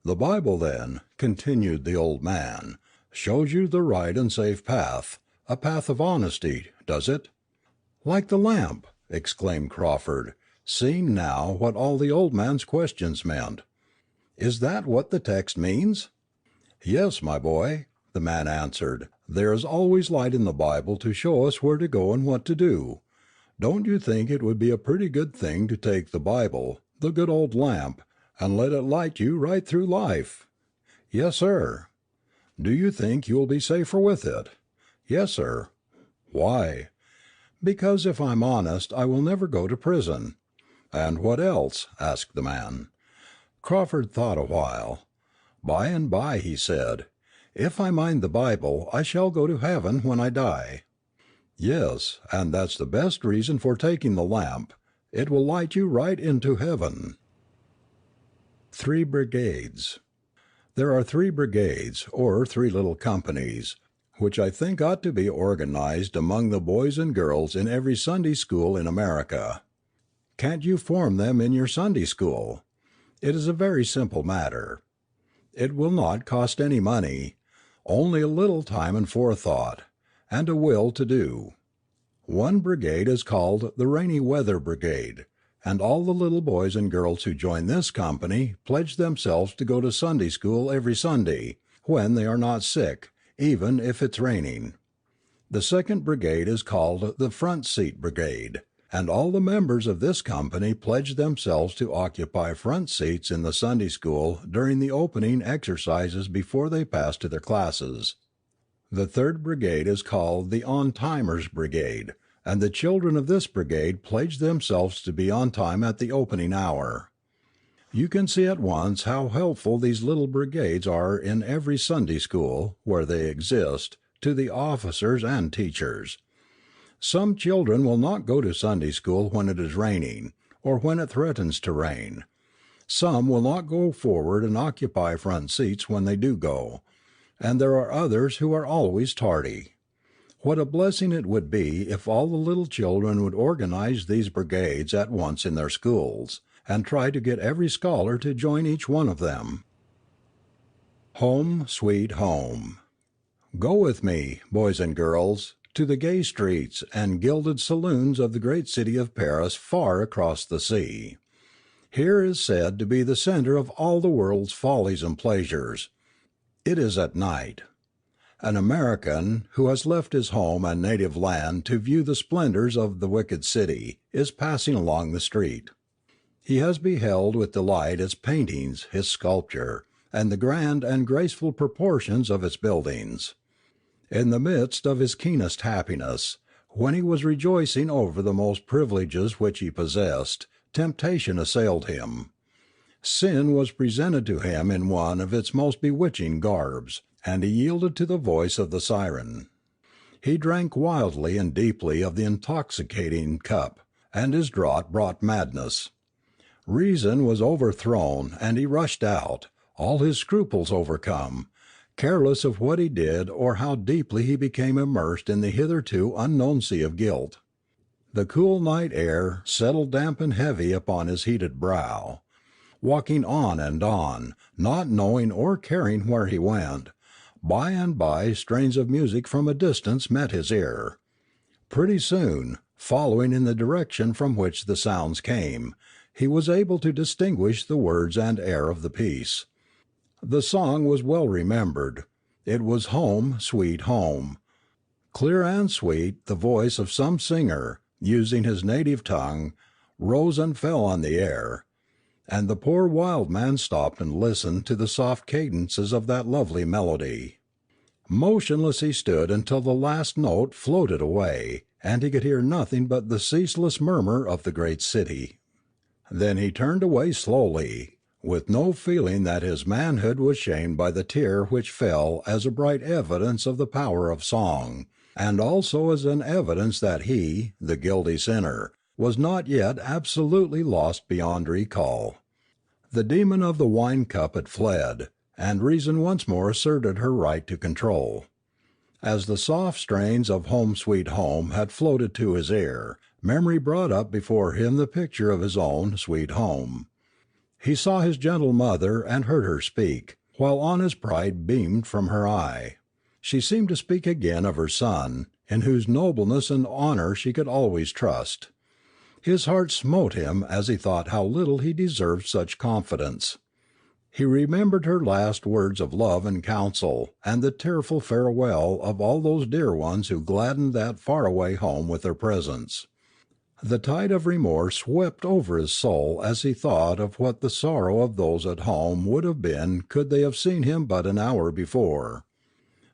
"The Bible, then," continued the old man, "shows you the right and safe path, a path of honesty, does it?" "Like the lamp!" exclaimed Crawford, seeing now what all the old man's questions meant. "Is that what the text means?" "Yes, my boy," the man answered. "There is always light in the Bible to show us where to go and what to do. Don't you think it would be a pretty good thing to take the Bible, the good old lamp, and let it light you right through life?" "Yes, sir." "Do you think you will be safer with it?" "Yes, sir." "Why?" "Because if I'm honest I will never go to prison." "And what else?" asked the man. Crawford thought a while. "By and by," he said, "if I mind the Bible, I shall go to heaven when I die." "Yes, and that's the best reason for taking the lamp. It will light you right into heaven." 3 brigades. There are 3 brigades, or 3 little companies, which I think ought to be organized among the boys and girls in every Sunday school in America. Can't you form them in your Sunday school? It is a very simple matter. It will not cost any money, only a little time and forethought, and a will to do. One brigade is called the Rainy Weather Brigade, and all the little boys and girls who join this company pledge themselves to go to Sunday school every Sunday, when they are not sick, even if it's raining. The second brigade is called the Front Seat Brigade, and all the members of this company pledge themselves to occupy front seats in the Sunday school during the opening exercises before they pass to their classes. The third brigade is called the On-Timers Brigade, and the children of this brigade pledge themselves to be on time at the opening hour. You can see at once how helpful these little brigades are in every Sunday school, where they exist, to the officers and teachers. Some children will not go to Sunday school when it is raining, or when it threatens to rain. Some will not go forward and occupy front seats when they do go, and there are others who are always tardy. What a blessing it would be if all the little children would organize these brigades at once in their schools, and try to get every scholar to join each one of them. Home, Sweet Home. Go with me, boys and girls, to the gay streets and gilded saloons of the great city of Paris far across the sea. Here is said to be the center of all the world's follies and pleasures. It is at night. An American, who has left his home and native land to view the splendors of the wicked city, is passing along the street. He has beheld with delight its paintings, its sculpture, and the grand and graceful proportions of its buildings. In the midst of his keenest happiness, when he was rejoicing over the most privileges which he possessed, temptation assailed him. Sin was presented to him in one of its most bewitching garbs, and he yielded to the voice of the siren. He drank wildly and deeply of the intoxicating cup, and his draught brought madness. Reason was overthrown, and he rushed out, all his scruples overcome, careless of what he did or how deeply he became immersed in the hitherto unknown sea of guilt. The cool night air settled damp and heavy upon his heated brow. Walking on, not knowing or caring where he went, by and by strains of music from a distance met his ear. Pretty soon, following in the direction from which the sounds came, he was able to distinguish the words and air of the piece. The song was well remembered. It was Home, Sweet Home. Clear and sweet, the voice of some singer, using his native tongue, rose and fell on the air, and the poor wild man stopped and listened to the soft cadences of that lovely melody. Motionless he stood until the last note floated away, and he could hear nothing but the ceaseless murmur of the great city. Then he turned away slowly, with no feeling that his manhood was shamed by the tear which fell as a bright evidence of the power of song, and also as an evidence that he, the guilty sinner, was not yet absolutely lost beyond recall. The demon of the wine cup had fled, and reason once more asserted her right to control. As the soft strains of Home Sweet Home had floated to his ear, memory brought up before him the picture of his own sweet home. He saw his gentle mother and heard her speak, while honest pride beamed from her eye. She seemed to speak again of her son, in whose nobleness and honor she could always trust. His heart smote him as he thought how little he deserved such confidence. He remembered her last words of love and counsel, and the tearful farewell of all those dear ones who gladdened that far-away home with their presence. The tide of remorse swept over his soul as he thought of what the sorrow of those at home would have been could they have seen him but an hour before.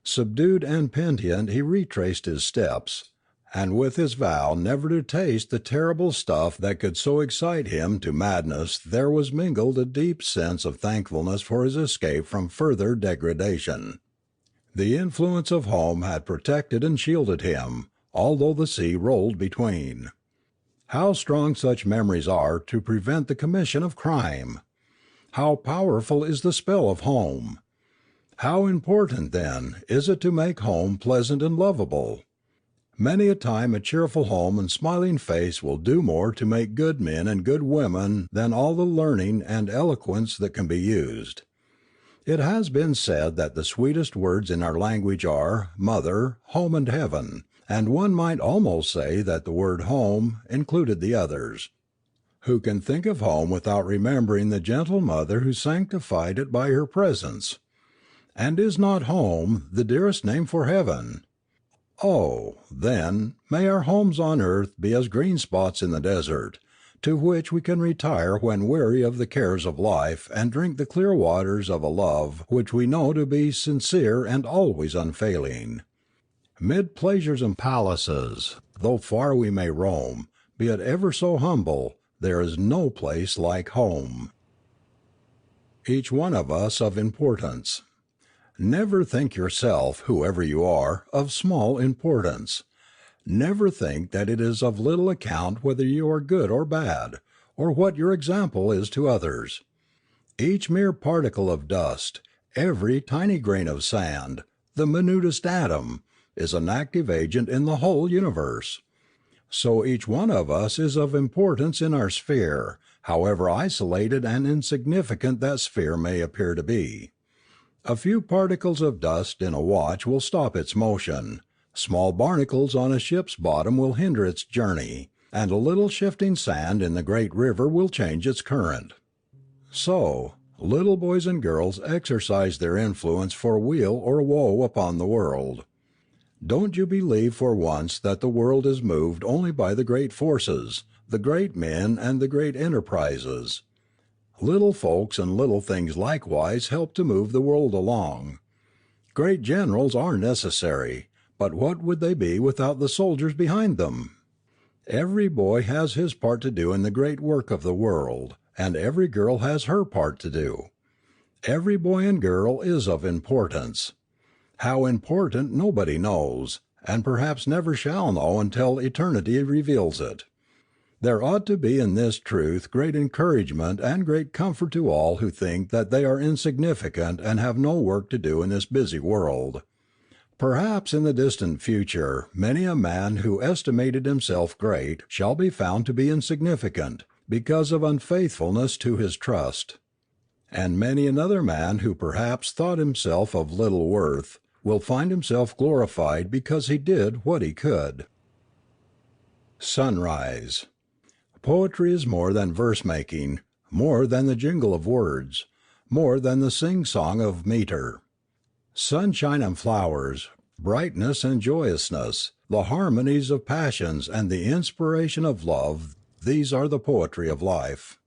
Subdued and penitent he retraced his steps, and with his vow never to taste the terrible stuff that could so excite him to madness there was mingled a deep sense of thankfulness for his escape from further degradation. The influence of home had protected and shielded him, although the sea rolled between. How strong such memories are to prevent the commission of crime! How powerful is the spell of home! How important, then, is it to make home pleasant and lovable! Many a time a cheerful home and smiling face will do more to make good men and good women than all the learning and eloquence that can be used. It has been said that the sweetest words in our language are mother, home, and heaven, and one might almost say that the word home included the others. Who can think of home without remembering the gentle mother who sanctified it by her presence? And is not home the dearest name for heaven? Oh, then, may our homes on earth be as green spots in the desert, to which we can retire when weary of the cares of life and drink the clear waters of a love which we know to be sincere and always unfailing. Mid pleasures and palaces, though far we may roam, be it ever so humble, there is no place like home. Each one of us of importance. Never think yourself, whoever you are, of small importance. Never think that it is of little account whether you are good or bad, or what your example is to others. Each mere particle of dust, every tiny grain of sand, the minutest atom, is an active agent in the whole universe. So each one of us is of importance in our sphere, however isolated and insignificant that sphere may appear to be. A few particles of dust in a watch will stop its motion. Small barnacles on a ship's bottom will hinder its journey. and a little shifting sand in the great river will change its current. So, little boys and girls exercise their influence for weal or woe upon the world. Don't you believe for once that the world is moved only by the great forces, the great men and the great enterprises. Little folks and little things likewise help to move the world along. Great generals are necessary, but what would they be without the soldiers behind them? Every boy has his part to do in the great work of the world, and every girl has her part to do. Every boy and girl is of importance. How important nobody knows, and perhaps never shall know until eternity reveals it. There ought to be in this truth great encouragement and great comfort to all who think that they are insignificant and have no work to do in this busy world. Perhaps in the distant future many a man who estimated himself great shall be found to be insignificant, because of unfaithfulness to his trust. And many another man who perhaps thought himself of little worth will find himself glorified because he did what he could. Sunrise. Poetry is more than verse-making, more than the jingle of words, more than the sing-song of meter. Sunshine and flowers, brightness and joyousness, the harmonies of passions and the inspiration of love, these are the poetry of life.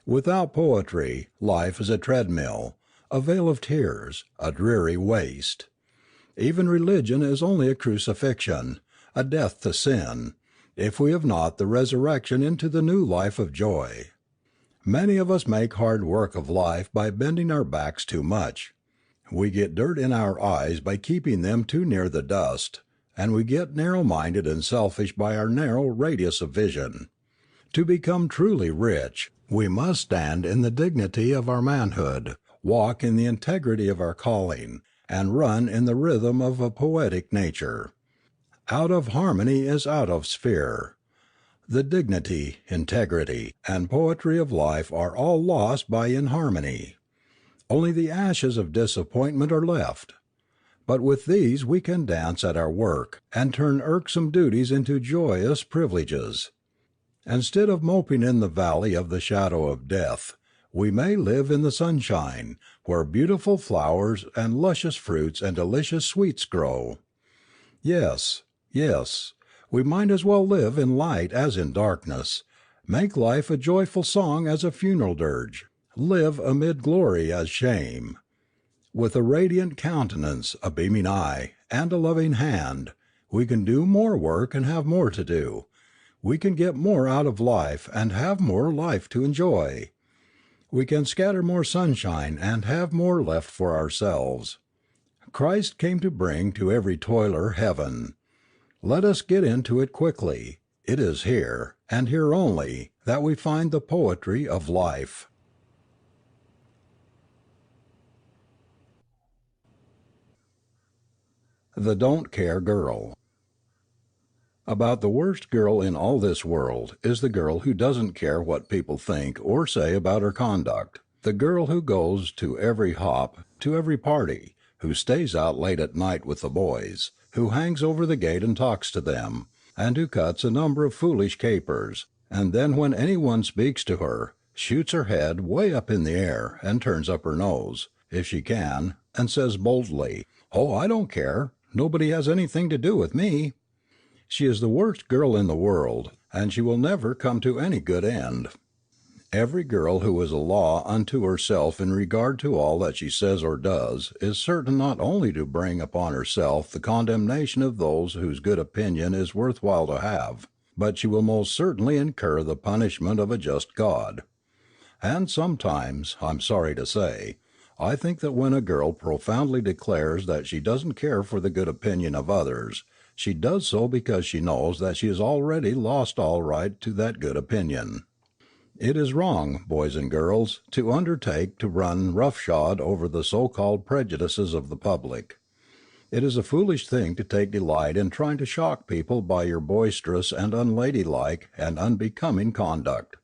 Without poetry, life is a treadmill, a vale of tears, a dreary waste. Even religion is only a crucifixion, a death to sin, if we have not the resurrection into the new life of joy. Many of us make hard work of life by bending our backs too much. We get dirt in our eyes by keeping them too near the dust, and we get narrow-minded and selfish by our narrow radius of vision. To become truly rich, we must stand in the dignity of our manhood, walk in the integrity of our calling, and run in the rhythm of a poetic nature. Out of harmony is out of sphere. The dignity, integrity, and poetry of life are all lost by inharmony. Only the ashes of disappointment are left. But with these we can dance at our work, and turn irksome duties into joyous privileges. Instead of moping in the valley of the shadow of death, we may live in the sunshine, where beautiful flowers and luscious fruits and delicious sweets grow. Yes, we might as well live in light as in darkness, make life a joyful song as a funeral dirge, live amid glory as shame. With a radiant countenance, a beaming eye, and a loving hand, we can do more work and have more to do. We can get more out of life and have more life to enjoy. We can scatter more sunshine and have more left for ourselves. Christ came to bring to every toiler heaven. Let us get into it quickly. It is here, and here only, that we find the poetry of life. The Don't Care Girl. About the worst girl in all this world is the girl who doesn't care what people think or say about her conduct, the girl who goes to every hop, to every party, who stays out late at night with the boys, who hangs over the gate and talks to them, and who cuts a number of foolish capers, and then when anyone speaks to her, shoots her head way up in the air and turns up her nose, if she can, and says boldly, "Oh, I don't care. Nobody has anything to do with me." She is the worst girl in the world, and she will never come to any good end. Every girl who is a law unto herself in regard to all that she says or does is certain not only to bring upon herself the condemnation of those whose good opinion is worth while to have, but she will most certainly incur the punishment of a just God. And sometimes, I'm sorry to say, I think that when a girl profoundly declares that she doesn't care for the good opinion of others, she does so because she knows that she has already lost all right to that good opinion. It is wrong, boys and girls, to undertake to run roughshod over the so-called prejudices of the public. It is a foolish thing to take delight in trying to shock people by your boisterous and unladylike and unbecoming conduct.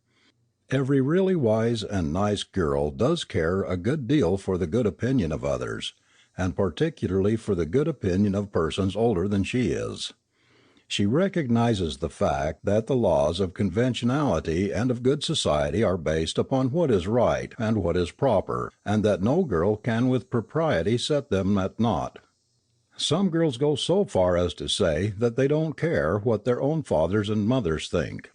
Every really wise and nice girl does care a good deal for the good opinion of others, and particularly for the good opinion of persons older than she is. She recognizes the fact that the laws of conventionality and of good society are based upon what is right and what is proper, and that no girl can with propriety set them at naught. Some girls go so far as to say that they don't care what their own fathers and mothers think.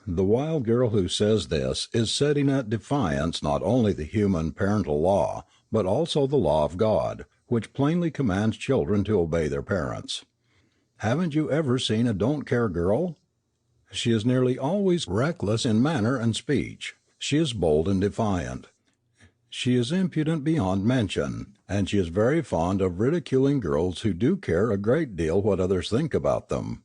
The wild girl who says this is setting at defiance not only the human parental law, but also the law of God, which plainly commands children to obey their parents. Haven't you ever seen a don't care girl? She is nearly always reckless in manner and speech. She is bold and defiant. She is impudent beyond mention, and she is very fond of ridiculing girls who do care a great deal what others think about them.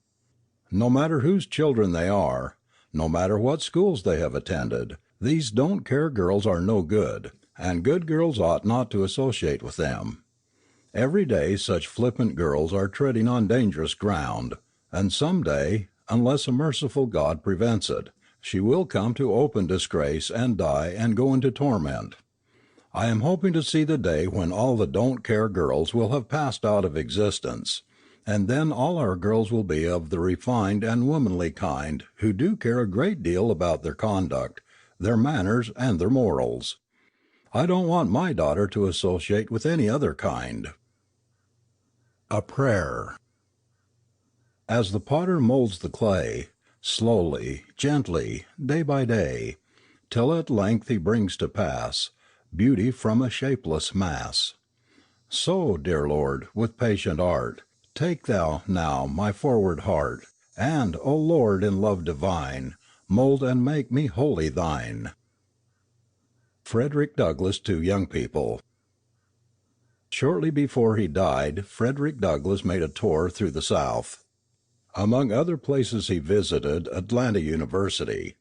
No matter whose children they are, no matter what schools they have attended, these don't care girls are no good, and good girls ought not to associate with them. Every day such flippant girls are treading on dangerous ground, and some day, unless a merciful God prevents it, she will come to open disgrace and die and go into torment. I am hoping to see the day when all the don't care girls will have passed out of existence, and then all our girls will be of the refined and womanly kind who do care a great deal about their conduct, their manners, and their morals. I don't want my daughter to associate with any other kind. A prayer. As the potter molds the clay, slowly, gently, day by day, till at length he brings to pass beauty from a shapeless mass. So, dear Lord, with patient art, take thou now my forward heart, and, O Lord, in love divine, mold and make me wholly thine. Frederick Douglass to Young People. Shortly before he died, Frederick Douglass made a tour through the South. Among other places he visited Atlanta University.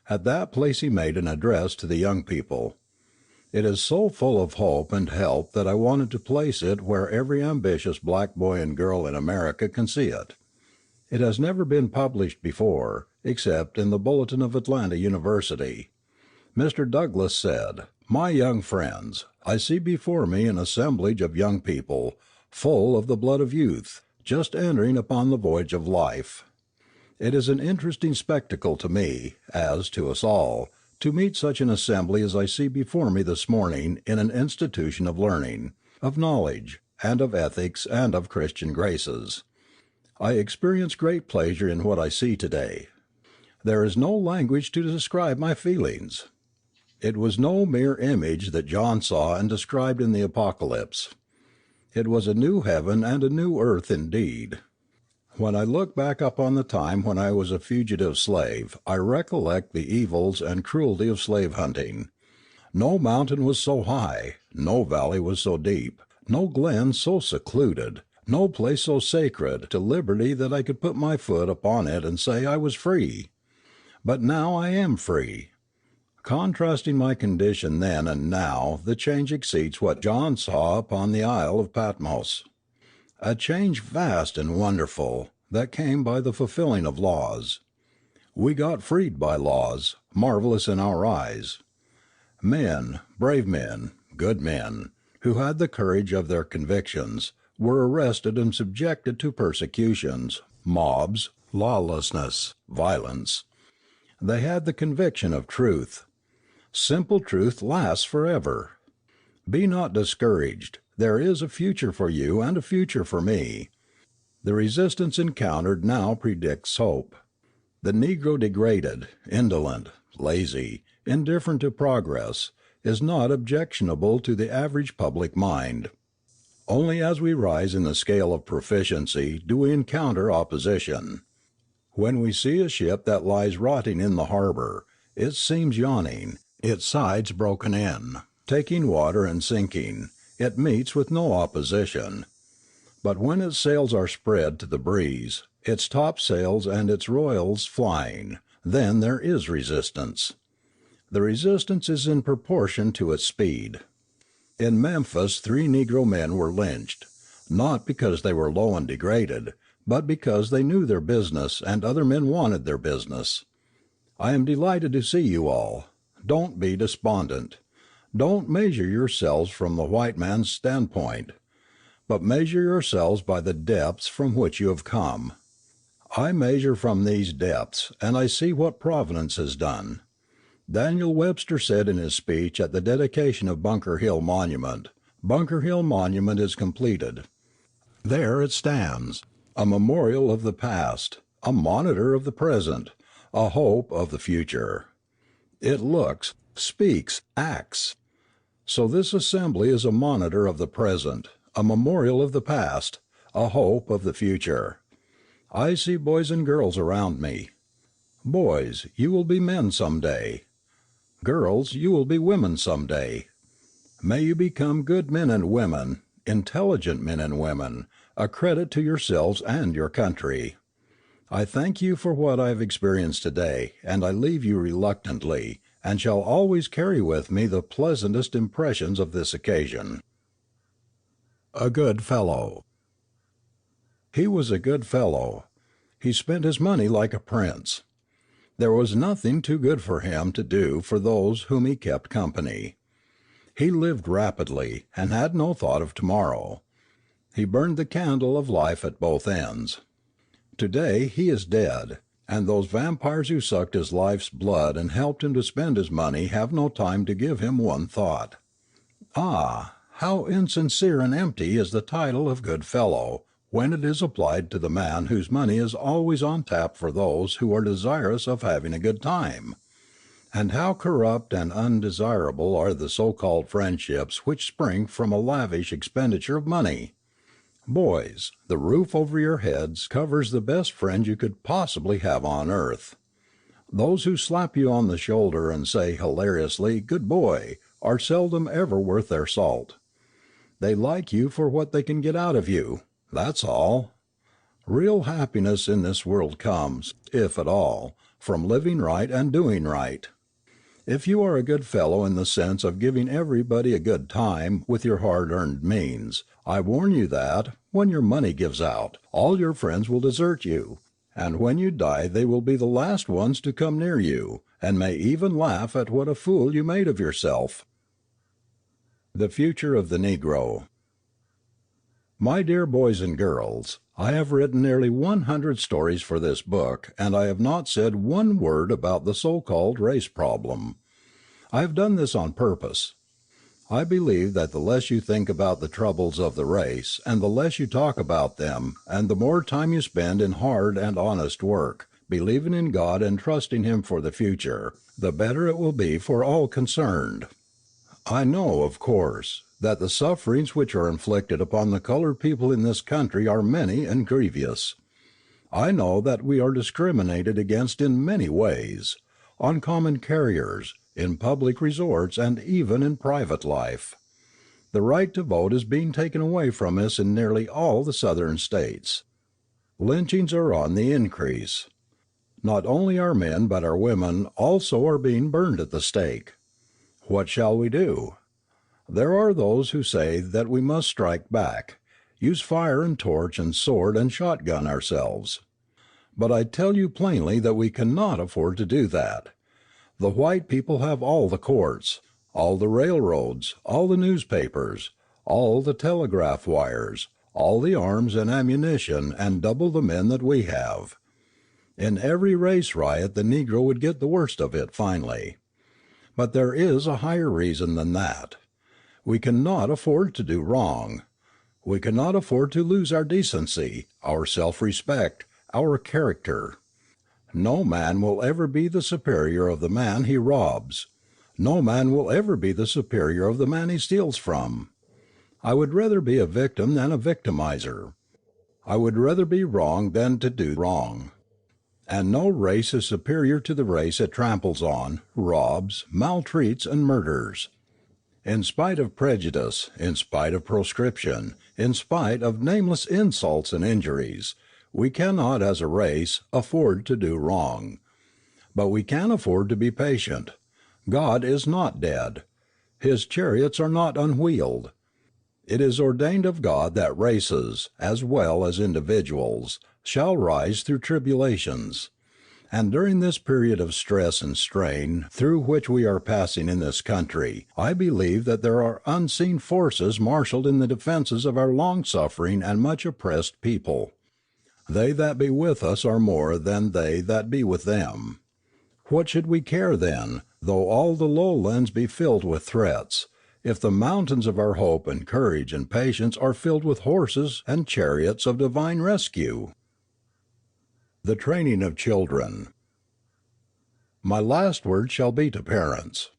At that place he made an address to the young people. It is so full of hope and help that I wanted to place it where every ambitious black boy and girl in America can see it. It has never been published before, except in the Bulletin of Atlanta University. Mr. Douglass said, "My young friends, I see before me an assemblage of young people, full of the blood of youth, just entering upon the voyage of life. It is an interesting spectacle to me, as to us all, to meet such an assembly as I see before me this morning in an institution of learning, of knowledge, and of ethics, and of Christian graces. I experience great pleasure in what I see today. There is no language to describe my feelings. It was no mere image that John saw and described in the Apocalypse. It was a new heaven and a new earth indeed. When I look back upon the time when I was a fugitive slave, I recollect the evils and cruelty of slave hunting. No mountain was so high, no valley was so deep, no glen so secluded, no place so sacred to liberty that I could put my foot upon it and say I was free. But now I am free. Contrasting my condition then and now, the change exceeds what John saw upon the Isle of Patmos. A change vast and wonderful, that came by the fulfilling of laws. We got freed by laws, marvelous in our eyes. Men, brave men, good men, who had the courage of their convictions, were arrested and subjected to persecutions, mobs, lawlessness, violence. They had the conviction of truth. Simple truth lasts forever. Be not discouraged. There is a future for you and a future for me. The resistance encountered now predicts hope. The Negro degraded, indolent, lazy, indifferent to progress, is not objectionable to the average public mind. Only as we rise in the scale of proficiency do we encounter opposition. When we see a ship that lies rotting in the harbor, its seams yawning, its sides broken in, taking water and sinking, it meets with no opposition. But when its sails are spread to the breeze, its topsails and its royals flying, then there is resistance. The resistance is in proportion to its speed. In Memphis 3 Negro men were lynched, not because they were low and degraded, but because they knew their business and other men wanted their business. I am delighted to see you all. Don't be despondent. Don't measure yourselves from the white man's standpoint, but measure yourselves by the depths from which you have come. I measure from these depths, and I see what Providence has done. Daniel Webster said in his speech at the dedication of Bunker Hill Monument, "Bunker Hill Monument is completed. There it stands, a memorial of the past, a monitor of the present, a hope of the future. It looks, speaks, acts. So this assembly is a monitor of the present, a memorial of the past, a hope of the future. I see boys and girls around me. Boys, you will be men some day. Girls, you will be women some day. May you become good men and women, intelligent men and women, a credit to yourselves and your country. I thank you for what I have experienced today, and I leave you reluctantly, and shall always carry with me the pleasantest impressions of this occasion." A good fellow. He was a good fellow. He spent his money like a prince. There was nothing too good for him to do for those whom he kept company. He lived rapidly, and had no thought of tomorrow. He burned the candle of life at both ends. Today he is dead, and those vampires who sucked his life's blood and helped him to spend his money have no time to give him one thought. Ah, how insincere and empty is the title of good fellow, when it is applied to the man whose money is always on tap for those who are desirous of having a good time! And how corrupt and undesirable are the so-called friendships which spring from a lavish expenditure of money! Boys, the roof over your heads covers the best friends you could possibly have on earth. Those who slap you on the shoulder and say hilariously, "Good boy," are seldom ever worth their salt. They like you for what they can get out of you. That's all. Real happiness in this world comes, if at all, from living right and doing right. If you are a good fellow in the sense of giving everybody a good time with your hard-earned means, I warn you that, when your money gives out, all your friends will desert you, and when you die they will be the last ones to come near you, and may even laugh at what a fool you made of yourself. The Future of the Negro. My dear boys and girls, I have written nearly 100 stories for this book, and I have not said one word about the so-called race problem. I have done this on purpose. I believe that the less you think about the troubles of the race, and the less you talk about them, and the more time you spend in hard and honest work, believing in God and trusting Him for the future, the better it will be for all concerned. I know, of course, that the sufferings which are inflicted upon the colored people in this country are many and grievous. I know that we are discriminated against in many ways, on common carriers, in public resorts, and even in private life. The right to vote is being taken away from us in nearly all the Southern states. Lynchings are on the increase. Not only our men but our women also are being burned at the stake. What shall we do? There are those who say that we must strike back, use fire and torch and sword and shotgun ourselves. But I tell you plainly that we cannot afford to do that. The white people have all the courts, all the railroads, all the newspapers, all the telegraph wires, all the arms and ammunition, and double the men that we have. In every race riot the Negro would get the worst of it finally. But there is a higher reason than that. We cannot afford to do wrong. We cannot afford to lose our decency, our self-respect, our character. No man will ever be the superior of the man he robs. No man will ever be the superior of the man he steals from. I would rather be a victim than a victimizer. I would rather be wrong than to do wrong. And no race is superior to the race it tramples on, robs, maltreats, and murders. In spite of prejudice, in spite of proscription, in spite of nameless insults and injuries, we cannot, as a race, afford to do wrong. But we can afford to be patient. God is not dead. His chariots are not unwheeled. It is ordained of God that races, as well as individuals, shall rise through tribulations. And during this period of stress and strain through which we are passing in this country, I believe that there are unseen forces marshaled in the defenses of our long-suffering and much oppressed people. They that be with us are more than they that be with them. What should we care, then, though all the lowlands be filled with threats, if the mountains of our hope and courage and patience are filled with horses and chariots of divine rescue? The training of children. My last word shall be to parents.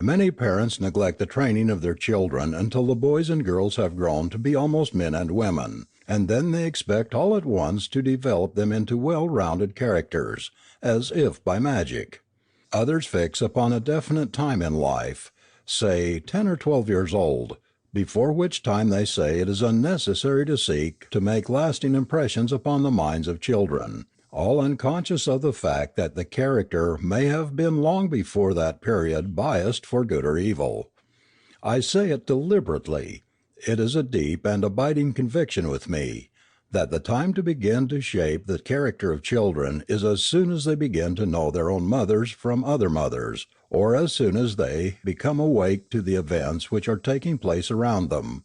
Many parents neglect the training of their children until the boys and girls have grown to be almost men and women, and then they expect all at once to develop them into well-rounded characters, as if by magic. Others fix upon a definite time in life, say 10 or 12 years old, before which time they say it is unnecessary to seek to make lasting impressions upon the minds of children, all unconscious of the fact that the character may have been long before that period biased for good or evil. I say it deliberately. It is a deep and abiding conviction with me, that the time to begin to shape the character of children is as soon as they begin to know their own mothers from other mothers, or as soon as they become awake to the events which are taking place around them.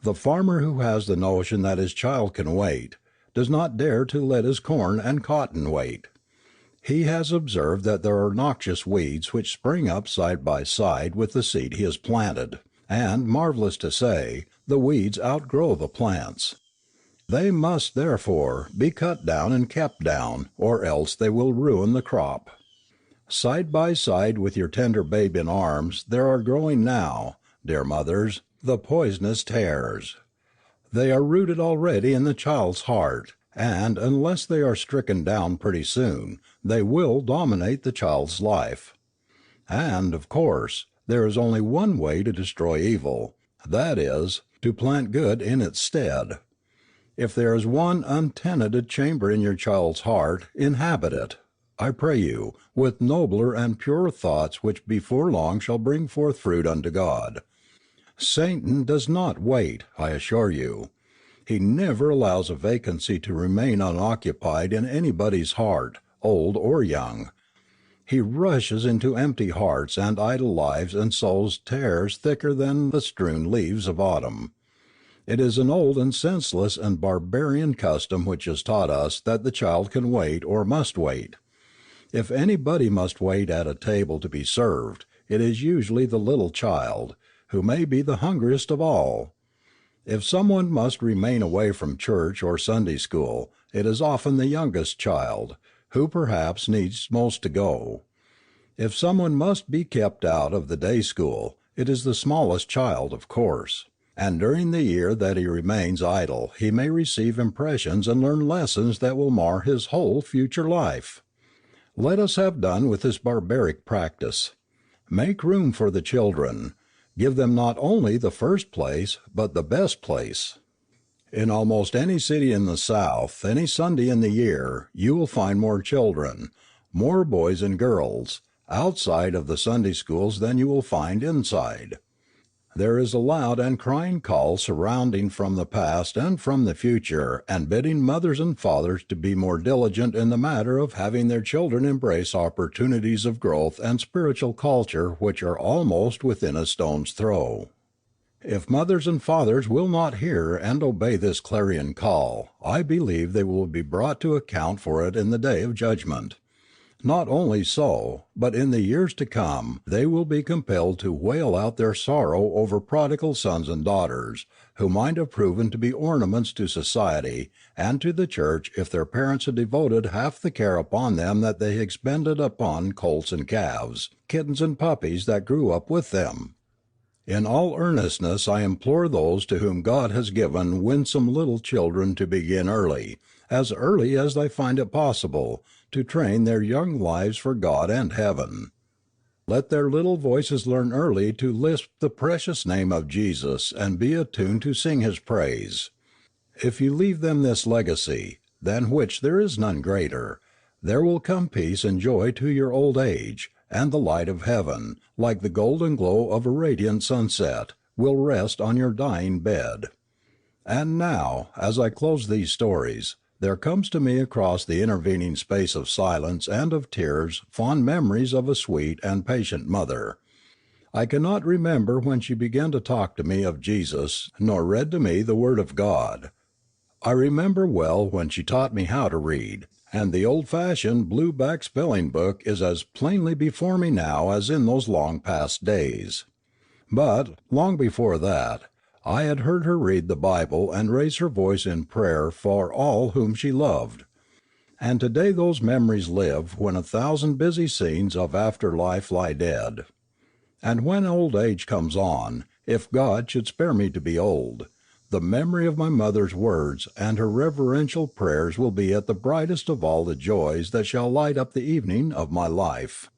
The farmer who has the notion that his child can wait, does not dare to let his corn and cotton wait. He has observed that there are noxious weeds which spring up side by side with the seed he has planted, and, marvelous to say, the weeds outgrow the plants. They must, therefore, be cut down and kept down, or else they will ruin the crop. Side by side with your tender babe in arms there are growing now, dear mothers, the poisonous tares. They are rooted already in the child's heart, and unless they are stricken down pretty soon, they will dominate the child's life. And, of course, there is only one way to destroy evil, that is, to plant good in its stead. If there is one untenanted chamber in your child's heart, inhabit it, I pray you, with nobler and purer thoughts which before long shall bring forth fruit unto God. Satan does not wait, I assure you. He never allows a vacancy to remain unoccupied in anybody's heart, old or young. He rushes into empty hearts and idle lives and sows tares thicker than the strewn leaves of autumn. It is an old and senseless and barbarian custom which has taught us that the child can wait or must wait. If anybody must wait at a table to be served, it is usually the little child, who may be the hungriest of all. If someone must remain away from church or Sunday school, it is often the youngest child, who perhaps needs most to go. If someone must be kept out of the day school, it is the smallest child, of course. And during the year that he remains idle he may receive impressions and learn lessons that will mar his whole future life. Let us have done with this barbaric practice. Make room for the children. Give them not only the first place, but the best place. In almost any city in the South, any Sunday in the year, you will find more children, more boys and girls, outside of the Sunday schools than you will find inside. There is a loud and crying call surrounding from the past and from the future, and bidding mothers and fathers to be more diligent in the matter of having their children embrace opportunities of growth and spiritual culture which are almost within a stone's throw. If mothers and fathers will not hear and obey this clarion call, I believe they will be brought to account for it in the day of judgment. Not only so, but in the years to come they will be compelled to wail out their sorrow over prodigal sons and daughters, who might have proven to be ornaments to society and to the church if their parents had devoted half the care upon them that they expended upon colts and calves, kittens and puppies that grew up with them. In all earnestness I implore those to whom God has given winsome little children to begin early as they find it possible, to train their young lives for God and heaven. Let their little voices learn early to lisp the precious name of Jesus and be attuned to sing his praise. If you leave them this legacy, than which there is none greater, there will come peace and joy to your old age, and the light of heaven, like the golden glow of a radiant sunset, will rest on your dying bed. And now, as I close these stories, there comes to me across the intervening space of silence and of tears fond memories of a sweet and patient mother. I cannot remember when she began to talk to me of Jesus, nor read to me the Word of God. I remember well when she taught me how to read, and the old-fashioned blue-back spelling book is as plainly before me now as in those long past days. But, long before that, I had heard her read the Bible and raise her voice in prayer for all whom she loved. And today those memories live when 1,000 busy scenes of after life lie dead. And when old age comes on, if God should spare me to be old, the memory of my mother's words and her reverential prayers will be at the brightest of all the joys that shall light up the evening of my life.